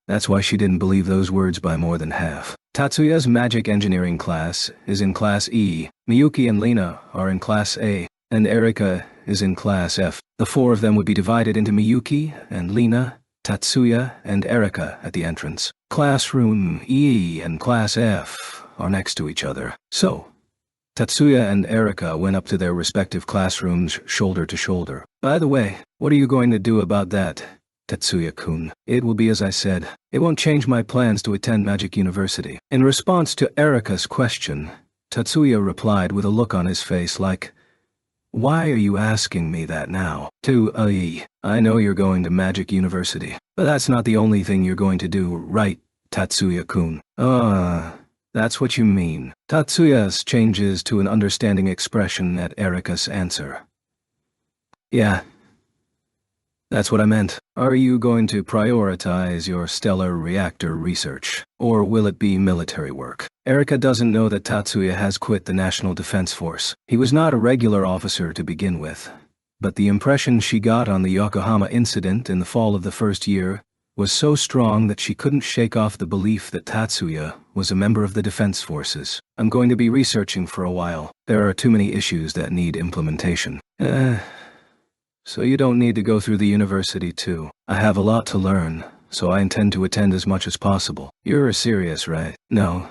That's why she didn't believe those words by more than half. Tatsuya's magic engineering class is in Class E, Miyuki and Lena are in Class A, and Erika is in Class F. The four of them would be divided into Miyuki and Lena, Tatsuya, and Erika at the entrance. Classroom E and Class F are next to each other. So, Tatsuya and Erika went up to their respective classrooms shoulder to shoulder. By the way, what are you going to do about that, Tatsuya-kun? It will be as I said. It won't change my plans to attend Magic University. In response to Erika's question, Tatsuya replied with a look on his face like, "Why are you asking me that now?" I know you're going to Magic University, but that's not the only thing you're going to do, right, Tatsuya-kun? That's what you mean. Tatsuya's changes to an understanding expression at Erika's answer. Yeah. That's what I meant. Are you going to prioritize your stellar reactor research, or will it be military work? Erika doesn't know that Tatsuya has quit the National Defense Force. He was not a regular officer to begin with, but the impression she got on the Yokohama incident in the fall of the first year was so strong that she couldn't shake off the belief that Tatsuya was a member of the Defense Forces. I'm going to be researching for a while. There are too many issues that need implementation. So you don't need to go through the university too. I have a lot to learn, so I intend to attend as much as possible. You're serious, right? No.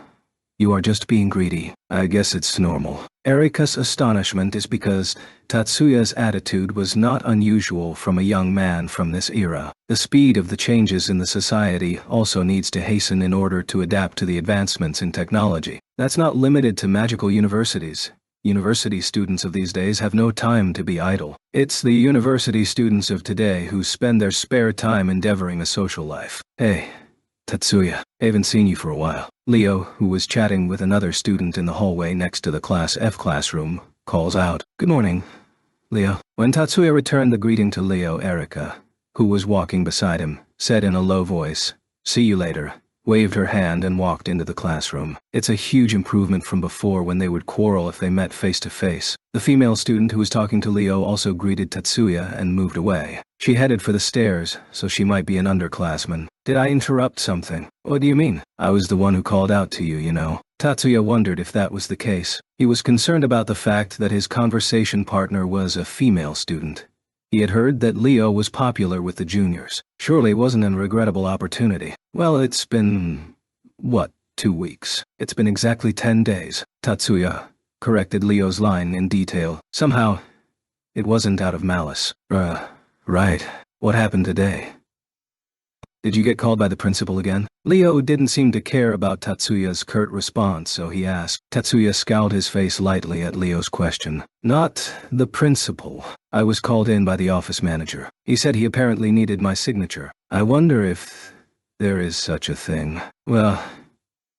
You are just being greedy. I guess it's normal. Erika's astonishment is because Tatsuya's attitude was not unusual from a young man from this era. The speed of the changes in the society also needs to hasten in order to adapt to the advancements in technology. That's not limited to magical universities. University students of these days have no time to be idle. It's the university students of today who spend their spare time endeavoring a social life. Hey, Tatsuya, I haven't seen you for a while. Leo, who was chatting with another student in the hallway next to the Class F classroom, calls out, "Good morning, Leo." When Tatsuya returned the greeting to Leo, Erika, who was walking beside him, said in a low voice, "See you later," waved her hand and walked into the classroom. It's a huge improvement from before when they would quarrel if they met face to face. The female student who was talking to Leo also greeted Tatsuya and moved away. She headed for the stairs, so she might be an underclassman. "Did I interrupt something?" "What do you mean?" "I was the one who called out to you, you know." Tatsuya wondered if that was the case. He was concerned about the fact that his conversation partner was a female student. He had heard that Leo was popular with the juniors. Surely it wasn't a regrettable opportunity. Well, it's been, 2 weeks? It's been exactly 10 days. Tatsuya corrected Leo's line in detail. Somehow, it wasn't out of malice. Right. What happened today? Did you get called by the principal again? Leo didn't seem to care about Tatsuya's curt response, so he asked. Tatsuya scowled his face lightly at Leo's question. "Not the principal. I was called in by the office manager. He said he apparently needed my signature. I wonder if there is such a thing." Well,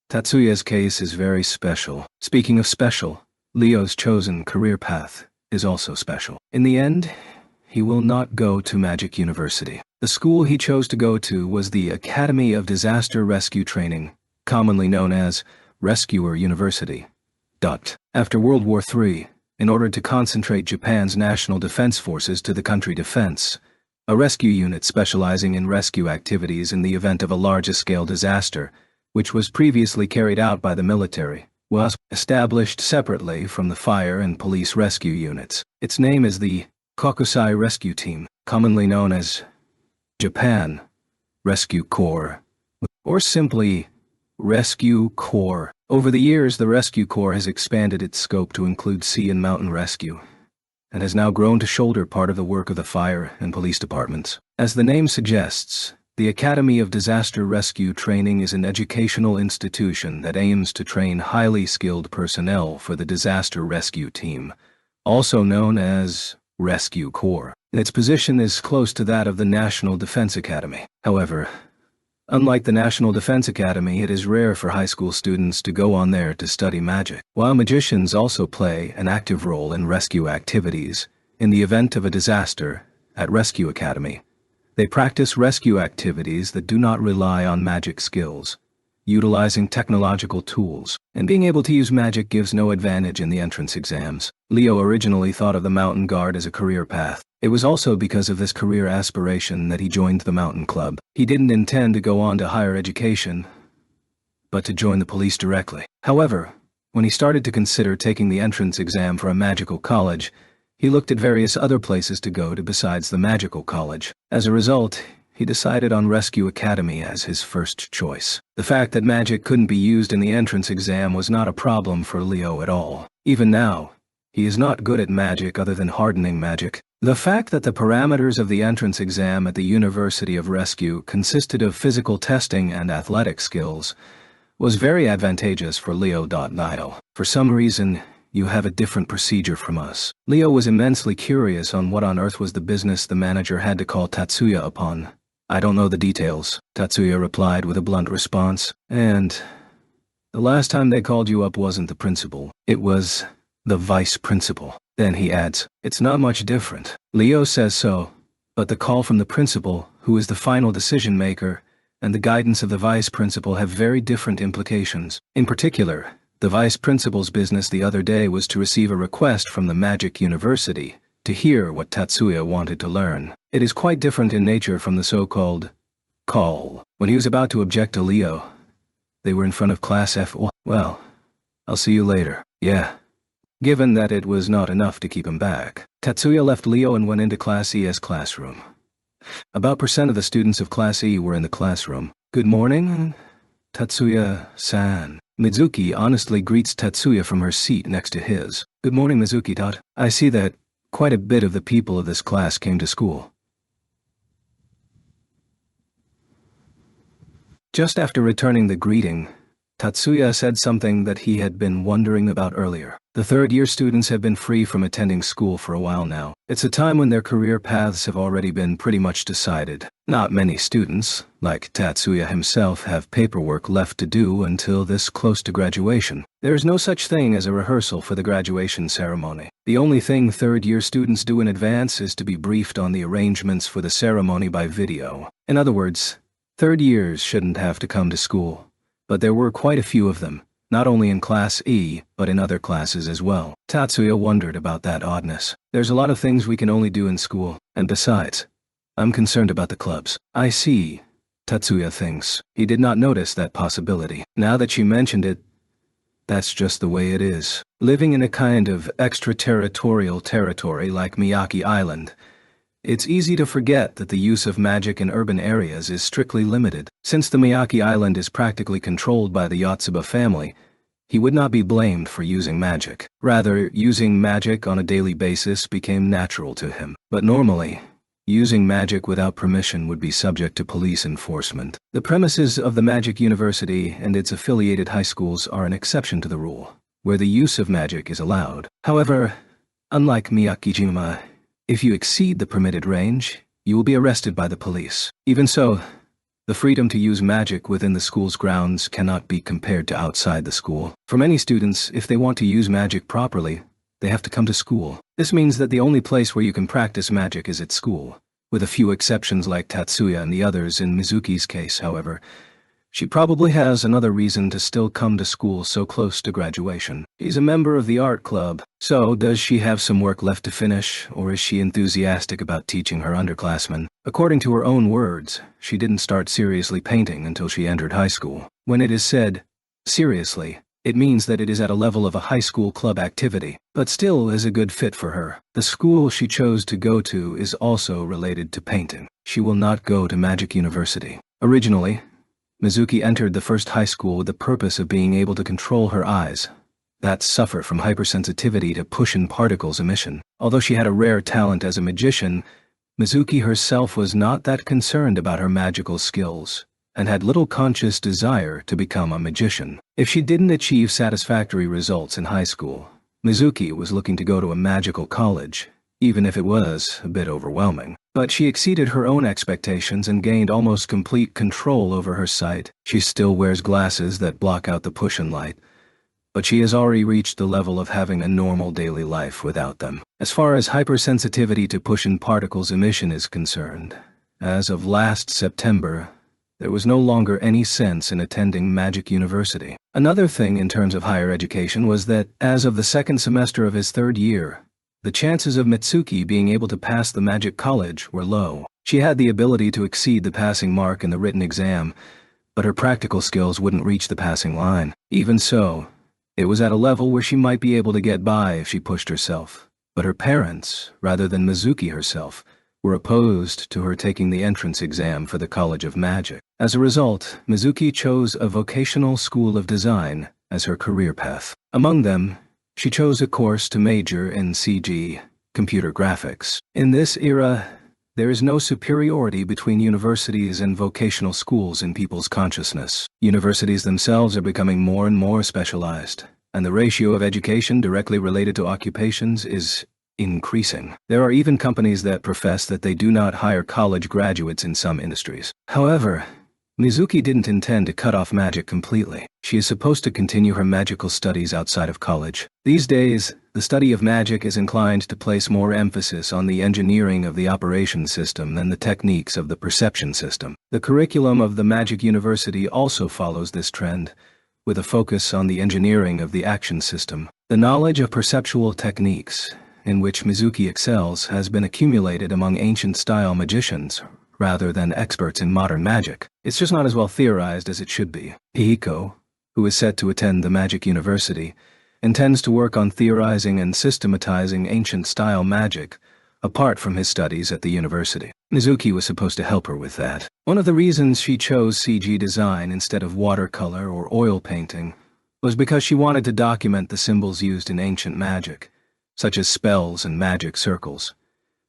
Tatsuya's case is very special. Speaking of special, Leo's chosen career path is also special. In the end, he will not go to Magic University. The school he chose to go to was the Academy of Disaster Rescue Training, commonly known as Rescuer University. After World War III, in order to concentrate Japan's national defense forces to the country defense, a rescue unit specializing in rescue activities in the event of a large-scale disaster, which was previously carried out by the military, was established separately from the fire and police rescue units. Its name is the Kokusai Rescue Team, commonly known as Japan Rescue Corps, or simply Rescue Corps. Over the years, the Rescue Corps has expanded its scope to include sea and mountain rescue, and has now grown to shoulder part of the work of the fire and police departments. As the name suggests, The Academy of Disaster Rescue Training is an educational institution that aims to train highly skilled personnel for the disaster rescue team, also known as Rescue Corps. Its position is close to that of the National Defense Academy. However, unlike the National Defense Academy, it is rare for high school students to go on there to study magic. While magicians also play an active role in rescue activities, in the event of a disaster, at Rescue Academy, they practice rescue activities that do not rely on magic skills, utilizing technological tools, and being able to use magic gives no advantage in the entrance exams. Leo originally thought of the mountain guard as a career path. It was also because of this career aspiration that he joined the mountain club. He didn't intend to go on to higher education, but to join the police directly. However, when he started to consider taking the entrance exam for a magical college, he looked at various other places to go to besides the magical college. As a result, he decided on Rescue Academy as his first choice. The fact that magic couldn't be used in the entrance exam was not a problem for Leo at all. Even now, he is not good at magic other than hardening magic. The fact that the parameters of the entrance exam at the University of Rescue consisted of physical testing and athletic skills was very advantageous for Leo.Nio. For some reason, you have a different procedure from us. Leo was immensely curious on what on earth was the business the manager had to call Tatsuya upon. I don't know the details, Tatsuya replied with a blunt response. And the last time they called you up wasn't the principal. It was the vice principal. Then he adds, it's not much different. Leo says so, but the call from the principal, who is the final decision maker, and the guidance of the vice principal have very different implications. In particular, the vice principal's business the other day was to receive a request from the Magic University to hear what Tatsuya wanted to learn. It is quite different in nature from the so-called call. When he was about to object to Leo, they were in front of Class F. Well, I'll see you later. Yeah. Given that it was not enough to keep him back, Tatsuya left Leo and went into Class E's classroom. About % of the students of Class E were in the classroom. Good morning, Tatsuya-san. Mizuki honestly greets Tatsuya from her seat next to his. Good morning, Mizuki. I see that quite a bit of the people of this class came to school. Just after returning the greeting, Tatsuya said something that he had been wondering about earlier. The third-year students have been free from attending school for a while now. It's a time when their career paths have already been pretty much decided. Not many students, like Tatsuya himself, have paperwork left to do until this close to graduation. There is no such thing as a rehearsal for the graduation ceremony. The only thing third-year students do in advance is to be briefed on the arrangements for the ceremony by video. In other words, third years shouldn't have to come to school. But there were quite a few of them, not only in Class E, but in other classes as well. Tatsuya wondered about that oddness. There's a lot of things we can only do in school, and besides, I'm concerned about the clubs. I see, Tatsuya thinks. He did not notice that possibility. Now that she mentioned it, that's just the way it is. Living in a kind of extraterritorial territory like Miyake Island, it's easy to forget that the use of magic in urban areas is strictly limited. Since the Miyake Island is practically controlled by the Yotsuba family, he would not be blamed for using magic. Rather, using magic on a daily basis became natural to him. But normally, using magic without permission would be subject to police enforcement. The premises of the Magic University and its affiliated high schools are an exception to the rule, where the use of magic is allowed. However, unlike Miyakijima, if you exceed the permitted range, you will be arrested by the police. Even so, the freedom to use magic within the school's grounds cannot be compared to outside the school. For many students, if they want to use magic properly, they have to come to school. This means that the only place where you can practice magic is at school, with a few exceptions like Tatsuya and the others in Mizuki's case, however. She probably has another reason to still come to school so close to graduation. She's a member of the art club. So, does she have some work left to finish, or is she enthusiastic about teaching her underclassmen? According to her own words, she didn't start seriously painting until she entered high school. When it is said, seriously, it means that it is at a level of a high school club activity, but still is a good fit for her. The school she chose to go to is also related to painting. She will not go to Magic University. Originally, Mizuki entered the first high school with the purpose of being able to control her eyes that suffer from hypersensitivity to push-in particles emission. Although she had a rare talent as a magician, Mizuki herself was not that concerned about her magical skills, and had little conscious desire to become a magician. If she didn't achieve satisfactory results in high school, Mizuki was looking to go to a magical college, even if it was a bit overwhelming. But she exceeded her own expectations and gained almost complete control over her sight. She still wears glasses that block out the push-in light, but she has already reached the level of having a normal daily life without them. As far as hypersensitivity to push-in particles emission is concerned, as of last September, there was no longer any sense in attending Magic University. Another thing in terms of higher education was that, as of the second semester of his third year, the chances of Mitsuki being able to pass the Magic College were low. She had the ability to exceed the passing mark in the written exam, but her practical skills wouldn't reach the passing line. Even so, it was at a level where she might be able to get by if she pushed herself. But her parents, rather than Mizuki herself, were opposed to her taking the entrance exam for the College of Magic. As a result, Mizuki chose a vocational school of design as her career path. Among them, she chose a course to major in CG, computer graphics. In this era, there is no superiority between universities and vocational schools in people's consciousness. Universities themselves are becoming more and more specialized, and the ratio of education directly related to occupations is increasing. There are even companies that profess that they do not hire college graduates in some industries. However, Mizuki didn't intend to cut off magic completely. She is supposed to continue her magical studies outside of college. These days, the study of magic is inclined to place more emphasis on the engineering of the operation system than the techniques of the perception system. The curriculum of the Magic University also follows this trend, with a focus on the engineering of the action system. The knowledge of perceptual techniques, in which Mizuki excels, has been accumulated among ancient-style magicians, rather than experts in modern magic. It's just not as well theorized as it should be. Hihiko, who is set to attend the Magic University, intends to work on theorizing and systematizing ancient-style magic, apart from his studies at the university. Mizuki was supposed to help her with that. One of the reasons she chose CG design instead of watercolor or oil painting was because she wanted to document the symbols used in ancient magic, such as spells and magic circles,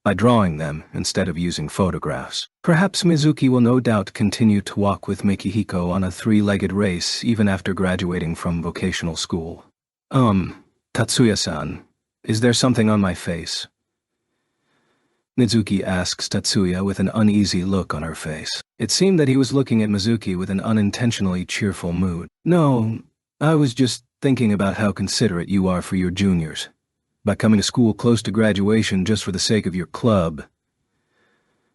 by drawing them instead of using photographs. Perhaps Mizuki will no doubt continue to walk with Mikihiko on a three-legged race even after graduating from vocational school. Tatsuya-san, is there something on my face? Mizuki asks Tatsuya with an uneasy look on her face. It seemed that he was looking at Mizuki with an unintentionally cheerful mood. No, I was just thinking about how considerate you are for your juniors, by coming to school close to graduation just for the sake of your club.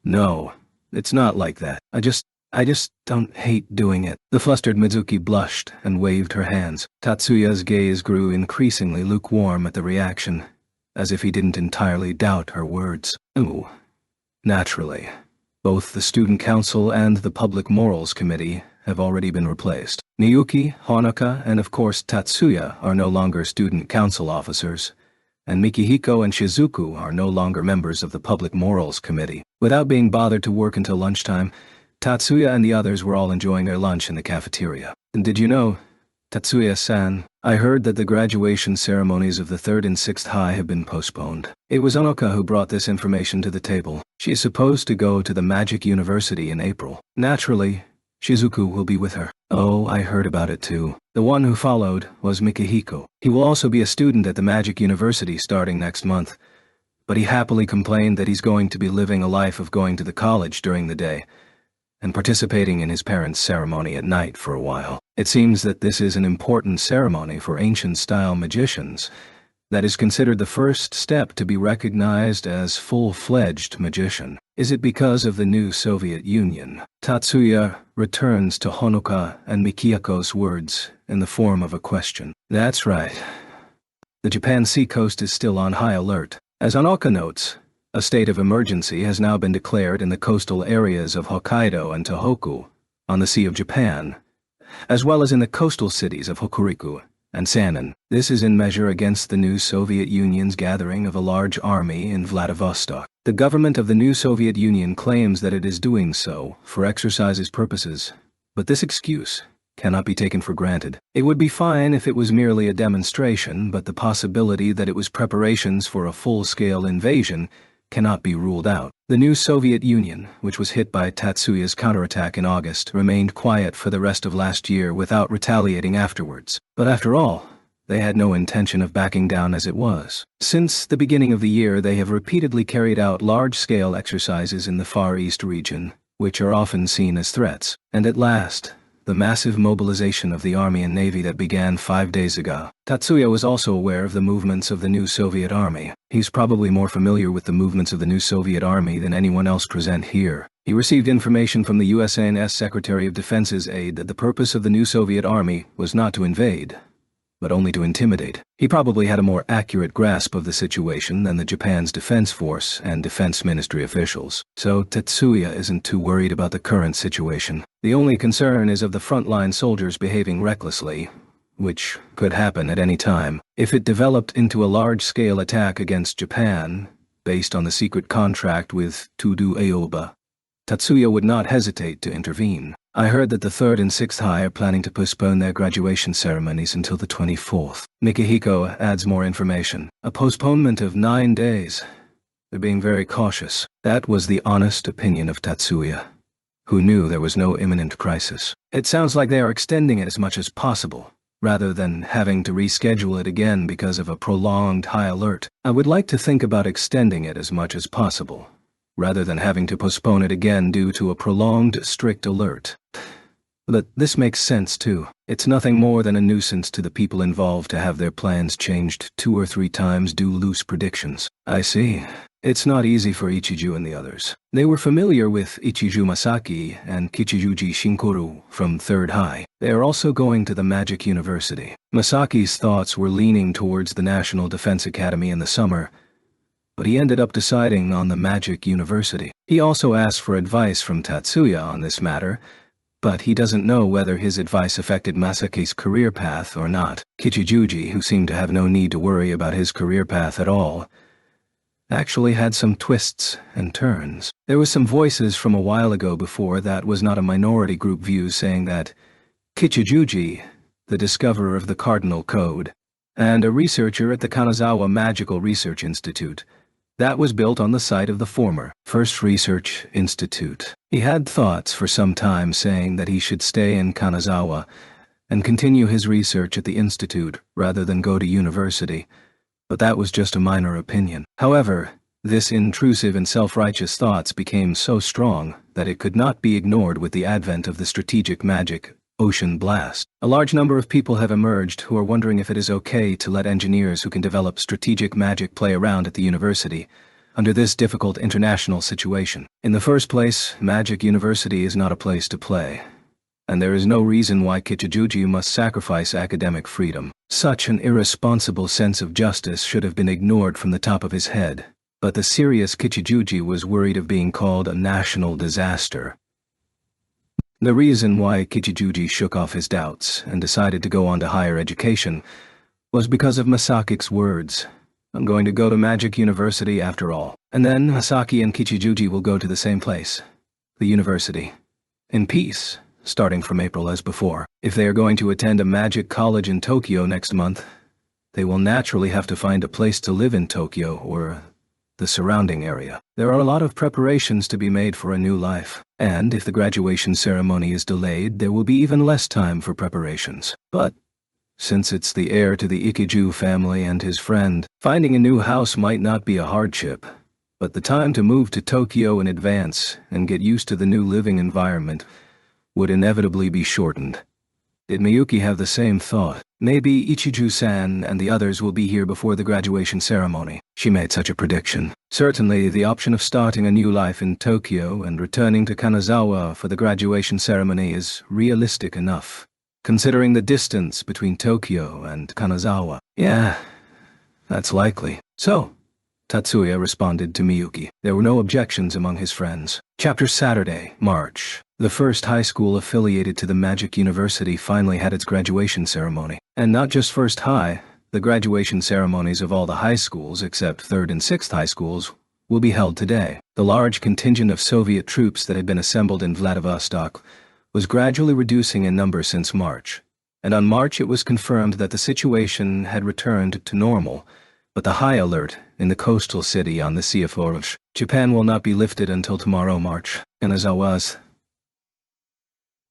No, it's not like that. I just don't hate doing it. The flustered Mizuki blushed and waved her hands. Tatsuya's gaze grew increasingly lukewarm at the reaction, as if he didn't entirely doubt her words. Ooh. Naturally, both the Student Council and the Public Morals Committee have already been replaced. Miyuki, Honoka, and of course Tatsuya are no longer Student Council officers, and Mikihiko and Shizuku are no longer members of the Public Morals Committee. Without being bothered to work until lunchtime, Tatsuya and the others were all enjoying their lunch in the cafeteria. And did you know, Tatsuya-san, I heard that the graduation ceremonies of the 3rd and 6th High have been postponed. It was Honoka who brought this information to the table. She is supposed to go to the Magic University in April. Naturally, Shizuku will be with her. Oh, I heard about it too. The one who followed was Mikihiko. He will also be a student at the Magic University starting next month, but he happily complained that he's going to be living a life of going to the college during the day and participating in his parents' ceremony at night for a while. It seems that this is an important ceremony for ancient-style magicians that is considered the first step to be recognized as full-fledged magician. Is it because of the new Soviet Union? Tatsuya returns to Honoka and Mikihiko's words in the form of a question. That's right. The Japan seacoast is still on high alert. As Honoka notes, a state of emergency has now been declared in the coastal areas of Hokkaido and Tohoku, on the Sea of Japan, as well as in the coastal cities of Hokuriku and Sanan. This is in measure against the new Soviet Union's gathering of a large army in Vladivostok. The government of the new Soviet Union claims that it is doing so for exercises purposes, but this excuse cannot be taken for granted. It would be fine if it was merely a demonstration, but the possibility that it was preparations for a full-scale invasion cannot be ruled out. The new Soviet Union, which was hit by Tatsuya's counterattack in August, remained quiet for the rest of last year without retaliating afterwards. But after all, they had no intention of backing down as it was. Since the beginning of the year, they have repeatedly carried out large-scale exercises in the Far East region, which are often seen as threats. And at last, the massive mobilization of the Army and Navy that began 5 days ago. Tatsuya was also aware of the movements of the new Soviet Army. He's probably more familiar with the movements of the new Soviet Army than anyone else present here. He received information from the USANS Secretary of Defense's aide that the purpose of the new Soviet Army was not to invade, but only to intimidate. He probably had a more accurate grasp of the situation than the Japan's Defense Force and Defense Ministry officials. So Tatsuya isn't too worried about the current situation. The only concern is of the frontline soldiers behaving recklessly, which could happen at any time. If it developed into a large-scale attack against Japan, based on the secret contract with Tudu Aoba, Tatsuya would not hesitate to intervene. I heard that the 3rd and 6th High are planning to postpone their graduation ceremonies until the 24th. Mikihiko adds more information. A postponement of 9 days. They're being very cautious. That was the honest opinion of Tatsuya, who knew there was no imminent crisis. It sounds like they are extending it as much as possible, rather than having to reschedule it again because of a prolonged high alert. I would like to think about extending it as much as possible, rather than having to postpone it again due to a prolonged strict alert. But this makes sense too. It's nothing more than a nuisance to the people involved to have their plans changed 2 or 3 times due loose predictions. I see. It's not easy for Ichiju and the others. They were familiar with Ichiju Masaki and Kichijuji Shinkoru from 3rd High. They are also going to the Magic University. Masaki's thoughts were leaning towards the National Defense Academy in the summer, but he ended up deciding on the Magic University. He also asked for advice from Tatsuya on this matter, but he doesn't know whether his advice affected Masaki's career path or not. Kichijuji, who seemed to have no need to worry about his career path at all, actually had some twists and turns. There was some voices from a while ago before that was not a minority group view saying that Kichijuji, the discoverer of the Cardinal Code, and a researcher at the Kanazawa Magical Research Institute, that was built on the site of the former First Research Institute. He had thoughts for some time saying that he should stay in Kanazawa and continue his research at the institute rather than go to university, but that was just a minor opinion. However, this intrusive and self-righteous thoughts became so strong that it could not be ignored with the advent of the strategic magic Ocean Blast. A large number of people have emerged who are wondering if it is okay to let engineers who can develop strategic magic play around at the university under this difficult international situation. In the first place, Magic University is not a place to play, and there is no reason why Kichijuji must sacrifice academic freedom. Such an irresponsible sense of justice should have been ignored from the top of his head, but the serious Kichijuji was worried of being called a national disaster. The reason why Kichijuji shook off his doubts and decided to go on to higher education was because of Masaki's words. I'm going to go to Magic University after all. And then Masaki and Kichijuji will go to the same place, the university, in peace, starting from April as before. If they are going to attend a magic college in Tokyo next month, they will naturally have to find a place to live in Tokyo or the surrounding area. There are a lot of preparations to be made for a new life, and if the graduation ceremony is delayed, there will be even less time for preparations. But since it's the heir to the Ikiju family and his friend, finding a new house might not be a hardship, but the time to move to Tokyo in advance and get used to the new living environment would inevitably be shortened. Did Miyuki have the same thought? Maybe Ichiju-san and the others will be here before the graduation ceremony. She made such a prediction. Certainly, the option of starting a new life in Tokyo and returning to Kanazawa for the graduation ceremony is realistic enough, considering the distance between Tokyo and Kanazawa. Yeah, that's likely. So, Tatsuya responded to Miyuki. There were no objections among his friends. Chapter Saturday, March. The first high school affiliated to the Magic University finally had its graduation ceremony. And not just First High, the graduation ceremonies of all the high schools except 3rd and 6th high schools will be held today. The large contingent of Soviet troops that had been assembled in Vladivostok was gradually reducing in number since March, and on March it was confirmed that the situation had returned to normal, but the high alert in the coastal city on the Sea of Orange, Japan will not be lifted until tomorrow, March. Kanazawa's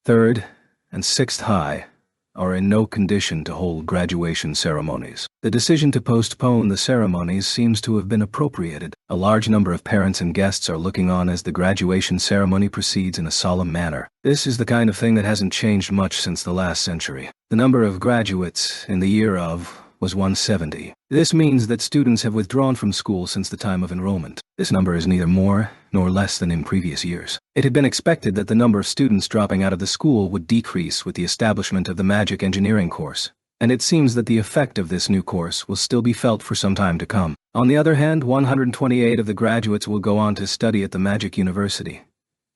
3rd and 6th high are in no condition to hold graduation ceremonies. The decision to postpone the ceremonies seems to have been appropriated. A large number of parents and guests are looking on as the graduation ceremony proceeds in a solemn manner. This is the kind of thing that hasn't changed much since the last century. The number of graduates in the year of was 170. This means that students have withdrawn from school since the time of enrollment. This number is neither more nor less than in previous years. It had been expected that the number of students dropping out of the school would decrease with the establishment of the magic engineering course, and it seems that the effect of this new course will still be felt for some time to come. On the other hand, 128 of the graduates will go on to study at the Magic University,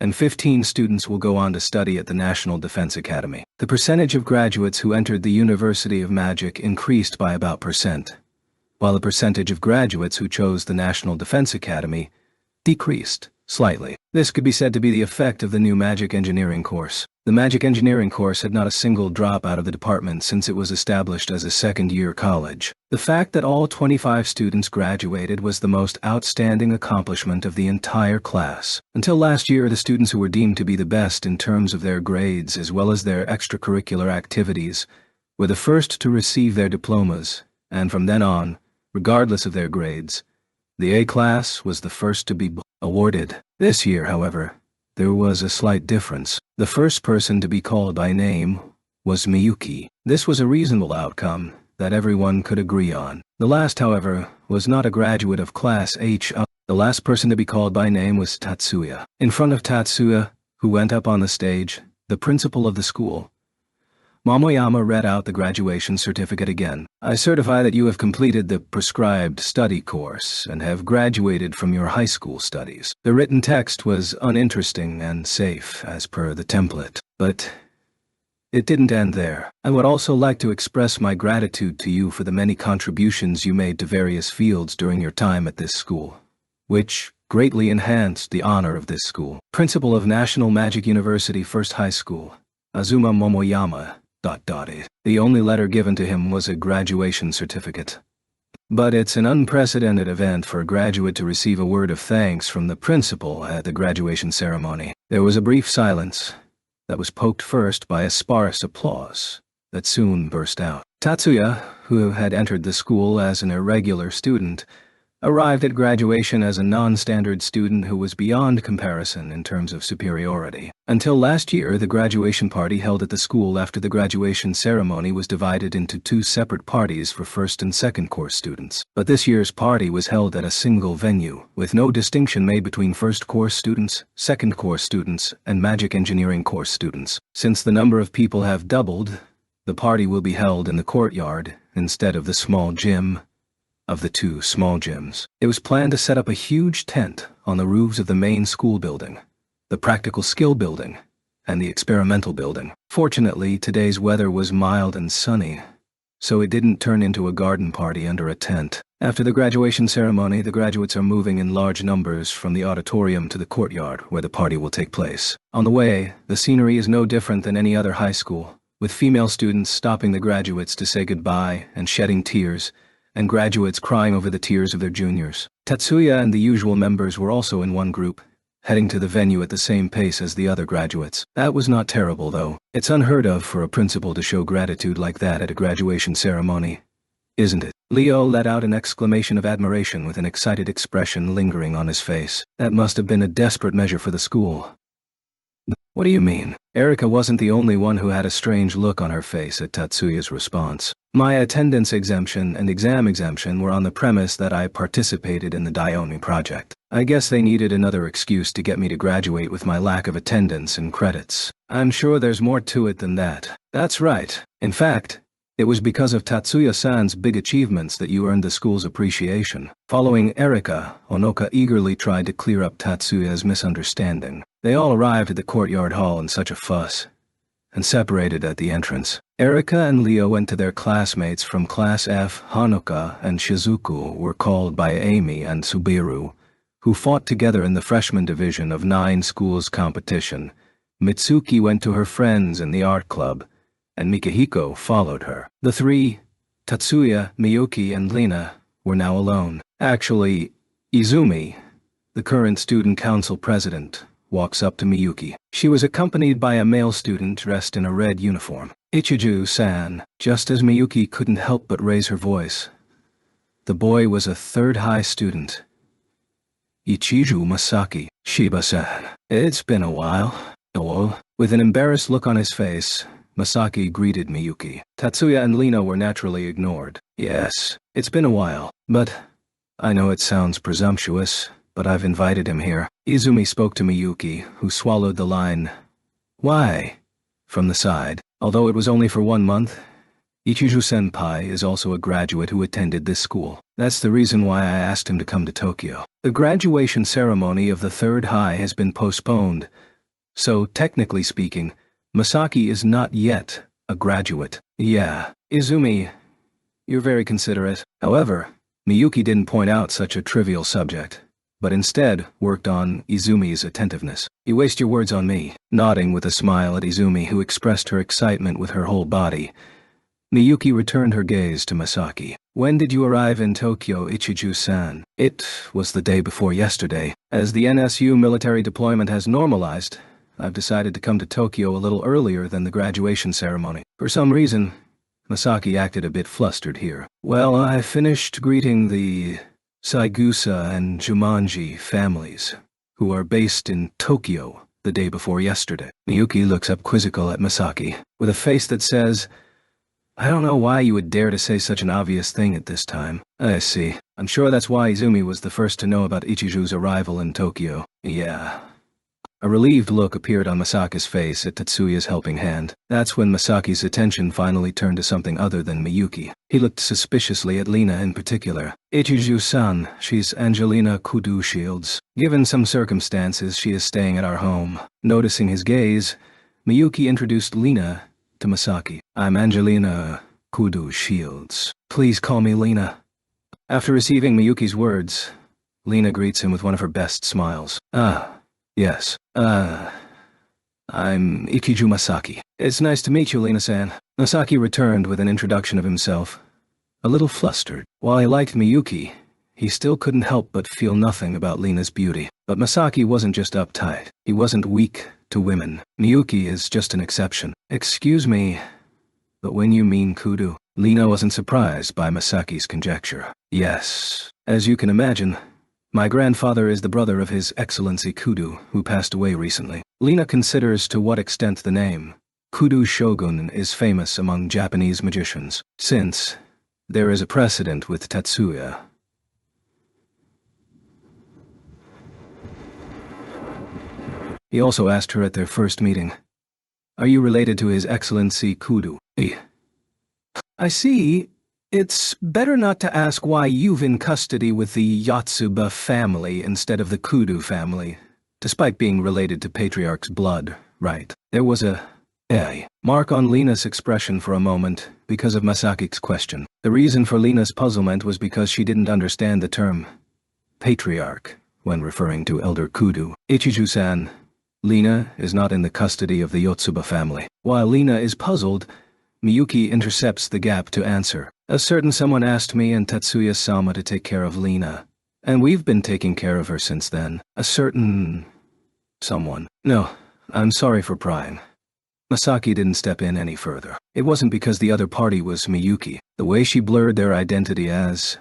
and 15 students will go on to study at the National Defense Academy. The percentage of graduates who entered the University of Magic increased by about %, while the percentage of graduates who chose the National Defense Academy decreased slightly. This could be said to be the effect of the new Magic Engineering course. The Magic Engineering course had not a single drop out of the department since it was established as a second-year college. The fact that all 25 students graduated was the most outstanding accomplishment of the entire class. Until last year, the students who were deemed to be the best in terms of their grades as well as their extracurricular activities were the first to receive their diplomas, and from then on, regardless of their grades, the A class was the first to be awarded. This year, however, there was a slight difference. The first person to be called by name was Miyuki. This was a reasonable outcome that everyone could agree on. The last, however, was not a graduate of Class H. The last person to be called by name was Tatsuya. In front of Tatsuya, who went up on the stage, the principal of the school, Momoyama, read out the graduation certificate again. I certify that you have completed the prescribed study course and have graduated from your high school studies. The written text was uninteresting and safe as per the template, but it didn't end there. I would also like to express my gratitude to you for the many contributions you made to various fields during your time at this school, which greatly enhanced the honor of this school. Principal of National Magic University First High School, Azuma Momoyama. The only letter given to him was a graduation certificate. But it's an unprecedented event for a graduate to receive a word of thanks from the principal at the graduation ceremony. There was a brief silence that was poked first by a sparse applause that soon burst out. Tatsuya, who had entered the school as an irregular student, arrived at graduation as a non-standard student who was beyond comparison in terms of superiority. Until last year, the graduation party held at the school after the graduation ceremony was divided into two separate parties for first and second course students. But this year's party was held at a single venue, with no distinction made between first course students, second course students, and magic engineering course students. Since the number of people have doubled, the party will be held in the courtyard instead of the small gym of the two small gyms. It was planned to set up a huge tent on the roofs of the main school building, the practical skill building, and the experimental building. Fortunately, today's weather was mild and sunny, so it didn't turn into a garden party under a tent. After the graduation ceremony, the graduates are moving in large numbers from the auditorium to the courtyard where the party will take place. On the way, the scenery is no different than any other high school, with female students stopping the graduates to say goodbye and shedding tears, and graduates crying over the tears of their juniors. Tatsuya and the usual members were also in one group, heading to the venue at the same pace as the other graduates. That was not terrible, though. It's unheard of for a principal to show gratitude like that at a graduation ceremony, isn't it? Leo let out an exclamation of admiration with an excited expression lingering on his face. That must have been a desperate measure for the school. What do you mean? Erika wasn't the only one who had a strange look on her face at Tatsuya's response. My attendance exemption and exam exemption were on the premise that I participated in the Daioni project. I guess they needed another excuse to get me to graduate with my lack of attendance and credits. I'm sure there's more to it than that. That's right. In fact, it was because of Tatsuya-san's big achievements that you earned the school's appreciation. Following Erika, Onoka eagerly tried to clear up Tatsuya's misunderstanding. They all arrived at the courtyard hall in such a fuss, and separated at the entrance. Erika and Leo went to their classmates from Class F. Hanuka and Shizuku were called by Amy and Subiru, who fought together in the freshman division of 9 schools competition. Mitsuki went to her friends in the art club, and Mikihiko followed her. The three, Tatsuya, Miyuki, and Lena, were now alone. Actually, Izumi, the current student council president, walks up to Miyuki. She was accompanied by a male student dressed in a red uniform. Ichiju-san. Just as Miyuki couldn't help but raise her voice. The boy was a third-high student. Ichiju Masaki. Shiba-san. It's been a while. Oh. With an embarrassed look on his face, Masaki greeted Miyuki. Tatsuya and Lina were naturally ignored. Yes, it's been a while, but I know it sounds presumptuous, but I've invited him here. Izumi spoke to Miyuki, who swallowed the line, "Why?" from the side. Although it was only for 1 month, Ichiju-senpai is also a graduate who attended this school. That's the reason why I asked him to come to Tokyo. The graduation ceremony of the third high has been postponed, so technically speaking, Masaki is not yet a graduate. Yeah, Izumi, you're very considerate. However, Miyuki didn't point out such a trivial subject, but instead worked on Izumi's attentiveness. You waste your words on me. Nodding with a smile at Izumi, who expressed her excitement with her whole body, Miyuki returned her gaze to Masaki. When did you arrive in Tokyo, Ichiju-san? It was the day before yesterday. As the NSU military deployment has normalized, I've decided to come to Tokyo a little earlier than the graduation ceremony. For some reason, Masaki acted a bit flustered here. Well, I finished greeting the Saigusa and Jumanji families, who are based in Tokyo, the day before yesterday. Miyuki looks up quizzical at Masaki, with a face that says, I don't know why you would dare to say such an obvious thing at this time. I see. I'm sure that's why Izumi was the first to know about Ichiju's arrival in Tokyo. Yeah. A relieved look appeared on Masaki's face at Tatsuya's helping hand. That's when Masaki's attention finally turned to something other than Miyuki. He looked suspiciously at Lina in particular. Ichiju-san, she's Angelina Kudu Shields. Given some circumstances, she is staying at our home. Noticing his gaze, Miyuki introduced Lina to Masaki. I'm Angelina Kudu Shields. Please call me Lina. After receiving Miyuki's words, Lina greets him with one of her best smiles. Yes. I'm Ikiju Masaki. It's nice to meet you, Lina-san. Masaki returned with an introduction of himself. A little flustered. While he liked Miyuki, he still couldn't help but feel nothing about Lina's beauty. But Masaki wasn't just uptight. He wasn't weak to women. Miyuki is just an exception. Excuse me, but when you mean Kudu? Lina wasn't surprised by Masaki's conjecture. Yes. As you can imagine, my grandfather is the brother of His Excellency Kudu, who passed away recently. Lina considers to what extent the name Kudu Shogun is famous among Japanese magicians, since there is a precedent with Tatsuya. He also asked her at their first meeting, Are you related to His Excellency Kudu? I see. It's better not to ask why you've in custody with the Yotsuba family instead of the Kudu family, despite being related to Patriarch's blood, right? There was a mark on Lina's expression for a moment because of Masaki's question. The reason for Lina's puzzlement was because she didn't understand the term Patriarch when referring to Elder Kudu. Ichiju-san, Lina is not in the custody of the Yotsuba family. While Lina is puzzled, Miyuki intercepts the gap to answer. A certain someone asked me and Tatsuya-sama to take care of Lina, and we've been taking care of her since then. A certain someone. No, I'm sorry for prying. Masaki didn't step in any further. It wasn't because the other party was Miyuki. The way she blurred their identity as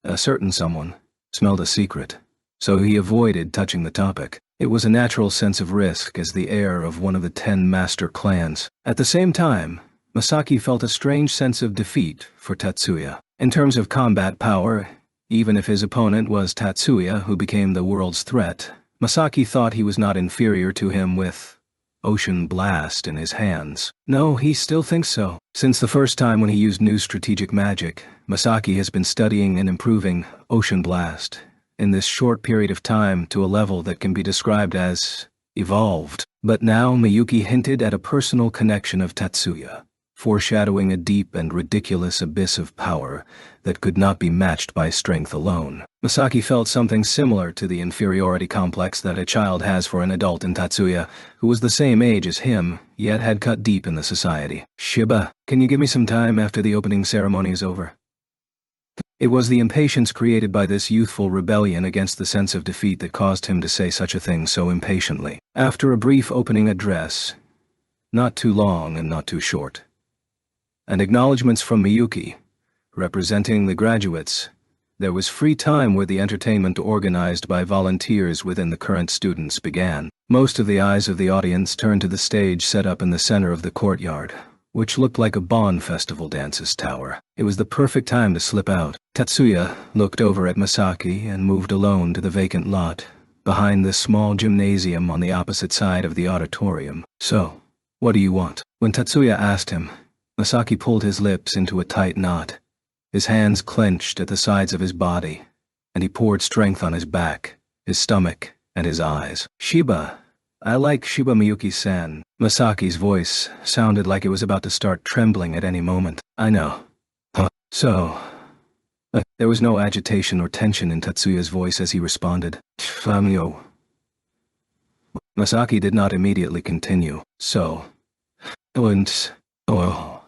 a certain someone smelled a secret, so he avoided touching the topic. It was a natural sense of risk as the heir of one of the 10 master clans. At the same time, Masaki felt a strange sense of defeat for Tatsuya. In terms of combat power, even if his opponent was Tatsuya, who became the world's threat, Masaki thought he was not inferior to him with Ocean Blast in his hands. No, he still thinks so. Since the first time when he used new strategic magic, Masaki has been studying and improving Ocean Blast in this short period of time to a level that can be described as evolved. But now Miyuki hinted at a personal connection of Tatsuya, foreshadowing a deep and ridiculous abyss of power that could not be matched by strength alone. Masaki felt something similar to the inferiority complex that a child has for an adult in Tatsuya, who was the same age as him, yet had cut deep in the society. Shiba, can you give me some time after the opening ceremony is over? It was the impatience created by this youthful rebellion against the sense of defeat that caused him to say such a thing so impatiently. After a brief opening address, not too long and not too short, and acknowledgments from Miyuki, representing the graduates, there was free time where the entertainment organized by volunteers within the current students began. Most of the eyes of the audience turned to the stage set up in the center of the courtyard, which looked like a Bon Festival dance's tower. It was the perfect time to slip out. Tatsuya looked over at Masaki and moved alone to the vacant lot, behind the small gymnasium on the opposite side of the auditorium. "So, what do you want?" When Tatsuya asked him, Masaki pulled his lips into a tight knot. His hands clenched at the sides of his body, and he poured strength on his back, his stomach, and his eyes. "Shiba. I like Shiba Miyuki-san." Masaki's voice sounded like it was about to start trembling at any moment. "I know. So..." There was no agitation or tension in Tatsuya's voice as he responded. "Famio." Masaki did not immediately continue. "So... and... oh..."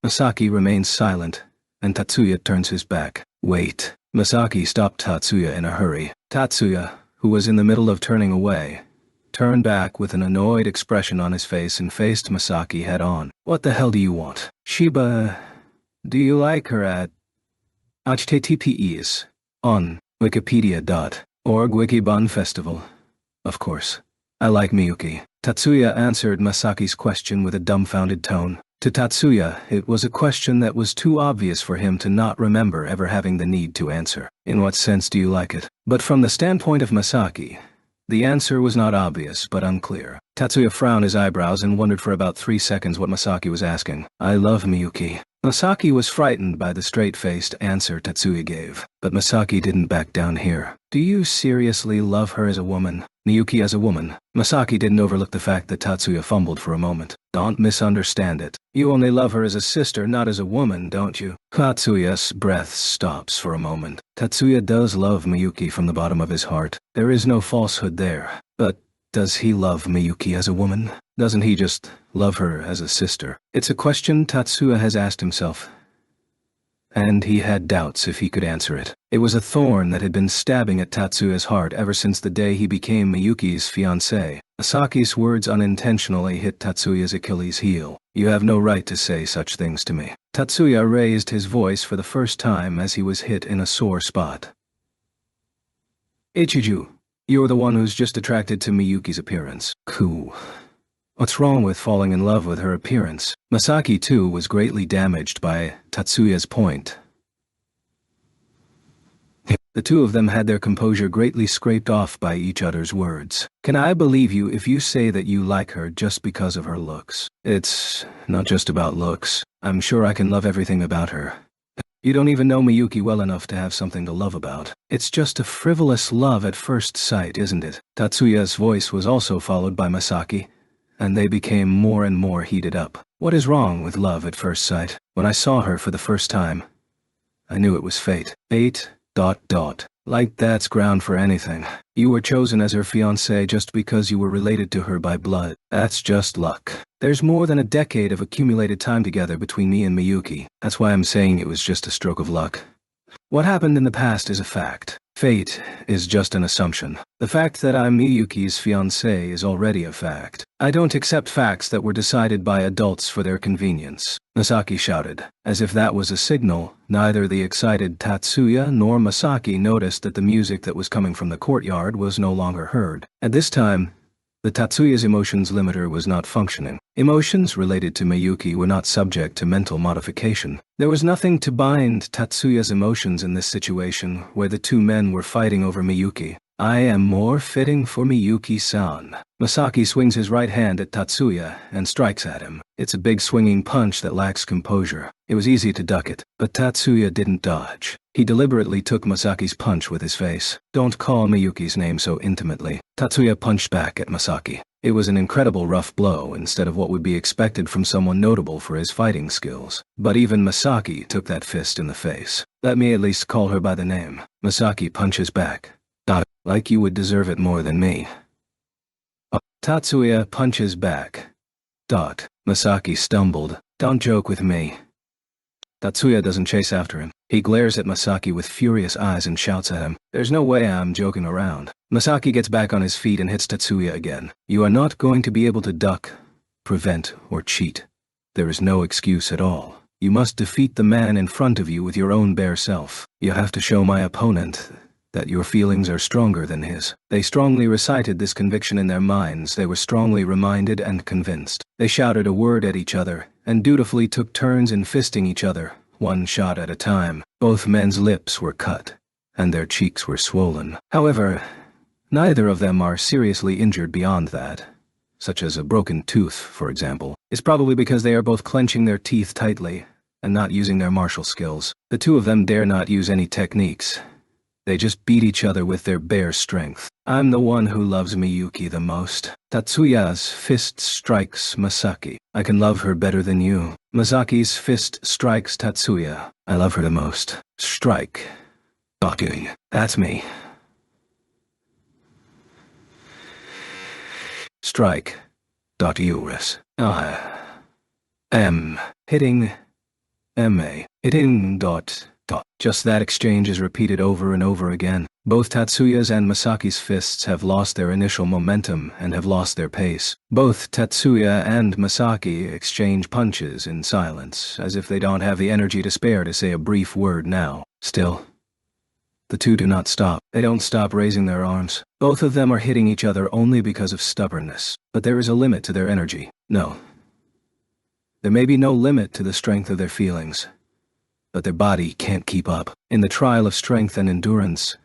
Masaki remains silent, and Tatsuya turns his back. "Wait." Masaki stopped Tatsuya in a hurry. Tatsuya, who was in the middle of turning away, turned back with an annoyed expression on his face and faced Masaki head-on. "What the hell do you want?" "Shiba... do you like her at..." https on wikipedia.org Wikibon Festival. "Of course. I like Miyuki." Tatsuya answered Masaki's question with a dumbfounded tone. To Tatsuya, it was a question that was too obvious for him to not remember ever having the need to answer. "In what sense do you like it?" But from the standpoint of Masaki, the answer was not obvious but unclear. Tatsuya frowned his eyebrows and wondered for about 3 seconds what Masaki was asking. "I love Miyuki." Masaki was frightened by the straight-faced answer Tatsuya gave, but Masaki didn't back down here. "Do you seriously love her as a woman? Miyuki as a woman?" Masaki didn't overlook the fact that Tatsuya fumbled for a moment. "Don't misunderstand it. You only love her as a sister, not as a woman, don't you?" Tatsuya's breath stops for a moment. Tatsuya does love Miyuki from the bottom of his heart. There is no falsehood there. But does he love Miyuki as a woman? Doesn't he just love her as a sister? It's a question Tatsuya has asked himself, and he had doubts if he could answer it. It was a thorn that had been stabbing at Tatsuya's heart ever since the day he became Miyuki's fiancé. Masaki's words unintentionally hit Tatsuya's Achilles heel. "You have no right to say such things to me." Tatsuya raised his voice for the first time as he was hit in a sore spot. "Ichiju, you're the one who's just attracted to Miyuki's appearance." "Cool. What's wrong with falling in love with her appearance?" Masaki too was greatly damaged by Tatsuya's point. The two of them had their composure greatly scraped off by each other's words. "Can I believe you if you say that you like her just because of her looks?" "It's not just about looks. I'm sure I can love everything about her." "You don't even know Miyuki well enough to have something to love about. It's just a frivolous love at first sight, isn't it?" Tatsuya's voice was also followed by Masaki, and they became more and more heated up. "What is wrong with love at first sight? When I saw her for the first time, I knew it was fate." Fate... ... Like that's ground for anything. You were chosen as her fiancé just because you were related to her by blood. That's just luck. There's more than a decade of accumulated time together between me and Miyuki. That's why I'm saying it was just a stroke of luck. What happened in the past is a fact. Fate is just an assumption. The fact that I'm Miyuki's fiancé is already a fact. I don't accept facts that were decided by adults for their convenience," Masaki shouted. As if that was a signal, neither the excited Tatsuya nor Masaki noticed that the music that was coming from the courtyard was no longer heard. At this time, the Tatsuya's emotions limiter was not functioning. Emotions related to Miyuki were not subject to mental modification. There was nothing to bind Tatsuya's emotions in this situation where the two men were fighting over Miyuki. "I am more fitting for Miyuki-san." Masaki swings his right hand at Tatsuya and strikes at him. It's a big swinging punch that lacks composure. It was easy to duck it, but Tatsuya didn't dodge. He deliberately took Masaki's punch with his face. "Don't call Miyuki's name so intimately." Tatsuya punched back at Masaki. It was an incredible rough blow instead of what would be expected from someone notable for his fighting skills. But even Masaki took that fist in the face. "Let me at least call her by the name." Masaki punches back. "Like you would deserve it more than me." Tatsuya punches back. Masaki stumbled. "Don't joke with me." Tatsuya doesn't chase after him. He glares at Masaki with furious eyes and shouts at him. There's no way I'm joking around. Masaki gets back on his feet and hits Tatsuya again. You are not going to be able to duck, prevent, or cheat. There is no excuse at all. You must defeat the man in front of you with your own bare self. You have to show my opponent that your feelings are stronger than his. They strongly recited this conviction in their minds. They were strongly reminded and convinced. They shouted a word at each other, and dutifully took turns in fisting each other, one shot at a time. Both men's lips were cut, and their cheeks were swollen. However, neither of them are seriously injured beyond that, such as a broken tooth, for example. It's probably because they are both clenching their teeth tightly and not using their martial skills. The two of them dare not use any techniques. They just beat each other with their bare strength. I'm the one who loves Miyuki the most. Tatsuya's fist strikes Masaki. I can love her better than you. Masaki's fist strikes Tatsuya. I love her the most. Strike. Okay, that's me. Strike. Urus. I am hitting M.A. Hitting dot. Just that exchange is repeated over and over again. Both Tatsuya's and Masaki's fists have lost their initial momentum and have lost their pace. Both Tatsuya and Masaki exchange punches in silence, as if they don't have the energy to spare to say a brief word now. Still, the two do not stop. They don't stop raising their arms. Both of them are hitting each other only because of stubbornness. But there is a limit to their energy. No. There may be no limit to the strength of their feelings, but their body can't keep up. In the trial of strength and endurance,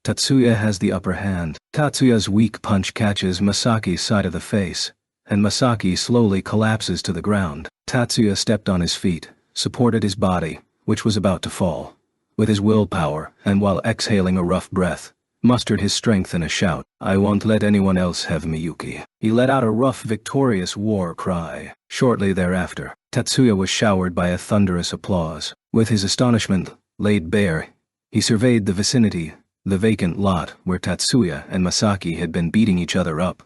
Tatsuya has the upper hand. Tatsuya's weak punch catches Masaki's side of the face, and Masaki slowly collapses to the ground. Tatsuya stepped on his feet, supported his body, which was about to fall, with his willpower, and while exhaling a rough breath, mustered his strength in a shout. I won't let anyone else have Miyuki. He let out a rough, victorious war cry. Shortly thereafter, Tatsuya was showered by a thunderous applause. With his astonishment laid bare, he surveyed the vicinity. The vacant lot, where Tatsuya and Masaki had been beating each other up,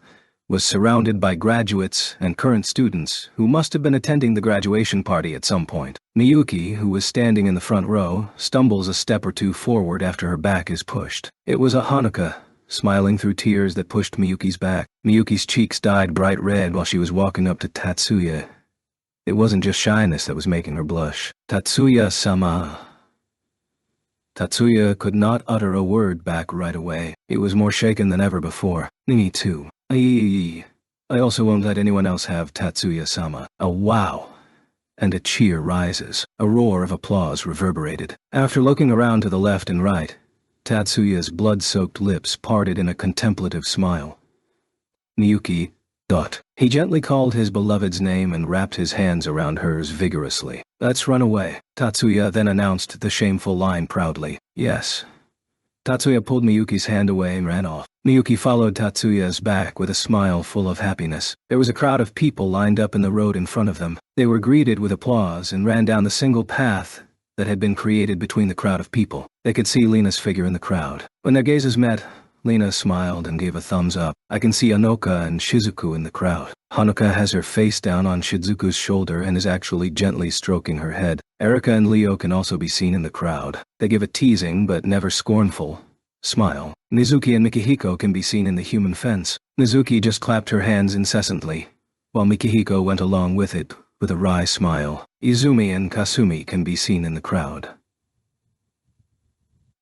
was surrounded by graduates and current students who must have been attending the graduation party at some point. Miyuki, who was standing in the front row, stumbles a step or two forward after her back is pushed. It was Hanuka, smiling through tears that pushed Miyuki's back. Miyuki's cheeks dyed bright red while she was walking up to Tatsuya. It wasn't just shyness that was making her blush. Tatsuya-sama. Tatsuya could not utter a word back right away. He was more shaken than ever before. Me too. I also won't let anyone else have Tatsuya-sama. A wow. And a cheer rises. A roar of applause reverberated. After looking around to the left and right, Tatsuya's blood-soaked lips parted in a contemplative smile. Miyuki. He gently called his beloved's name and wrapped his hands around hers vigorously. Let's run away. Tatsuya then announced the shameful line proudly. Yes. Tatsuya pulled Miyuki's hand away and ran off. Miyuki followed Tatsuya's back with a smile full of happiness. There was a crowd of people lined up in the road in front of them. They were greeted with applause and ran down the single path that had been created between the crowd of people. They could see Lena's figure in the crowd. When their gazes met, Lena smiled and gave a thumbs up. I can see Anoka and Shizuku in the crowd. Hanuka has her face down on Shizuku's shoulder and is actually gently stroking her head. Erika and Leo can also be seen in the crowd. They give a teasing, but never scornful, smile. Mizuki and Mikihiko can be seen in the human fence. Mizuki just clapped her hands incessantly, while Mikihiko went along with it with a wry smile. Izumi and Kasumi can be seen in the crowd.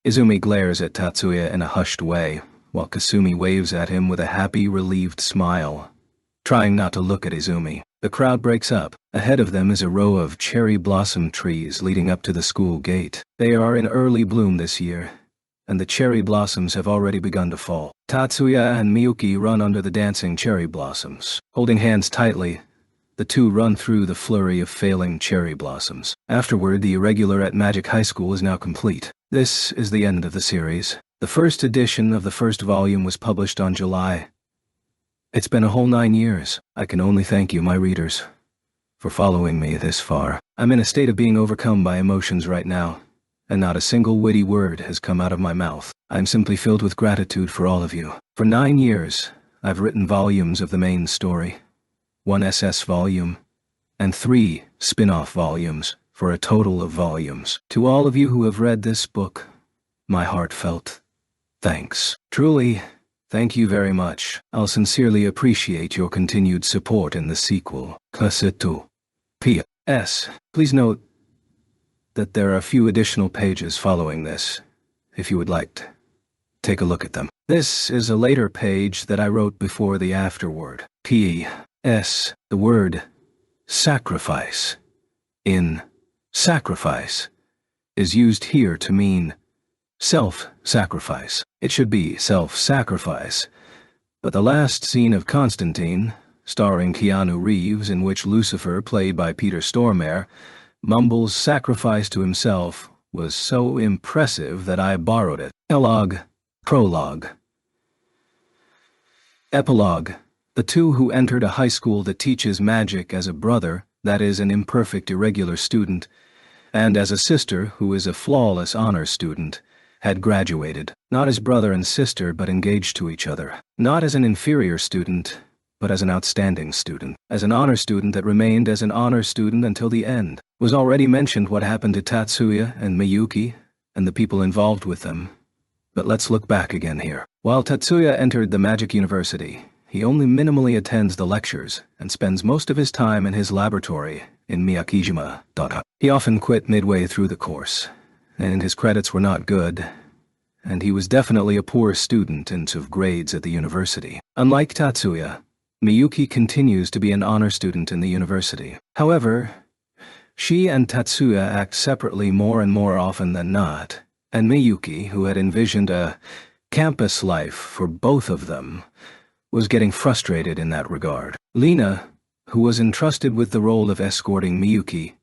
Izumi glares at Tatsuya in a hushed way, while Kasumi waves at him with a happy, relieved smile. Trying not to look at Izumi, the crowd breaks up. Ahead of them is a row of cherry blossom trees leading up to the school gate. They are in early bloom this year, and the cherry blossoms have already begun to fall. Tatsuya and Miyuki run under the dancing cherry blossoms. Holding hands tightly, the two run through the flurry of failing cherry blossoms. Afterward, the Irregular at Magic High School is now complete. This is the end of the series. The first edition of the first volume was published on July. It's been a whole 9 years. I can only thank you, my readers, for following me this far. I'm in a state of being overcome by emotions right now, and not a single witty word has come out of my mouth. I'm simply filled with gratitude for all of you. For 9 years, I've written volumes of the main story, 1 SS volume, and 3 spin-off volumes for for a total of volumes. To all of you who have read this book, my heartfelt thanks. Truly, thank you very much. I'll sincerely appreciate your continued support in the sequel. Kasetu. P.S. Please note that there are a few additional pages following this, if you would like to take a look at them. This is a later page that I wrote before the afterword. P.S. The word sacrifice in sacrifice is used here to mean self-sacrifice. It should be self-sacrifice, but the last scene of Constantine, starring Keanu Reeves, in which Lucifer, played by Peter Stormare, mumbles sacrifice to himself, was so impressive that I borrowed it. Prologue. Epilogue. The two who entered a high school that teaches magic as a brother, that is an imperfect irregular student, and as a sister who is a flawless honor student, had graduated, not as brother and sister but engaged to each other, not as an inferior student, but as an outstanding student, as an honor student that remained as an honor student until the end. Was already mentioned what happened to Tatsuya and Miyuki, and the people involved with them, but let's look back again here. While Tatsuya entered the Magic University, he only minimally attends the lectures and spends most of his time in his laboratory in Miyakijima. He often quit midway through the course, and his credits were not good, and he was definitely a poor student in terms of grades at the university. Unlike Tatsuya, Miyuki continues to be an honor student in the university. However, she and Tatsuya act separately more and more often than not, and Miyuki, who had envisioned a campus life for both of them, was getting frustrated in that regard. Lena, who was entrusted with the role of escorting Miyuki,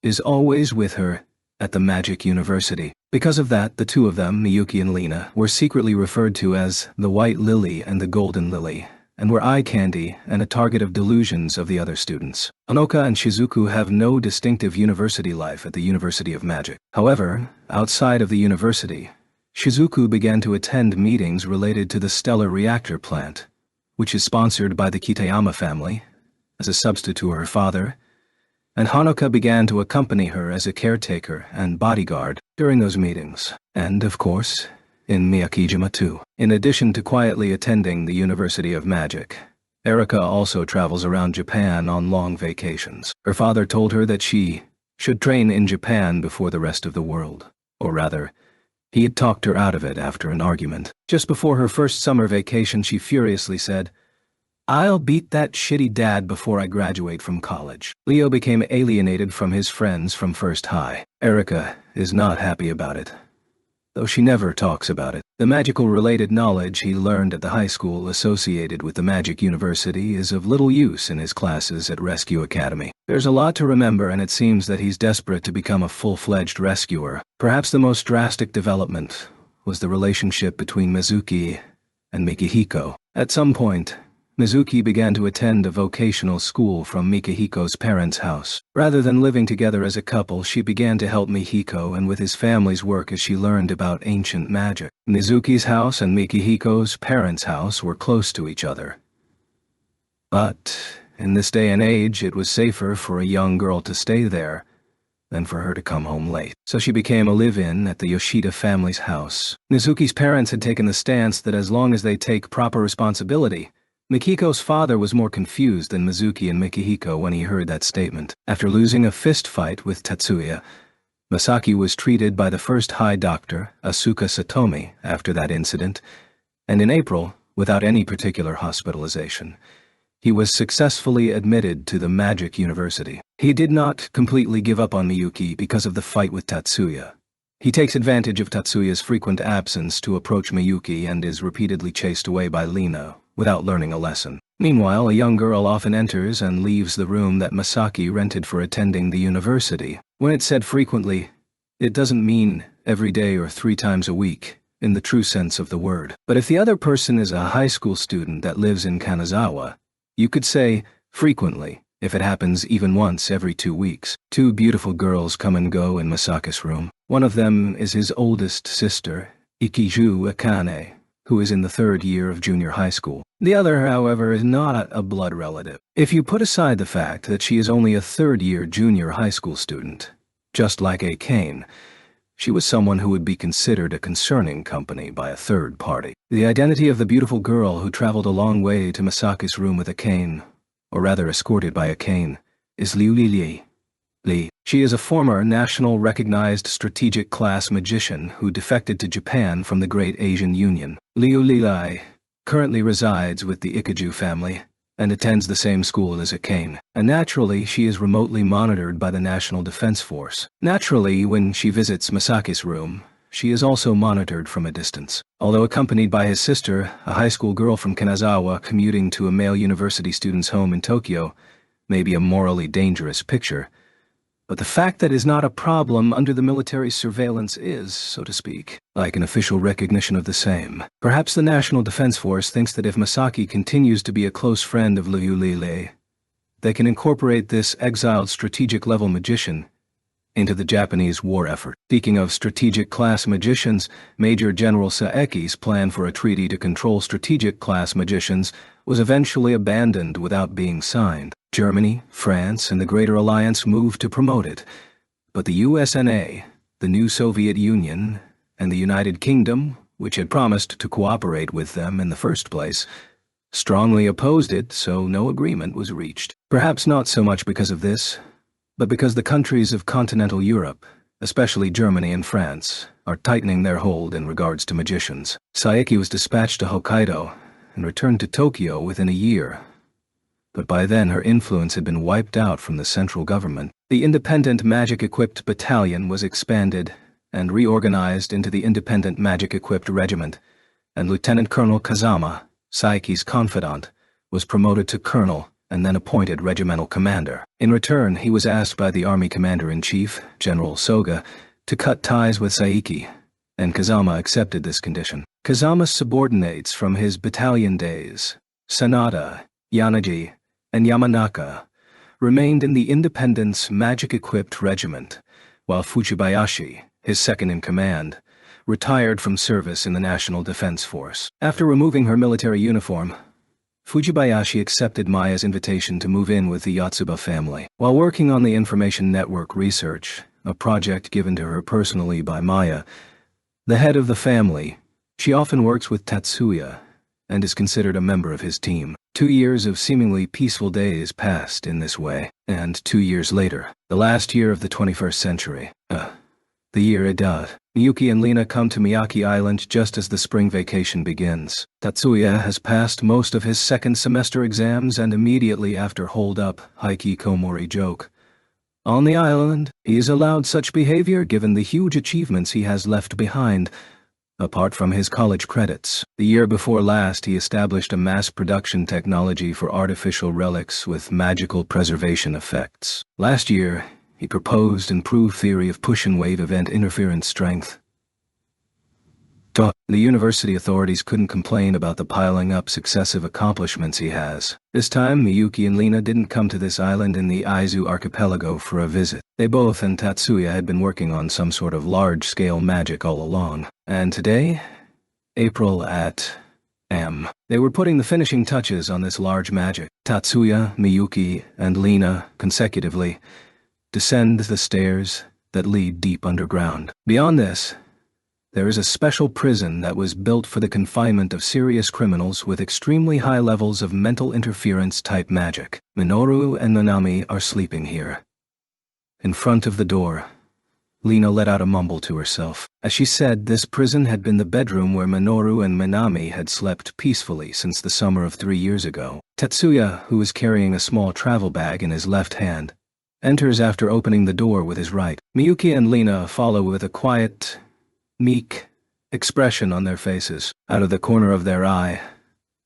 is always with her at the Magic University. Because of that, the two of them, Miyuki and Lena, were secretly referred to as the White Lily and the Golden Lily, and were eye candy and a target of delusions of the other students. Honoka and Shizuku have no distinctive university life at the University of Magic. However, outside of the university, Shizuku began to attend meetings related to the Stellar Reactor plant, which is sponsored by the Kitayama family, as a substitute to her father, and Honoka began to accompany her as a caretaker and bodyguard during those meetings, and, of course, in Miyakijima too. In addition to quietly attending the University of Magic, Erika also travels around Japan on long vacations. Her father told her that she should train in Japan before the rest of the world, or rather, he had talked her out of it after an argument. Just before her first summer vacation, she furiously said, "I'll beat that shitty dad before I graduate from college." Leo became alienated from his friends from first high. Erika is not happy about it, though she never talks about it. The magical-related knowledge he learned at the high school associated with the Magic University is of little use in his classes at Rescue Academy. There's a lot to remember, and it seems that he's desperate to become a full-fledged rescuer. Perhaps the most drastic development was the relationship between Mizuki and Mikihiko. At some point, Mizuki began to attend a vocational school from Mikihiko's parents' house. Rather than living together as a couple, she began to help Mikihiko and with his family's work as she learned about ancient magic. Mizuki's house and Mikihiko's parents' house were close to each other. But in this day and age, it was safer for a young girl to stay there than for her to come home late. So she became a live-in at the Yoshida family's house. Mizuki's parents had taken the stance that as long as they take proper responsibility, Mikihiko's father was more confused than Mizuki and Mikihiko when he heard that statement. After losing a fist fight with Tatsuya, Masaki was treated by the first high doctor, Asuka Satomi, after that incident, and in April, without any particular hospitalization, he was successfully admitted to the Magic University. He did not completely give up on Miyuki because of the fight with Tatsuya. He takes advantage of Tatsuya's frequent absence to approach Miyuki and is repeatedly chased away by Lena, without learning a lesson. Meanwhile, a young girl often enters and leaves the room that Masaki rented for attending the university. When it's said frequently, it doesn't mean every day or 3 times a week, in the true sense of the word. But if the other person is a high school student that lives in Kanazawa, you could say frequently, if it happens even once every 2 weeks. 2 beautiful girls come and go in Masaki's room. One of them is his oldest sister, Ikiju Akane, who is in the 3rd year of junior high school. The other, however, is not a blood relative. If you put aside the fact that she is only a 3rd-year junior high school student, Just like a Kane, she was someone who would be considered a concerning company by a third party. The identity of the beautiful girl who traveled a long way to Masaki's room with a cane, or rather escorted by a cane, is Liu Li. She is a former national recognized strategic class magician who defected to Japan from the Great Asian Union. Liu Li currently resides with the Ikaju family and attends the same school as a Kane. And naturally, she is remotely monitored by the National Defense Force. Naturally, when she visits Masaki's room, she is also monitored from a distance. Although accompanied by his sister, a high school girl from Kanazawa commuting to a male university student's home in Tokyo may be a morally dangerous picture, but the fact that is not a problem under the military surveillance is, so to speak, like an official recognition of the same. Perhaps the National Defense Force thinks that if Masaki continues to be a close friend of Liu Li, they can incorporate this exiled strategic-level magician into the Japanese war effort. Speaking of strategic-class magicians, Major General Saeki's plan for a treaty to control strategic-class magicians was eventually abandoned without being signed. Germany, France, and the Greater Alliance moved to promote it, but the USNA, the new Soviet Union, and the United Kingdom, which had promised to cooperate with them in the first place, strongly opposed it, so no agreement was reached. Perhaps not so much because of this, but because the countries of continental Europe, especially Germany and France, are tightening their hold in regards to magicians. Saeki was dispatched to Hokkaido and returned to Tokyo within a year, but by then her influence had been wiped out from the central government. The independent magic-equipped battalion was expanded and reorganized into the Independent Magic-Equipped Regiment, and Lieutenant Colonel Kazama, Saeki's confidant, was promoted to colonel and then appointed regimental commander. In return, he was asked by the Army Commander-in-Chief, General Soga, to cut ties with Saeki, and Kazama accepted this condition. Kazama's subordinates from his battalion days, Sanada, Yanaji, and Yamanaka, remained in the Independence Magic-Equipped Regiment, while Fujibayashi, his second-in-command, retired from service in the National Defense Force. After removing her military uniform, Fujibayashi accepted Maya's invitation to move in with the Yatsuba family. While working on the information network research, a project given to her personally by Maya, the head of the family, she often works with Tatsuya and is considered a member of his team. 2 years of seemingly peaceful days passed in this way, and 2 years later, the last year of the 21st century, the year Edat, Miyuki and Lena come to Miyake Island just as the spring vacation begins. Tatsuya has passed most of his second semester exams and immediately after hold-up Hikikomori joke. On the island, he is allowed such behavior given the huge achievements he has left behind. Apart from his college credits, the year before last he established a mass production technology for artificial relics with magical preservation effects. Last year, he proposed and proved theory of push and wave event interference strength. The university authorities couldn't complain about the piling up successive accomplishments he has. This time, Miyuki and Lena didn't come to this island in the Aizu archipelago for a visit. They both and Tatsuya had been working on some sort of large-scale magic all along. And today, April at M. They were putting the finishing touches on this large magic. Tatsuya, Miyuki, and Lena, consecutively, descend the stairs that lead deep underground. Beyond this, there is a special prison that was built for the confinement of serious criminals with extremely high levels of mental interference-type magic. Minoru and Nanami are sleeping here. In front of the door, Lena let out a mumble to herself. As she said, this prison had been the bedroom where Minoru and Minami had slept peacefully since the summer of 3 years ago. Tatsuya, who is carrying a small travel bag in his left hand, enters after opening the door with his right. Miyuki and Lena follow with a quiet, meek expression on their faces. Out of the corner of their eye,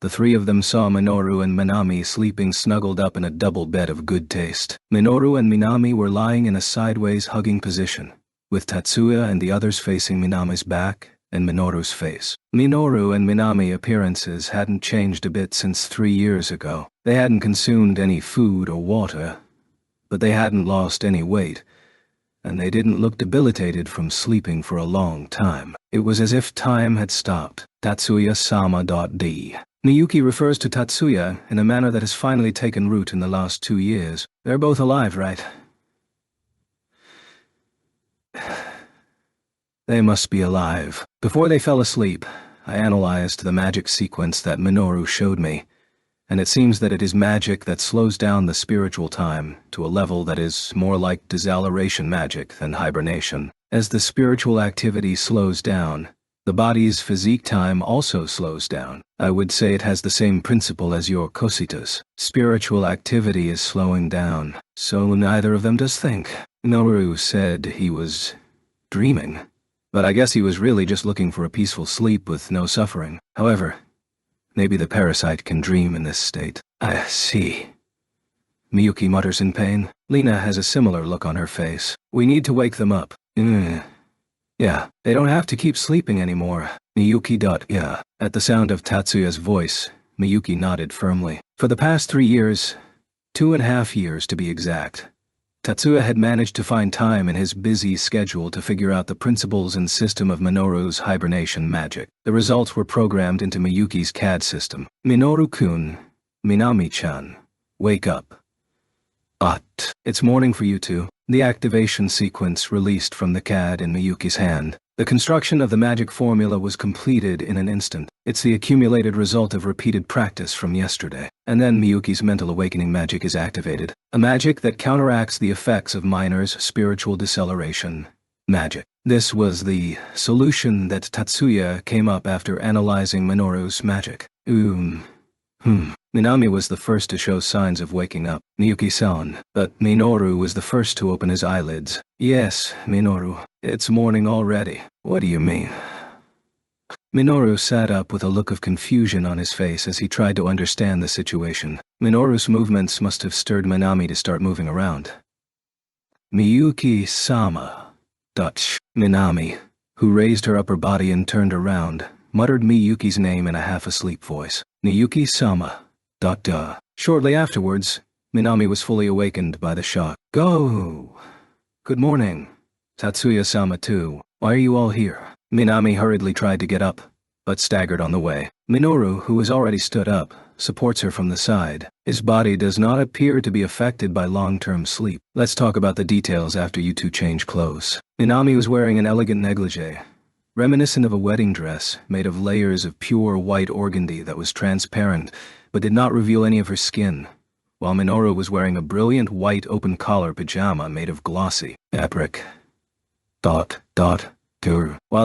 the three of them saw Minoru and Minami sleeping snuggled up in a double bed of good taste. Minoru and Minami were lying in a sideways hugging position, with Tatsuya and the others facing Minami's back and Minoru's face. Minoru and Minami appearances hadn't changed a bit since 3 years ago. They hadn't consumed any food or water, but they hadn't lost any weight, and they didn't look debilitated from sleeping for a long time. It was as if time had stopped. Tatsuya-sama.d. Miyuki refers to Tatsuya in a manner that has finally taken root in the last 2 years. They're both alive, right? They must be alive. Before they fell asleep, I analyzed the magic sequence that Minoru showed me, and it seems that it is magic that slows down the spiritual time to a level that is more like deceleration magic than hibernation. As the spiritual activity slows down, the body's physique time also slows down. I would say it has the same principle as your cositas. Spiritual activity is slowing down, so neither of them does think. Minoru said he was dreaming, but I guess he was really just looking for a peaceful sleep with no suffering. However, maybe the parasite can dream in this state. I see. Miyuki mutters in pain. Lina has a similar look on her face. We need to wake them up. Yeah, they don't have to keep sleeping anymore. Miyuki. Yeah. At the sound of Tatsuya's voice, Miyuki nodded firmly. For the past 3 years, 2.5 years to be exact, Tatsuya had managed to find time in his busy schedule to figure out the principles and system of Minoru's hibernation magic. The results were programmed into Miyuki's CAD system. Minoru-kun, Minami-chan, wake up. It's morning for you two. The activation sequence released from the CAD in Miyuki's hand. The construction of the magic formula was completed in an instant. It's the accumulated result of repeated practice from yesterday. And then Miyuki's mental awakening magic is activated. A magic that counteracts the effects of Miner's spiritual deceleration magic. This was the solution that Tatsuya came up after analyzing Minoru's magic. Minami was the first to show signs of waking up. Miyuki-san. But Minoru was the first to open his eyelids. Yes, Minoru. It's morning already. What do you mean? Minoru sat up with a look of confusion on his face as he tried to understand the situation. Minoru's movements must have stirred Minami to start moving around. Miyuki-sama. Dutch. Minami, who raised her upper body and turned around, muttered Miyuki's name in a half-asleep voice. Miyuki-sama. Shortly afterwards, Minami was fully awakened by the shock. Go! Good morning. Tatsuya-sama too. Why are you all here? Minami hurriedly tried to get up, but staggered on the way. Minoru, who has already stood up, supports her from the side. His body does not appear to be affected by long-term sleep. Let's talk about the details after you two change clothes. Minami was wearing an elegant negligee, reminiscent of a wedding dress made of layers of pure white organdy that was transparent but did not reveal any of her skin, while Minoru was wearing a brilliant white open-collar pajama made of glossy fabric. While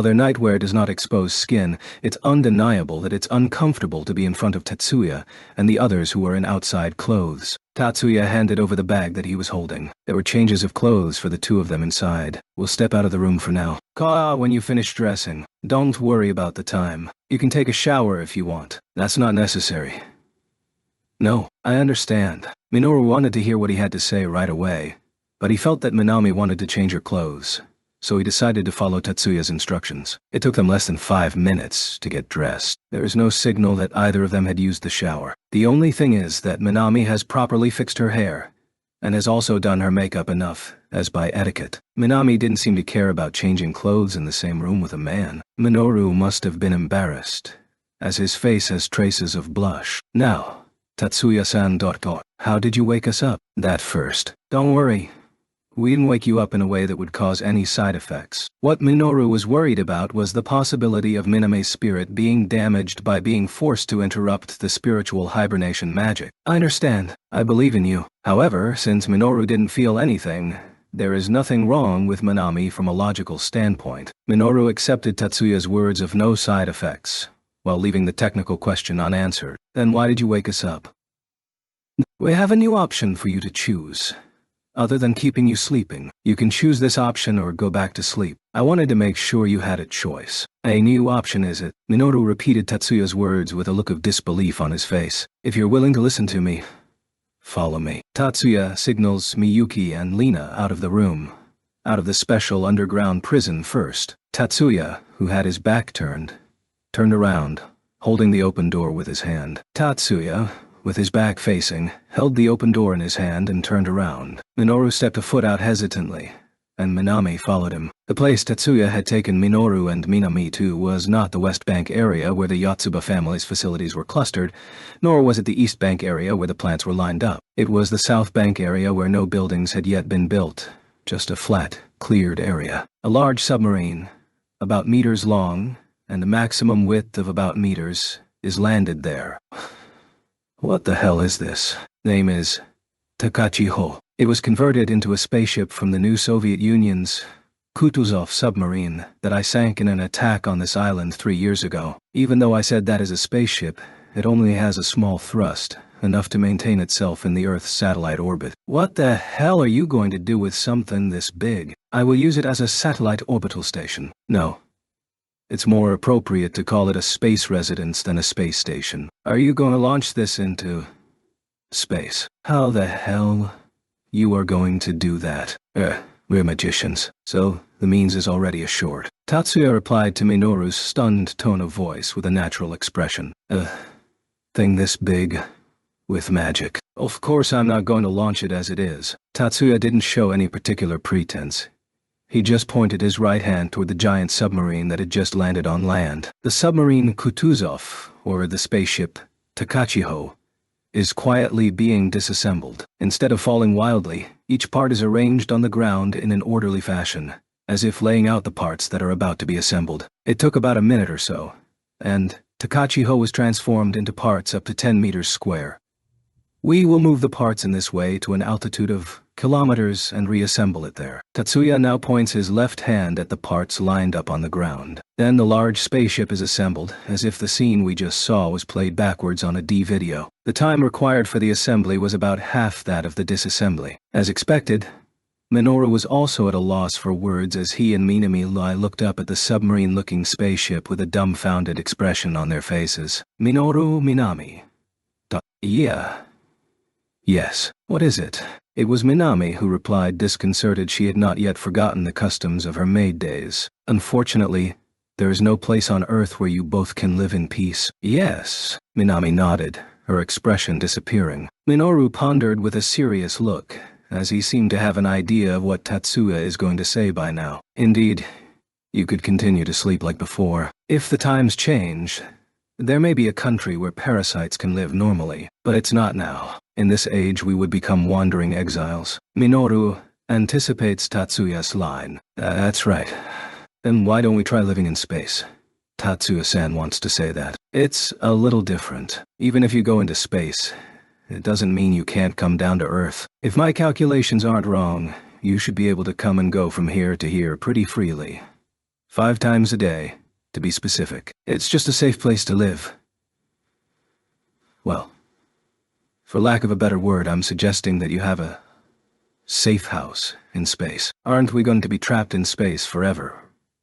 their nightwear does not expose skin, it's undeniable that it's uncomfortable to be in front of Tatsuya and the others who were in outside clothes. Tatsuya handed over the bag that he was holding. There were changes of clothes for the two of them inside. We'll step out of the room for now. Call when you finish dressing. Don't worry about the time. You can take a shower if you want. That's not necessary. No, I understand. Minoru wanted to hear what he had to say right away, but he felt that Minami wanted to change her clothes, so he decided to follow Tatsuya's instructions. It took them less than 5 minutes to get dressed. There is no signal that either of them had used the shower. The only thing is that Minami has properly fixed her hair, and has also done her makeup enough, as by etiquette. Minami didn't seem to care about changing clothes in the same room with a man. Minoru must have been embarrassed, as his face has traces of blush. Now, Tatsuya-san. How did you wake us up? That first. Don't worry. We didn't wake you up in a way that would cause any side effects. What Minoru was worried about was the possibility of Miname's spirit being damaged by being forced to interrupt the spiritual hibernation magic. I understand. I believe in you. However, since Minoru didn't feel anything, there is nothing wrong with Minami from a logical standpoint. Minoru accepted Tatsuya's words of no side effects, while leaving the technical question unanswered. Then why did you wake us up? We have a new option for you to choose. Other than keeping you sleeping, you can choose this option or go back to sleep. I wanted to make sure you had a choice. A new option, is it? Minoru repeated Tatsuya's words with a look of disbelief on his face. If you're willing to listen to me, follow me. Tatsuya signals Miyuki and Lina out of the room, out of the special underground prison first. Tatsuya, who had his back turned around, holding the open door with his hand. Tatsuya, with his back facing, held the open door in his hand and turned around. Minoru stepped a foot out hesitantly, and Minami followed him. The place Tatsuya had taken Minoru and Minami to was not the West Bank area where the Yotsuba family's facilities were clustered, nor was it the East Bank area where the plants were lined up. It was the South Bank area where no buildings had yet been built, just a flat, cleared area. A large submarine, about meters long, and a maximum width of about meters, is landed there. What the hell is this? Name is Takachiho. It was converted into a spaceship from the new Soviet Union's Kutuzov submarine that I sank in an attack on this island 3 years ago. Even though I said that is a spaceship, it only has a small thrust, enough to maintain itself in the Earth's satellite orbit. What the hell are you going to do with something this big? I will use it as a satellite orbital station. No. It's more appropriate to call it a space residence than a space station. Are you going to launch this into space? How the hell you are going to do that? We're magicians, so the means is already assured. Tatsuya replied to Minoru's stunned tone of voice with a natural expression. Thing this big, with magic. Of course I'm not going to launch it as it is. Tatsuya didn't show any particular pretense. He just pointed his right hand toward the giant submarine that had just landed on land. The submarine Kutuzov, or the spaceship Takachiho, is quietly being disassembled. Instead of falling wildly, each part is arranged on the ground in an orderly fashion, as if laying out the parts that are about to be assembled. It took about a minute or so, and Takachiho was transformed into parts up to 10 meters square. We will move the parts in this way to an altitude of kilometers and reassemble it there. Tatsuya now points his left hand at the parts lined up on the ground. Then the large spaceship is assembled, as if the scene we just saw was played backwards on a D-video. The time required for the assembly was about half that of the disassembly. As expected, Minoru was also at a loss for words as he and Minami looked up at the submarine-looking spaceship with a dumbfounded expression on their faces. Minoru, Minami. Yeah. Yes. What is it? It was Minami who replied, disconcerted. She had not yet forgotten the customs of her maid days. Unfortunately, there is no place on Earth where you both can live in peace. Yes. Minami nodded, her expression disappearing. Minoru pondered with a serious look, as he seemed to have an idea of what Tatsuya is going to say by now. Indeed, you could continue to sleep like before. If the times change, there may be a country where parasites can live normally, but it's not now. In this age we would become wandering exiles. Minoru anticipates Tatsuya's line. That's right. Then why don't we try living in space? Tatsuya-san wants to say that. It's a little different. Even if you go into space, it doesn't mean you can't come down to Earth. If my calculations aren't wrong, you should be able to come and go from here to here pretty freely. 5 times a day, to be specific. It's just a safe place to live. Well, for lack of a better word, I'm suggesting that you have a safe house in space. Aren't we going to be trapped in space forever?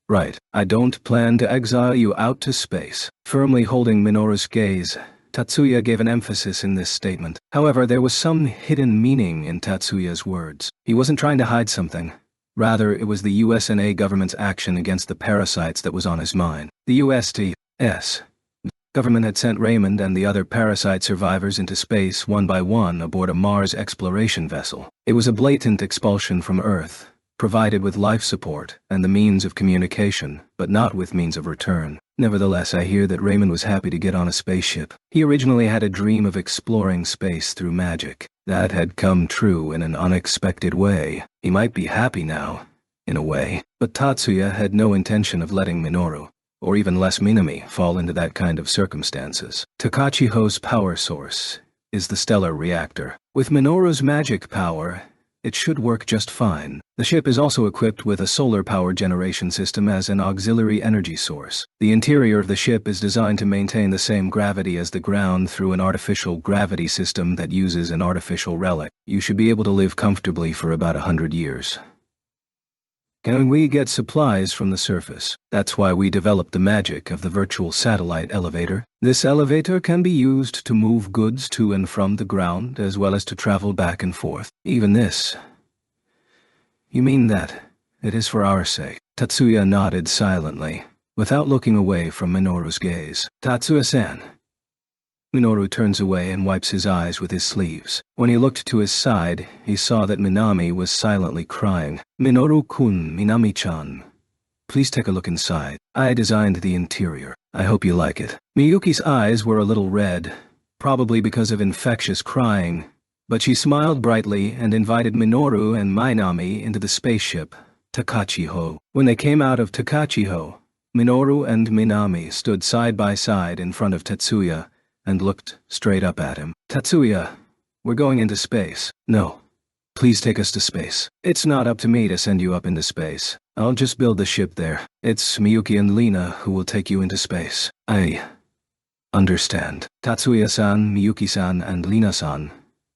Right. I don't plan to exile you out to space. Firmly holding Minoru's gaze, Tatsuya gave an emphasis in this statement. However, there was some hidden meaning in Tatsuya's words. He wasn't trying to hide something. Rather, it was the USNA government's action against the parasites that was on his mind. The USTS government had sent Raymond and the other parasite survivors into space one by one aboard a Mars exploration vessel. It was a blatant expulsion from Earth, provided with life support and the means of communication, but not with means of return. Nevertheless, I hear that Raymond was happy to get on a spaceship. He originally had a dream of exploring space through magic. That had come true in an unexpected way. He might be happy now, in a way. But Tatsuya had no intention of letting Minoru, or even less Minami, fall into that kind of circumstances. Takachiho's power source is the stellar reactor. With Minoru's magic power, it should work just fine. The ship is also equipped with a solar power generation system as an auxiliary energy source. The interior of the ship is designed to maintain the same gravity as the ground through an artificial gravity system that uses an artificial relic. You should be able to live comfortably for about 100 years. Can we get supplies from the surface? That's why we developed the magic of the virtual satellite elevator. This elevator can be used to move goods to and from the ground, as well as to travel back and forth. Even this. You mean that it is for our sake? Tatsuya nodded silently, without looking away from Minoru's gaze. Tatsuya-san. Minoru turns away and wipes his eyes with his sleeves. When he looked to his side, he saw that Minami was silently crying. Minoru-kun, Minami-chan. Please take a look inside. I designed the interior. I hope you like it. Miyuki's eyes were a little red, probably because of infectious crying, but she smiled brightly and invited Minoru and Minami into the spaceship, Takachiho. When they came out of Takachiho, Minoru and Minami stood side by side in front of Tetsuya and looked straight up at him. Tetsuya, we're going into space. No. Please take us to space. It's not up to me to send you up into space. I'll just build the ship there. It's Miyuki and Lina who will take you into space. I understand. Tatsuya-san, Miyuki-san, and Lina-san,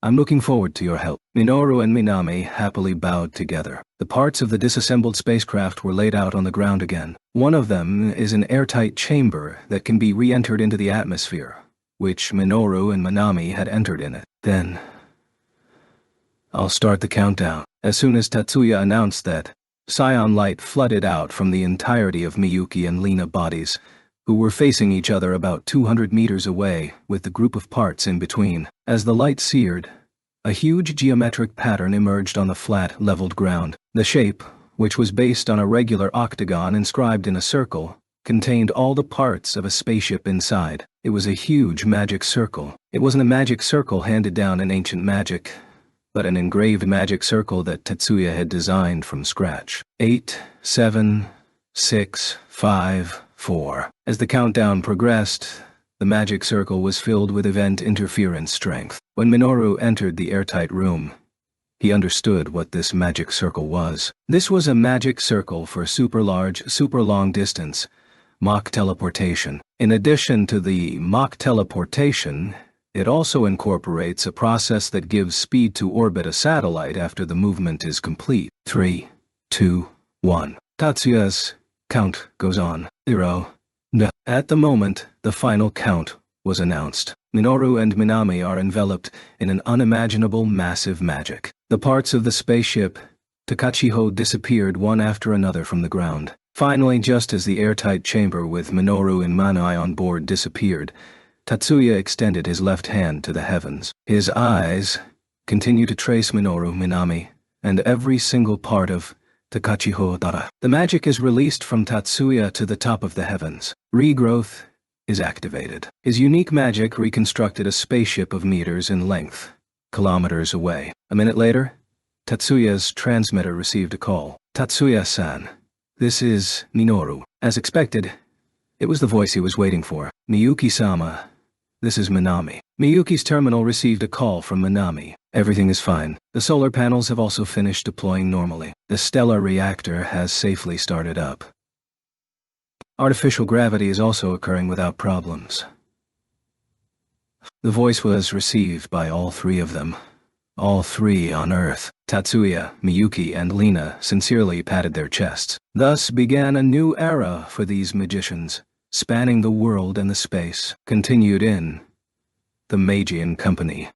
I'm looking forward to your help. Minoru and Minami happily bowed together. The parts of the disassembled spacecraft were laid out on the ground again. One of them is an airtight chamber that can be re-entered into the atmosphere, which Minoru and Minami had entered in it. Then I'll start the countdown. As soon as Tatsuya announced that, Scion light flooded out from the entirety of Miyuki and Lina bodies, who were facing each other about 200 meters away, with the group of parts in between. As the light seared, a huge geometric pattern emerged on the flat, leveled ground. The shape, which was based on a regular octagon inscribed in a circle, contained all the parts of a spaceship inside. It was a huge magic circle. It wasn't a magic circle handed down in ancient magic, but an engraved magic circle that Tetsuya had designed from scratch. 8, 7, 6, 5, 4. As the countdown progressed, the magic circle was filled with event interference strength. When Minoru entered the airtight room, he understood what this magic circle was. This was a magic circle for super large, super long distance, Mach teleportation. In addition to the Mach teleportation, it also incorporates a process that gives speed to orbit a satellite after the movement is complete. 3, 2, 1. Tatsuya's count goes on. 0. No. At the moment, the final count was announced. Minoru and Minami are enveloped in an unimaginable massive magic. The parts of the spaceship Takachiho disappeared one after another from the ground. Finally, just as the airtight chamber with Minoru and Minami on board disappeared, Tatsuya extended his left hand to the heavens. His eyes continued to trace Minoru, Minami, and every single part of Takachiho Dara. The magic is released from Tatsuya to the top of the heavens. Regrowth is activated. His unique magic reconstructed a spaceship of meters in length, kilometers away. A minute later, Tatsuya's transmitter received a call. Tatsuya-san, this is Minoru. As expected, it was the voice he was waiting for. Miyuki-sama, this is Minami. Miyuki's terminal received a call from Minami. Everything is fine. The solar panels have also finished deploying normally. The stellar reactor has safely started up. Artificial gravity is also occurring without problems. The voice was received by all three of them. All three on Earth. Tatsuya, Miyuki, and Lina sincerely patted their chests. Thus began a new era for these magicians, spanning the world and the space. Continued in the Magian Company.